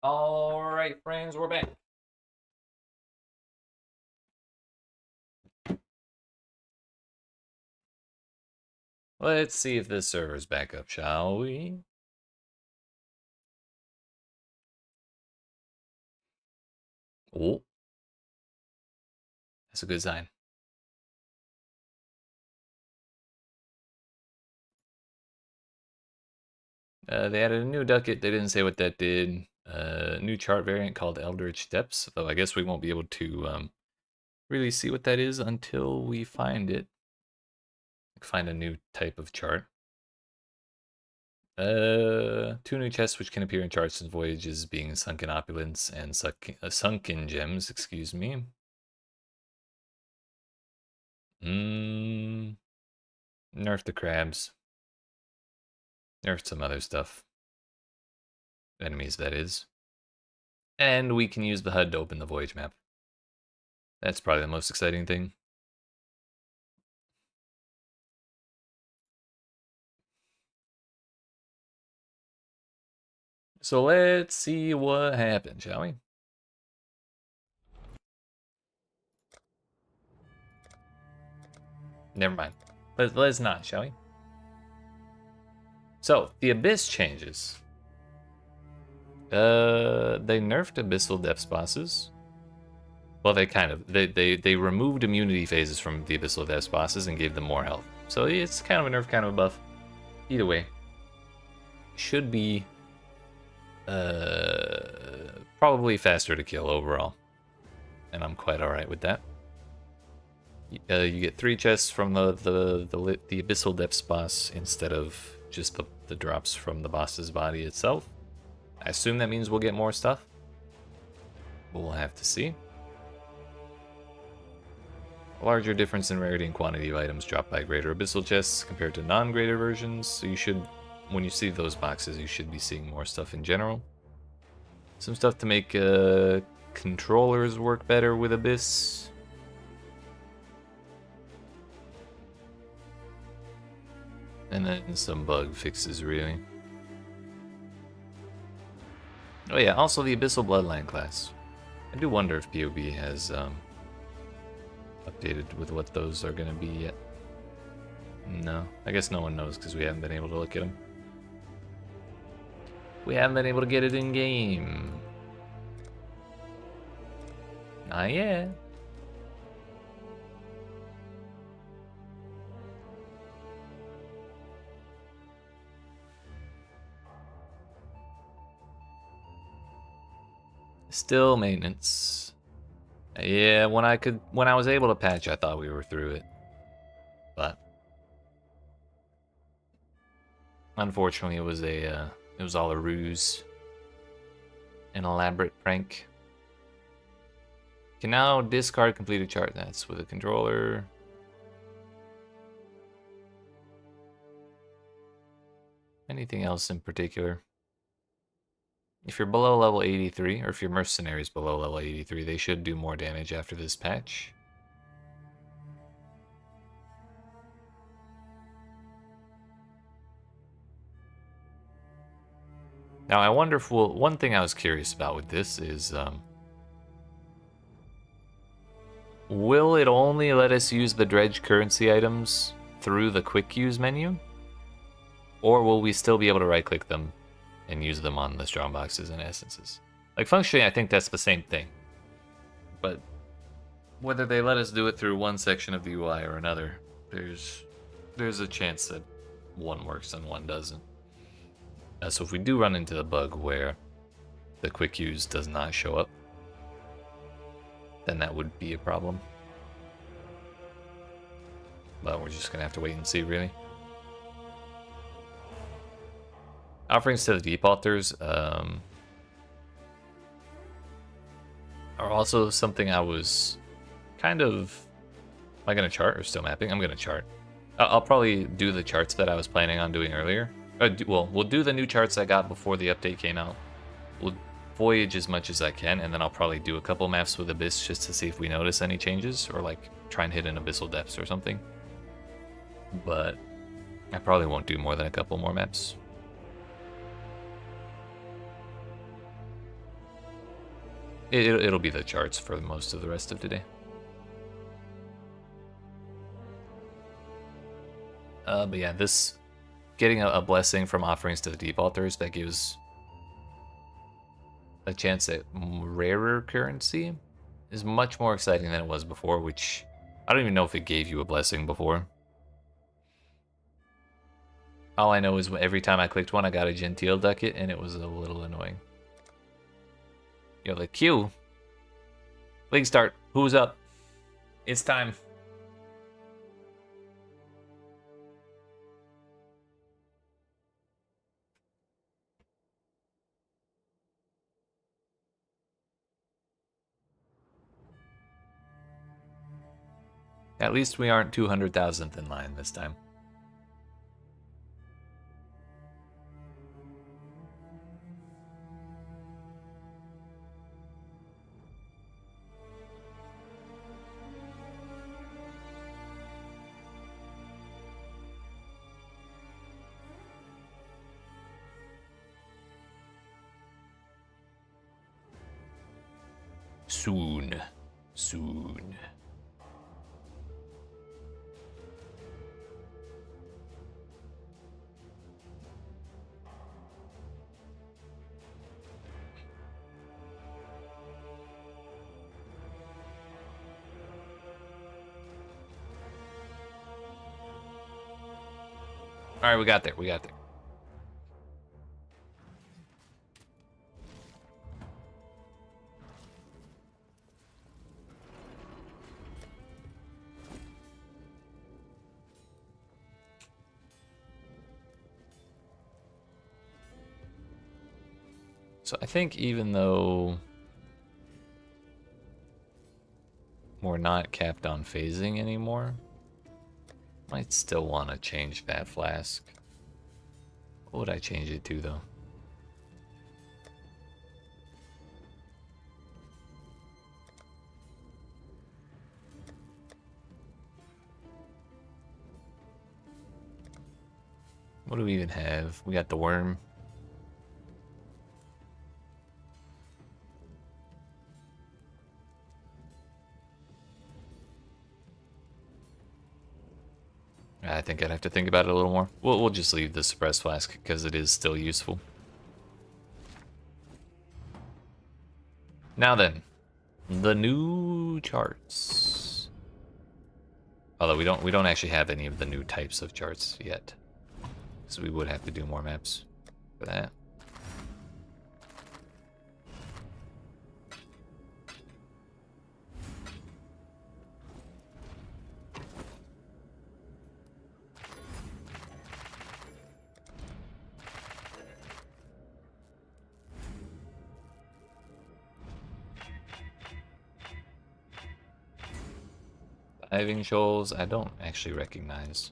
Alright, friends, we're back. Let's see if this server's back up, shall we? Oh. That's a good sign. They added a new ducat. They didn't say what that did. New chart variant called Eldritch Depths, though I guess we won't be able to really see what that is until we find it. Find a new type of chart. 2 new chests which can appear in charts and voyages, being Sunken Opulence and Sunken Gems, excuse me. Nerf the crabs. Nerf some other stuff. Enemies, that is. And we can use the HUD to open the voyage map. That's probably the most exciting thing. So let's see what happens, shall we? Never mind. Let's not, shall we? So, the Abyss changes. They nerfed Abyssal Depths bosses. Well, they removed immunity phases from the Abyssal Depths bosses and gave them more health. So it's kind of a nerf, kind of a buff. Either way, should be probably faster to kill overall, and I'm quite all right with that. You get 3 chests from the Abyssal Depths boss instead of just the drops from the boss's body itself. I assume that means we'll get more stuff. We'll have to see. A larger difference in rarity and quantity of items dropped by greater abyssal chests compared to non-greater versions, so you should, when you see those boxes, you should be seeing more stuff in general. Some stuff to make controllers work better with Abyss. And then some bug fixes, really. Oh yeah, also the Abyssal Bloodline class. I do wonder if PoB has updated with what those are going to be yet. No, I guess no one knows because we haven't been able to look at them. We haven't been able to get it in game. Not yet. Still maintenance. Yeah, when I was able to patch, I thought we were through it. But unfortunately, it was all a ruse. An elaborate prank. Can now discard completed chart. That's with a controller. Anything else in particular? If you're below level 83, or if your mercenary's below level 83, they should do more damage after this patch. Now I wonder if one thing I was curious about with this is, will it only let us use the dredge currency items through the quick use menu? Or will we still be able to right click them and use them on the strong boxes and essences? Like, functionally, I think that's the same thing. But whether they let us do it through one section of the UI or another, there's a chance that one works and one doesn't. So if we do run into the bug where the quick use does not show up, then that would be a problem. But we're just gonna have to wait and see, really. Offerings to the deep altars are also something I was kind of... Am I going to chart or still mapping? I'm going to chart. I'll probably do the charts that I was planning on doing earlier. Well, we'll do the new charts I got before the update came out. We'll voyage as much as I can, and then I'll probably do a couple maps with Abyss just to see if we notice any changes, or like try and hit an Abyssal Depths or something. But I probably won't do more than a couple more maps. It'll be the charts for most of the rest of today. But yeah, this getting a blessing from offerings to the deep altars that gives a chance at rarer currency is much more exciting than it was before, which I don't even know if it gave you a blessing before. All I know is every time I clicked one, I got a Genteel Ducat, and it was a little annoying. Yo, the queue. Leaguestart, who's up? It's time. At least we aren't 200,000th in line this time. Soon. Soon. All right, we got there. We got there. So I think even though we're not capped on phasing anymore, might still want to change that flask. What would I change it to, though? What do we even have? We got the worm. I think I'd have to think about it a little more. We'll just leave the suppressed flask because it is still useful. Now then, the new charts. Although we don't actually have any of the new types of charts yet, so we would have to do more maps for that. Diving shoals, I don't actually recognize.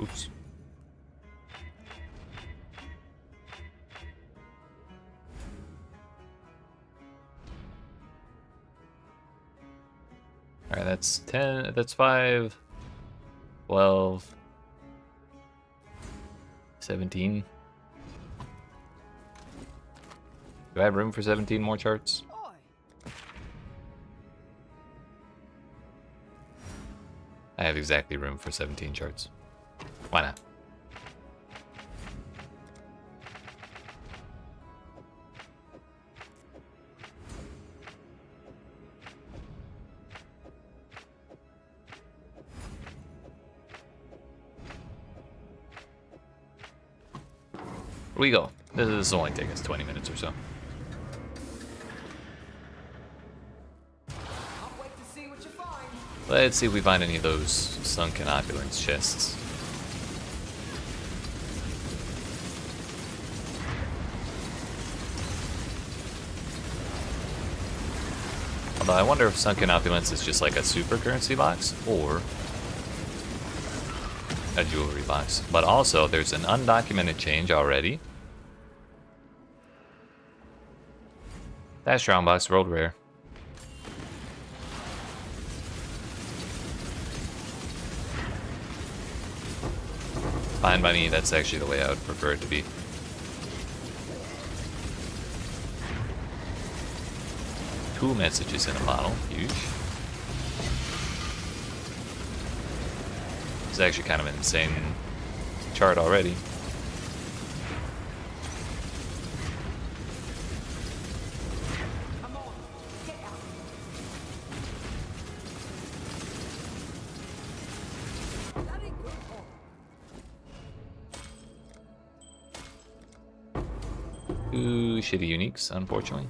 Oops. Alright, that's 10, that's 5, 12, 17. Do I have room for 17 more charts? I have exactly room for 17 charts. Why not? Here we go. This will only take us 20 minutes or so. Let's see if we find any of those sunken opulence chests. Although I wonder if sunken opulence is just like a super currency box or a jewelry box. But also there's an undocumented change already That strong box rolled rare. Fine by me, that's actually the way I would prefer it to be. Two messages in a bottle, huge. It's actually kind of an insane chart already. Two shitty uniques, unfortunately.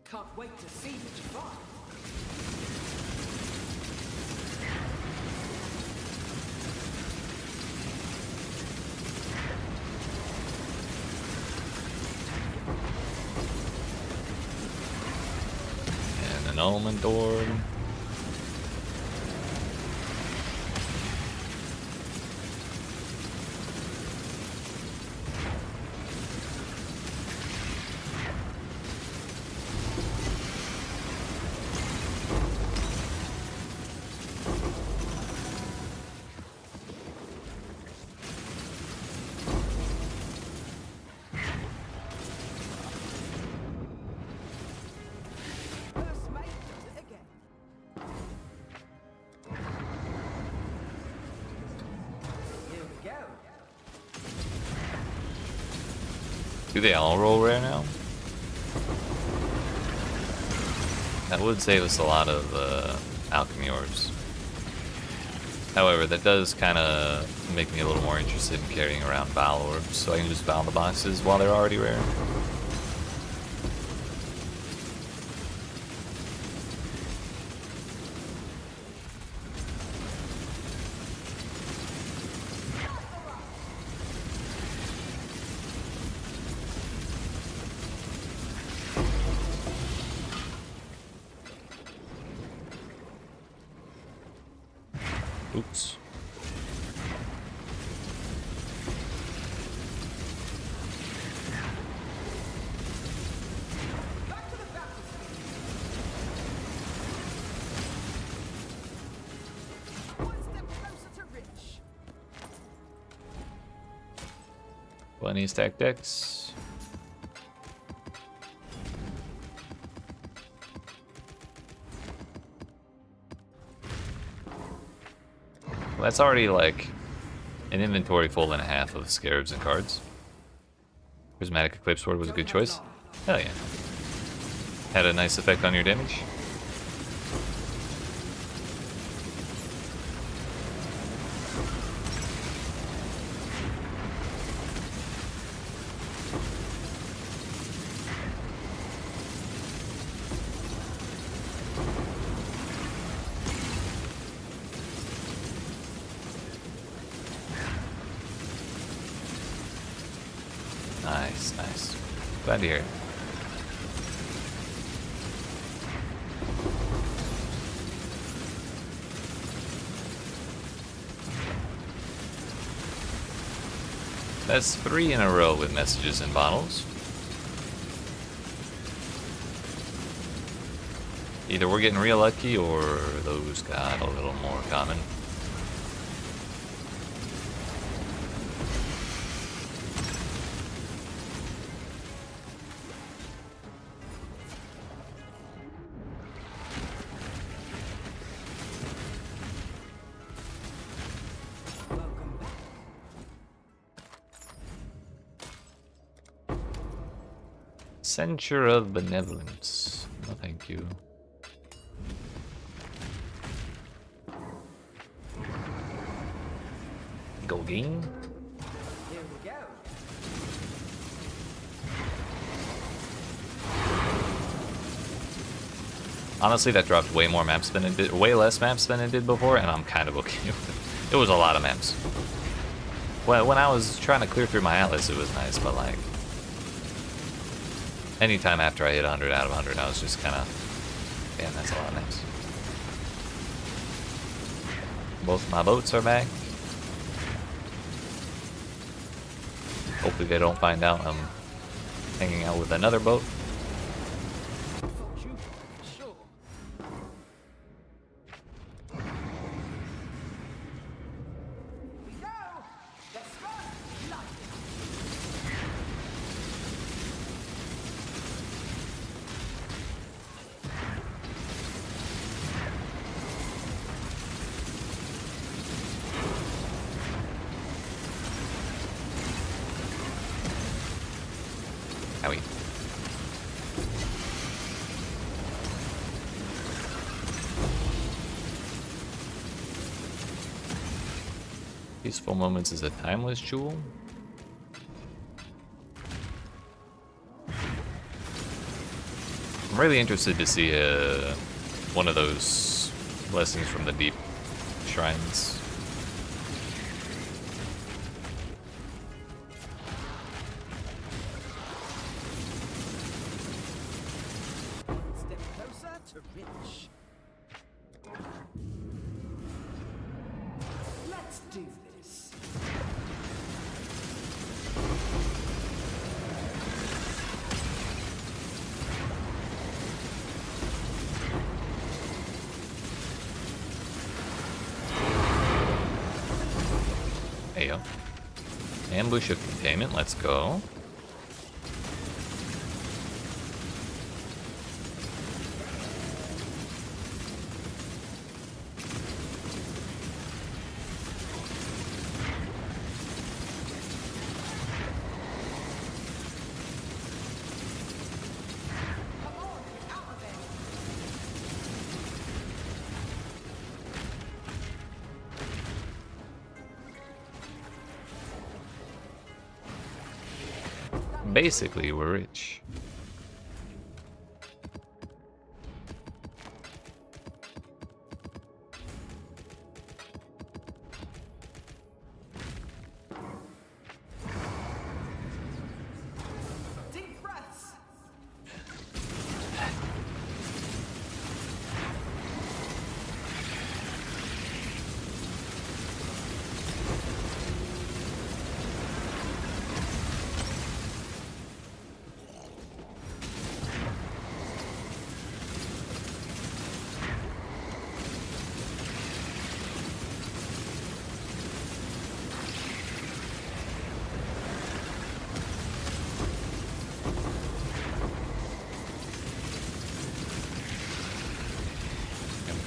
Can't wait to see what you find. And an almond orb. First mate does it again. Here we go. Do they all roll rare now? That would save us a lot of alchemy orbs. However, that does kind of make me a little more interested in carrying around Val orbs, so I can just Val the boxes while they're already rare. Oops. Back to the battlefield. One step closer to Rich. 20 stack decks. Well, that's already like an inventory full and a half of scarabs and cards. Prismatic Eclipse Sword was a good choice. Hell yeah. Had a nice effect on your damage. Nice, nice. Glad to hear it. That's 3 in a row with messages in bottles. Either we're getting real lucky or those got a little more common. Welcome back. Censure of Benevolence. No, thank you. Goin. Here we go. Honestly, that dropped way more maps than it did, way less maps than it did before, and I'm kind of okay with it. It was a lot of maps. Well, when I was trying to clear through my atlas, it was nice, but like, anytime after I hit 100 out of 100, I was just kind of, damn, that's a lot of maps. Both my boats are back. Hopefully they don't find out I'm hanging out with another boat. Howie. Peaceful Moments is a timeless jewel. I'm really interested to see one of those Blessings from the Deep shrines. Step closer to Rich. Let's do this. There you go. Ambush of Containment, let's go. Basically, we're rich. Deep breaths.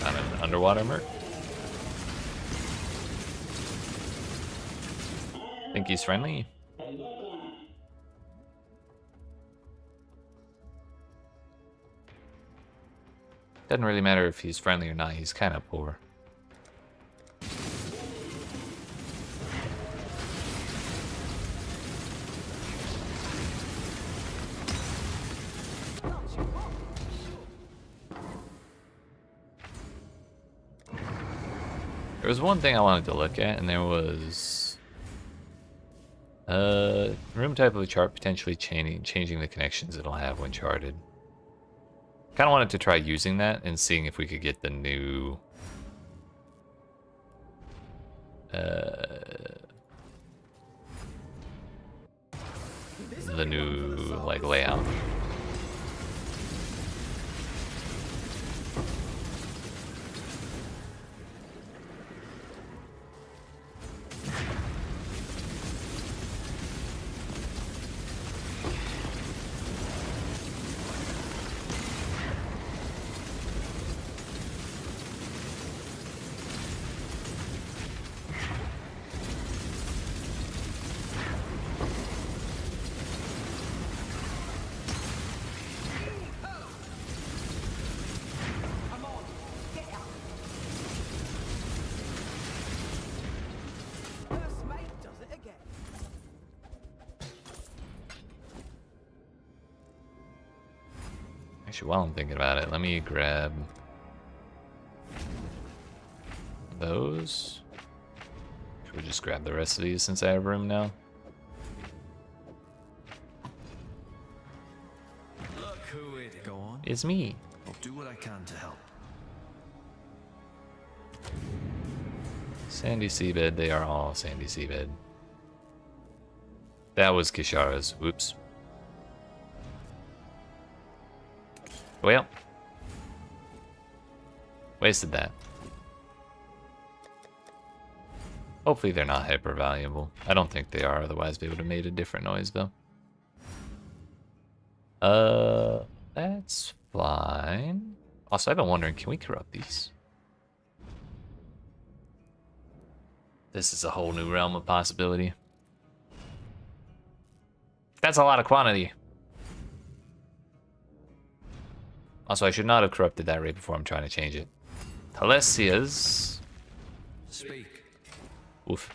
Found an underwater merc. Think he's friendly? Doesn't really matter if he's friendly or not, he's kind of poor. There was one thing I wanted to look at, and there was room type of a chart potentially changing the connections it'll have when charted. Kind of wanted to try using that and seeing if we could get the new like layout. Actually, while I'm thinking about it, let me grab those. Should we just grab the rest of these since I have room now? Look who it is. Go on. It's me. I'll do what I can to help. Sandy seabed, they are all sandy seabed. That was Kishara's. Whoops. Well. Wasted that. Hopefully they're not hyper valuable. I don't think they are, otherwise they would have made a different noise though. That's fine. Also, I've been wondering, can we corrupt these? This is a whole new realm of possibility. That's a lot of quantity. Also, I should not have corrupted that right before I'm trying to change it. Telesia's. Speak. Oof.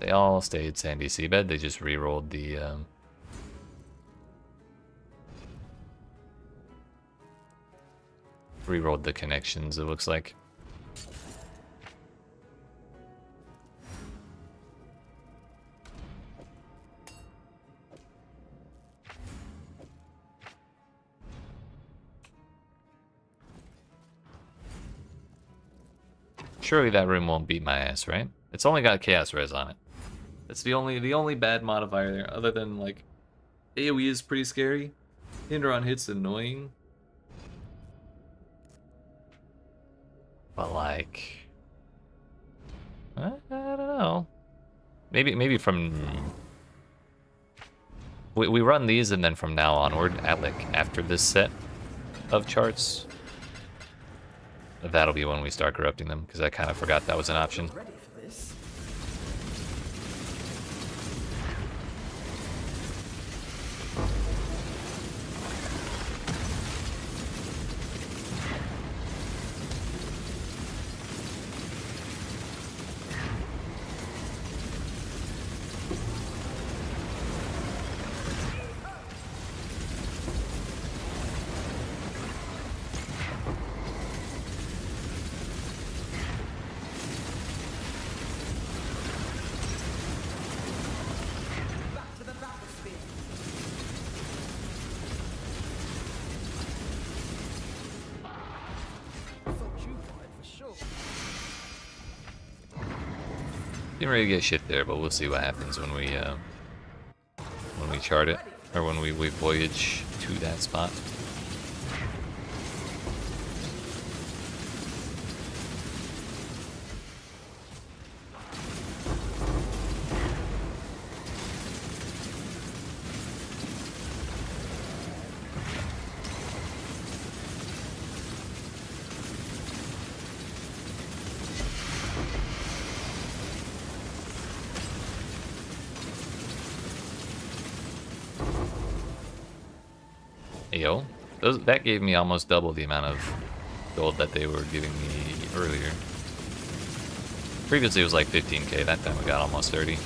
They all stayed sandy seabed. They just re-rolled the re-rolled the connections, it looks like. Surely that room won't beat my ass, right? It's only got Chaos Res on it. That's the only bad modifier there, other than like AoE is pretty scary. Hinder on hits annoying. But like I don't know. Maybe from we run these and then from now onward at like after this set of charts. That'll be when we start corrupting them, because I kind of forgot that was an option. Ready for this? Didn't really get shit there, but we'll see what happens when we chart it, or when we voyage to that spot. Yo, that gave me almost double the amount of gold that they were giving me earlier. Previously it was like 15k, that time we got almost 30.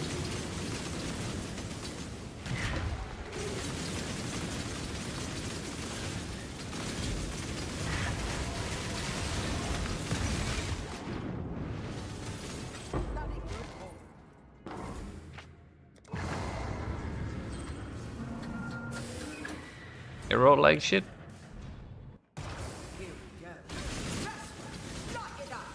It rolled like shit. Here we go. Knock it up.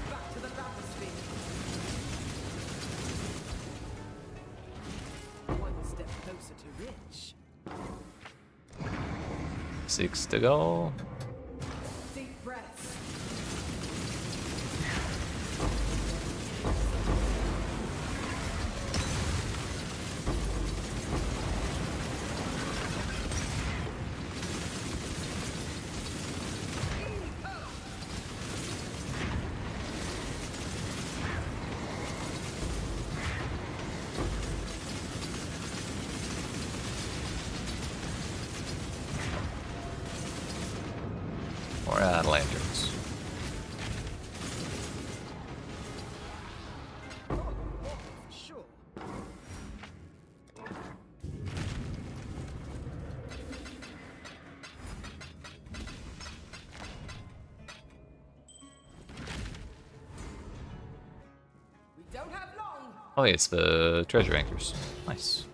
Back to the bathysphere. One step closer to Rich. 6 to go. Deep breaths. Or lanterns. For sure. Oh, yeah, it's the treasure anchors. Nice.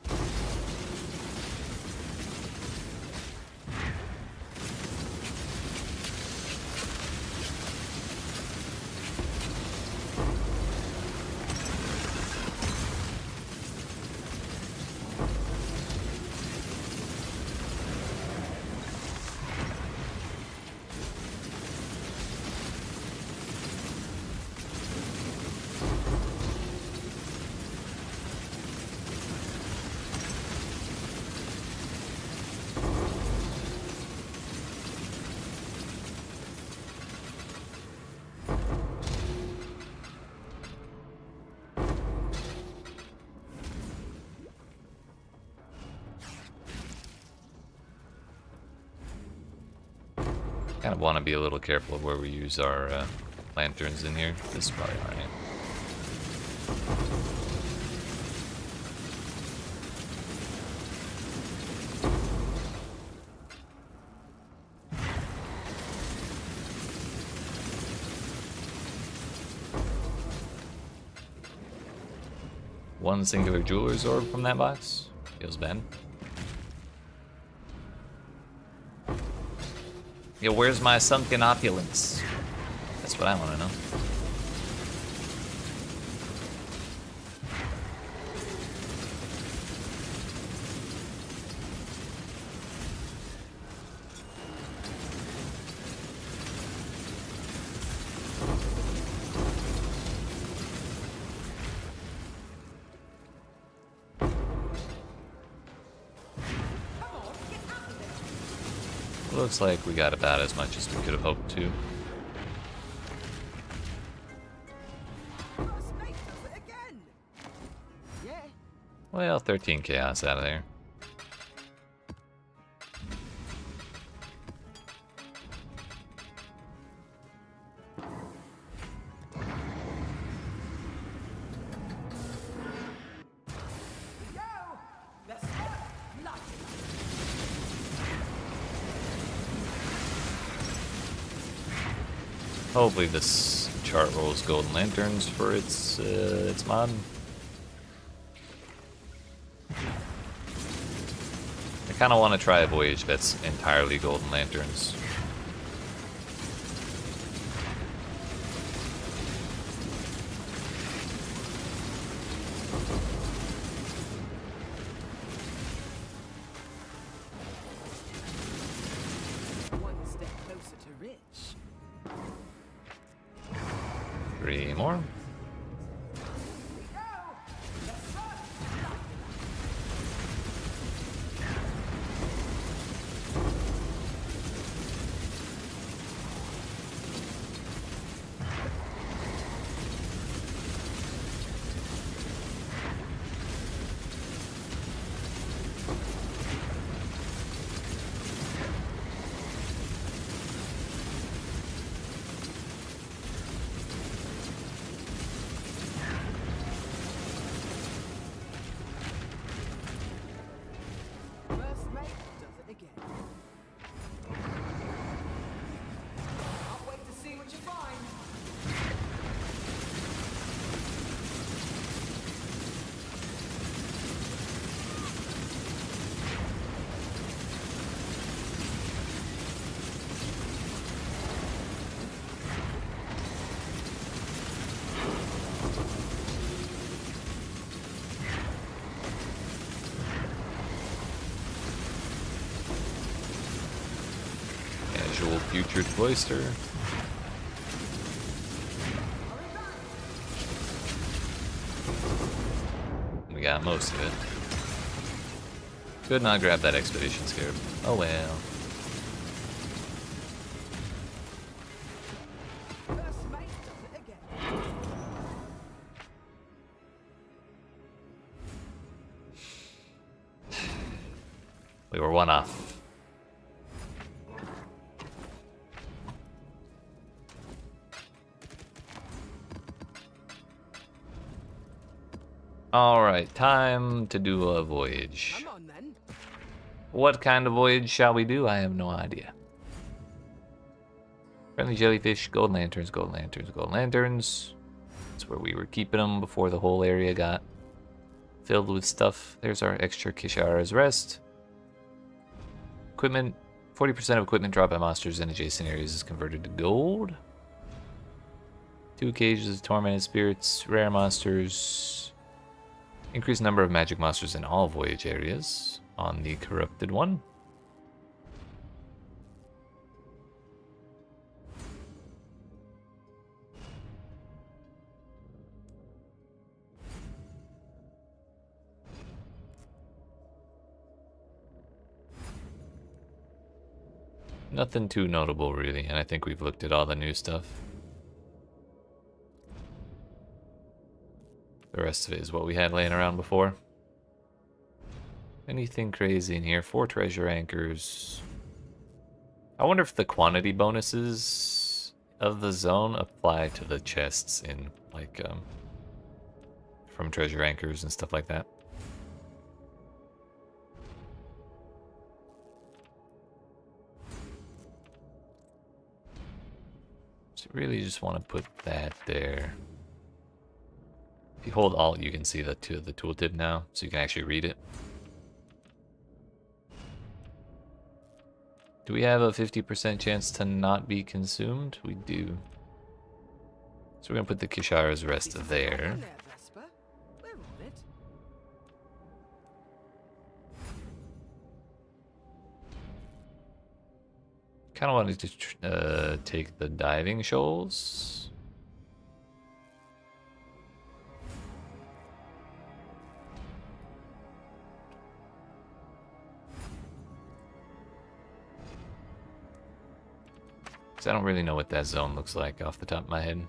Kind of want to be a little careful of where we use our lanterns in here. This is probably alright. One singular jeweler's orb from that box. Feels bad. Yo, where's my sunken opulence? That's what I want to know. Looks like we got about as much as we could have hoped to. Well, 13 chaos out of there. Hopefully this chart rolls golden lanterns for its mod. I kind of want to try a voyage that's entirely golden lanterns. One step closer to rich. 3 more. Future Cloister. We got most of it. Could not grab that Expedition Scarab. Oh well. We were one off. Alright, time to do a voyage. Come on, then. What kind of voyage shall we do? I have no idea. Friendly jellyfish, gold lanterns, gold lanterns, gold lanterns. That's where we were keeping them before the whole area got filled with stuff. There's our extra Kishara's Rest. Equipment. 40% of equipment dropped by monsters in adjacent areas is converted to gold. 2 cages of tormented spirits, rare monsters. Increased number of magic monsters in all voyage areas on the corrupted one. Nothing too notable, really, and I think we've looked at all the new stuff. The rest of it is what we had laying around before. Anything crazy in here? 4 treasure anchors. I wonder if the quantity bonuses of the zone apply to the chests in, like, from treasure anchors and stuff like that. Really just want to put that there. If you hold Alt, you can see the tooltip now, so you can actually read it. Do we have a 50% chance to not be consumed? We do. So we're going to put the Kishara's Rest there. Kind of wanted to take the diving shoals. Because I don't really know what that zone looks like off the top of my head.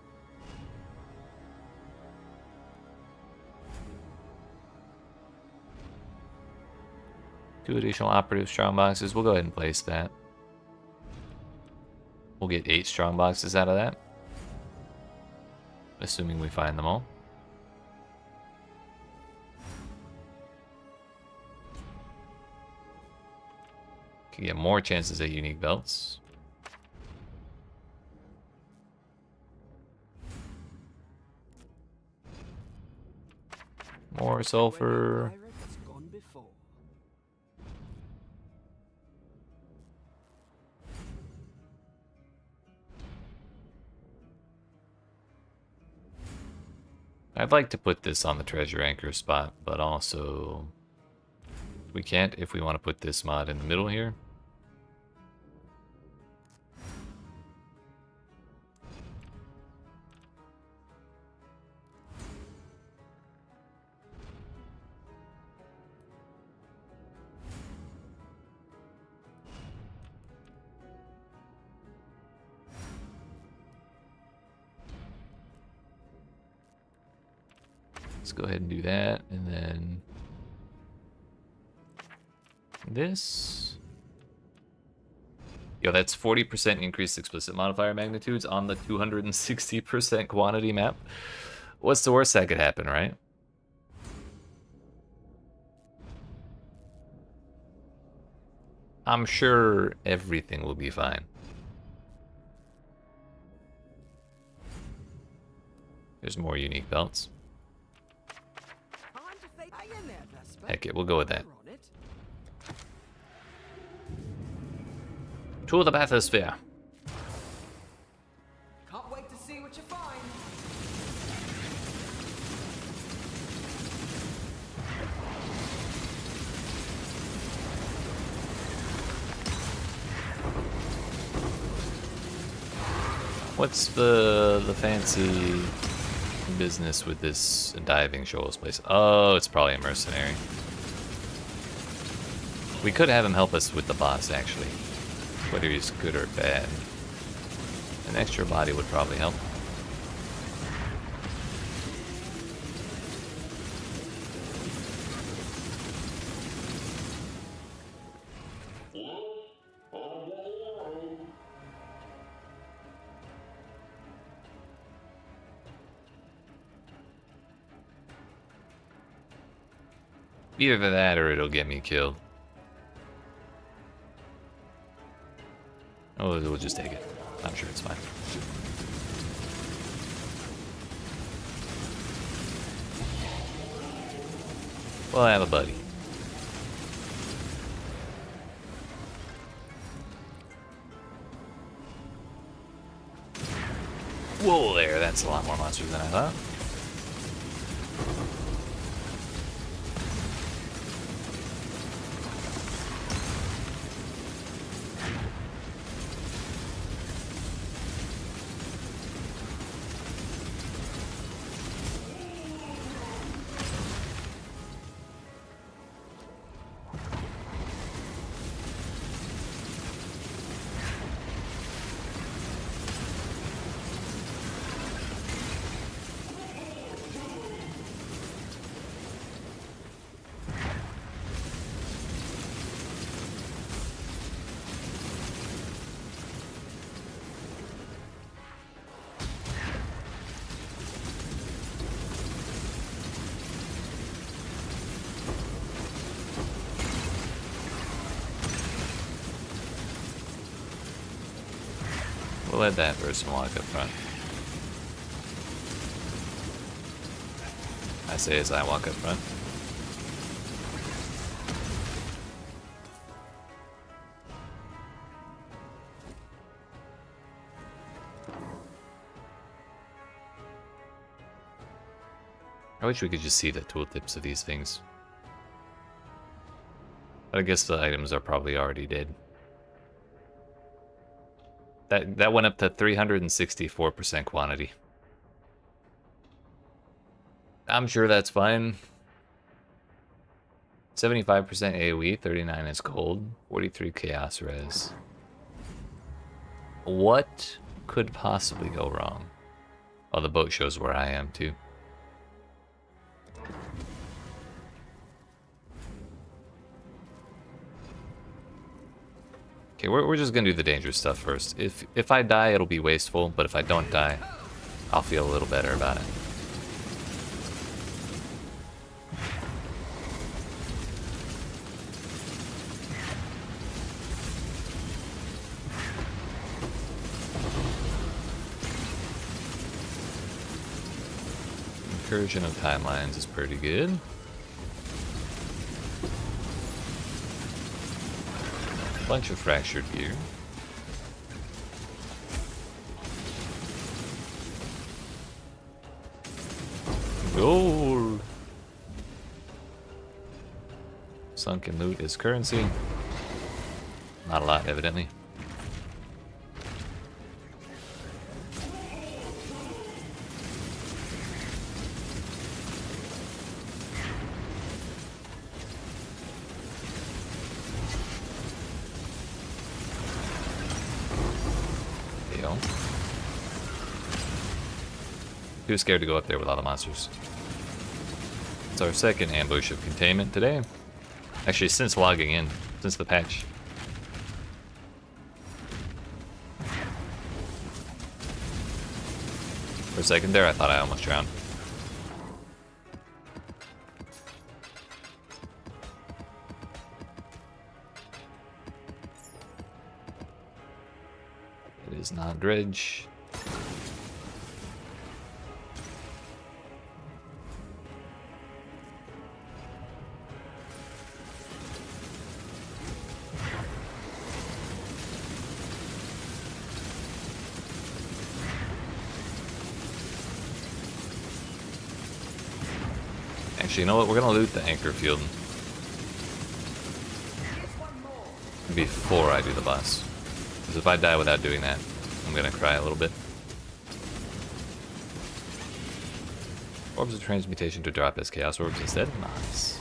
Two additional operative strong boxes. We'll go ahead and place that. We'll get 8 strong boxes out of that. Assuming we find them all. Can get more chances at unique belts. More sulfur. I'd like to put this on the treasure anchor spot, but also we can't if we want to put this mod in the middle here. Let's go ahead and do that, and then this. Yo, that's 40% increased explicit modifier magnitudes on the 260% quantity map. What's the worst that could happen, right? I'm sure everything will be fine. There's more unique belts. Heck it, we'll go with that. To the bathysphere. Can't wait to see what you find. What's the fancy business with this diving shoals place? Oh, it's probably a mercenary. We could have him help us with the boss, actually. Whether he's good or bad. An extra body would probably help. Either that or it'll get me killed. Oh, we'll just take it. I'm sure it's fine. We'll have a buddy. Whoa there, that's a lot more monsters than I thought. We'll let that person walk up front. I say as I walk up front. I wish we could just see the tooltips of these things. But I guess the items are probably already dead. That went up to 364% quantity. I'm sure that's fine. 75% AoE, 39 is cold, 43 chaos res. What could possibly go wrong? Oh, the boat shows where I am too. Okay, we're just gonna do the dangerous stuff first. If I die, it'll be wasteful, but if I don't die, I'll feel a little better about it. Incursion of timelines is pretty good. Bunch of fractured gear. Gold. Sunken loot is currency. Not a lot, evidently. Too scared to go up there with all the monsters. It's our second ambush of containment today. Actually, since logging in, since the patch. For a second there, I thought I almost drowned. It is not dredge. Actually, you know what? We're gonna loot the anchor field before I do the boss. Because if I die without doing that, I'm gonna cry a little bit. Orbs of transmutation to drop as chaos orbs instead. Nice.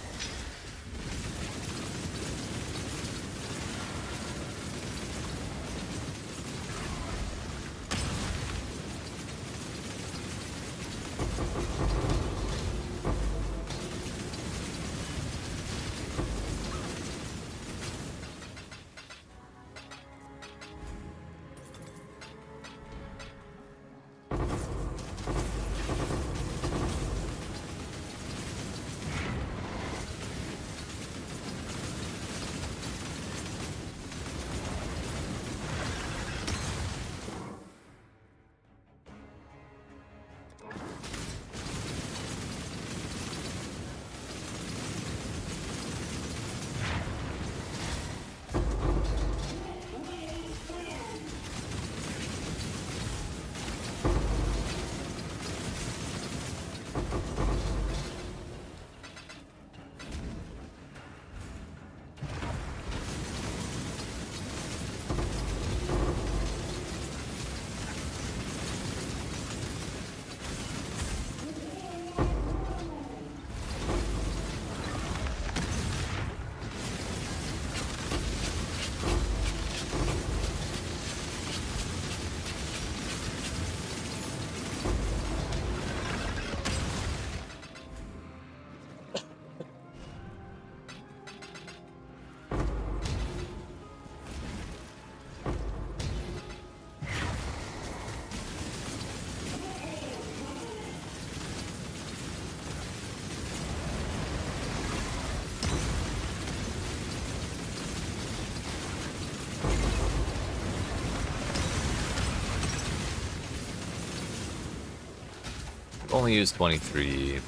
Only used 23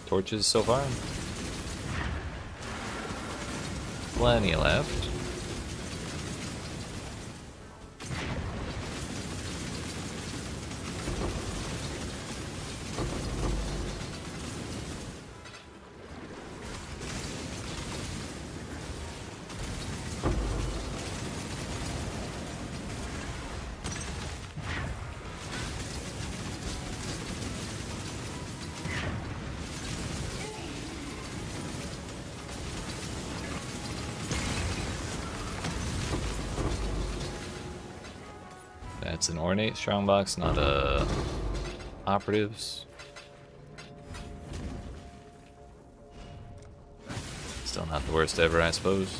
torches so far. Plenty left. That's an ornate strongbox, not a operatives. Still not the worst ever, I suppose.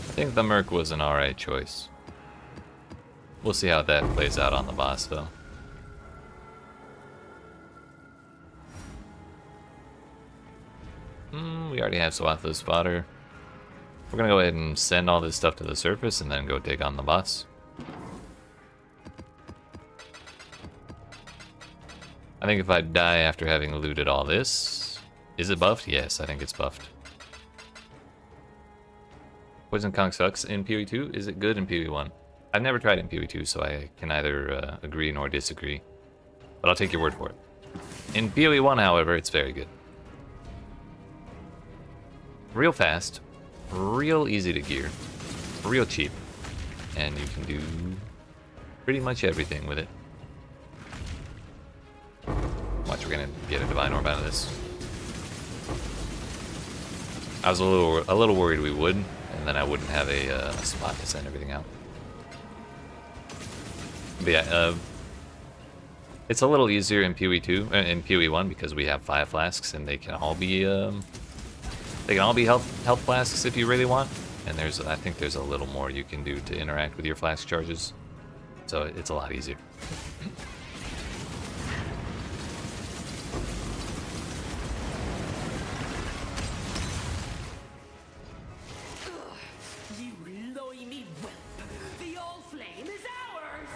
I think the Merc was an alright choice. We'll see how that plays out on the boss, though. We already have Swathless fodder. We're gonna go ahead and send all this stuff to the surface and then go take on the boss. I think if I die after having looted all this... Is it buffed? Yes, I think it's buffed. Poison Conk sucks in PoE2. Is it good in PoE1? I've never tried it in PoE2, so I can neither agree nor disagree. But I'll take your word for it. In PoE1, however, it's very good. Real fast, real easy to gear, real cheap, and you can do pretty much everything with it. Watch, we're gonna get a Divine Orb out of this. I was a little worried we would, and then I wouldn't have a spot to send everything out. But yeah, it's a little easier in PoE2 in PoE1 because we have 5 flasks and they can all be health flasks if you really want. And I think there's a little more you can do to interact with your flask charges, so it's a lot easier.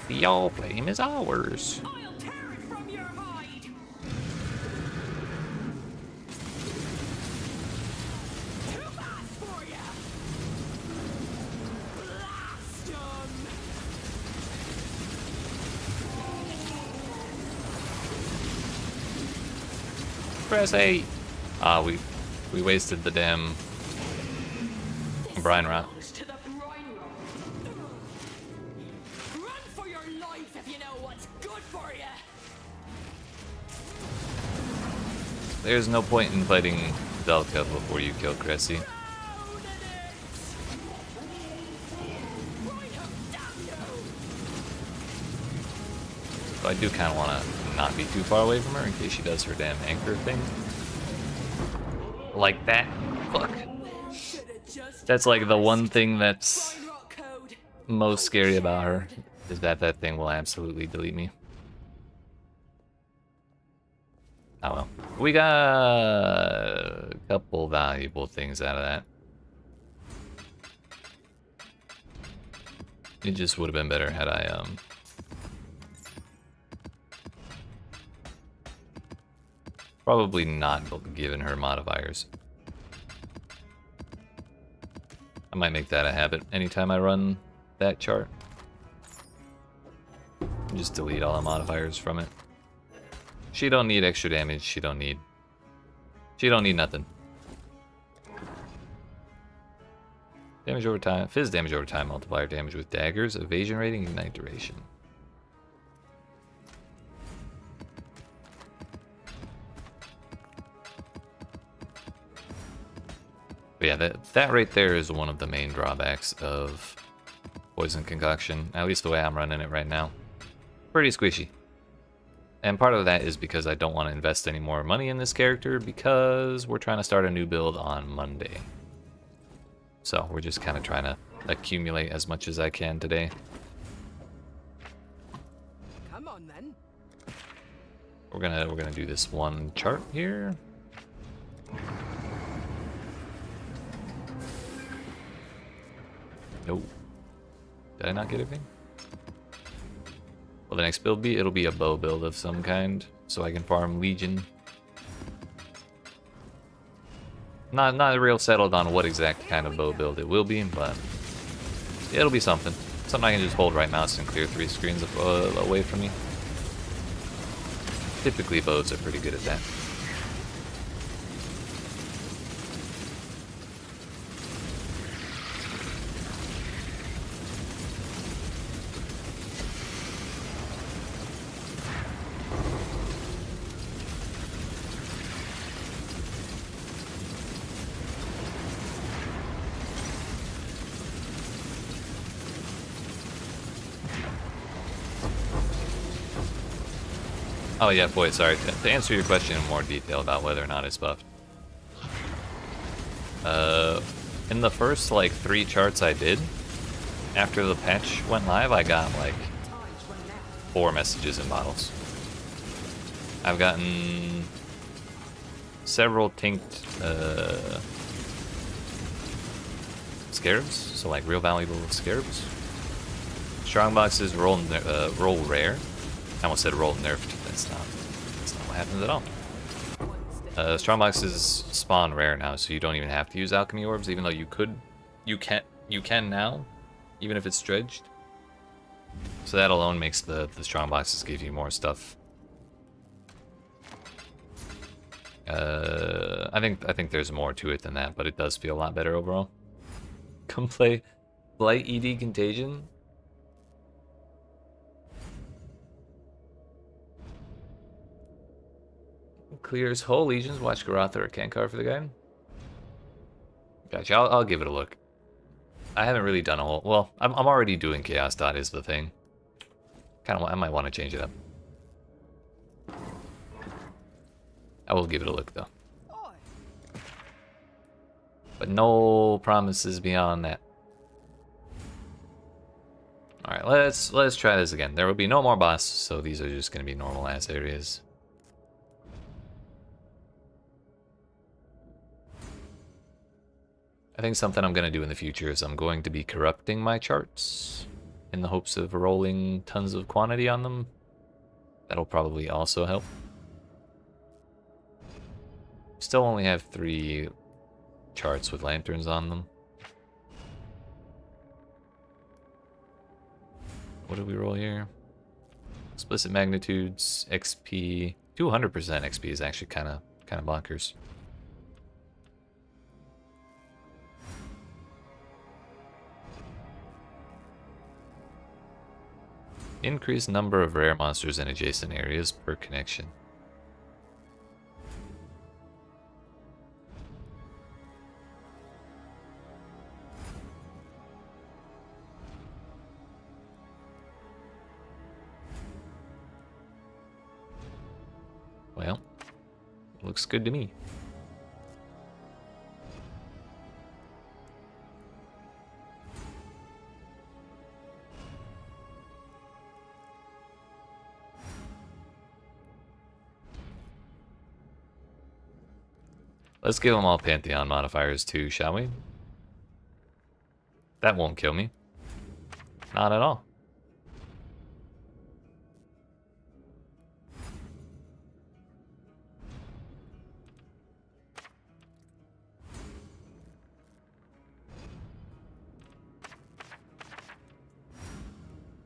The Allflame is ours. I'll tear it from your hide. Too fast for ya. Blast 'em. Press A. Ah, we wasted the damn brine rot. There's no point in fighting Velka before you kill Cressy. So I do kind of want to not be too far away from her in case she does her damn anchor thing. Like that. Fuck. That's like the one thing that's most scary about her, is that that thing will absolutely delete me. Oh well. We got a couple valuable things out of that. It just would have been better had I probably not given her modifiers. I might make that a habit anytime I run that chart. Just delete all the modifiers from it. She don't need extra damage, she don't need nothing. Damage over time, fizz damage over time, multiplier damage with daggers, evasion rating, ignite duration. But yeah, that right there is one of the main drawbacks of Poison Concoction, at least the way I'm running it right now. Pretty squishy. And part of that is because I don't want to invest any more money in this character because we're trying to start a new build on Monday. So we're just kind of trying to accumulate as much as I can today. Come on then. We're gonna do this one chart here. Nope. Did I not get everything? Well, the next build it'll be a bow build of some kind, so I can farm Legion. Not real settled on what exact kind of bow build it will be, but it'll be something. Something I can just hold right mouse and clear 3 screens away from me. Typically bows are pretty good at that. Oh yeah, boy, sorry. To answer your question in more detail about whether or not it's buffed. In the first, like, 3 charts I did, after the patch went live, I got, like, 4 messages in bottles. I've gotten several tinked, scarabs, so, like, real valuable scarabs. Strong boxes roll rare. I almost said roll nerfed. That's not what happens at all. Strong boxes spawn rare now, so you don't even have to use alchemy orbs, even though you can now, even if it's dredged. So that alone makes the strong boxes give you more stuff. I think there's more to it than that, but it does feel a lot better overall. Come play Blight ED Contagion. Clears whole legions. Watch Garotha or Kankar for the guide. Gotcha. I'll give it a look. I haven't really done a whole. Well, I'm already doing Chaos Dot is the thing. I might want to change it up. I will give it a look though. But no promises beyond that. All right, let's try this again. There will be no more boss, so these are just going to be normal ass areas. I think something I'm going to do in the future is I'm going to be corrupting my charts in the hopes of rolling tons of quantity on them. That'll probably also help. Still only have 3 charts with lanterns on them. What do we roll here? Explicit magnitudes, XP, 200% XP is actually kind of bonkers. Increased number of rare monsters in adjacent areas per connection. Well, looks good to me. Let's give them all Pantheon modifiers too, shall we? That won't kill me. Not at all.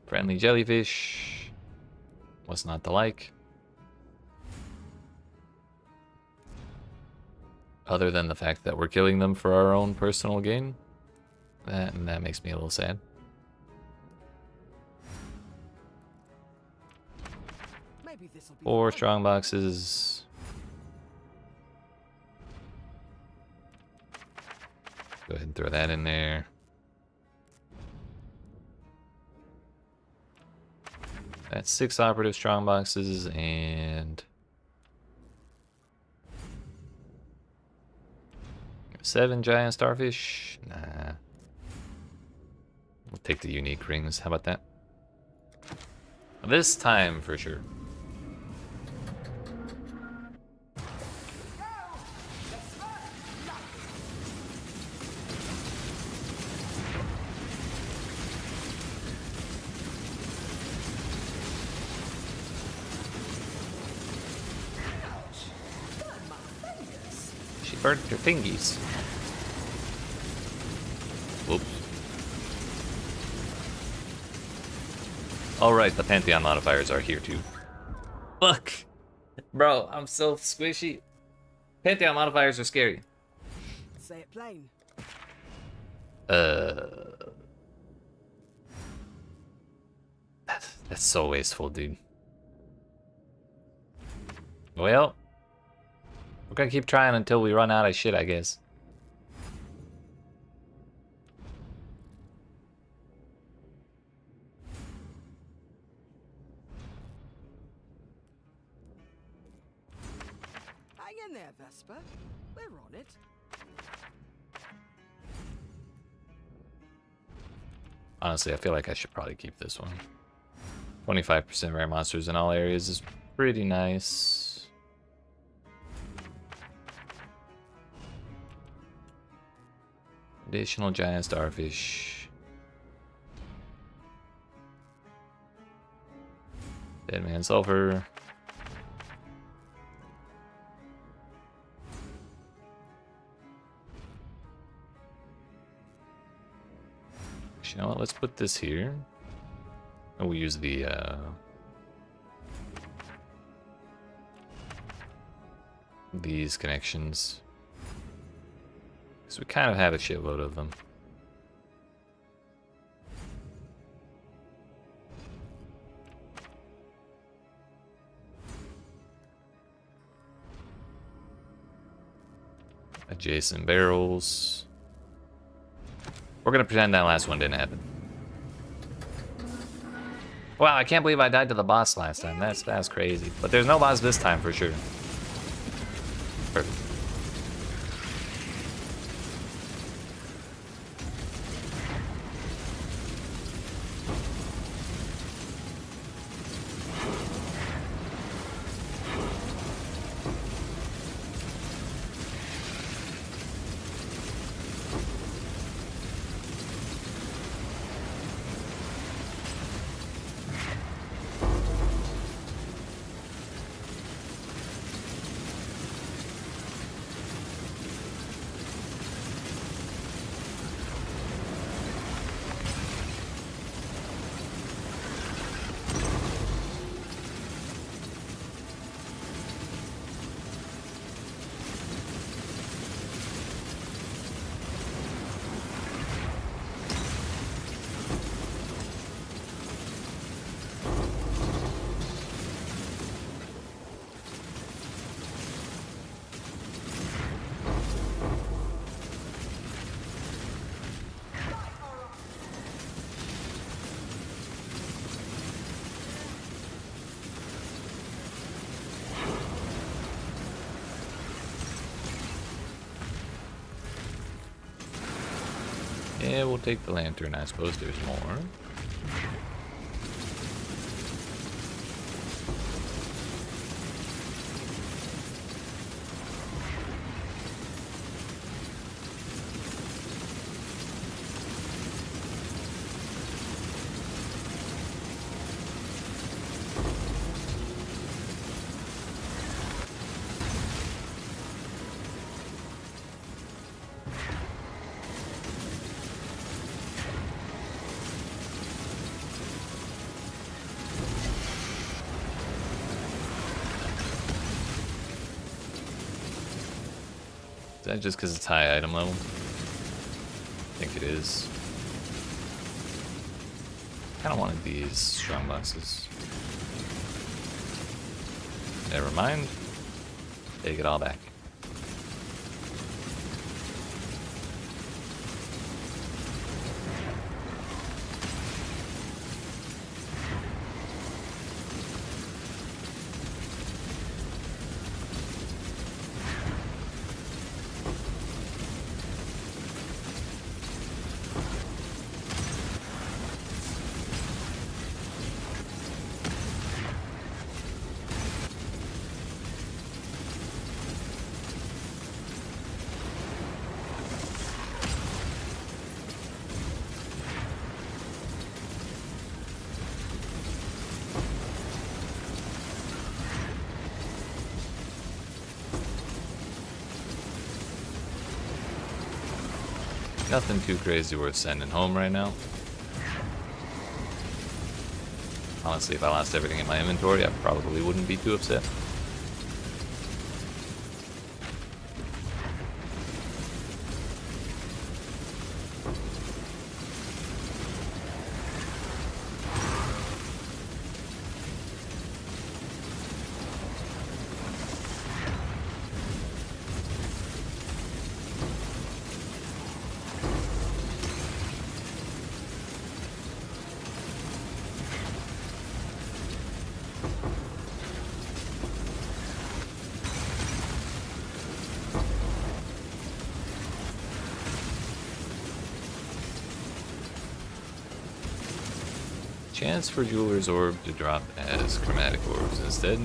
Friendly jellyfish. What's not to like? Other than the fact that we're killing them for our own personal gain. That makes me a little sad. Maybe this'll be 4 strong boxes. Go ahead and throw that in there. That's 6 operative strong boxes and 7 giant starfish. Nah. We'll take the unique rings. How about that? This time for sure. She burnt her fingies. Whoops. Alright, the Pantheon modifiers are here too. Fuck! Bro, I'm so squishy. Pantheon modifiers are scary. Say it plain. That's so wasteful, dude. Well, we're gonna keep trying until we run out of shit, I guess. Hang in there, Vesper. We're on it. Honestly, I feel like I should probably keep this one. 25% rare monsters in all areas is pretty nice. Additional giant starfish. Dead man sulfur. You know what? Let's put this here. And we'll use the these connections. Because we kind of have a shitload of them. Adjacent barrels. We're gonna pretend that last one didn't happen. Wow, I can't believe I died to the boss last time. That's crazy. But there's no boss this time for sure. Perfect. Yeah, we'll take the lantern. I suppose there's more. Is that just because it's high item level? I think it is. Kind of wanted these strong boxes. Never mind. Take it all back. Nothing too crazy worth sending home right now. Honestly, if I lost everything in my inventory, I probably wouldn't be too upset. Chance for Jeweler's Orb to drop as chromatic orbs instead.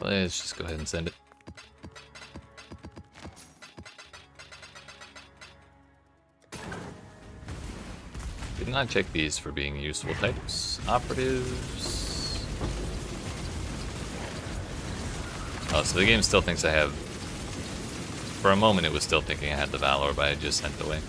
Let's just go ahead and send it. Did not check these for being useful types. Operatives. Oh, so the game still thinks I have... For a moment it was still thinking I had the Valor, but I just sent it away.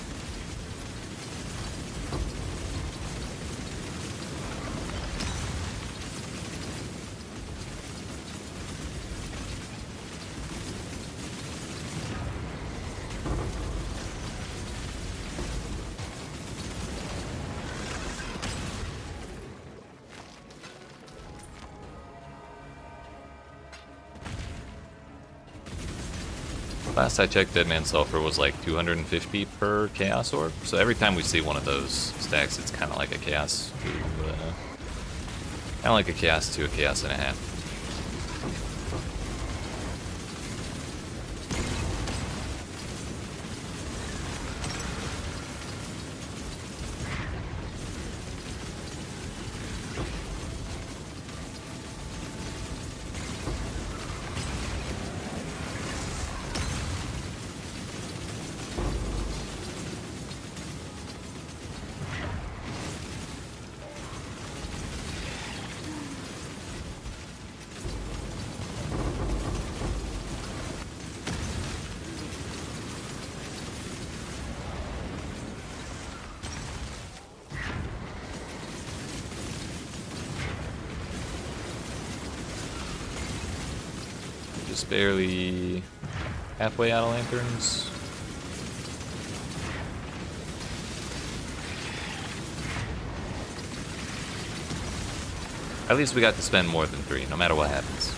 Last I checked, Dead Man Sulfur was like 250 per Chaos Orb, so every time we see one of those stacks, it's kind of like a Chaos to, kind of like a Chaos to a Chaos and a half. Just barely halfway out of lanterns. At least we got to spend more than 3, no matter what happens.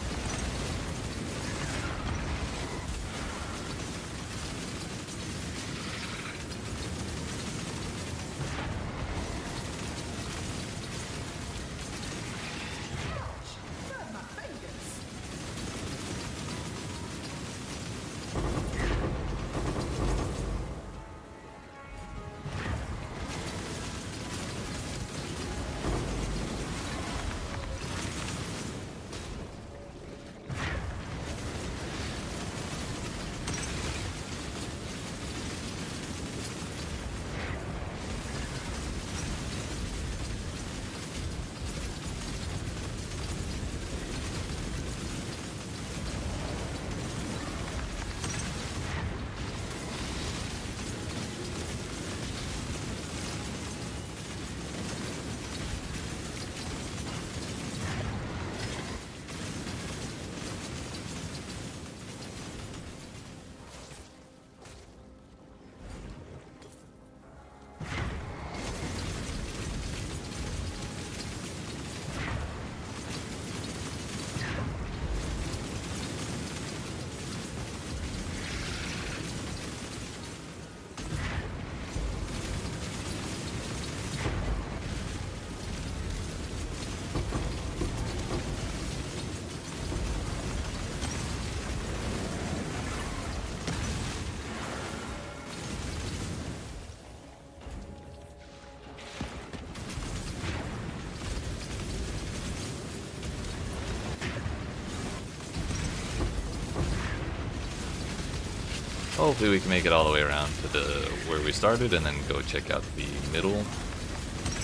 Hopefully we can make it all the way around to the where we started and then go check out the middle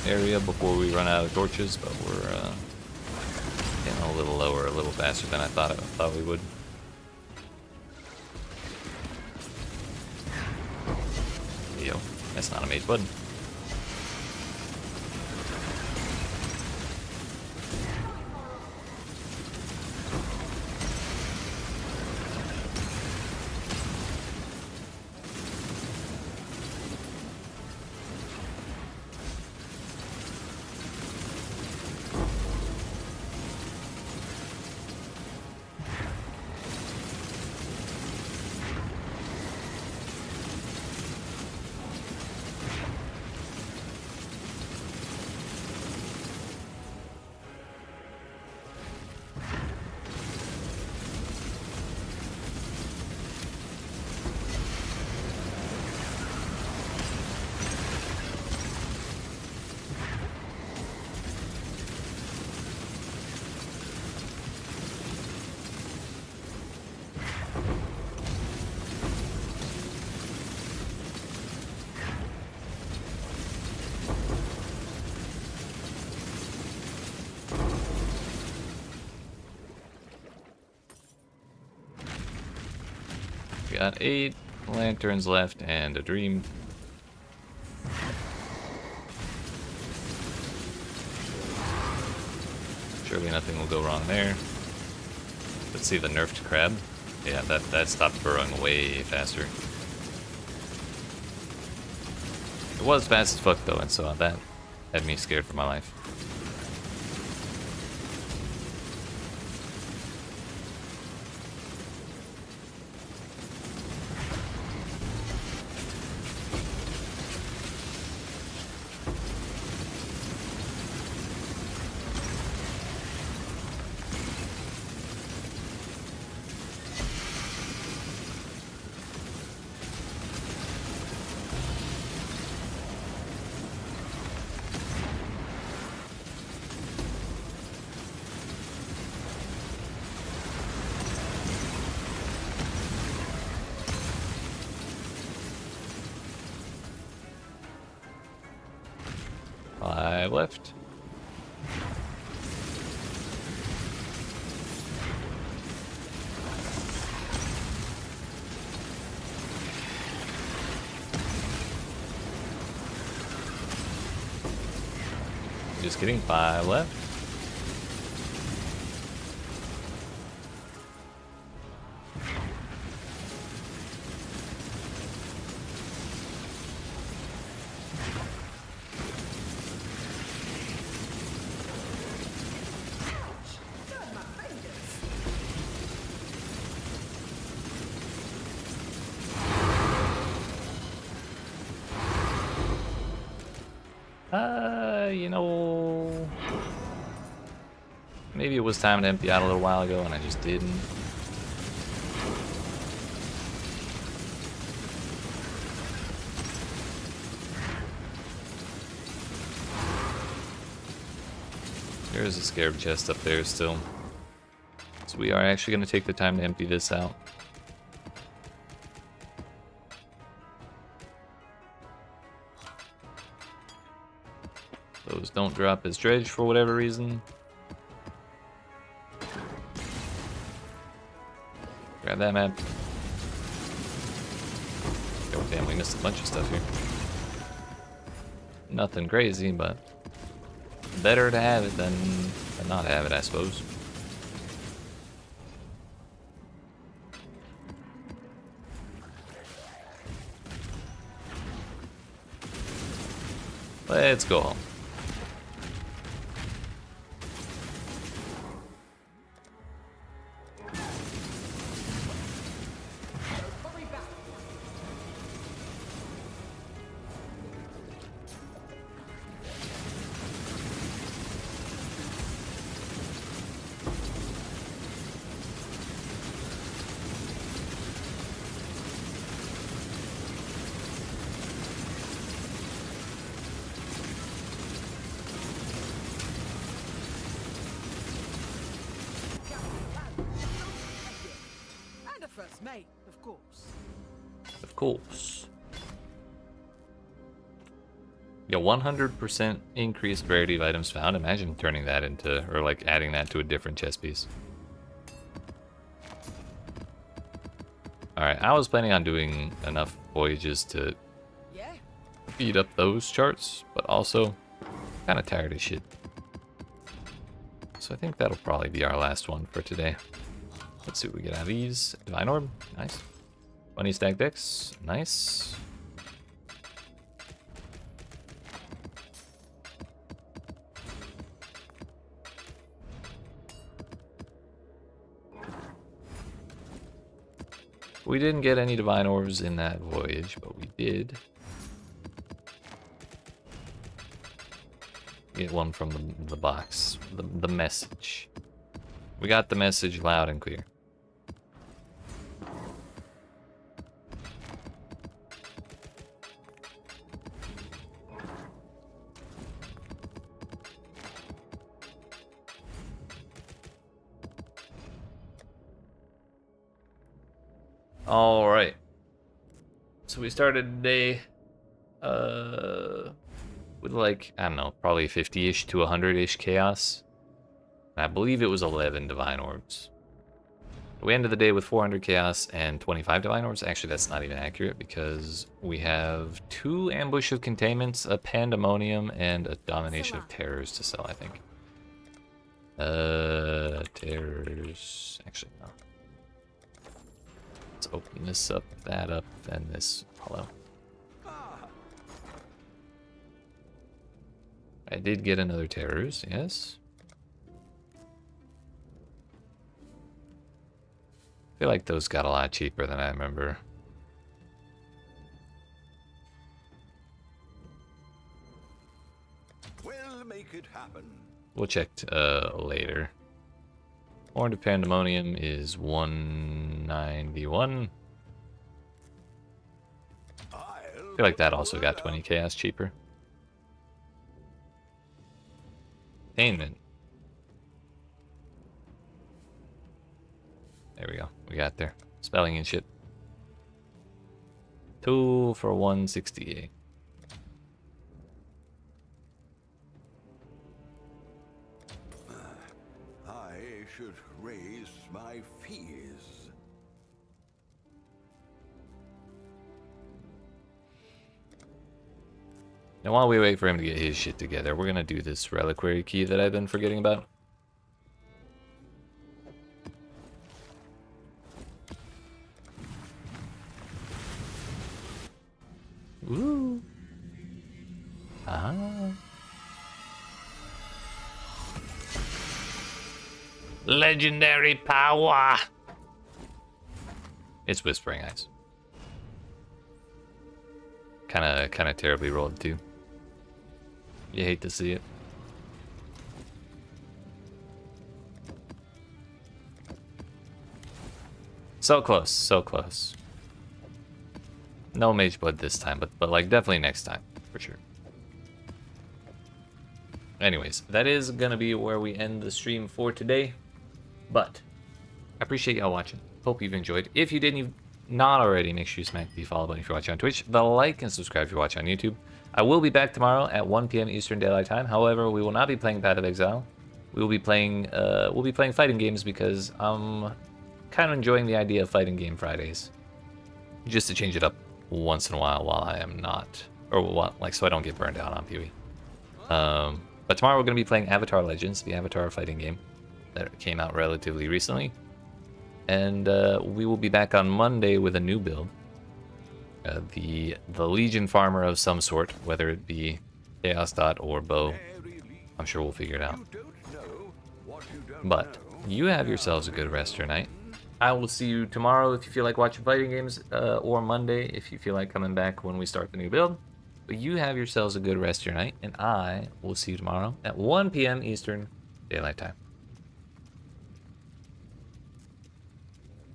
area before we run out of torches, but we're getting a little lower, a little faster than I thought we would. Yo, that's not a mage button. We got 8 lanterns left and a dream. Surely nothing will go wrong there. Let's see the nerfed crab. Yeah, that stopped burrowing way faster. It was fast as fuck though, and so that had me scared for my life. Five left. Just kidding, 5 left. You know, maybe it was time to empty out a little while ago and I just didn't. There's a scarab chest up there still. So we are actually going to take the time to empty this out. Those don't drop as dredge for whatever reason. Grab that map. Oh damn, we missed a bunch of stuff here. Nothing crazy, but better to have it than not have it, I suppose. Let's go home. And a first mate, of course. Of course. Yeah, 100% increased rarity of items found. Imagine turning that into, or like adding that to a different chest piece. Alright, I was planning on doing enough voyages to speed up those charts, but also kind of tired of shit. So I think that'll probably be our last one for today. Let's see what we get out of these. Divine Orb, nice. 20 stack decks, nice. We didn't get any Divine Orbs in that voyage, but we did get one from the box, the message. We got the message loud and clear. All right. So we started today with like, I don't know, probably 50-ish to 100-ish chaos. And I believe it was 11 Divine Orbs. We ended the day with 400 chaos and 25 Divine Orbs. Actually, that's not even accurate because we have 2 Ambush of Containments, a Pandemonium, and a Domination of Terrors to sell, I think. Terrors. Actually, no. Let's open this up, that up, then this. Hello. I did get another Terrors, yes. I feel like those got a lot cheaper than I remember. We'll make it happen. We'll check later. Horn of Pandemonium is 191. I feel like that also got 20 chaos cheaper. Containment. There we go. We got there. Spelling and shit. 2 for 168. I should raise my fees. Now while we wait for him to get his shit together, we're gonna do this reliquary key that I've been forgetting about. Ooh. Ah. Legendary power. It's Whispering Eyes. Kind of terribly rolled too. You hate to see it. So close, so close. No Mage Blood this time, but like definitely next time, for sure. Anyways, that is gonna be where we end the stream for today. But I appreciate y'all watching. Hope you've enjoyed. If you didn't not already, make sure you smack the follow button if you're watching on Twitch, the like and subscribe if you're watching on YouTube. I will be back tomorrow at 1 p.m. Eastern Daylight Time. However, we will not be playing Path of Exile. We will be playing fighting games because I'm kind of enjoying the idea of fighting game Fridays, just to change it up once in a while I am not, or like so I don't get burned out on PoE. But tomorrow we're going to be playing Avatar Legends, the Avatar fighting game that came out relatively recently, and we will be back on Monday with a new build. The Legion farmer of some sort, whether it be Chaos Dot or Bow. I'm sure we'll figure it out. But you have yourselves a good rest of your night. I will see you tomorrow if you feel like watching fighting games, or Monday if you feel like coming back when we start the new build. But you have yourselves a good rest of your night, and I will see you tomorrow at 1 p.m. Eastern Daylight Time.